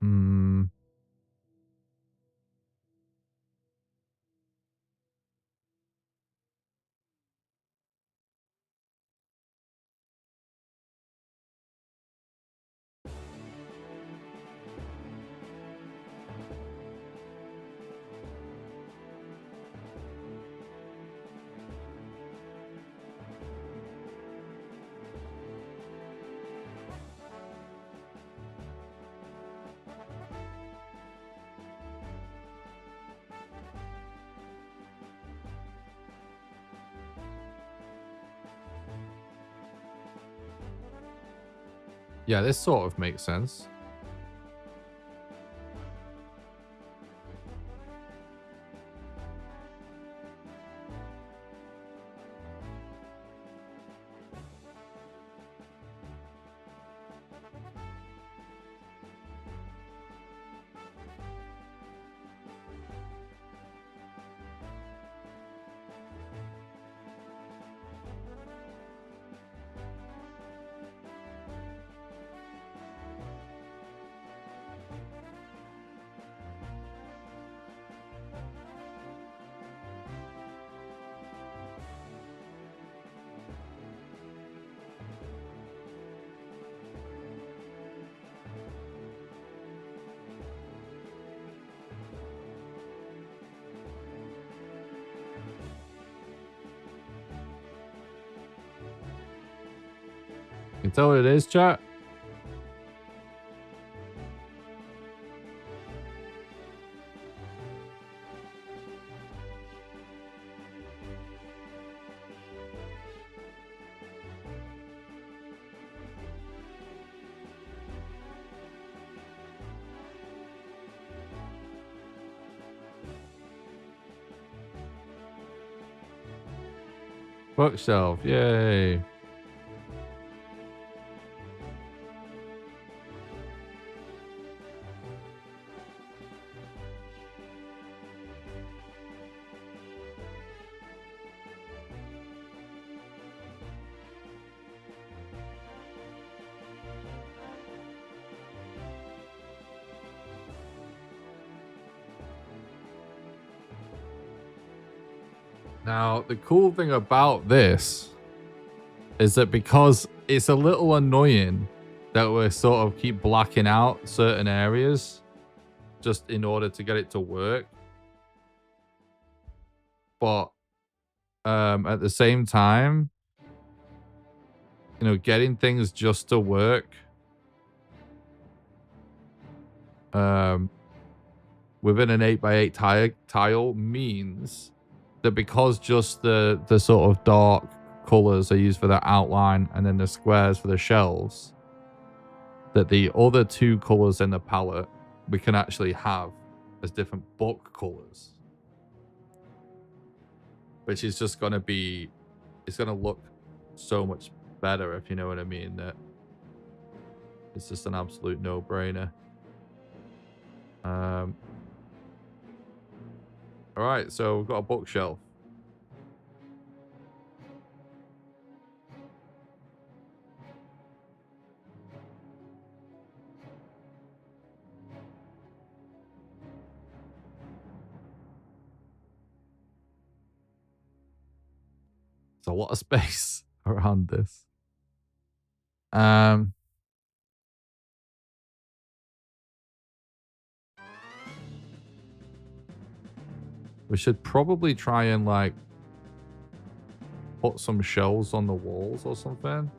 Hmm. Yeah, this sort of makes sense. You can tell what it is, chat. Bookshelf, yay. Now, the cool thing about this is that because it's a little annoying that we sort of keep blacking out certain areas just in order to get it to work. But at the same time, you know, getting things just to work within an 8x8 tile means that because just the sort of dark colors are used for the outline and then the squares for the shelves, that the other two colors in the palette we can actually have as different book colors. which is just going to be, it's going to look so much better, if you know what I mean. That it's just an absolute no-brainer. All right, so we've got a bookshelf. It's a lot of space around this. We should probably try and like put some shelves on the walls or something.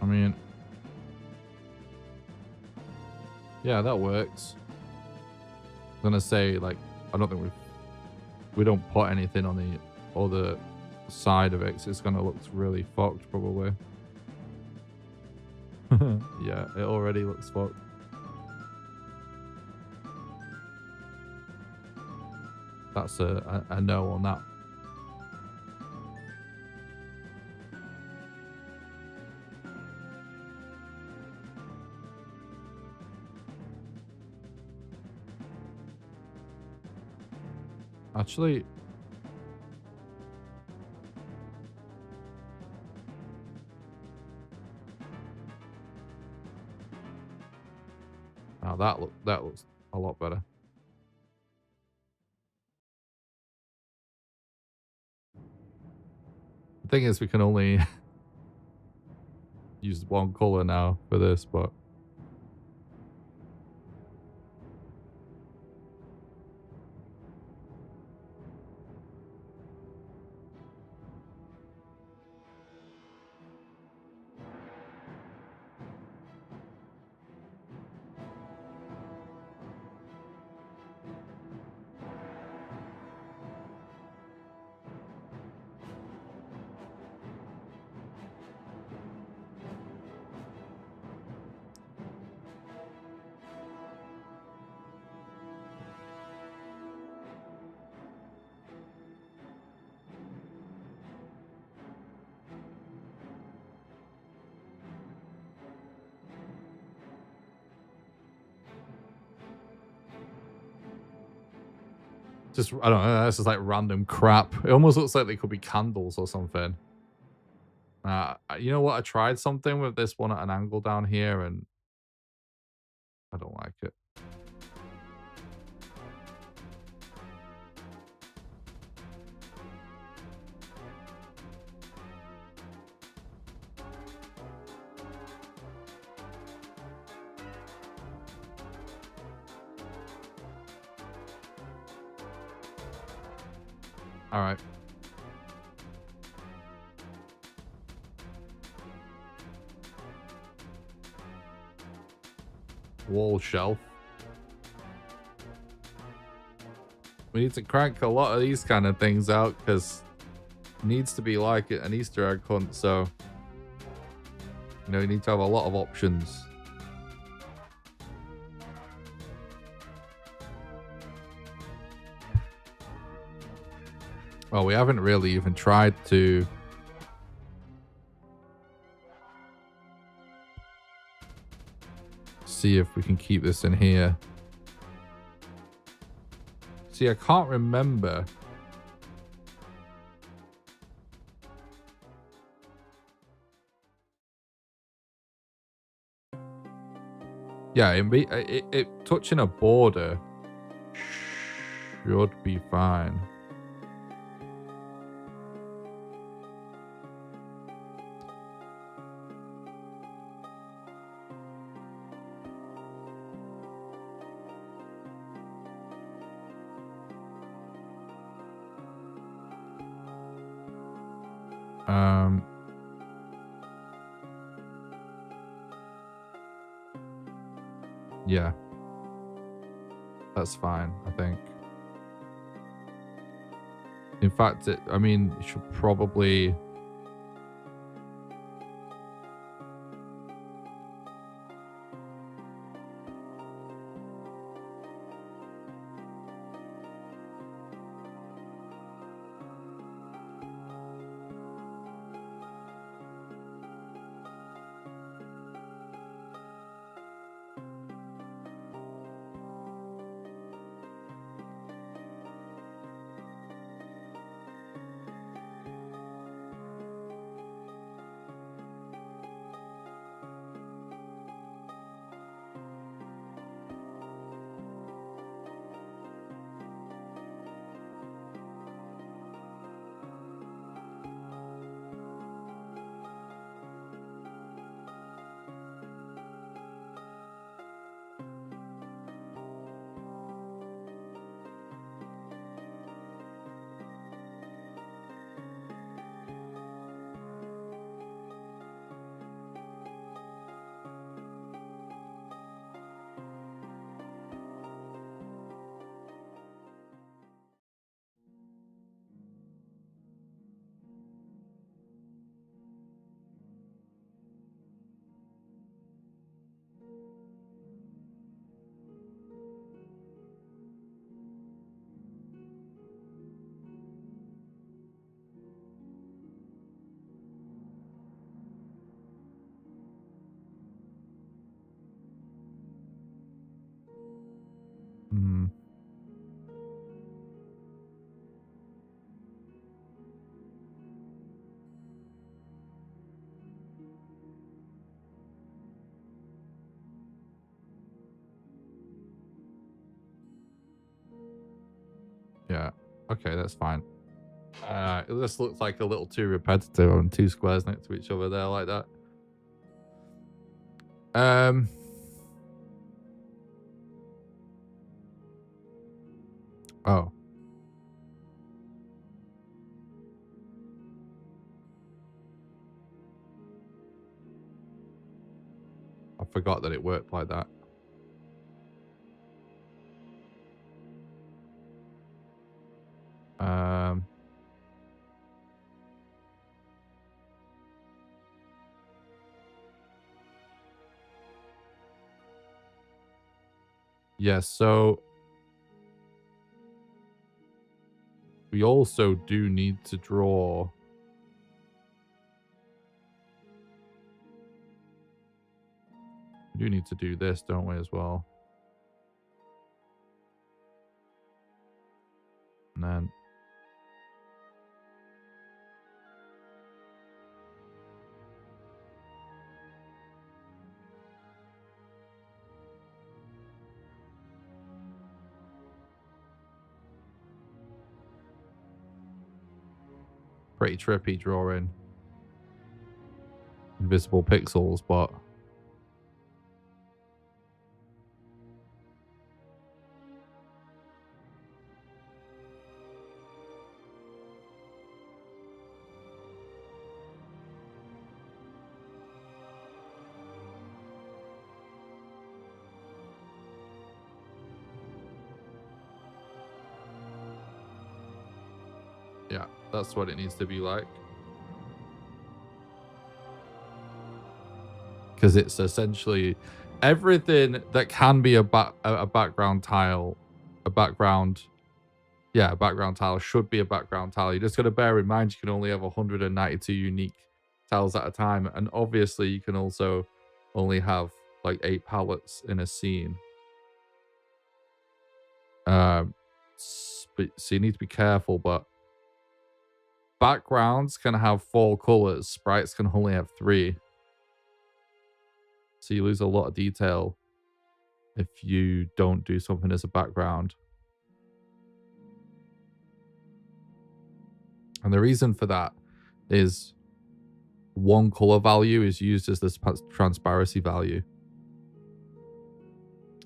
I mean, yeah, that works. I'm gonna say, like, I don't think we don't put anything on the other side of it, 'cause it's gonna look really fucked, probably. Yeah, it already looks fucked. That's a no on that. Actually, oh, that looks a lot better. The thing is, we can only use one color now for this, but just, I don't know, that's just like random crap. It almost looks like they could be candles or something. You know what? I tried something with this one at an angle down here, and I don't like it. All right. Wall shelf. We need to crank a lot of these kind of things out, because it needs to be like an Easter egg hunt, so you know, you need to have a lot of options. Well, we haven't really even tried to see if we can keep this in here. See, I can't remember. Yeah, it touching a border should be fine. Yeah. That's fine, I think. In fact, I mean, it should probably... Yeah. Okay, that's fine. It just looks like a little too repetitive on two squares next to each other there like that. Oh. I forgot that it worked like that. Yes, so we also do need to draw we do need to do this, don't we, as well? And then pretty trippy drawing. Invisible pixels, but yeah, that's what it needs to be like. Because it's essentially everything that can be a background tile, a background, Yeah, a background tile should be a background tile. You just got to bear in mind you can only have 192 unique tiles at a time, and obviously you can also only have like 8 palettes in a scene. So you need to be careful, but backgrounds can have 4 colors. Sprites can only have 3. So you lose a lot of detail if you don't do something as a background. And the reason for that is one color value is used as this transparency value.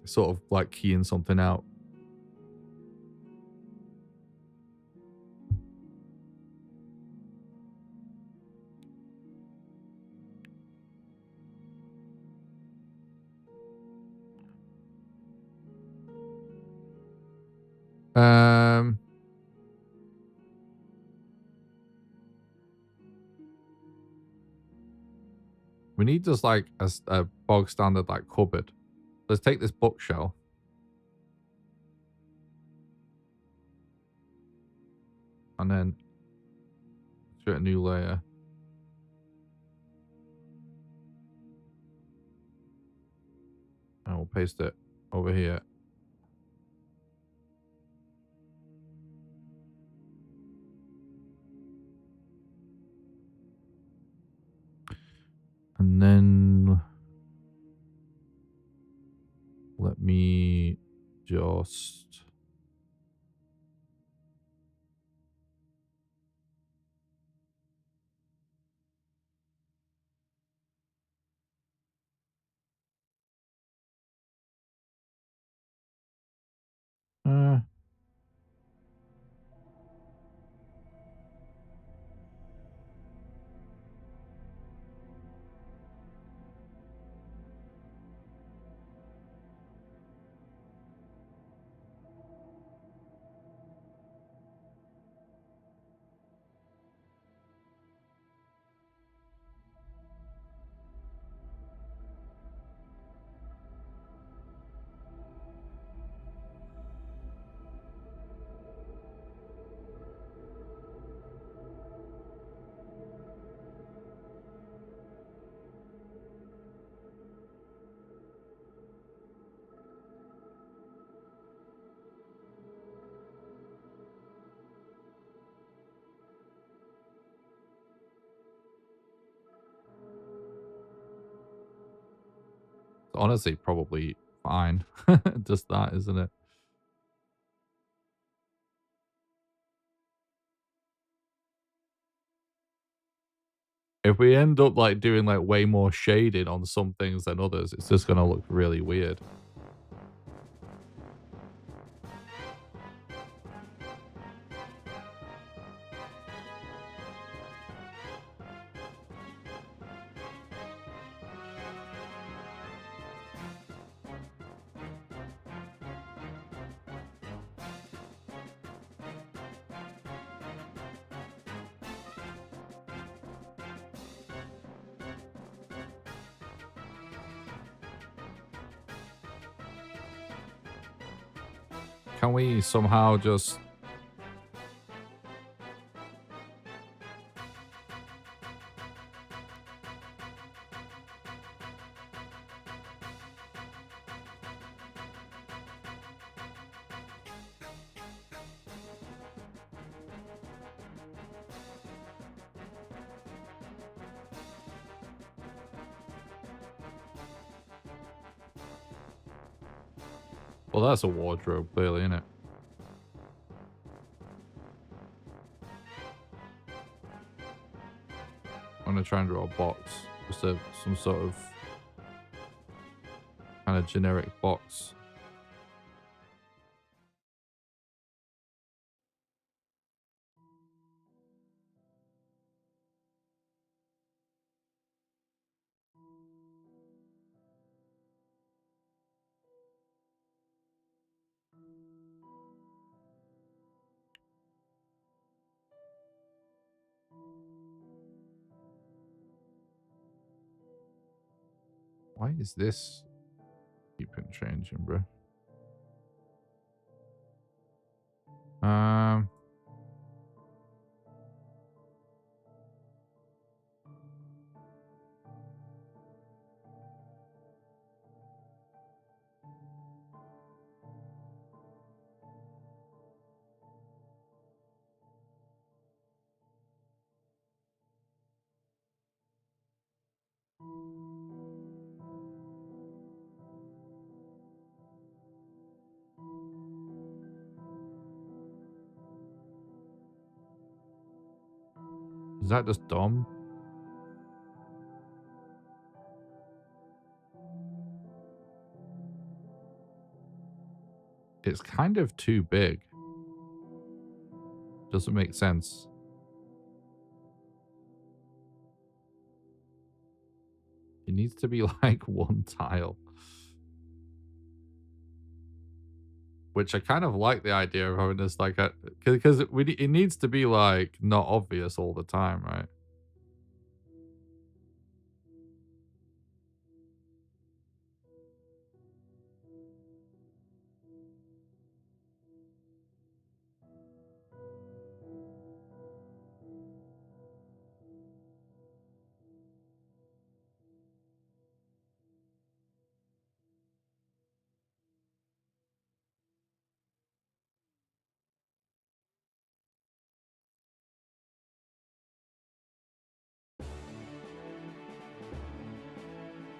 Sort of like keying something out. We need just like a bog standard like cupboard. Let's take this bookshelf. And then create a new layer. And we'll paste it over here. And then let me just honestly probably fine. Just that, isn't it? If we end up like doing like way more shading on some things than others, it's just gonna look really weird. Can we somehow just... Well, that's a wardrobe, clearly, isn't it? I'm gonna try and draw a box. Just some sort of kind of generic box. Why is this keeping changing, bro? Um, is that just dumb? It's kind of too big. Doesn't make sense. It needs to be like one tile. Which I kind of like the idea of having this like a, because it needs to be like not obvious all the time, right?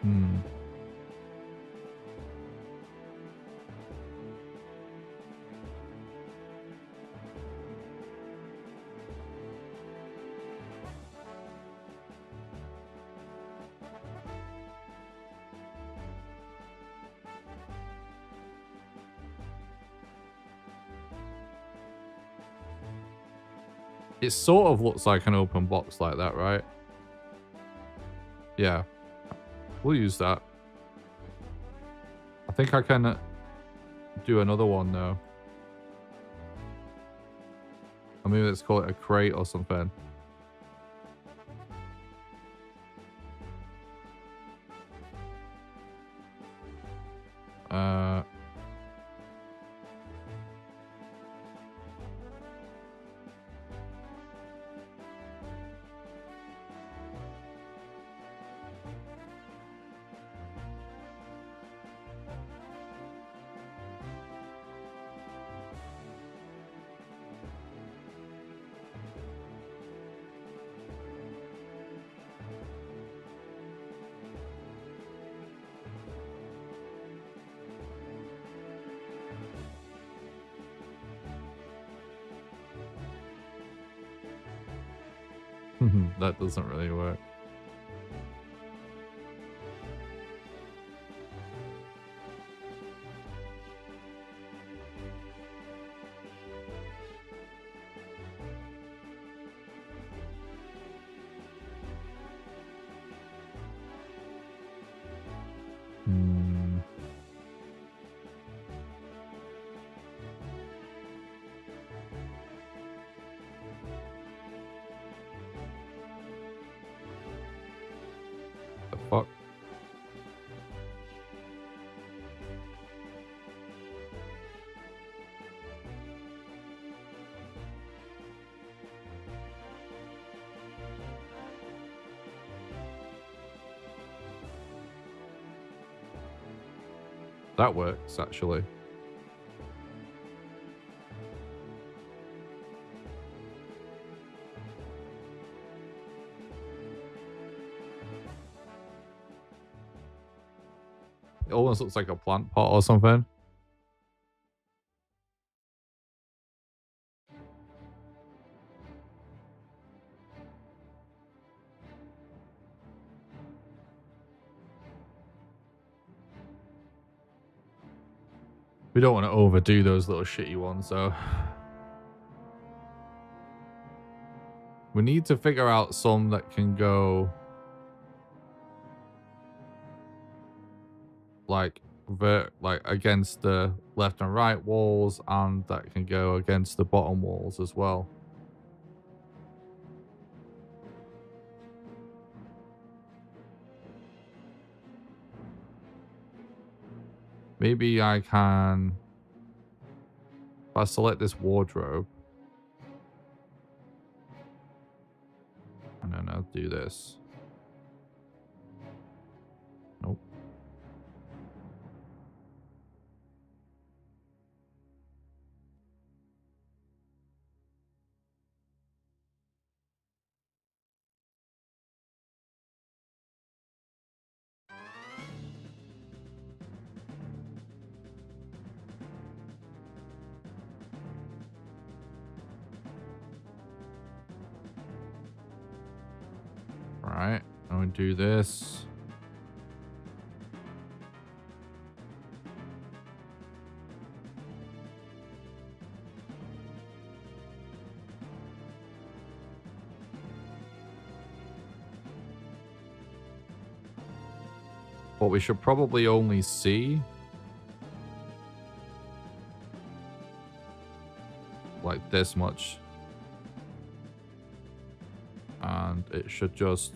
Hmm. It sort of looks like an open box like that, right? Yeah. We'll use that. I think I can do another one though. Or maybe let's call it a crate or something. Uh, that doesn't really work. Hmm. The fuck? That works, actually. It almost looks like a plant pot or something. We don't want to overdo those little shitty ones, though. We need to figure out some that can go like against the left and right walls, and that can go against the bottom walls as well. Maybe I can If I select this wardrobe, and then I'll do this. Nope. All right, I'm gonna do this. But we should probably only see like this much. And it should just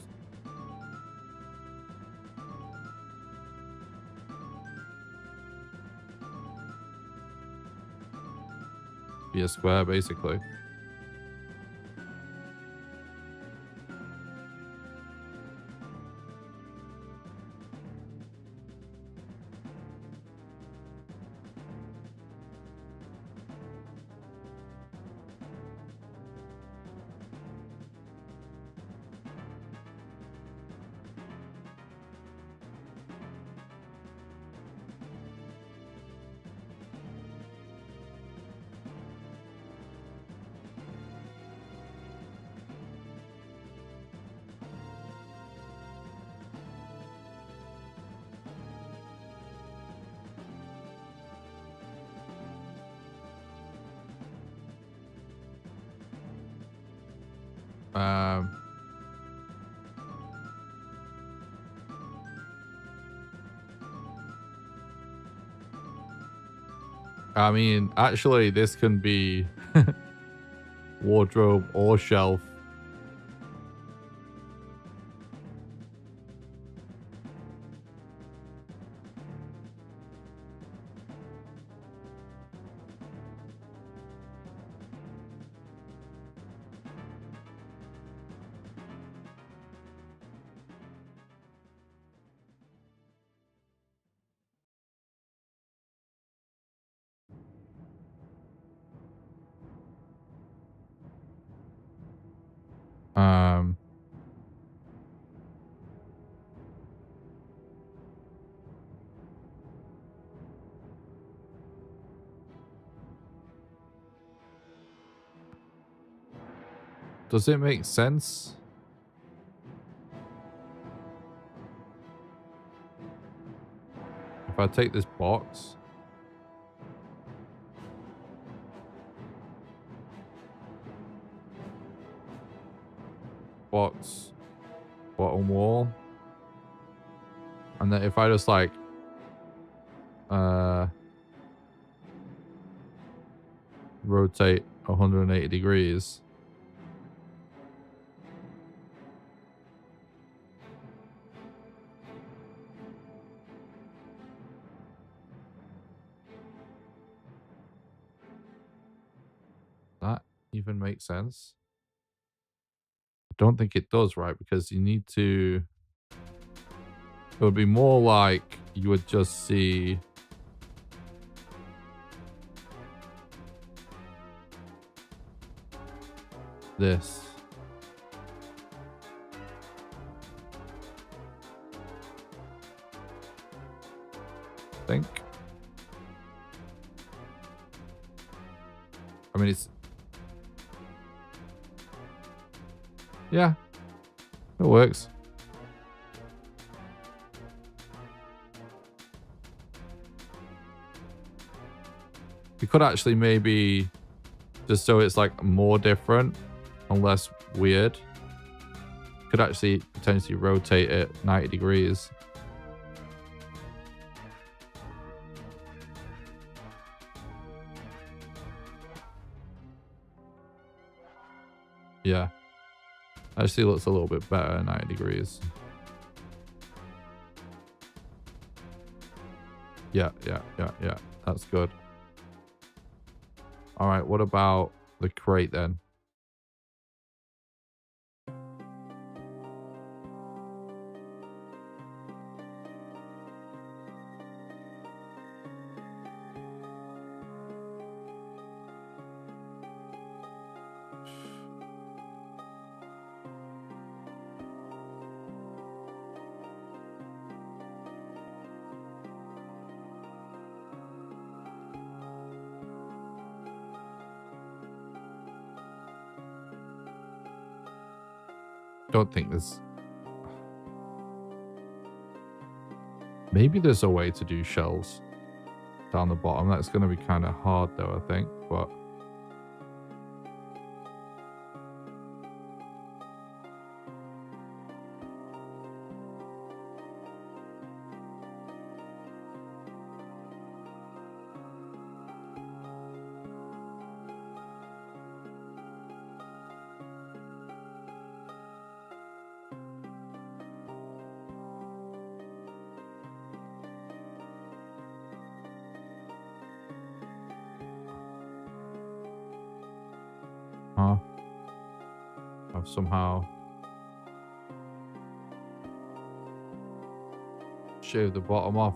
be a square, basically. I mean, actually, this can be wardrobe or shelf. Does it make sense? If I take this box, bottom wall, and then if I just like rotate 180 degrees, that even makes sense? I don't think it does, right? Because you need to, it would be more like you would just see this. I think. I mean, it's, yeah, it works. You could actually maybe, just so it's like more different and less weird, could actually potentially rotate it 90 degrees. Yeah. Actually looks a little bit better at 90 degrees. Yeah. That's good. All right, what about the crate then? Don't think there's... Maybe there's a way to do shells down the bottom. That's going to be kind of hard though, I think, but... Huh? I've somehow shaved the bottom off.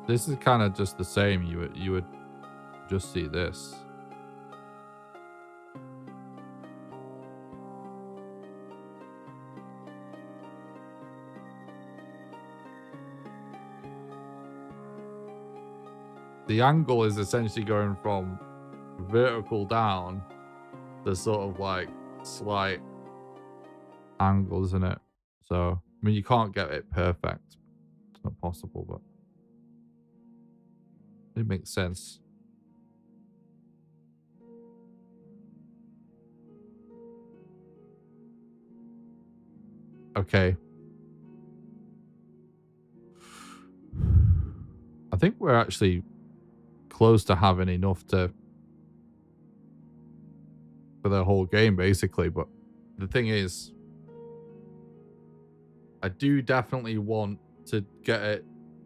This is kind of just the same. You would just see this. The angle is essentially going from vertical down to sort of like slight angle, isn't it? So, I mean, you can't get it perfect. It's not possible, but it makes sense. Okay. I think we're actually close to having enough to for the whole game, basically. But the thing is, I do definitely want to get it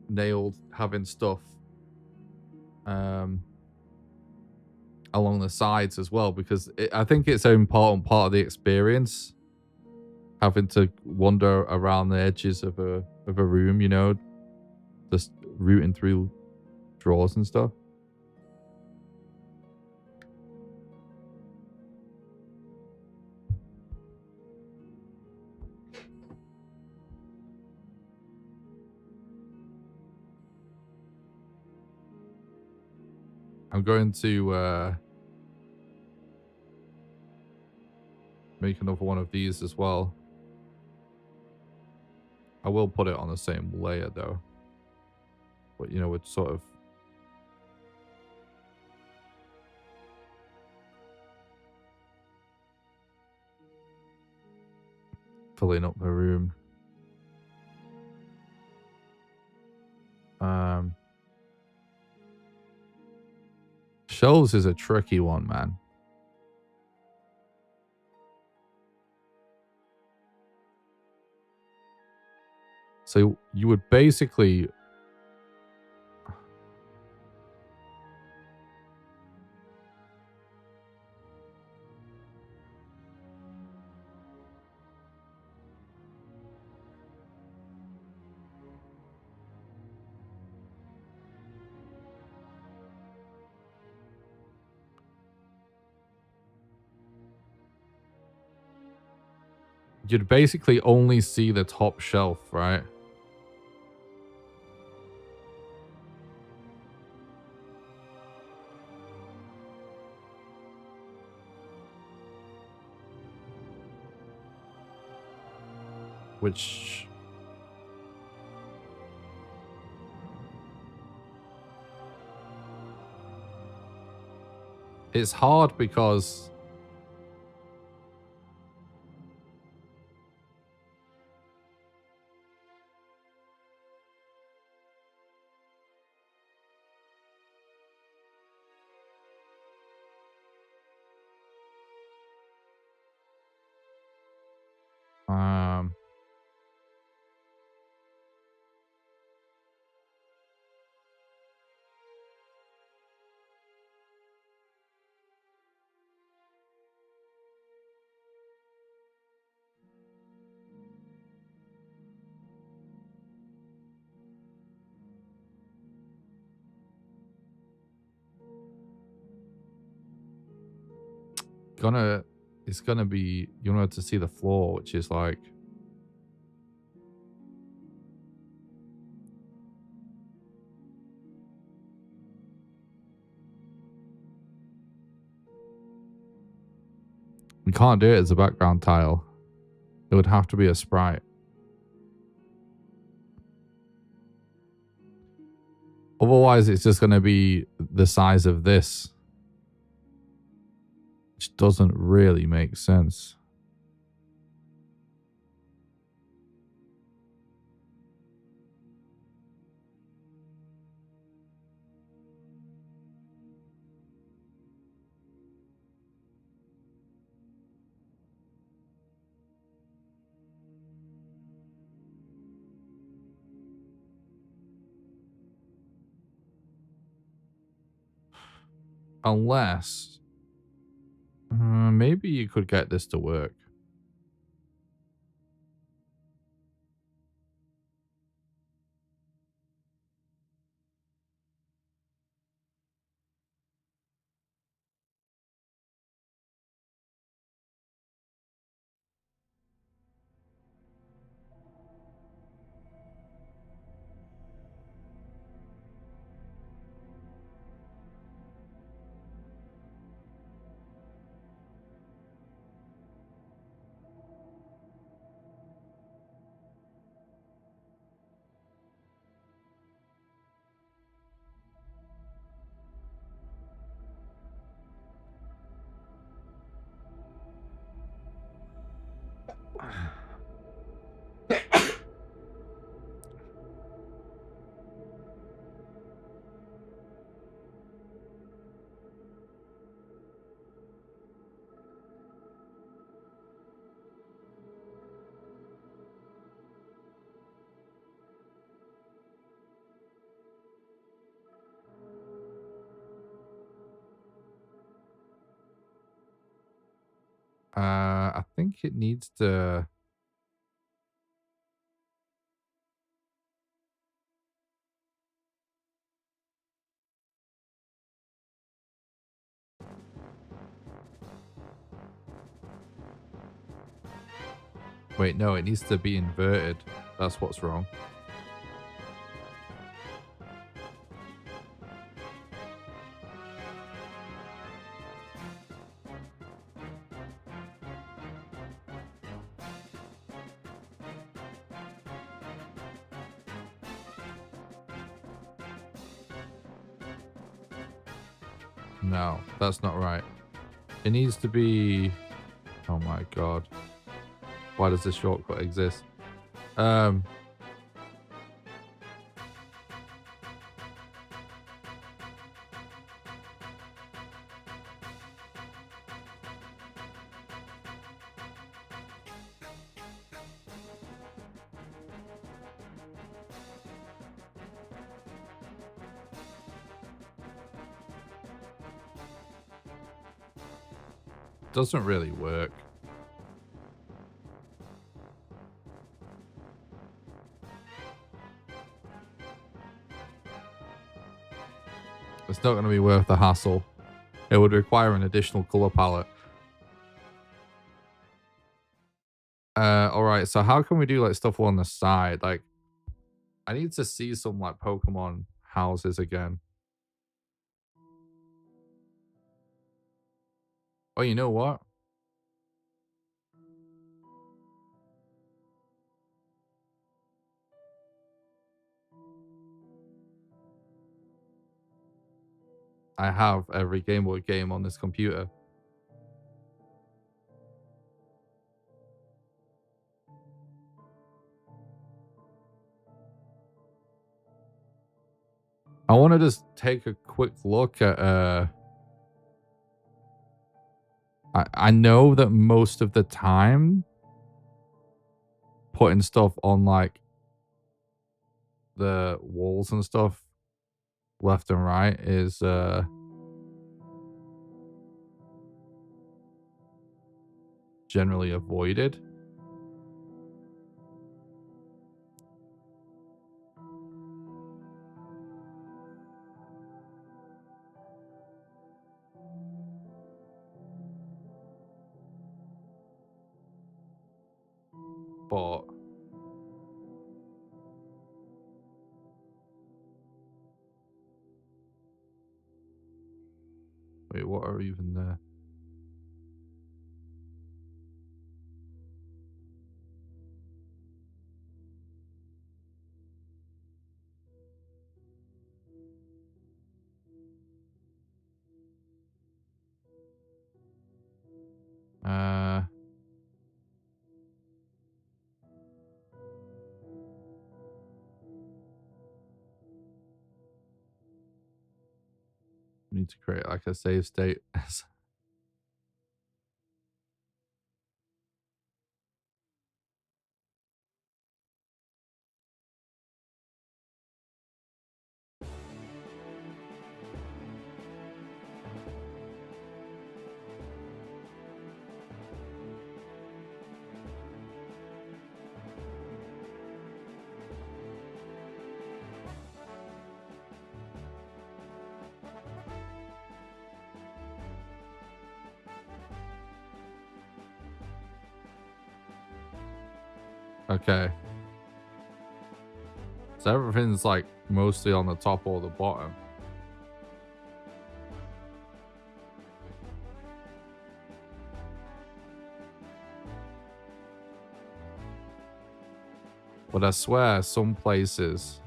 nailed, having stuff along the sides as well, because I think it's an important part of the experience, having to wander around the edges of a room, you know, just rooting through drawers and stuff. I'm going to make another one of these as well. I will put it on the same layer though. But you know, it's sort of filling up the room. Shelves is a tricky one, man. So you would basically you'd basically only see the top shelf, right? Which it's hard because gonna be, you're not able to see the floor, which is like, we can't do it as a background tile. It would have to be a sprite. Otherwise, it's just going to be the size of this, which doesn't really make sense. Unless, maybe you could get this to work. I think it needs to. Wait, no, it needs to be inverted. That's what's wrong. No, that's not right. It needs to be. Oh my god. Why does this shortcut exist? Doesn't really work. It's not going to be worth the hassle. It would require an additional color palette. All right. So how can we do like stuff on the side? Like, I need to see some like Pokemon houses again. Oh, you know what? I have every Game Boy game on this computer. I want to just take a quick look at I know that most of the time putting stuff on like the walls and stuff left and right is generally avoided. but wait, what are even there? We need to create like a save state. Okay. So everything's like mostly on the top or the bottom. But I swear some places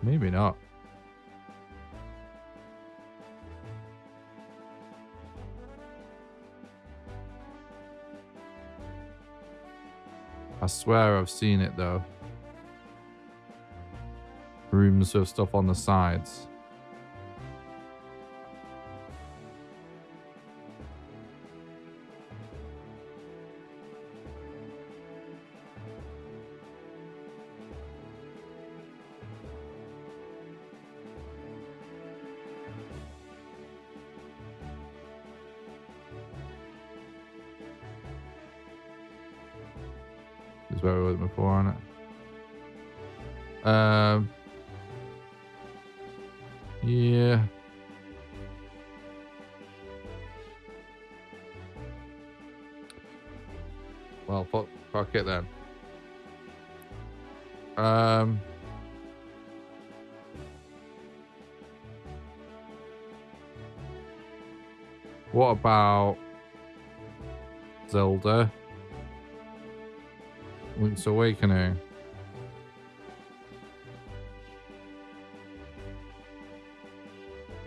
maybe not. I swear I've seen it though. Rooms with stuff on the sides. Is where we were before on it. Yeah. Well, fuck it then. What about Zelda? Link's Awakening.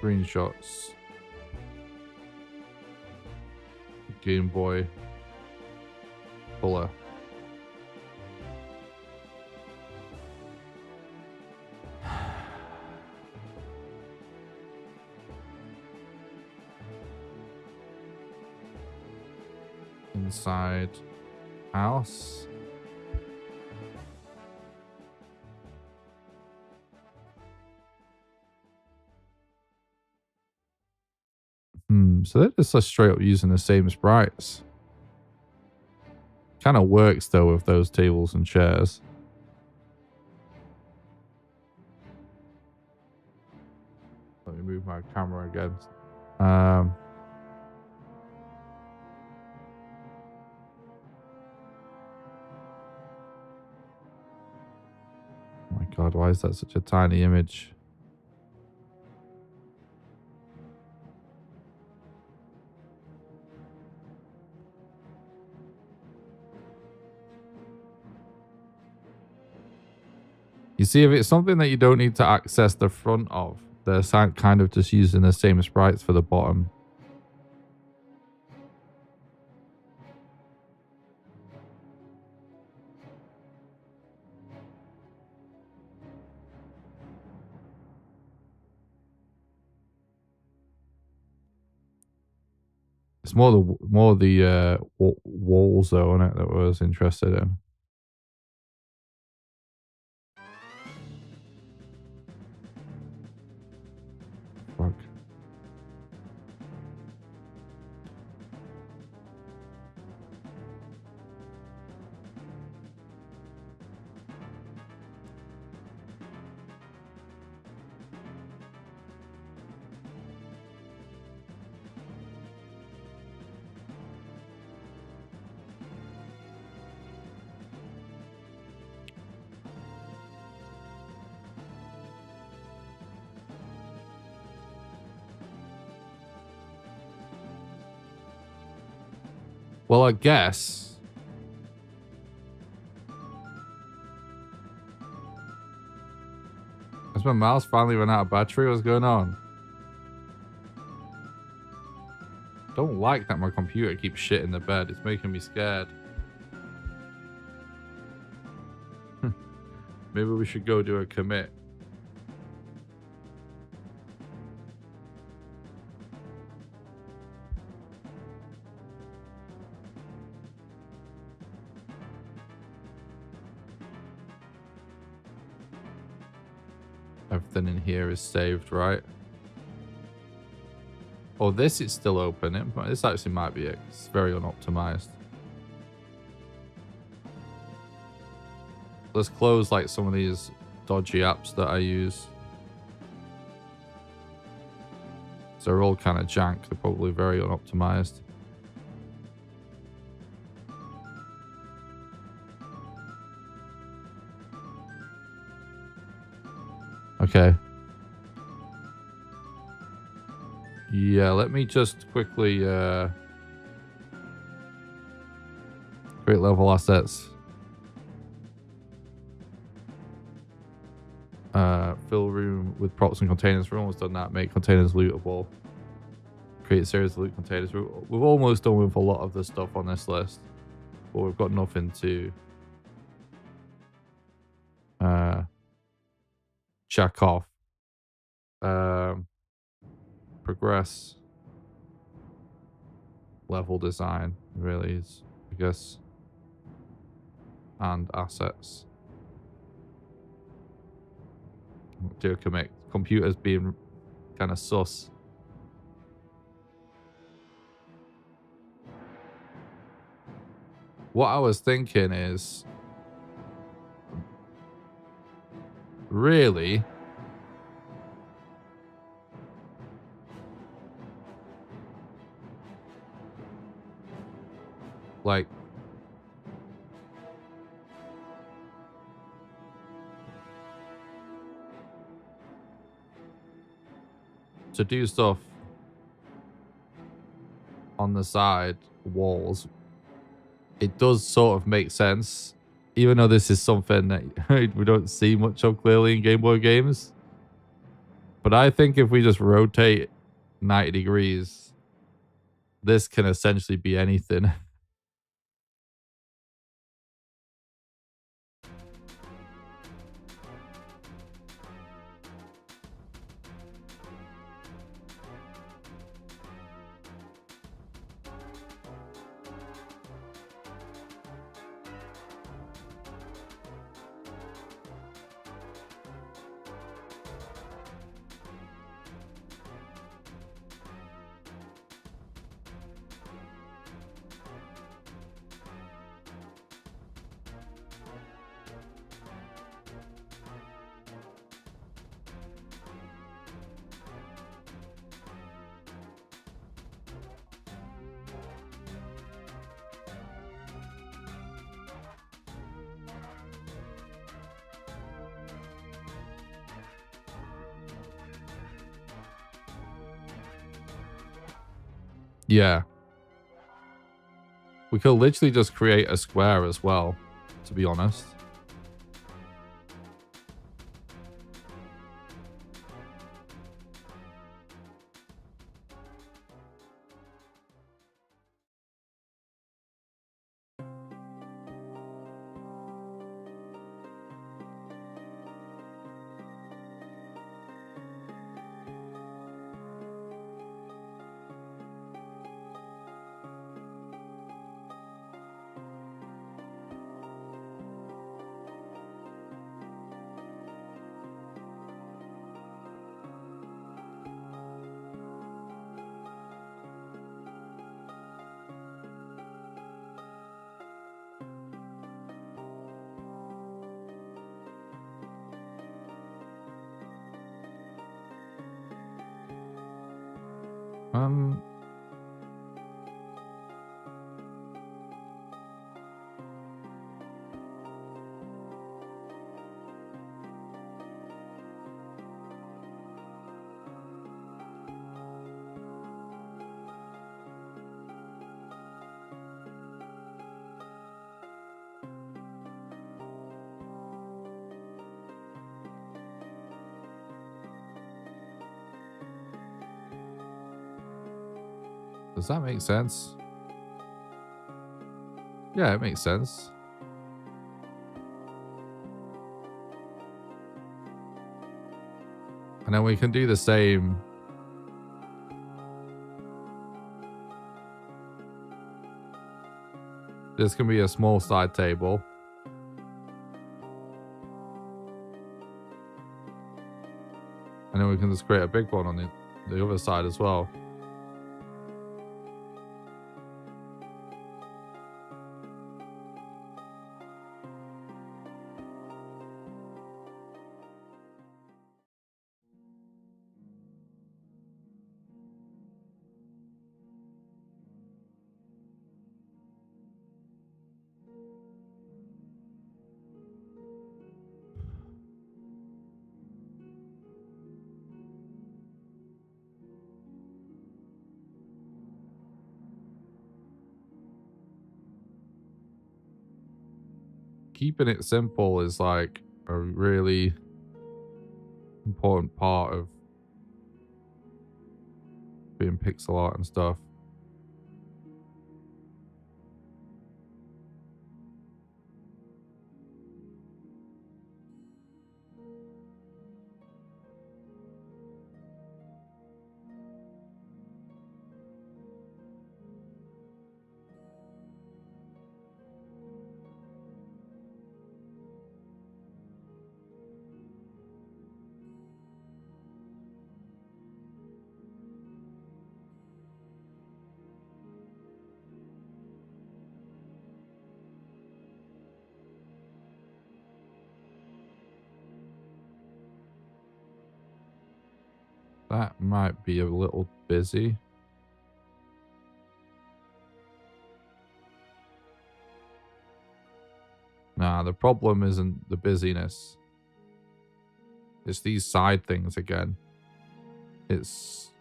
Screenshots. Game Boy Color. Inside house. So they're just straight up using the same sprites. Kind of works though with those tables and chairs. Let me move my camera again. Oh my god, why is that such a tiny image? You see, if it's something that you don't need to access the front of, they're kind of just using the same sprites for the bottom. It's more the walls though, isn't it, that I was interested in. Fuck. Well, I guess. Has my mouse finally run out of battery? What's going on? Don't like that my computer keeps shit in the bed. It's making me scared. Maybe we should go do a commit. Everything in here is saved, right? Oh, this is still open. This actually might be it. It's very unoptimized. Let's close like some of these dodgy apps that I use. So they're all kind of jank. They're probably very unoptimized. Okay. Yeah, let me just quickly create level assets. Fill room with props and containers. We're almost done that. Make containers lootable. Create a series of loot containers. We've almost done with a lot of the stuff on this list, but we've got nothing to check off. Progress. Level design really is, I guess, and assets. Do a commit. Computers being kind of sus. What I was thinking is, really, like, to do stuff on the side walls, it does sort of make sense, even though this is something that we don't see much of clearly in Game Boy games. But I think if we just rotate 90 degrees, this can essentially be anything. Yeah. We could literally just create a square as well, to be honest. Um, Does that make sense? Yeah, it makes sense. And then we can do the same. This can be a small side table. And then we can just create a big one on the other side as well. Keeping it simple is like a really important part of being pixel art and stuff. That might be a little busy. Nah, the problem isn't the busyness. It's these side things again. It's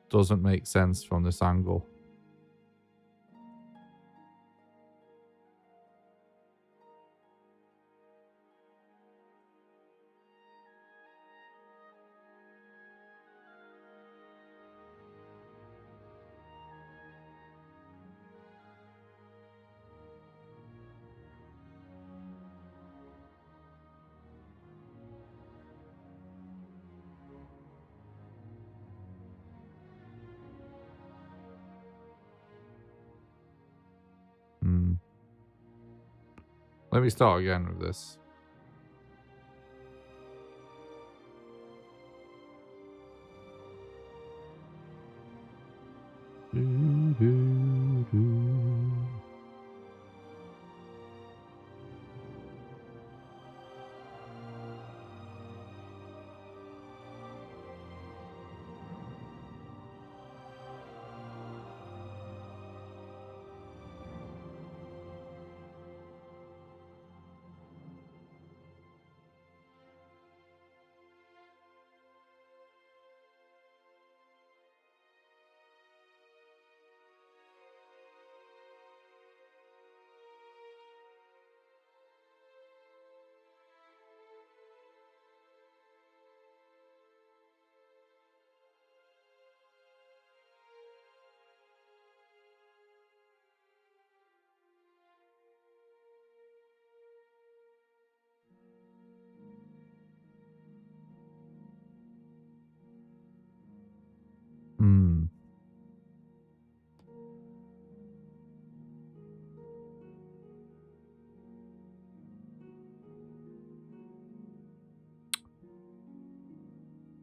doesn't make sense from this angle. Let me start again with this.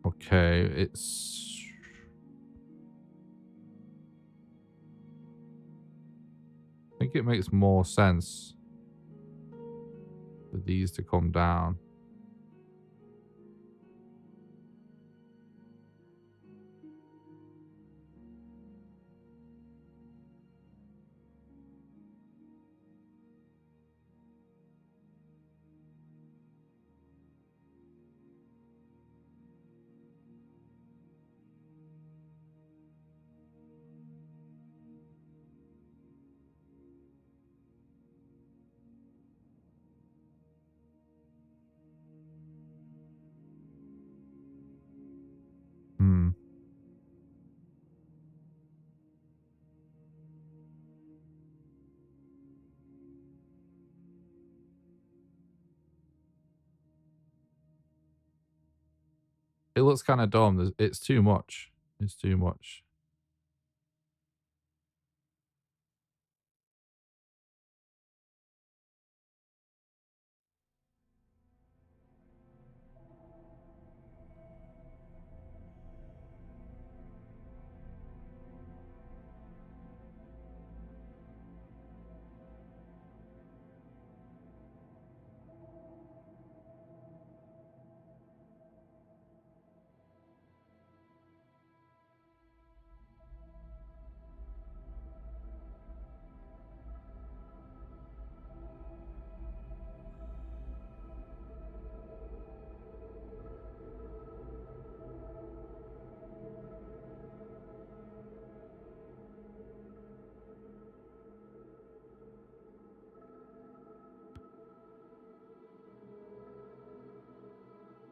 Okay, it's... I think it makes more sense for these to come down. It looks kind of dumb. It's too much. It's too much.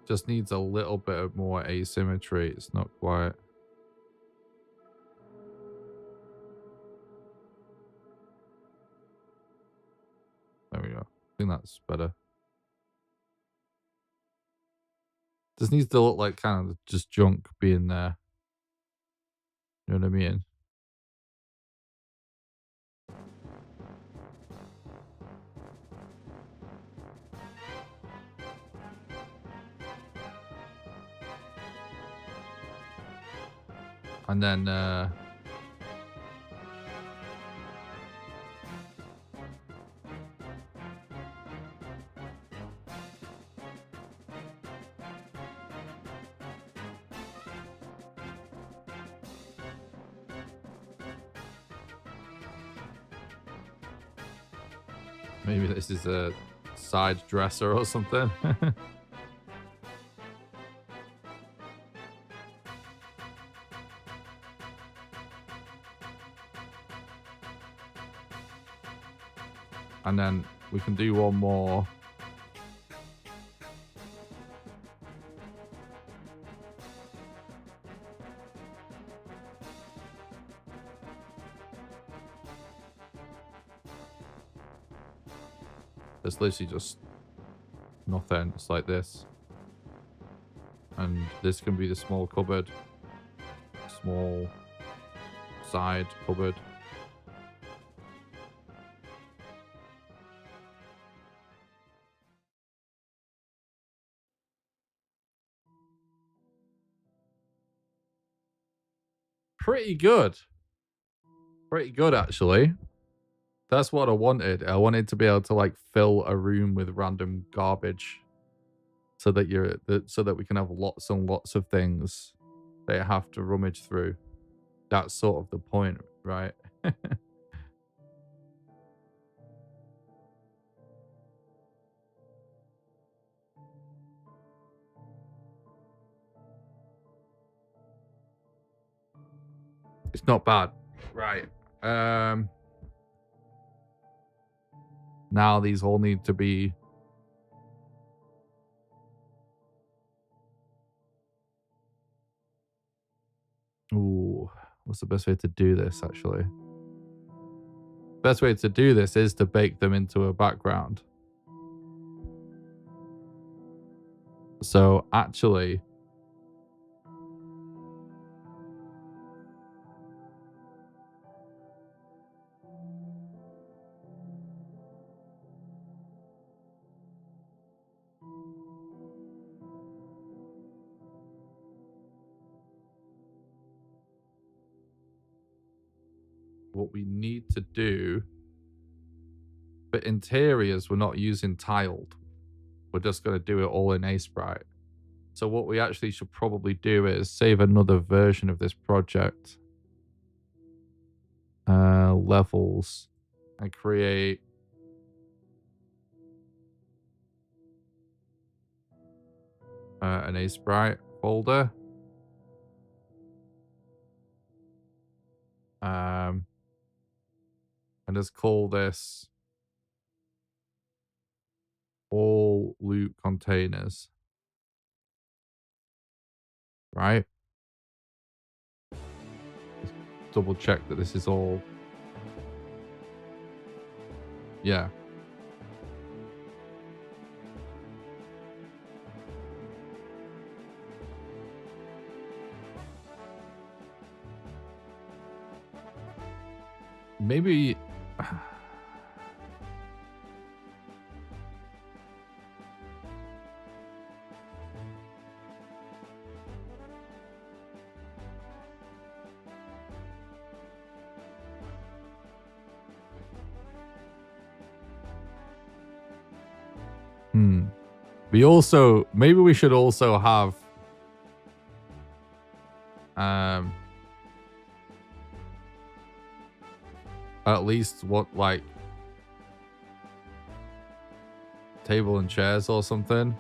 Just needs a little bit of more asymmetry. It's not quite. There we go. I think that's better. This needs to look like kind of just junk being there. You know what I mean? And then maybe this is a side dresser or something. And then we can do one more. It's literally just nothing. It's like this. And this can be the small cupboard. Small side cupboard. Pretty good. Pretty good, actually. That's what I wanted. I wanted to be able to like fill a room with random garbage, so that we can have lots and lots of things that you have to rummage through. That's sort of the point, right? It's not bad. Right. Now these all need to be ooh, what's the best way to do this actually? Best way to do this is to bake them into a background. So actually what we need to do for interiors, we're not using tiled. We're just going to do it all in A-Sprite. So what we actually should probably do is save another version of this project. Levels. And create an A-Sprite folder. And just call this all loot containers. Right? Just double check that this is all. Yeah. maybe... Maybe we should also have at least what, like, table and chairs or something.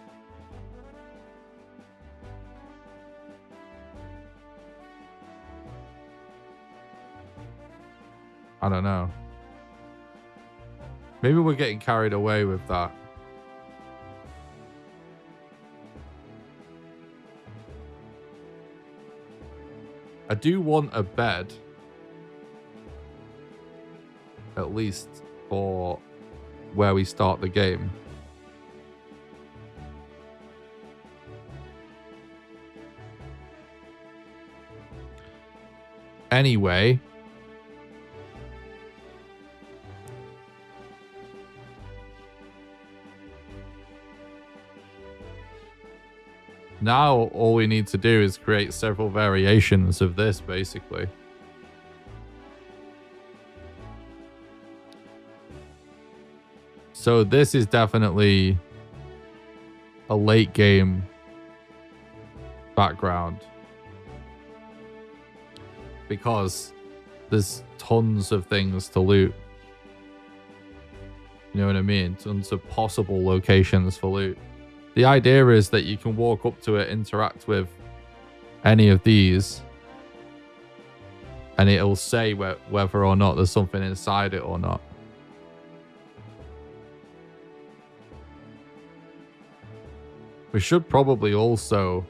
I don't know. Maybe we're getting carried away with that. I do want a bed. At least for where we start the game. Anyway. Now all we need to do is create several variations of this, basically. So this is definitely a late game background. Because there's tons of things to loot. You know what I mean? Tons of possible locations for loot. The idea is that you can walk up to it, interact with any of these, and it'll say whether or not there's something inside it or not. We should probably also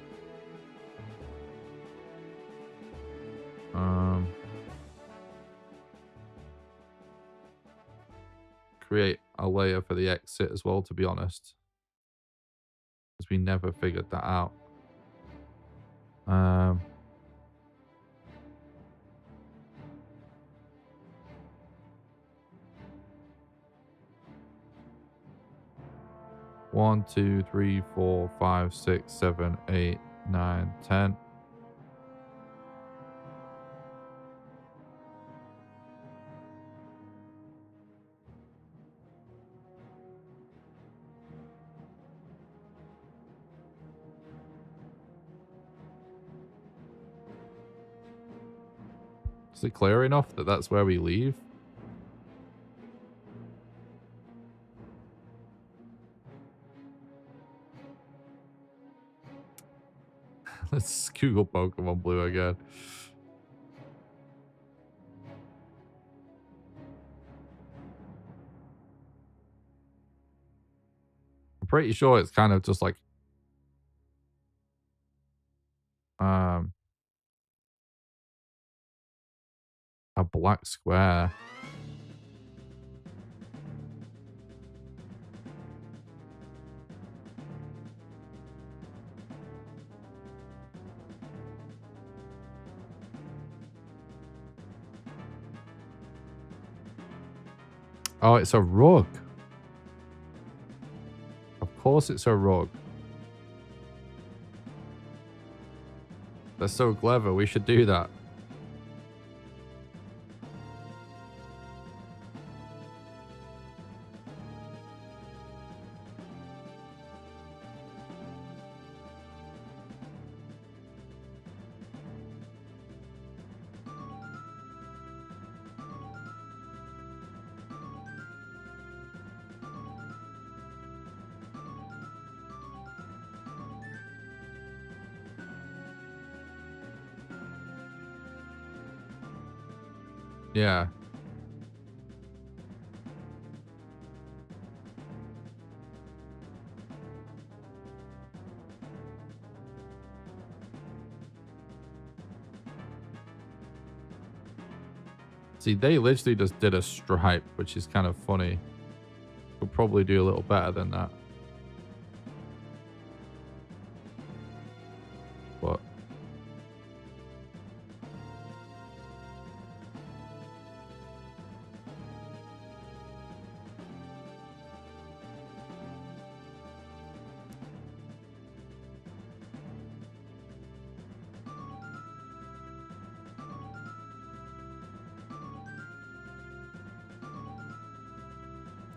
create a layer for the exit as well, to be honest. Because we never figured that out. One, 2, 3, 4, 5, 6, 7, 8, 9, 10. Is it clear enough that that's where we leave? Let's Google Pokemon Blue again. I'm pretty sure it's kind of just like a black square. Oh, it's a rug. Of course it's a rug. That's so clever. We should do that. Yeah. See, they literally just did a stripe, which is kind of funny. We'll probably do a little better than that. But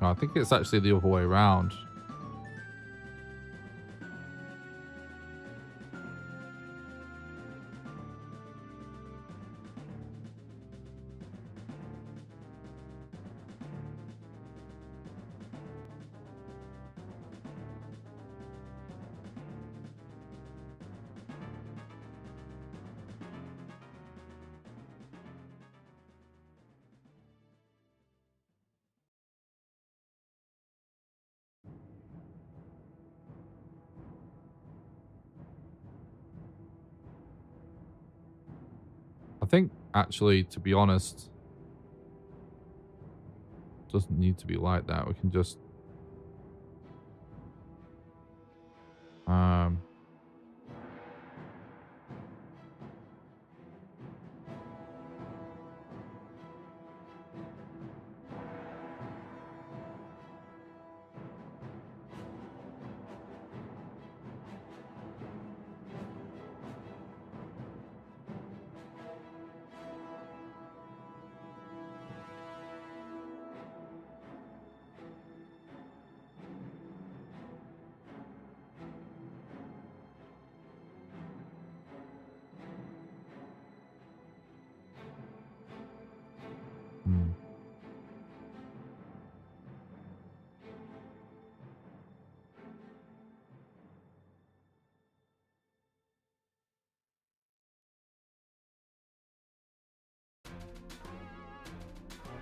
No, I think it's actually the other way around. I think, actually, to be honest, it doesn't need to be like that. We can just... Um... hmm.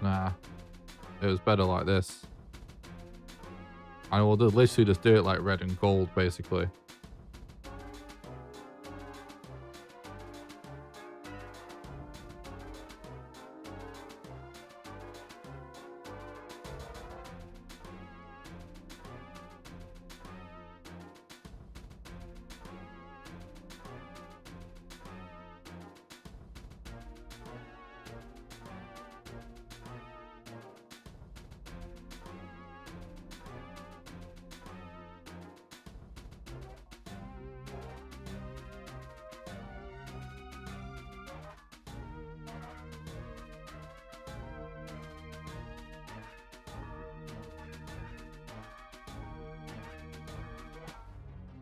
Nah. It was better like this. I will literally just do it like red and gold, basically.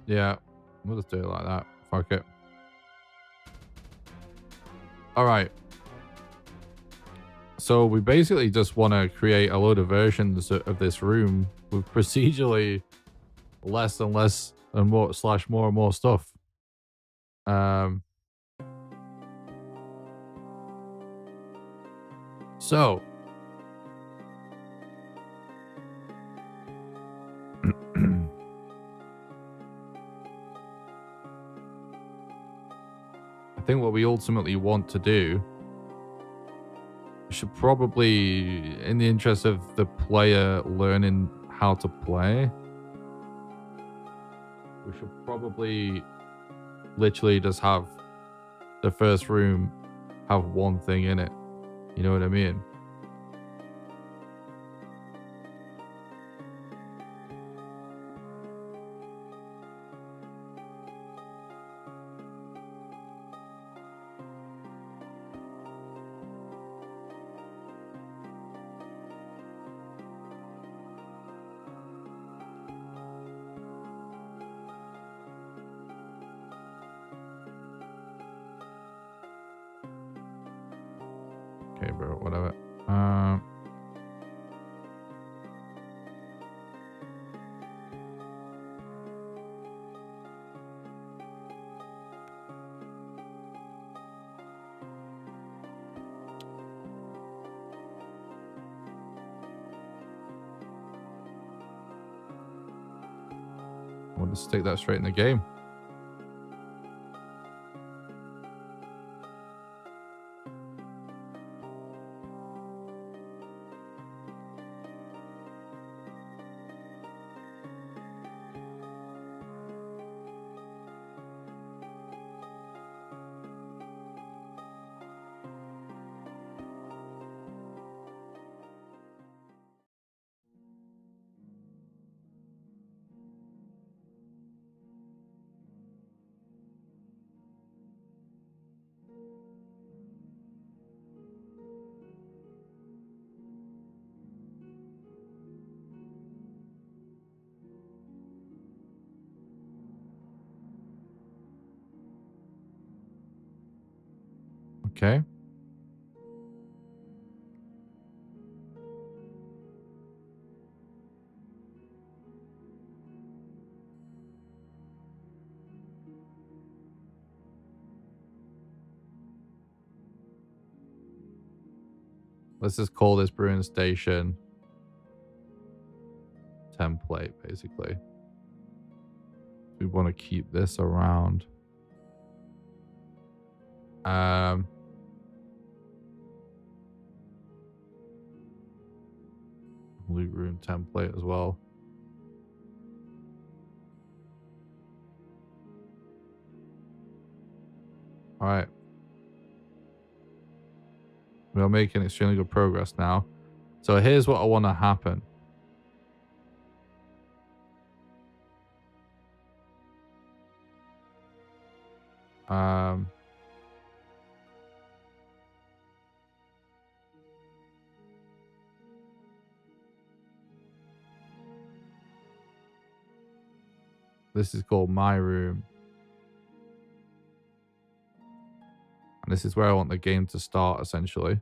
Yeah, we'll just do it like that. Fuck it. All right. So we basically just want to create a load of versions of this room with procedurally less and less and more / more and more stuff. So I think what we ultimately want to do, we should probably, in the interest of the player learning how to play, we should probably literally just have the first room have one thing in it. You know what I mean? Okay, bro, whatever. We'll just stick that straight in the game. Okay. Let's just call this brewing station template, basically. We want to keep this around. Loot room template as well. All right. We are making extremely good progress now. So here's what I want to happen. This is called my room. And this is where I want the game to start, essentially.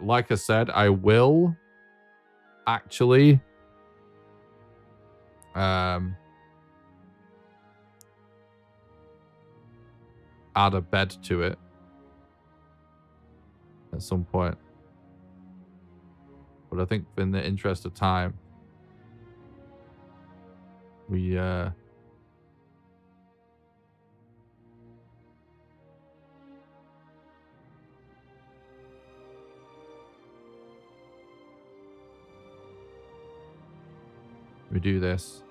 Like I said, I will actually add a bed to it at some point. But I think in the interest of time, we do this.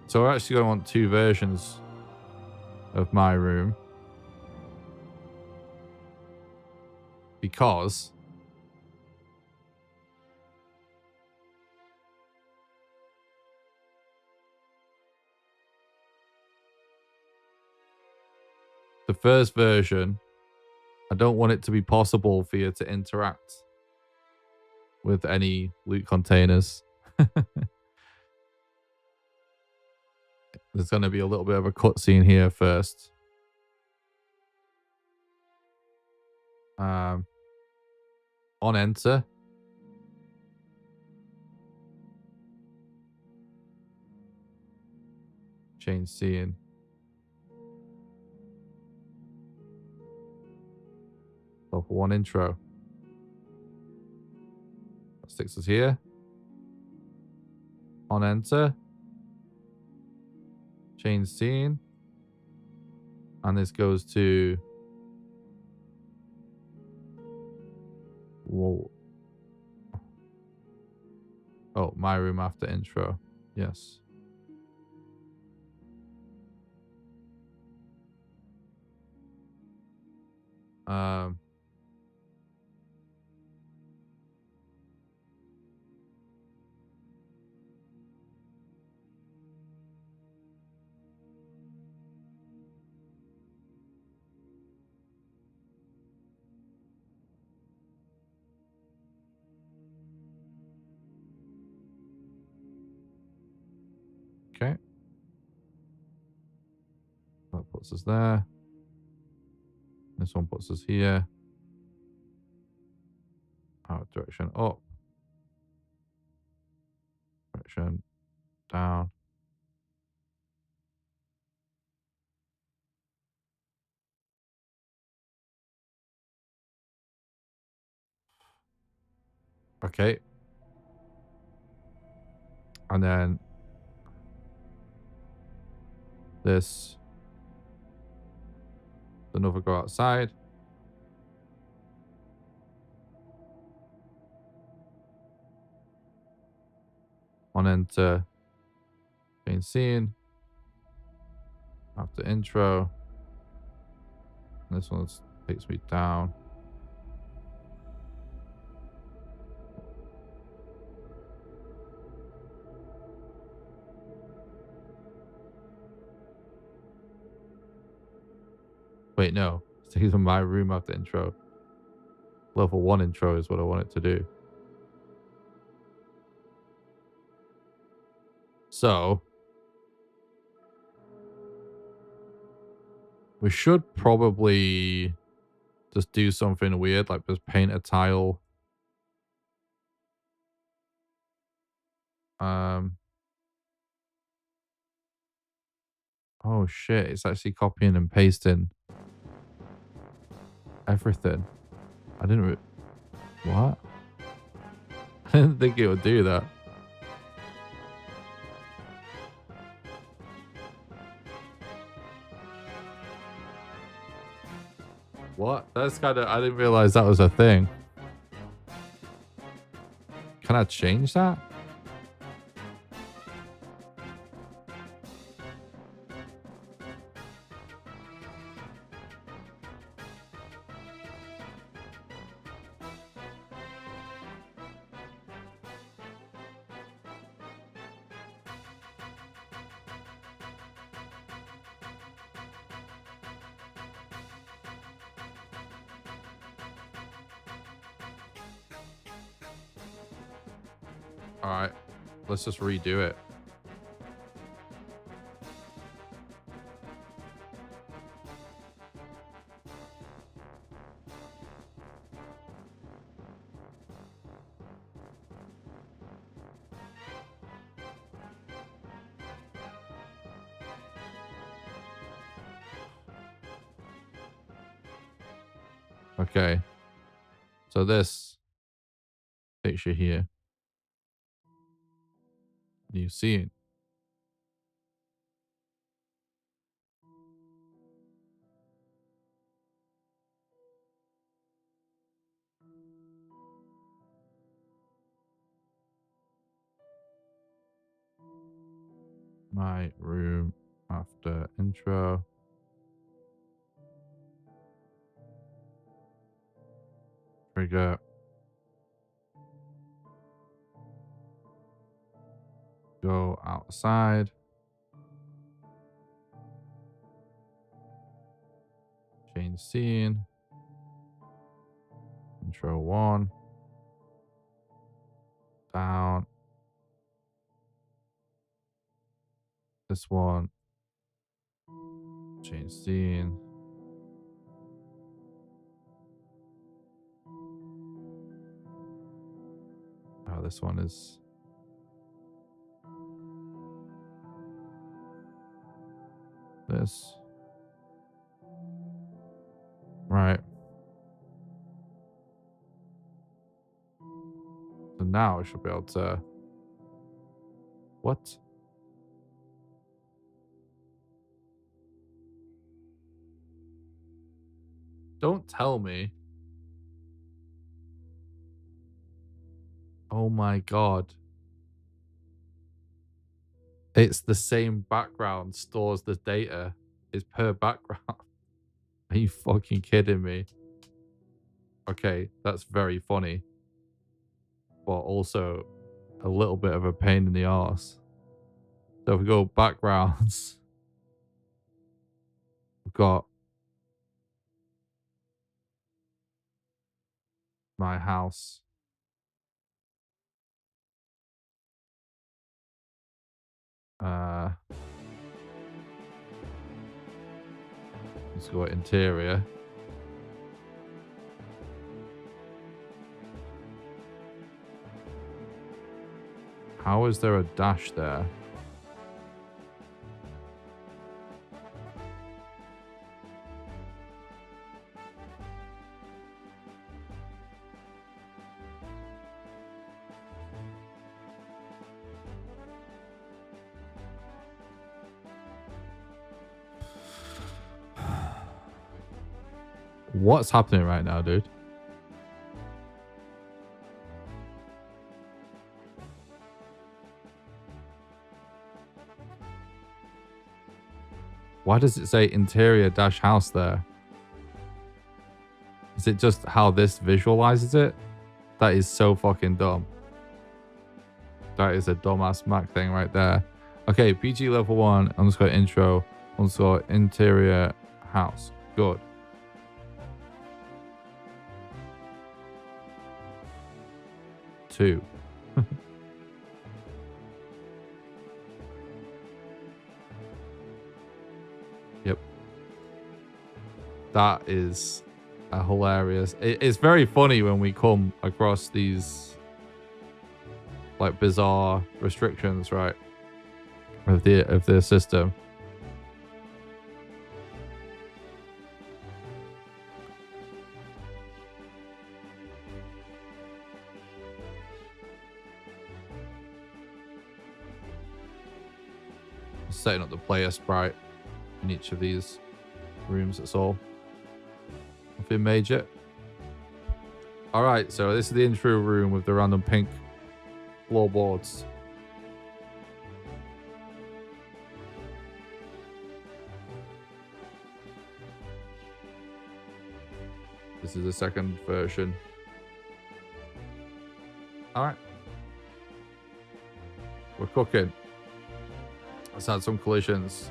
So we're actually going to want two versions of my room. Because the first version, I don't want it to be possible for you to interact with any loot containers. There's going to be a little bit of a cutscene here first. On enter. Change scene. So for one intro. That sticks us here. On enter. Change scene. And this goes to... Whoa. Oh, my room after intro. Yes. Okay. That puts us there. This one puts us here. Direction up. Direction down. Okay. And then this. Another go outside. On enter. Change scene. After intro. And this one takes me down. Wait, no. It's Stays in my room after intro. Level 1 intro is what I want it to do. So we should probably just do something weird, like just paint a tile. Oh shit, it's actually copying and pasting everything. I didn't what? I didn't think it would do that. What? That's kind of, I didn't realize that was a thing. Can I change that? All right, let's just redo it. Okay, so this takes you here. New scene. My room after intro. Trigger. Go outside. Change scene. Intro 1. Down. This one. Change scene. Oh, this one is this. Right. So now I should be able to. What? Don't tell me. Oh my god. It's the same background, stores the data. It's per background. Are you fucking kidding me? Okay, that's very funny. But also a little bit of a pain in the arse. So if we go backgrounds, we've got my house. Let's go interior. How is there a dash there? What's happening right now, dude? Why does it say interior dash house there? Is it just how this visualizes it? That is so fucking dumb. That is a dumbass Mac thing right there. Okay, PG level 1, underscore intro, underscore interior house. Good. 2. Yep. That is a hilarious. It's very funny when we come across these like bizarre restrictions, right? Of the system. Setting up the player sprite in each of these rooms, that's all. Nothing major. Alright, so this is the intro room with the random pink floorboards. This is the second version. Alright. We're cooking. Let's add some collisions.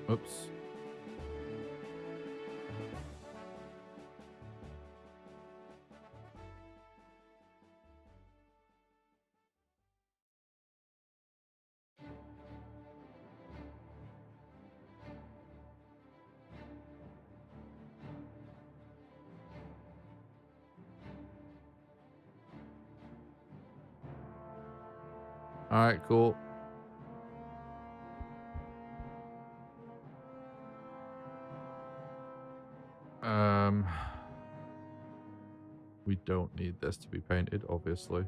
Oops. Alright, cool. We don't need this to be painted, obviously.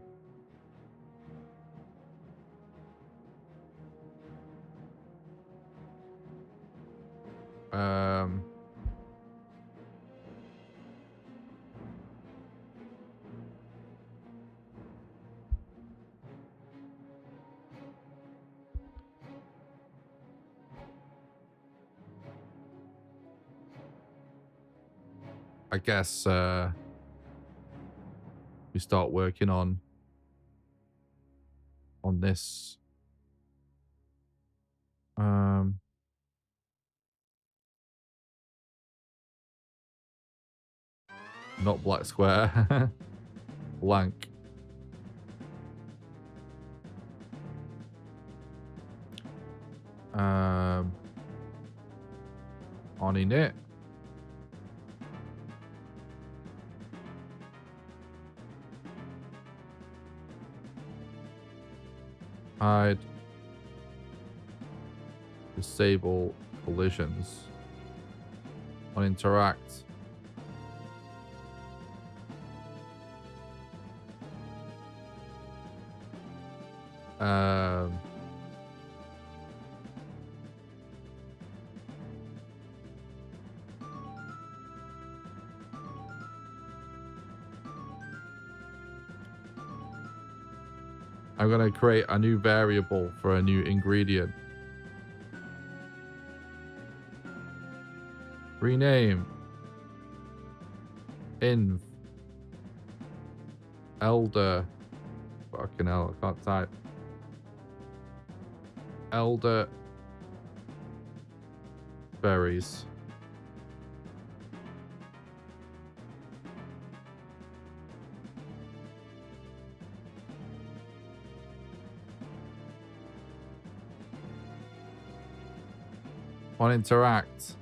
I guess we start working on this. Not black square. Blank. On in it. Hide. Disable collisions. On interact. I'm going to create a new variable for a new ingredient. Rename. Inv. Elder. Fucking hell, I can't type. Elder berries. On interact.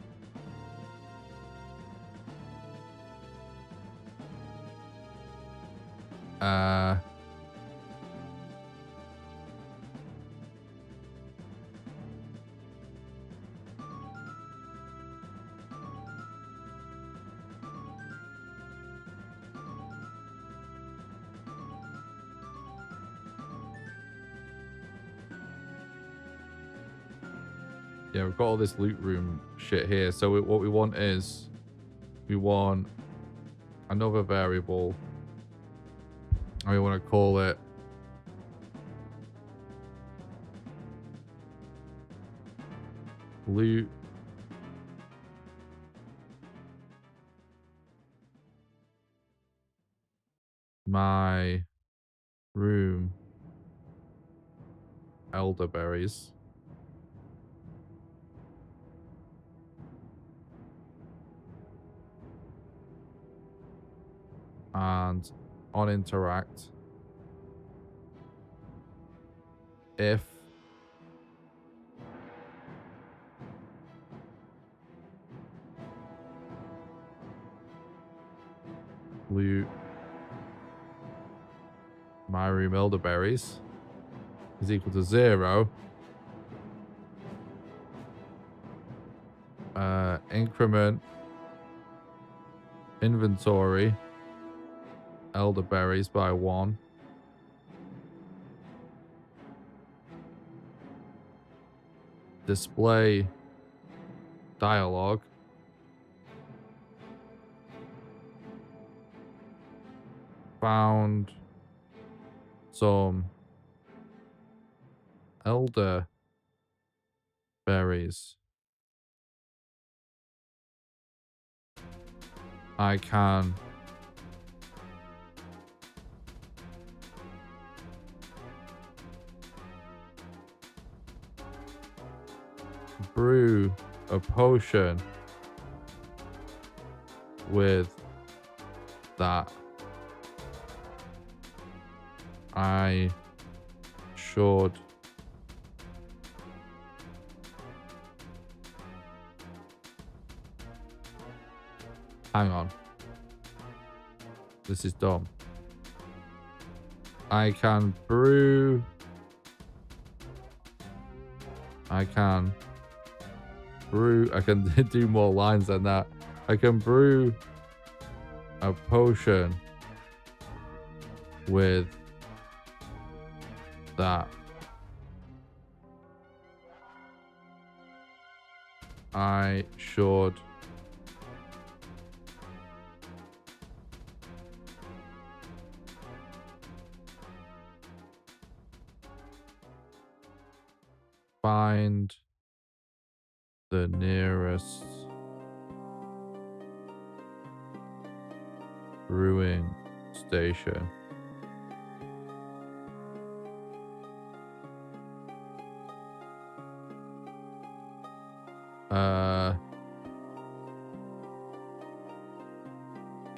Yeah, we've got all this loot room shit here. So what we want is, we want another variable. And we want to call it loot my room elderberries. And on interact, if loot my room elderberries is equal to 0, increment inventory elderberries by 1. Display dialogue. Found some elderberries. I can brew a potion with that. I should hang on. This is dumb. I can brew. I can do more lines than that. I can brew a potion with that. I should find the nearest brewing station.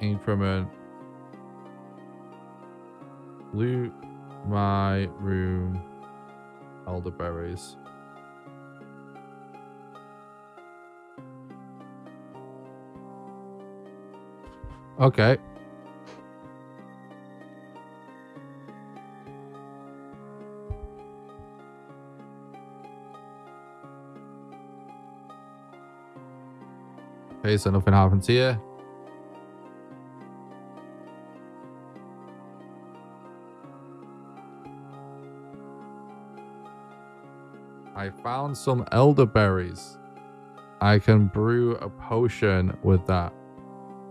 Increment loot my room elderberries. Okay. Okay, so nothing happens here. I found some elderberries. I can brew a potion with that.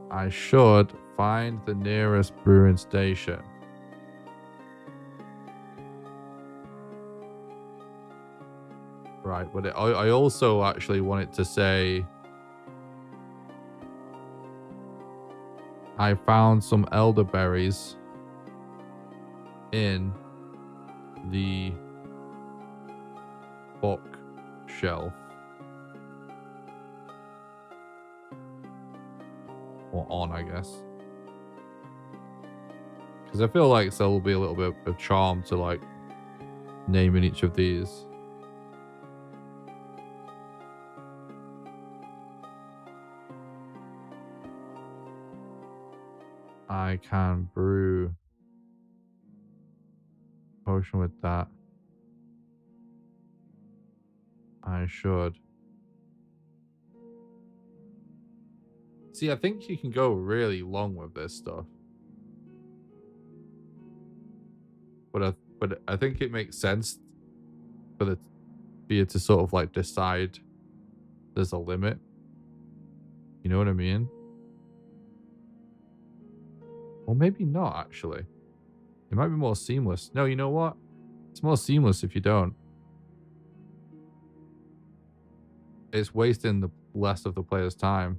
I should find the nearest brewing station. Right, but I also actually want it to say I found some elderberries in the bookshelf. Or on, I guess. Because I feel like there will be a little bit of charm to like naming each of these. I can brew potion with that. I should. See, I think you can go really long with this stuff. But I think it makes sense for you to sort of like decide there's a limit. You know what I mean? Or maybe not, actually. It might be more seamless. No, you know what? It's more seamless if you don't. It's wasting the less of the player's time.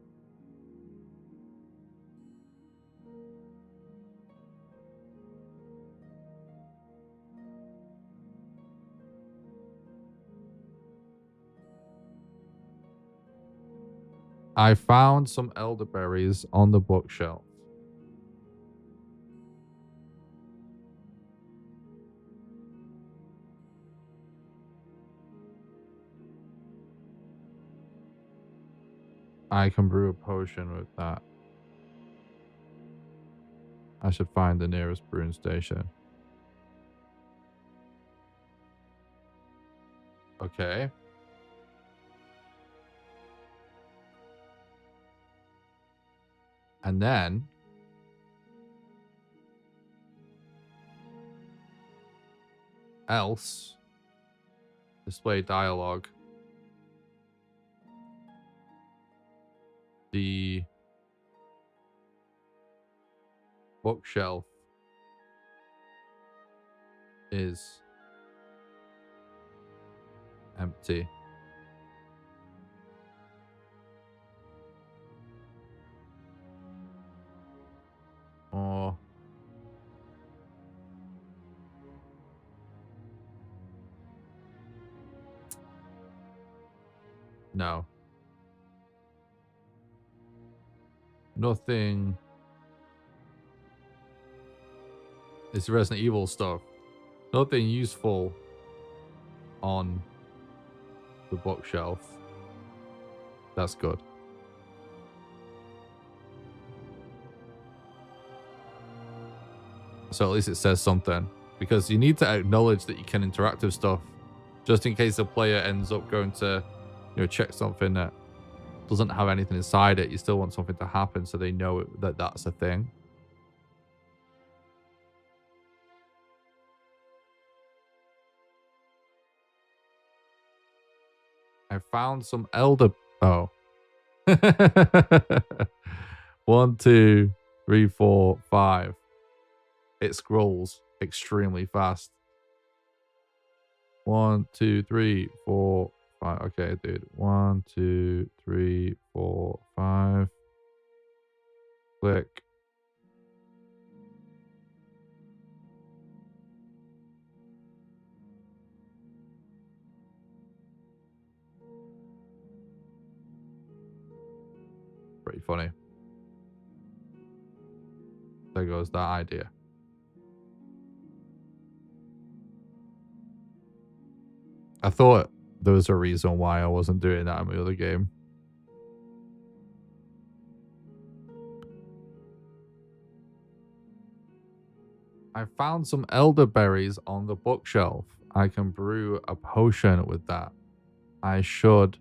I found some elderberries on the bookshelf. I can brew a potion with that. I should find the nearest brewing station. Okay. And then else display dialogue. The bookshelf is empty. Or no. Nothing. It's Resident Evil stuff. Nothing useful on the bookshelf. That's good. So at least it says something. Because you need to acknowledge that you can interact with stuff. Just in case the player ends up going to, check something that doesn't have anything inside it. You still want something to happen so they know that that's a thing. I found some elder... Oh. 1, 2, 3, 4, 5. It scrolls extremely fast. 1, 2, 3, 4, 5. Okay, dude. 1, 2, 3, 4, 5. Click. Pretty funny. There goes that idea. I thought there was a reason why I wasn't doing that in my other game. I found some elderberries on the bookshelf. I can brew a potion with that. I should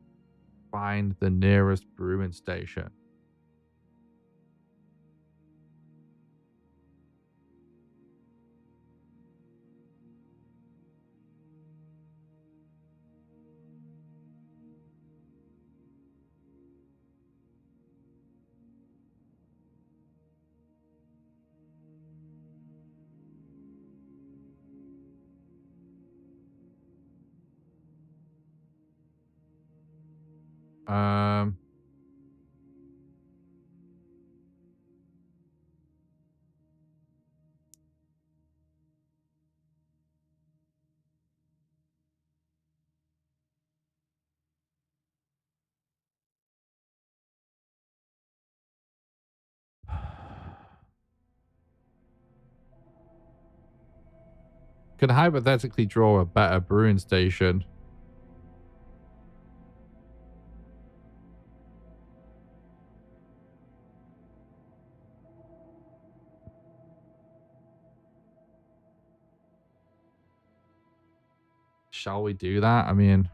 find the nearest brewing station. Can hypothetically draw a better brewing station. Shall we do that? I mean...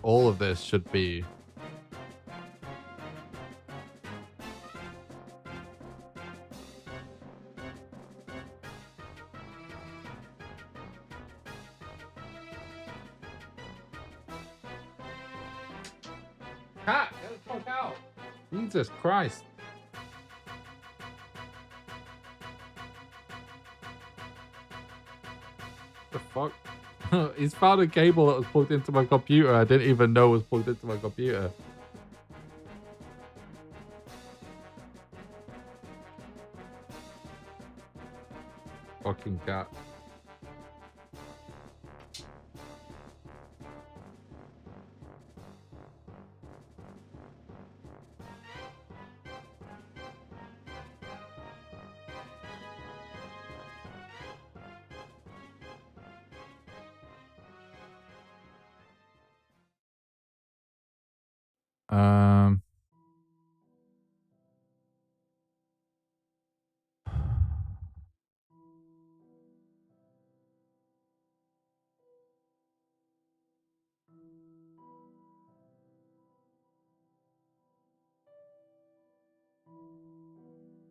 all of this should be. Cat, get the fuck out. Jesus Christ. The fuck? He's found a cable that was plugged into my computer. I didn't even know was plugged into my computer. Fucking cat.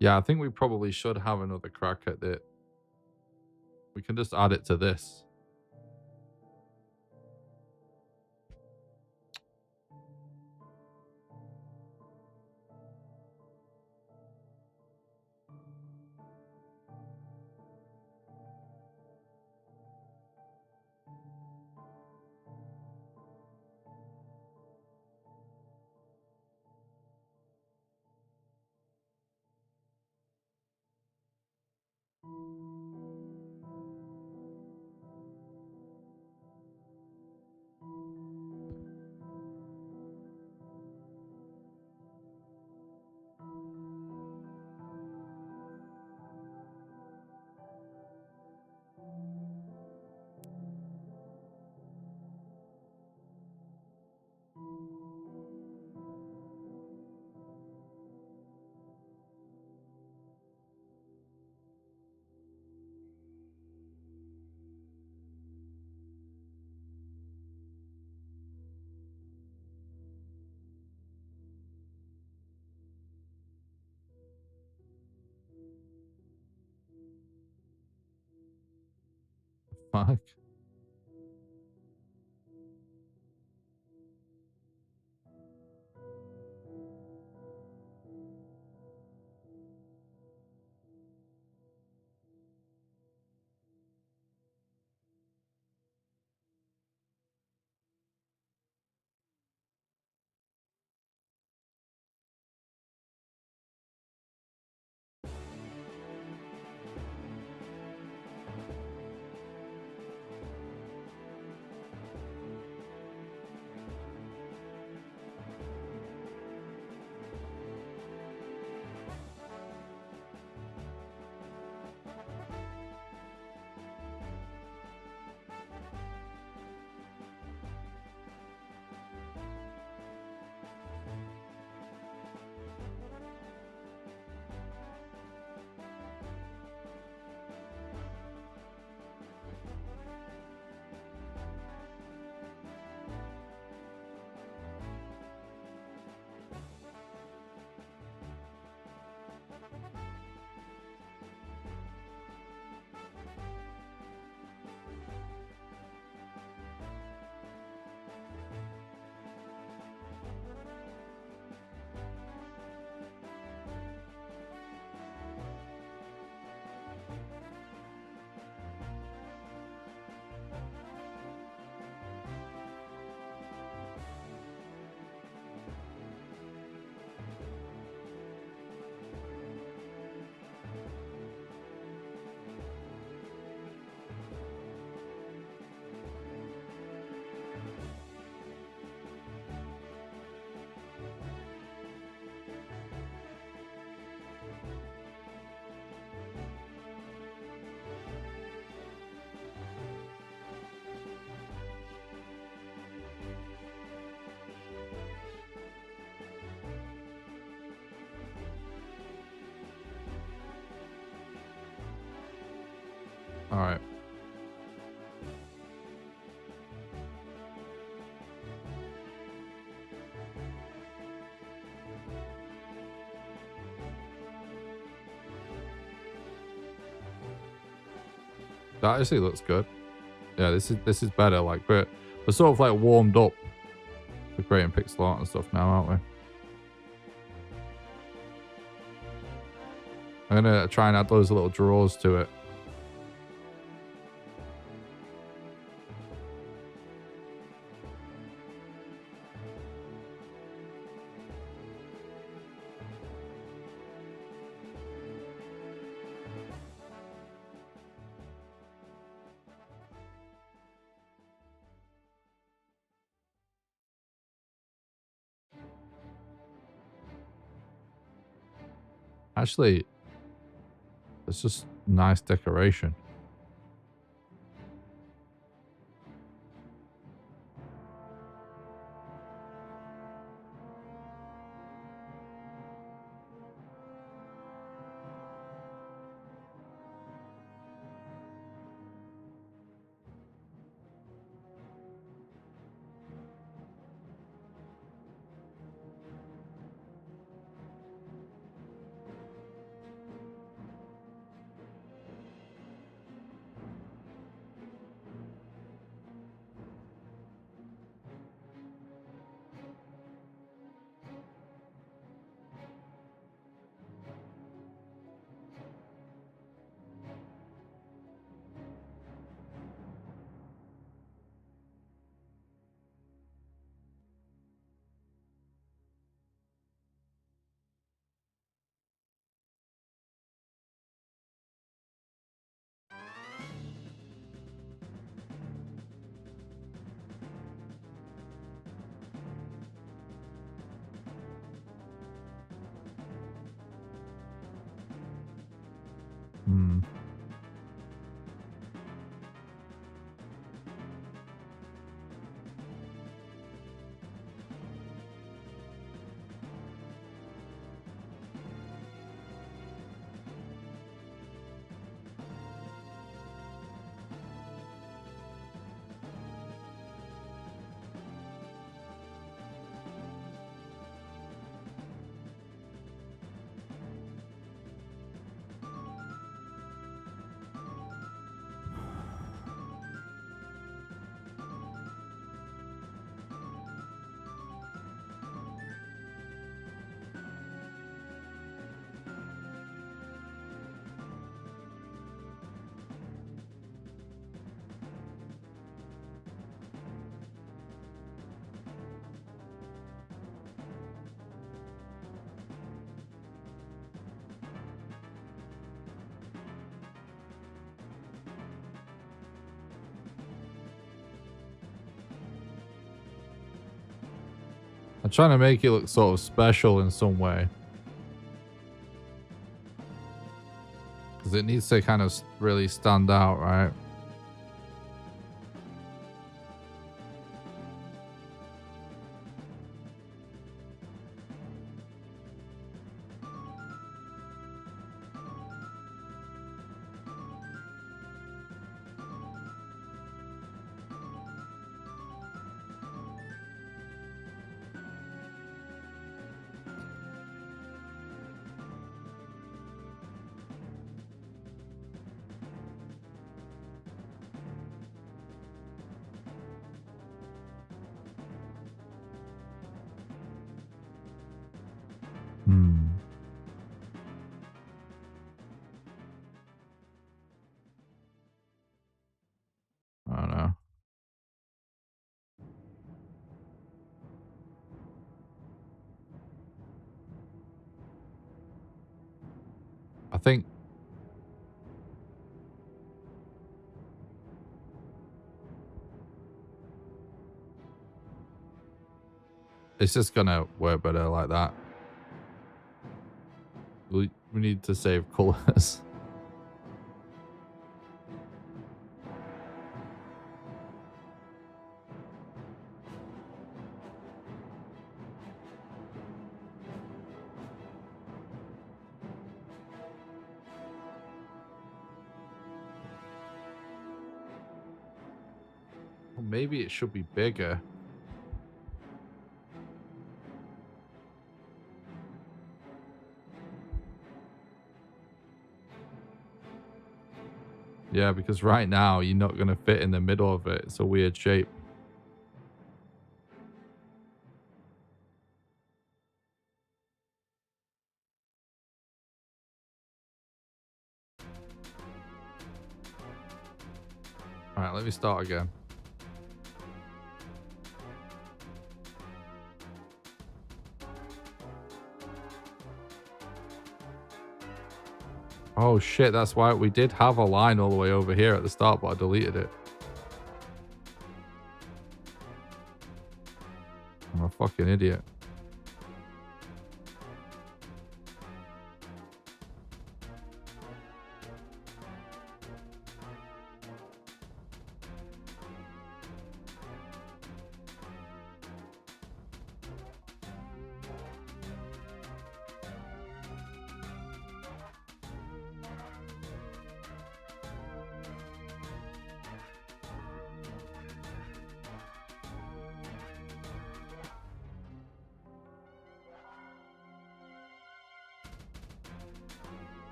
Yeah, I think we probably should have another crack at it. We can just add it to this. Fuck. All right. That actually looks good. Yeah, this is better. Like we're sort of like warmed up for creating pixel art and stuff now, aren't we? I'm gonna try and add those little drawers to it. Actually, it's just nice decoration. Hmm. I'm trying to make it look sort of special in some way. Because it needs to kind of really stand out, right? Hmm. I don't know. I think it's just gonna work better like that. We need to save colors. Or maybe it should be bigger. Yeah, because right now you're not going to fit in the middle of it. It's a weird shape. All right, let me start again. Oh shit, that's why we did have a line all the way over here at the start, but I deleted it. I'm a fucking idiot.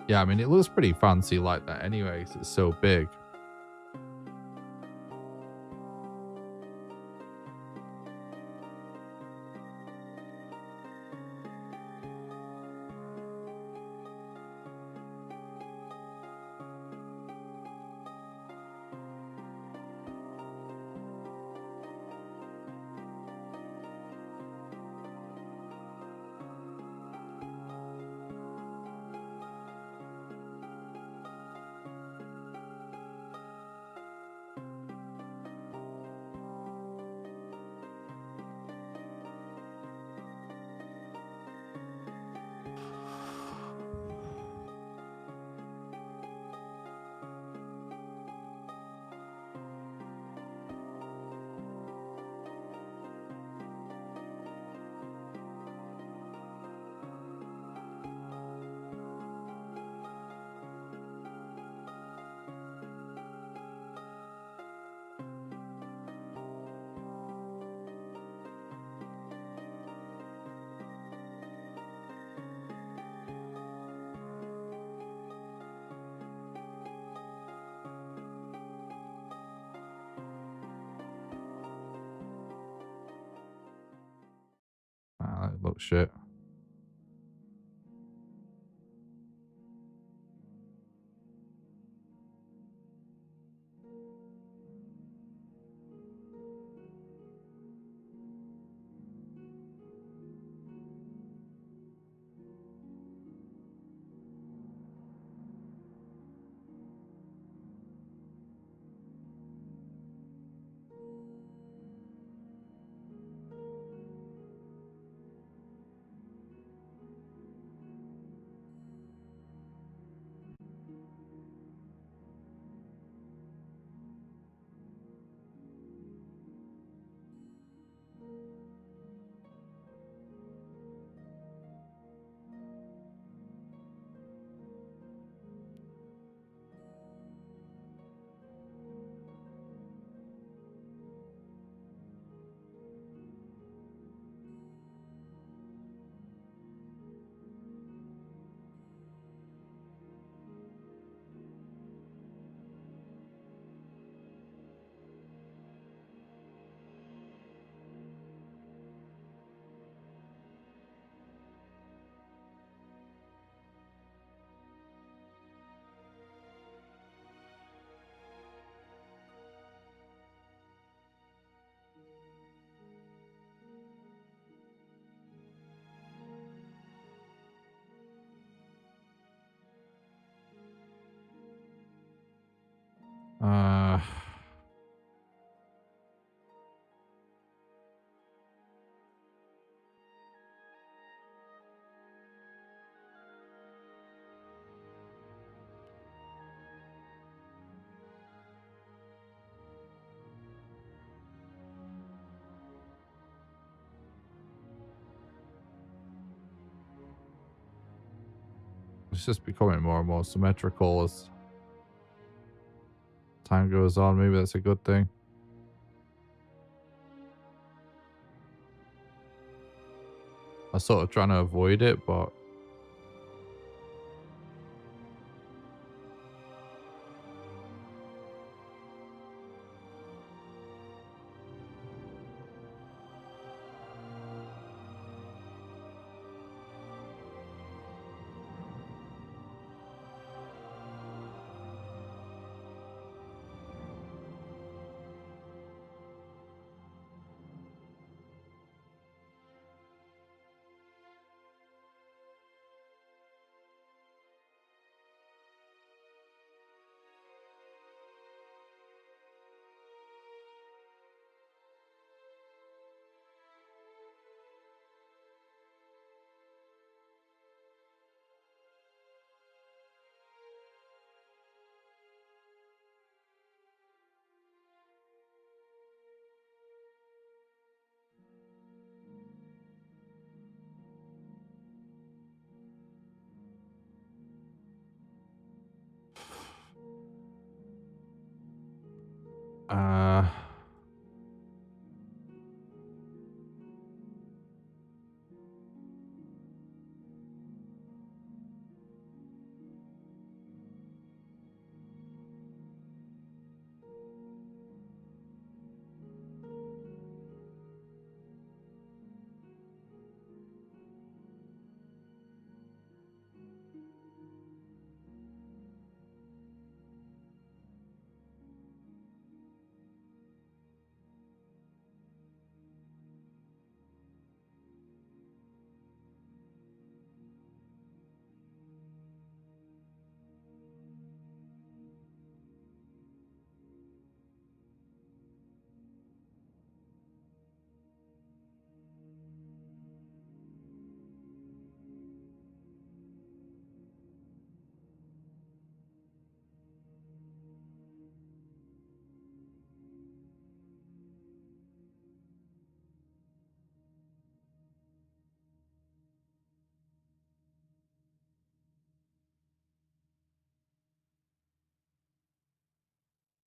Yeah, I mean, it looks pretty fancy like that anyway, 'cause it's so big. Ah, that looks shit. Uh, It's just becoming more and more symmetrical as time goes on. Maybe that's a good thing. I'm sort of trying to avoid it, but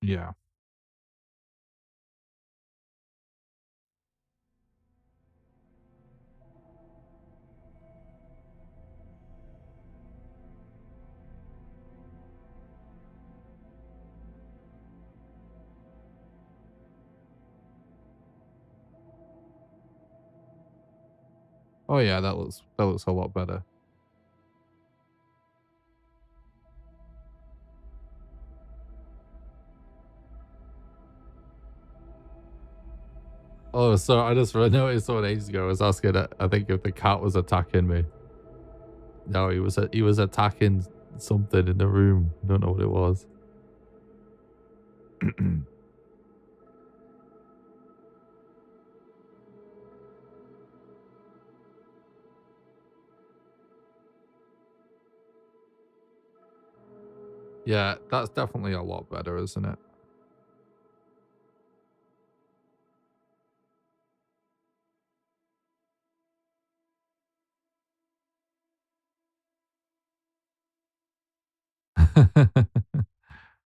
yeah. Oh yeah, that looks a lot better. Oh, so I just noticed someone ages ago was asking, I think if the cat was attacking me. No, he was attacking something in the room. I don't know what it was. Yeah, that's definitely a lot better, isn't it?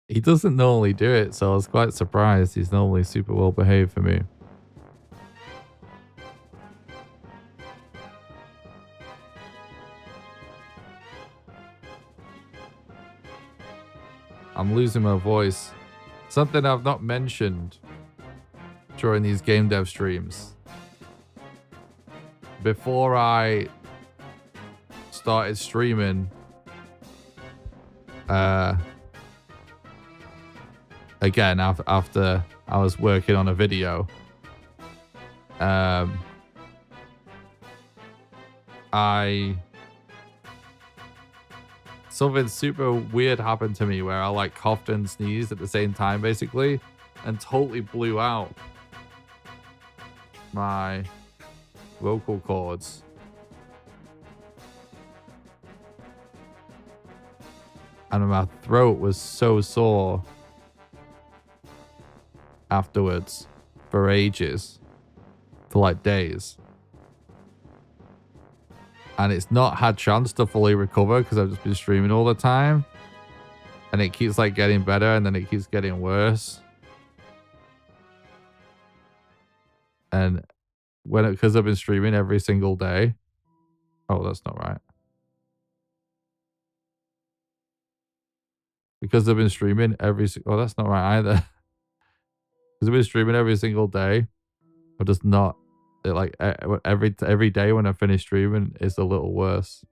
He doesn't normally do it, so I was quite surprised. He's normally super well behaved for me. I'm losing my voice. Something I've not mentioned during these game dev streams. Before I started streaming, again, after I was working on a video, something super weird happened to me where I like coughed and sneezed at the same time, basically, and totally blew out my vocal cords. And my throat was so sore afterwards for ages, for like days. And it's not had chance to fully recover because I've just been streaming all the time. And it keeps like getting better and then it keeps getting worse. And because I've been streaming every single day. Oh, that's not right. Because I've been streaming oh, that's not right either. Because I've been streaming every single day. I'm just not like every day when I finish streaming, it's a little worse.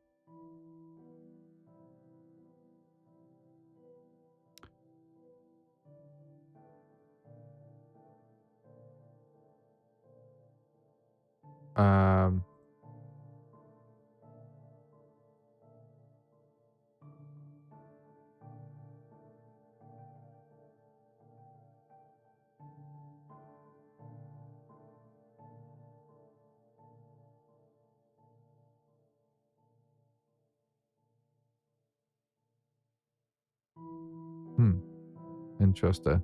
Interesting.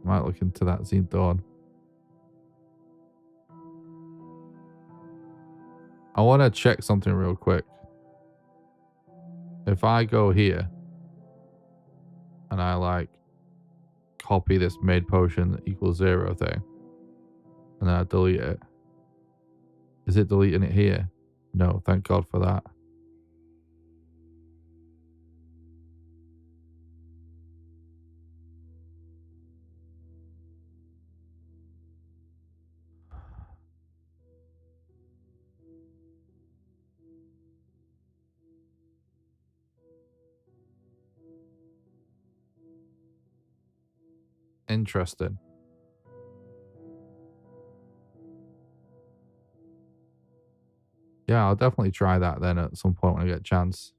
Might look into that Zine Dawn. I want to check something real quick. If I go here and I like copy this made potion equals 0 thing and then I delete it, is it deleting it here? No, thank God for that. Interesting. Yeah, I'll definitely try that then at some point when I get a chance.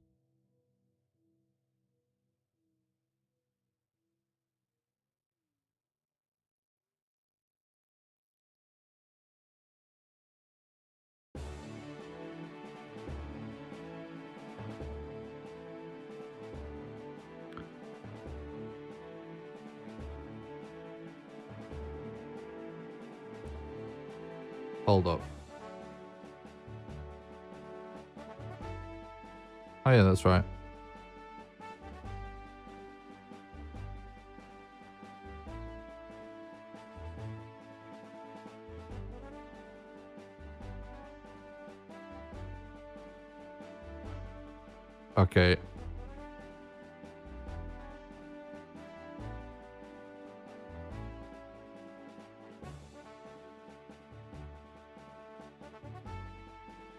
Hold up. Oh yeah, that's right. Okay.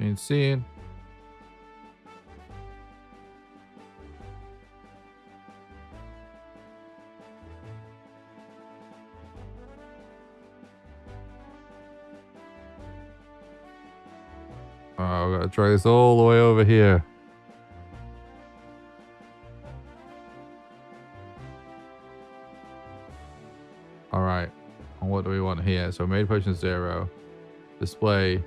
Ain't seeing. Oh, I gotta try this all the way over here. All right. And what do we want here? So made potion 0. Display.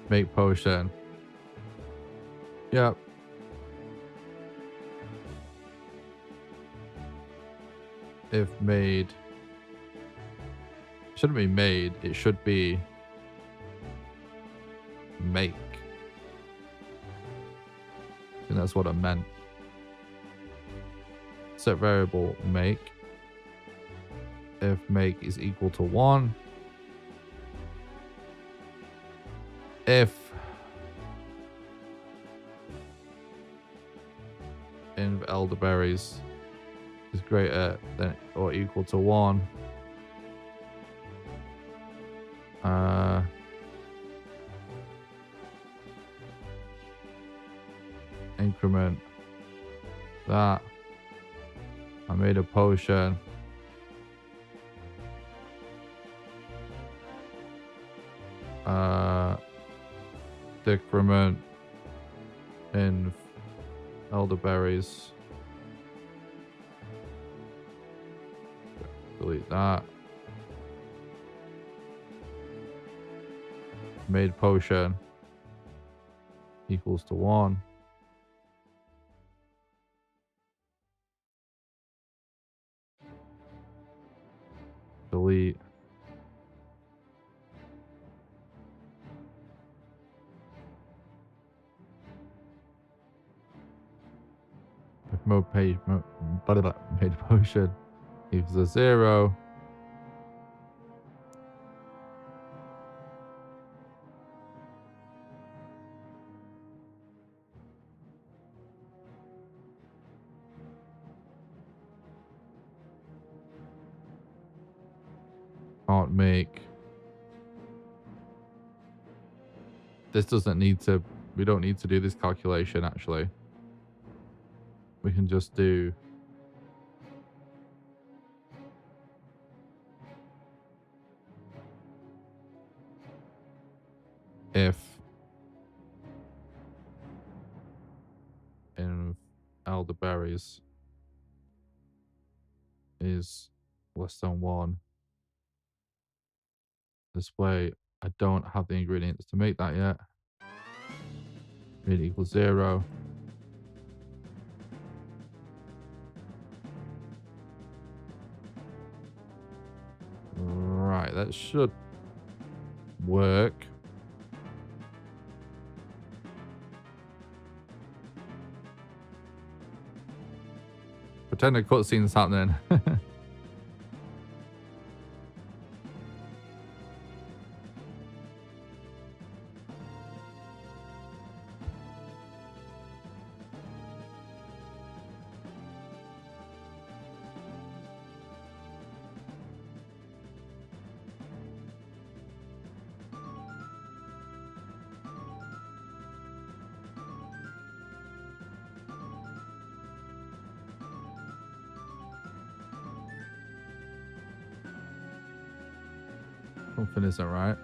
Make potion. Yep. If made. Shouldn't be made. It should be make. I think that's what I meant. Set variable make. If make is equal to 1. If in elderberries is greater than or equal to 1. Increment that. I made a potion. Decrement in elderberries. Delete that. Made potion equals to 1. made potion equals a 0. Can't make. This doesn't need to. We don't need to do this calculation actually. We can just do. If in elderberries is less than 1, display. I don't have the ingredients to make that yet. It equals 0. Right, that should work. Pretend a cutscene's happening. Something isn't right.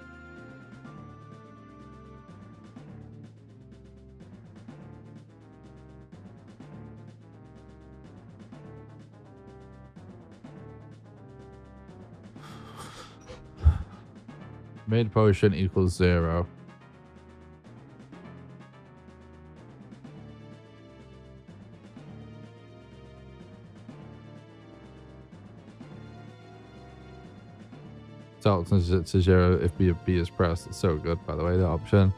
Made potion equals 0. Tells us to 0 if B is pressed. It's so good, by the way, the option.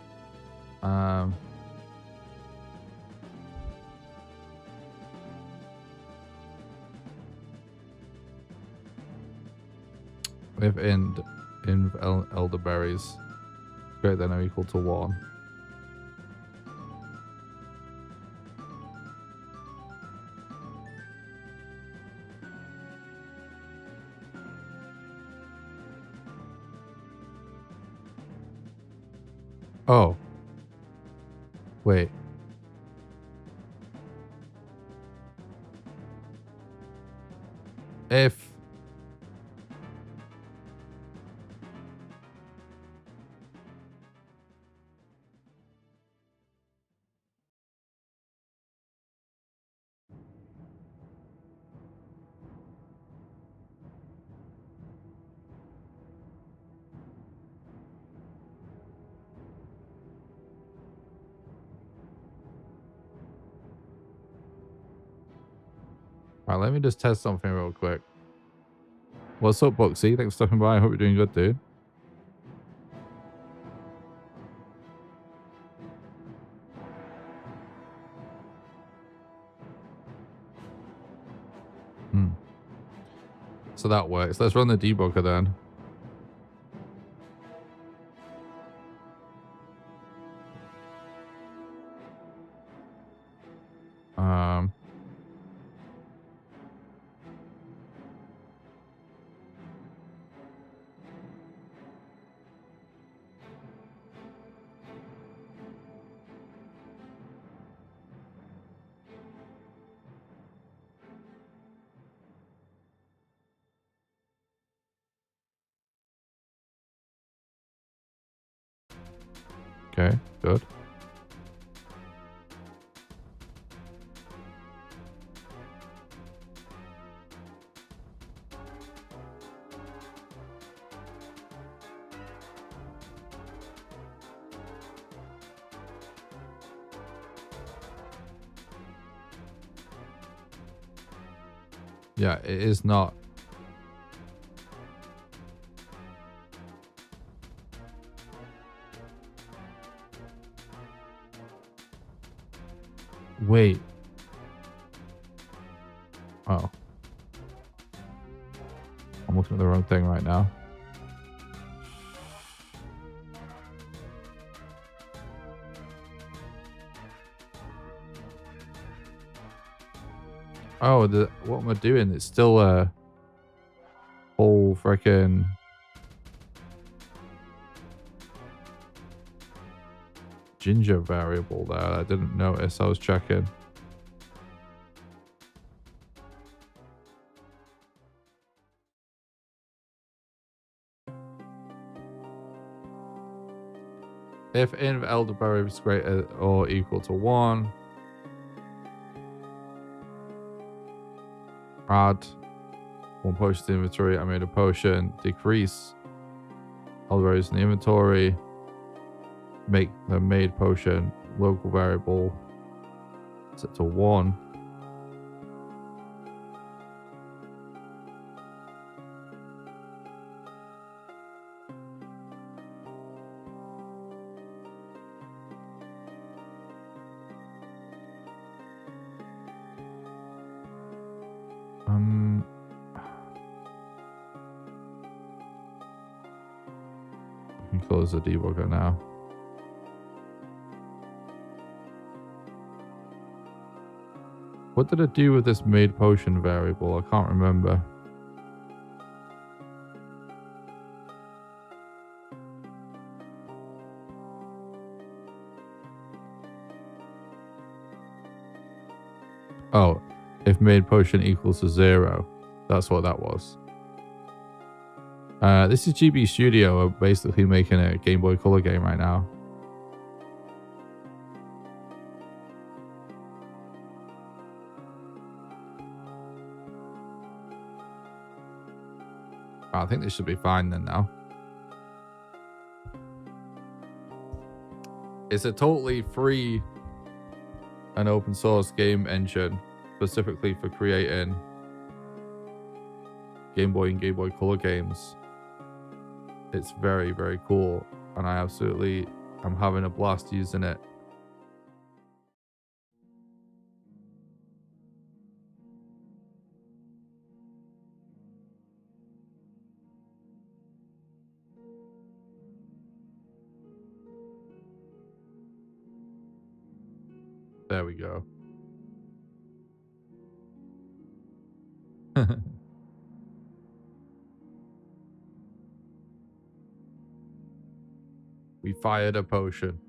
If in elderberries greater than or equal to 1. Oh. Wait. If Right, let me just test something real quick. What's up, Buxy? Thanks for stopping by. I hope you're doing good, dude. So that works. Let's run the debugger then. Okay, good. Yeah, it is not. Wait. Oh. I'm looking at the wrong thing right now. Oh, what am I doing? It's still a whole freaking ginger variable there. I didn't notice. I was checking. If inv elderberry is greater or equal to 1, add 1 potion to the inventory. I made a potion. Decrease elderberries in the inventory. Make the made potion local variable set to 1. We can close the debugger now. What did it do with this made potion variable? I can't remember. Oh, if made potion equals to 0. That's what that was. This is GB Studio. We're basically making a Game Boy Color game right now. I think this should be fine then now. It's a totally free and open source game engine specifically for creating Game Boy and Game Boy Color games. It's very, very cool, and I'm having a blast using it. There we go. We fired a potion.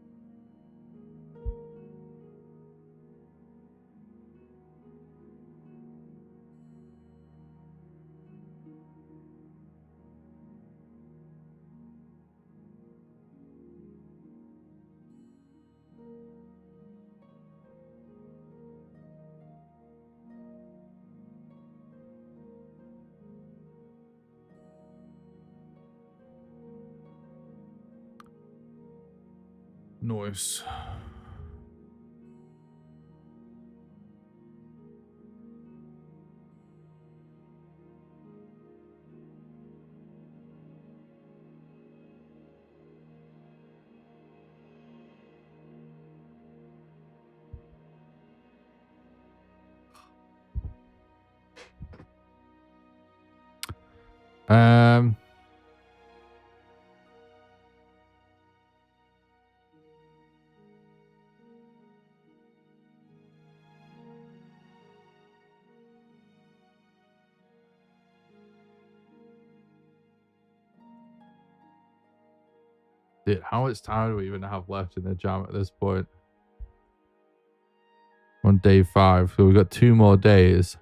Nice. Dude, how much time do we even have left in the jam at this point? On day 5, so we've got 2 more days.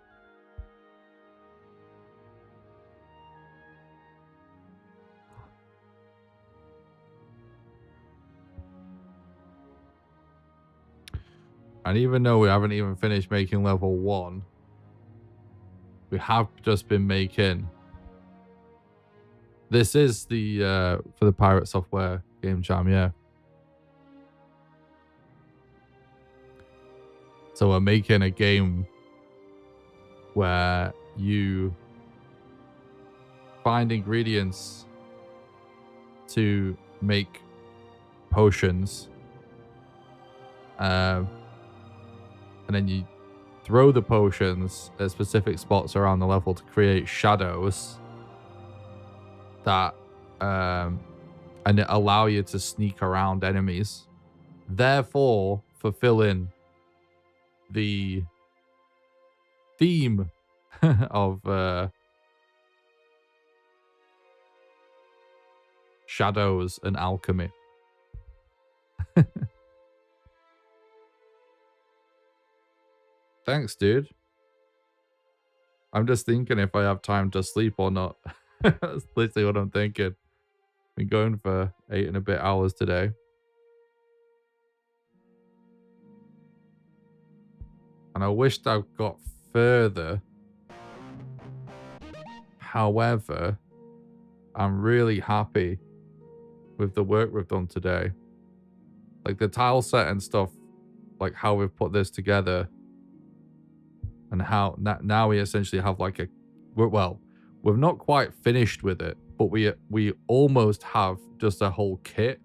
And even though we haven't even finished making level 1, we have just been making... This is the for the Pirate Software game jam, yeah. So we're making a game where you find ingredients to make potions, and then you throw the potions at specific spots around the level to create shadows that and it allow you to sneak around enemies, therefore fulfilling the theme of shadows and alchemy. Thanks, dude. I'm just thinking if I have time to sleep or not. That's literally what I'm thinking. Been going for 8 and a bit hours today. And I wished I got further. However, I'm really happy with the work we've done today. Like the tile set and stuff, like how we've put this together. And how now we essentially have like well, we're not quite finished with it, but we almost have just a whole kit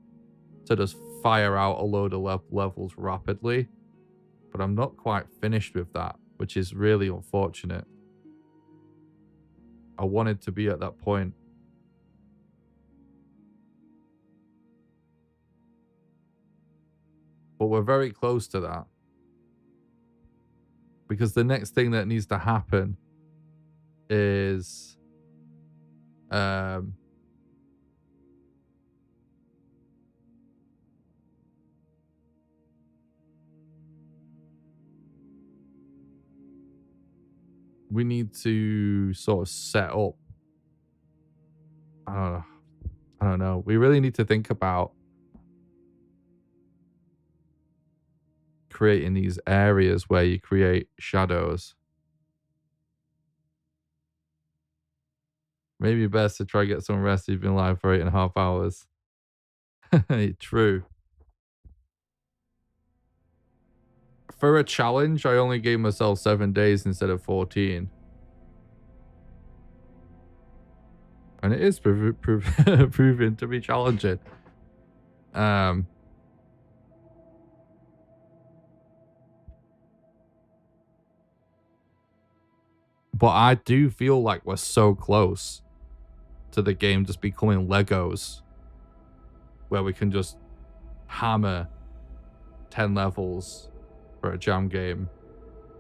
to just fire out a load of levels rapidly. But I'm not quite finished with that, which is really unfortunate. I wanted to be at that point. But we're very close to that. Because the next thing that needs to happen is we need to sort of set up. I don't know. We really need to think about creating these areas where you create shadows. Maybe best to try get some rest. You've been live for 8.5 hours. True. For a challenge, I only gave myself 7 days instead of 14. And it is proven to be challenging. But I do feel like we're so close to the game just becoming Legos, where we can just hammer 10 levels for a jam game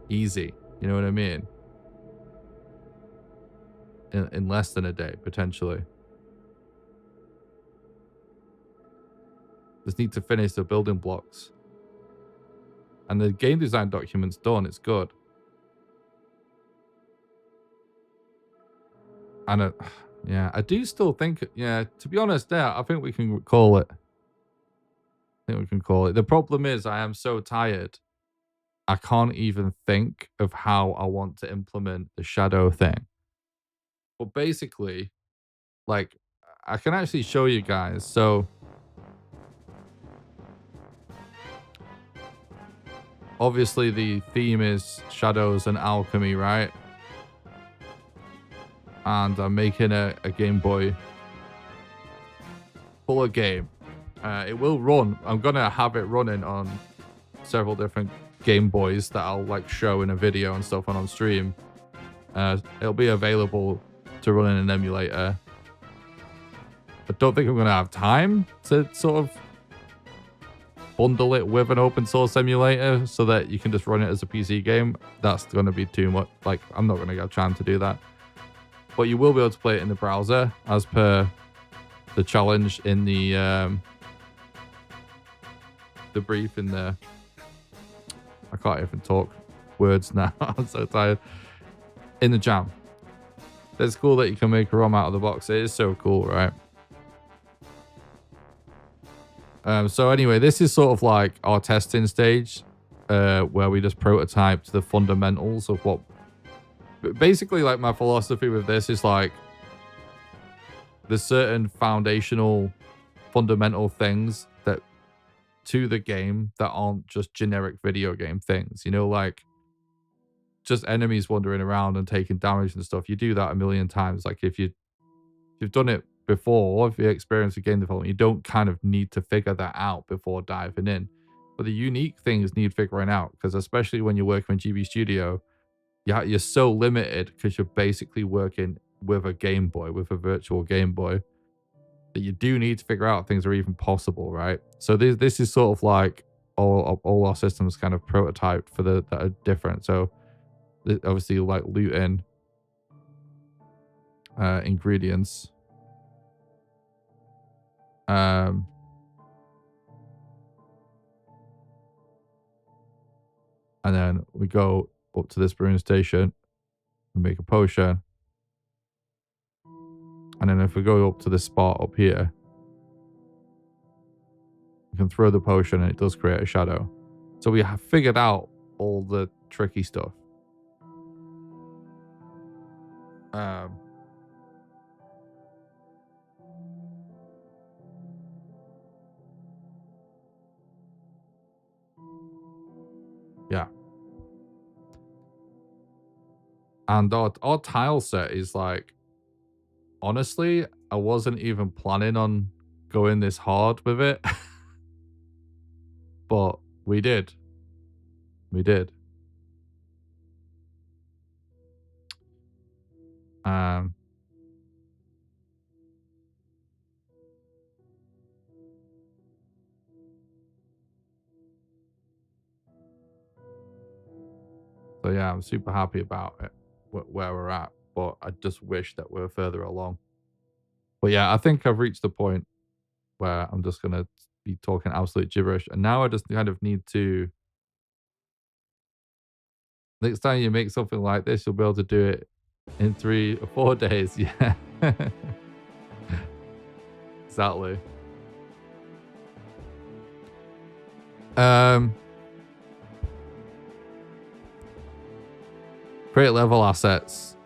easy. You know what I mean? In less than a day, potentially. Just need to finish the building blocks. And the game design document's done. It's good. And yeah, I do still think, yeah, to be honest, there, I think we can call it. The problem is I am so tired. I can't even think of how I want to implement the shadow thing. But basically, like, I can actually show you guys. So, obviously the theme is shadows and alchemy, right? And I'm making a Game Boy full of game. It will run. I'm gonna have it running on several different Game Boys that I'll like show in a video and stuff on stream. It'll be available to run in an emulator. I don't think I'm gonna have time to sort of bundle it with an open source emulator so that you can just run it as a PC game. That's gonna be too much. Like, I'm not gonna get time to do that. But you will be able to play it in the browser as per the challenge in the brief in the... I can't even talk words now. I'm so tired. In the jam. It's cool that you can make a ROM out of the box. It is so cool, right? So anyway, this is sort of like our testing stage where we just prototyped the fundamentals of what... Basically, like, my philosophy with this is like there's certain foundational fundamental things that to the game that aren't just generic video game things, you know, like just enemies wandering around and taking damage and stuff. You do that a million times. Like, if you've done it before, if you experience a game development, you don't kind of need to figure that out before diving in. But the unique things need figuring out, because especially when you're working with GB Studio, you're so limited because you're basically working with a Game Boy, with a virtual Game Boy, that you do need to figure out things are even possible, right? So this is sort of like all our systems kind of prototyped for that are different. So obviously like looting ingredients. And then we go up to this brewing station and make a potion. And then if we go up to this spot up here, you can throw the potion and it does create a shadow. So we have figured out all the tricky stuff. Yeah. And our tile set is like, honestly, I wasn't even planning on going this hard with it. But we did. We did. So yeah, I'm super happy about it, where we're at. But I just wish that we're further along. But yeah, I think I've reached the point where I'm just gonna be talking absolute gibberish, and now I just kind of need to. Next time you make something like this, you'll be able to do it in 3 or 4 days. Yeah, exactly. Create level assets.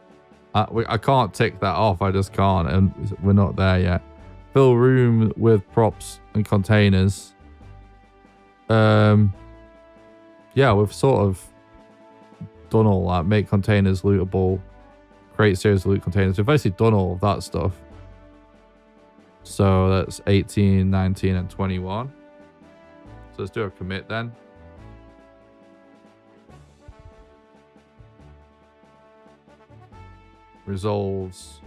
I can't tick that off. I just can't, and we're not there yet. Fill room with props and containers. Yeah, we've sort of done all that. Make containers lootable. Create series of loot containers. We've basically done all of that stuff. So that's 18, 19, and 21. So let's do a commit then. Resolves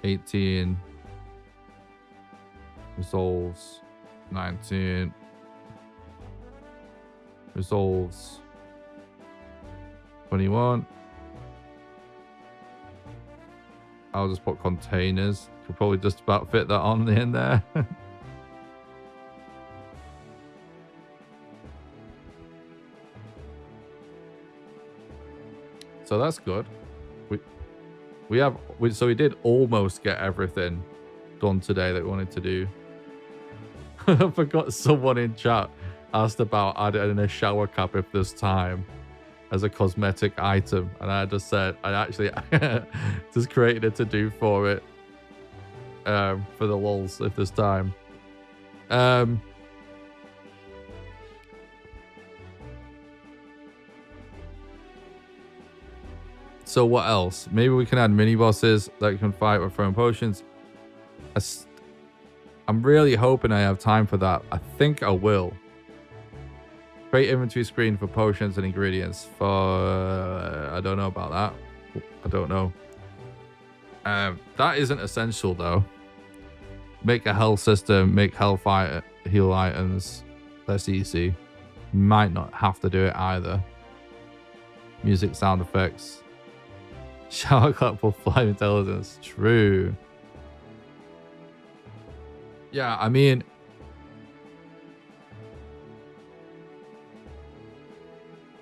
18. Resolves 19. Resolves 21. I'll just put containers. Could probably just about fit that on in there. So that's good. So we did almost get everything done today that we wanted to do. I forgot someone in chat asked about adding a shower cap if there's time as a cosmetic item, and I just said I actually just created a to-do for it for the lols if there's time. So what else? Maybe we can add mini bosses that can fight with throwing potions. I'm really hoping I have time for that. I think I will. Create inventory screen for potions and ingredients. For I don't know about that. I don't know. That isn't essential though. Make a health system. Make health heal items. That's easy. Might not have to do it either. Music, sound effects. Shower cup for fly intelligence. True. Yeah, I mean,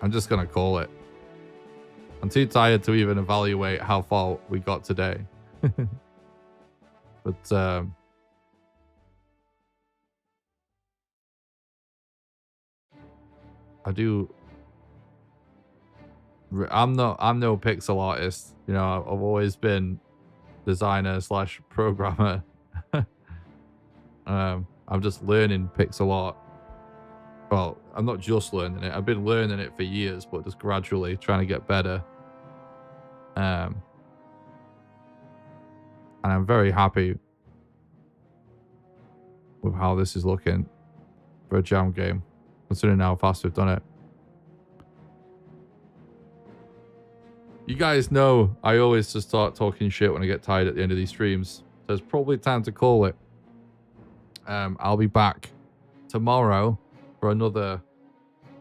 I'm just gonna call it. I'm too tired to even evaluate how far we got today. But I do. I'm no pixel artist. You know, I've always been designer / programmer. I'm just learning pixel art. Well, I'm not just learning it. I've been learning it for years, but just gradually trying to get better. And I'm very happy with how this is looking. for a jam game, considering how fast we've done it. You guys know I always just start talking shit when I get tired at the end of these streams. So it's probably time to call it. I'll be back tomorrow for another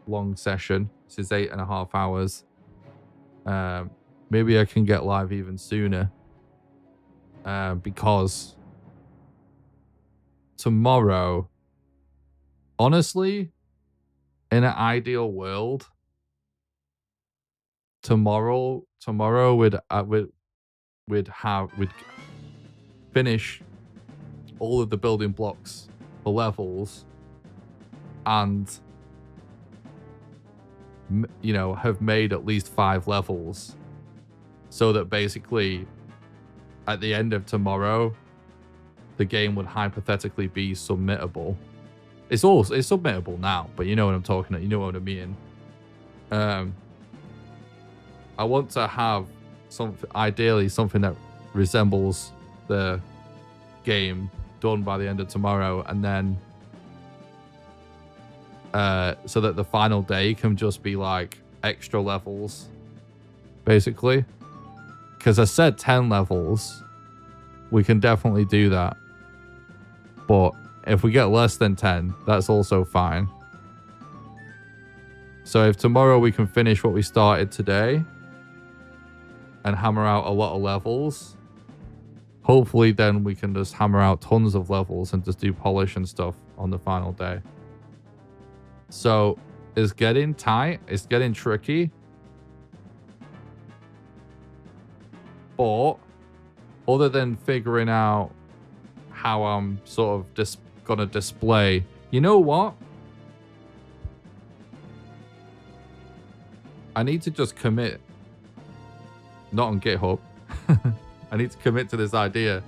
long session. This is 8.5 hours. Maybe I can get live even sooner. Because tomorrow, honestly, in an ideal world, tomorrow we'd finish all of the building blocks for levels and you know, have made at least 5 levels, so that basically at the end of tomorrow the game would hypothetically be submittable. It's submittable now, but you know what I'm talking about, you know what I mean. I want to have ideally something that resembles the game done by the end of tomorrow, and then so that the final day can just be like extra levels, basically. Because I said 10 levels, we can definitely do that. But if we get less than 10, that's also fine. So if tomorrow we can finish what we started today and hammer out a lot of levels, hopefully then we can just hammer out tons of levels and just do polish and stuff on the final day. So it's getting tight, it's getting tricky. But other than figuring out how I'm sort of gonna display, you know what? I need to just commit. Not on GitHub. I need to commit to this idea.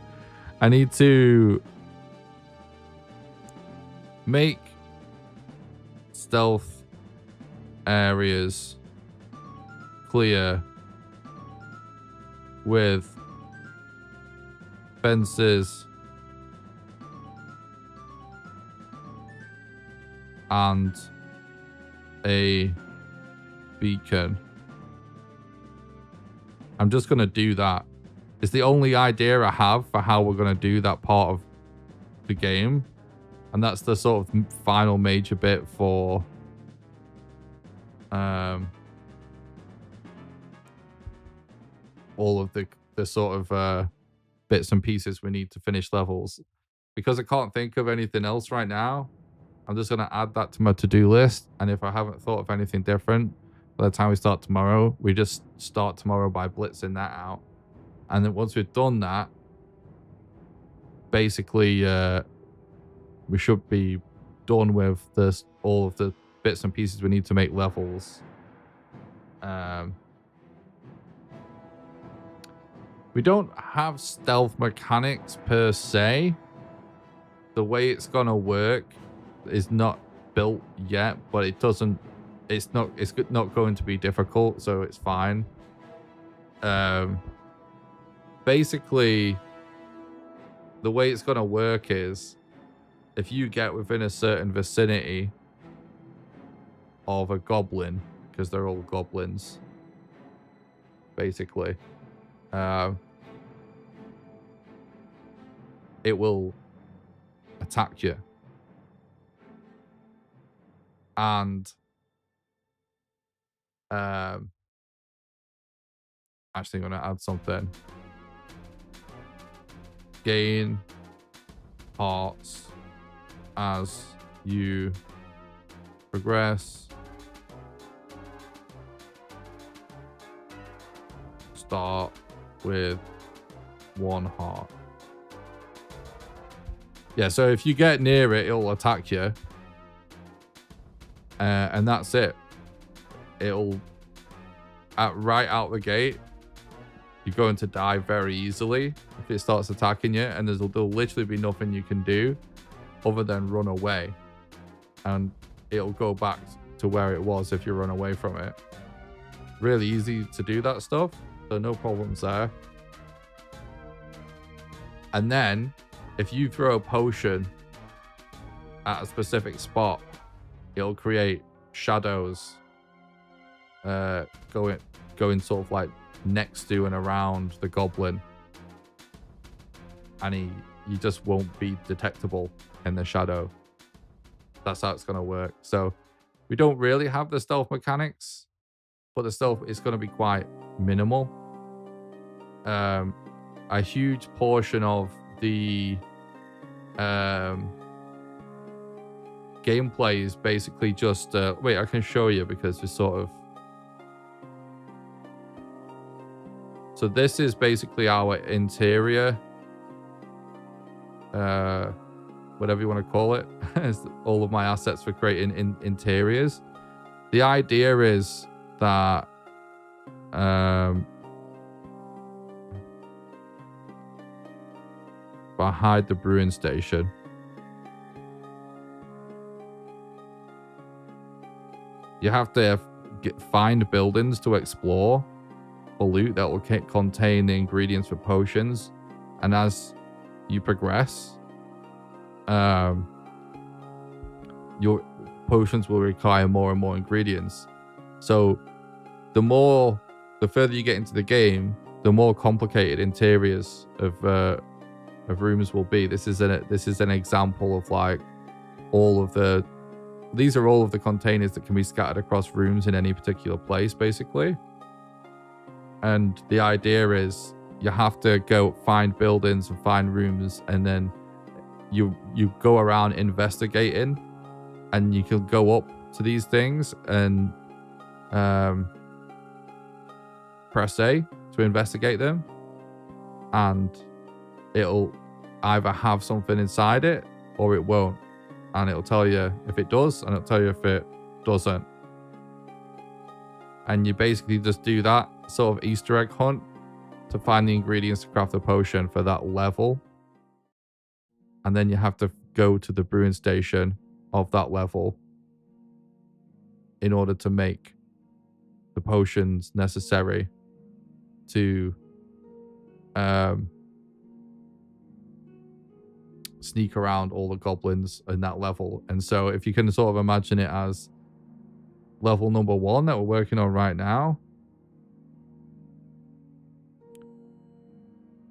I need to make stealth areas clear with fences and a beacon. I'm just going to do that. It's the only idea I have for how we're going to do that part of the game. And that's the sort of final major bit for all of the sort of bits and pieces we need to finish levels. Because I can't think of anything else right now, I'm just going to add that to my to-do list. And if I haven't thought of anything different, by the time we start tomorrow, we just start tomorrow by blitzing that out. And then once we've done that, basically we should be done with this, all of the bits and pieces we need to make levels. We don't have stealth mechanics per se. The way it's gonna work is not built yet, but it's not going to be difficult, so it's fine. Basically, the way it's gonna work is if you get within a certain vicinity of a goblin, because they're all goblins, basically, it will attack you. And actually, I'm going to add something. Gain hearts as you progress. Start with 1 heart. Yeah, so if you get near it, it'll attack you. And that's it. It'll, right out the gate, you're going to die very easily if it starts attacking you, and there'll literally be nothing you can do other than run away. And it'll go back to where it was if you run away from it. Really easy to do that stuff, so no problems there. And then, if you throw a potion at a specific spot, it'll create shadows going sort of like next to and around the goblin, and he just won't be detectable in the shadow. That's how it's going to work. So we don't really have the stealth mechanics, but the stealth is going to be quite minimal. A huge portion of the gameplay is basically just wait, I can show you, because it's sort of, so this is basically our interior, whatever you want to call it. It's all of my assets for creating interiors. The idea is that if I hide the brewing station, you have to find buildings to explore for loot that will contain the ingredients for potions, and as you progress, your potions will require more and more ingredients. So the further you get into the game, the more complicated interiors of rooms will be. This is an example of like these are all of the containers that can be scattered across rooms in any particular place, basically. And the idea is you have to go find buildings and find rooms, and then you go around investigating, and you can go up to these things and press A to investigate them, and it'll either have something inside it or it won't, and it'll tell you if it does, and it'll tell you if it doesn't. And you basically just do that sort of Easter egg hunt to find the ingredients to craft the potion for that level, and then you have to go to the brewing station of that level in order to make the potions necessary to sneak around all the goblins in that level. And so if you can sort of imagine it as level number 1 that we're working on right now,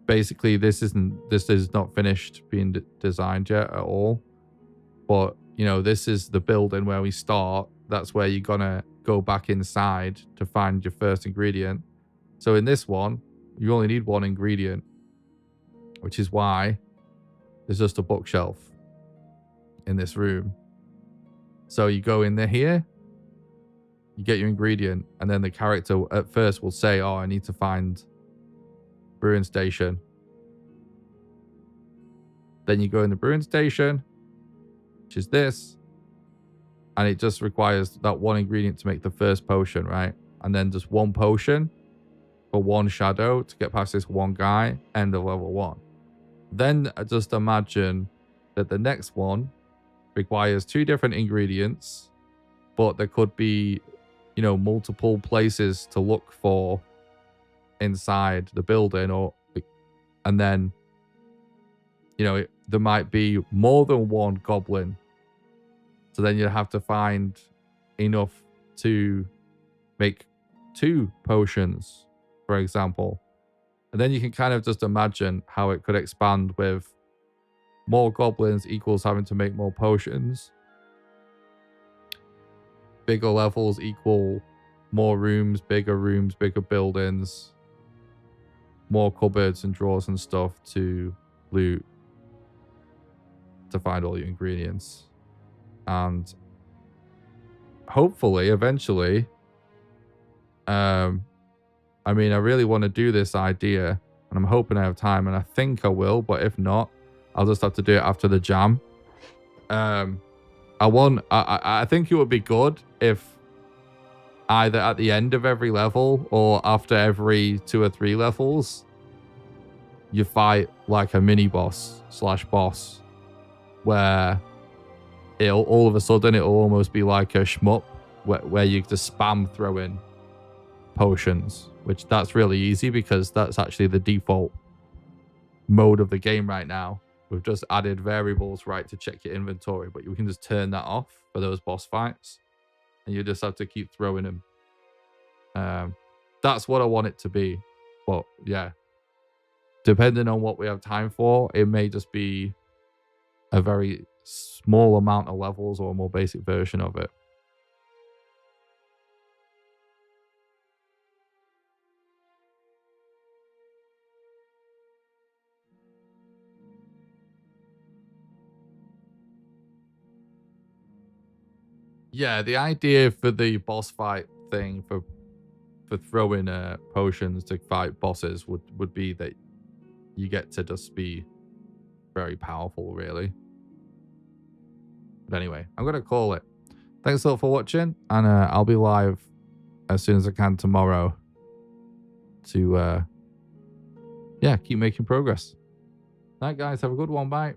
basically this is not finished being designed yet at all, but you know, this is the building where we start. That's where you're gonna go back inside to find your first ingredient. So in this one, you only need 1 ingredient, which is why there's just a bookshelf in this room. So you go in there here, you get your ingredient, and then the character at first will say, oh, I need to find brewing station. Then you go in the brewing station, which is this, and it just requires that 1 ingredient to make the first potion, right? And then just 1 potion for 1 shadow to get past this 1 guy, end of level 1. Then just imagine that the next one requires 2 different ingredients, but there could be, you know, multiple places to look for inside the building, and then, you know, there might be more than 1 goblin. So then you have to find enough to make 2 potions, for example. And then you can kind of just imagine how it could expand with more goblins equals having to make more potions. Bigger levels equal more rooms, bigger buildings, more cupboards and drawers and stuff to loot, to find all your ingredients. And hopefully, eventually, I mean, I really want to do this idea, and I'm hoping I have time, and I think I will, but if not, I'll just have to do it after the jam. I think it would be good if either at the end of every level or after every 2 or 3 levels, you fight like a mini boss / boss, where it'll all of a sudden it'll almost be like a shmup where you just spam throw in potions, which that's really easy because that's actually the default mode of the game right now. We've just added variables, right, to check your inventory, but you can just turn that off for those boss fights, and you just have to keep throwing them. That's what I want it to be. But yeah, depending on what we have time for, it may just be a very small amount of levels or a more basic version of it. Yeah, the idea for the boss fight thing for throwing potions to fight bosses would be that you get to just be very powerful, really. But anyway, I'm gonna call it. Thanks a lot for watching, and I'll be live as soon as I can tomorrow to yeah, keep making progress. All right, guys, have a good one. Bye.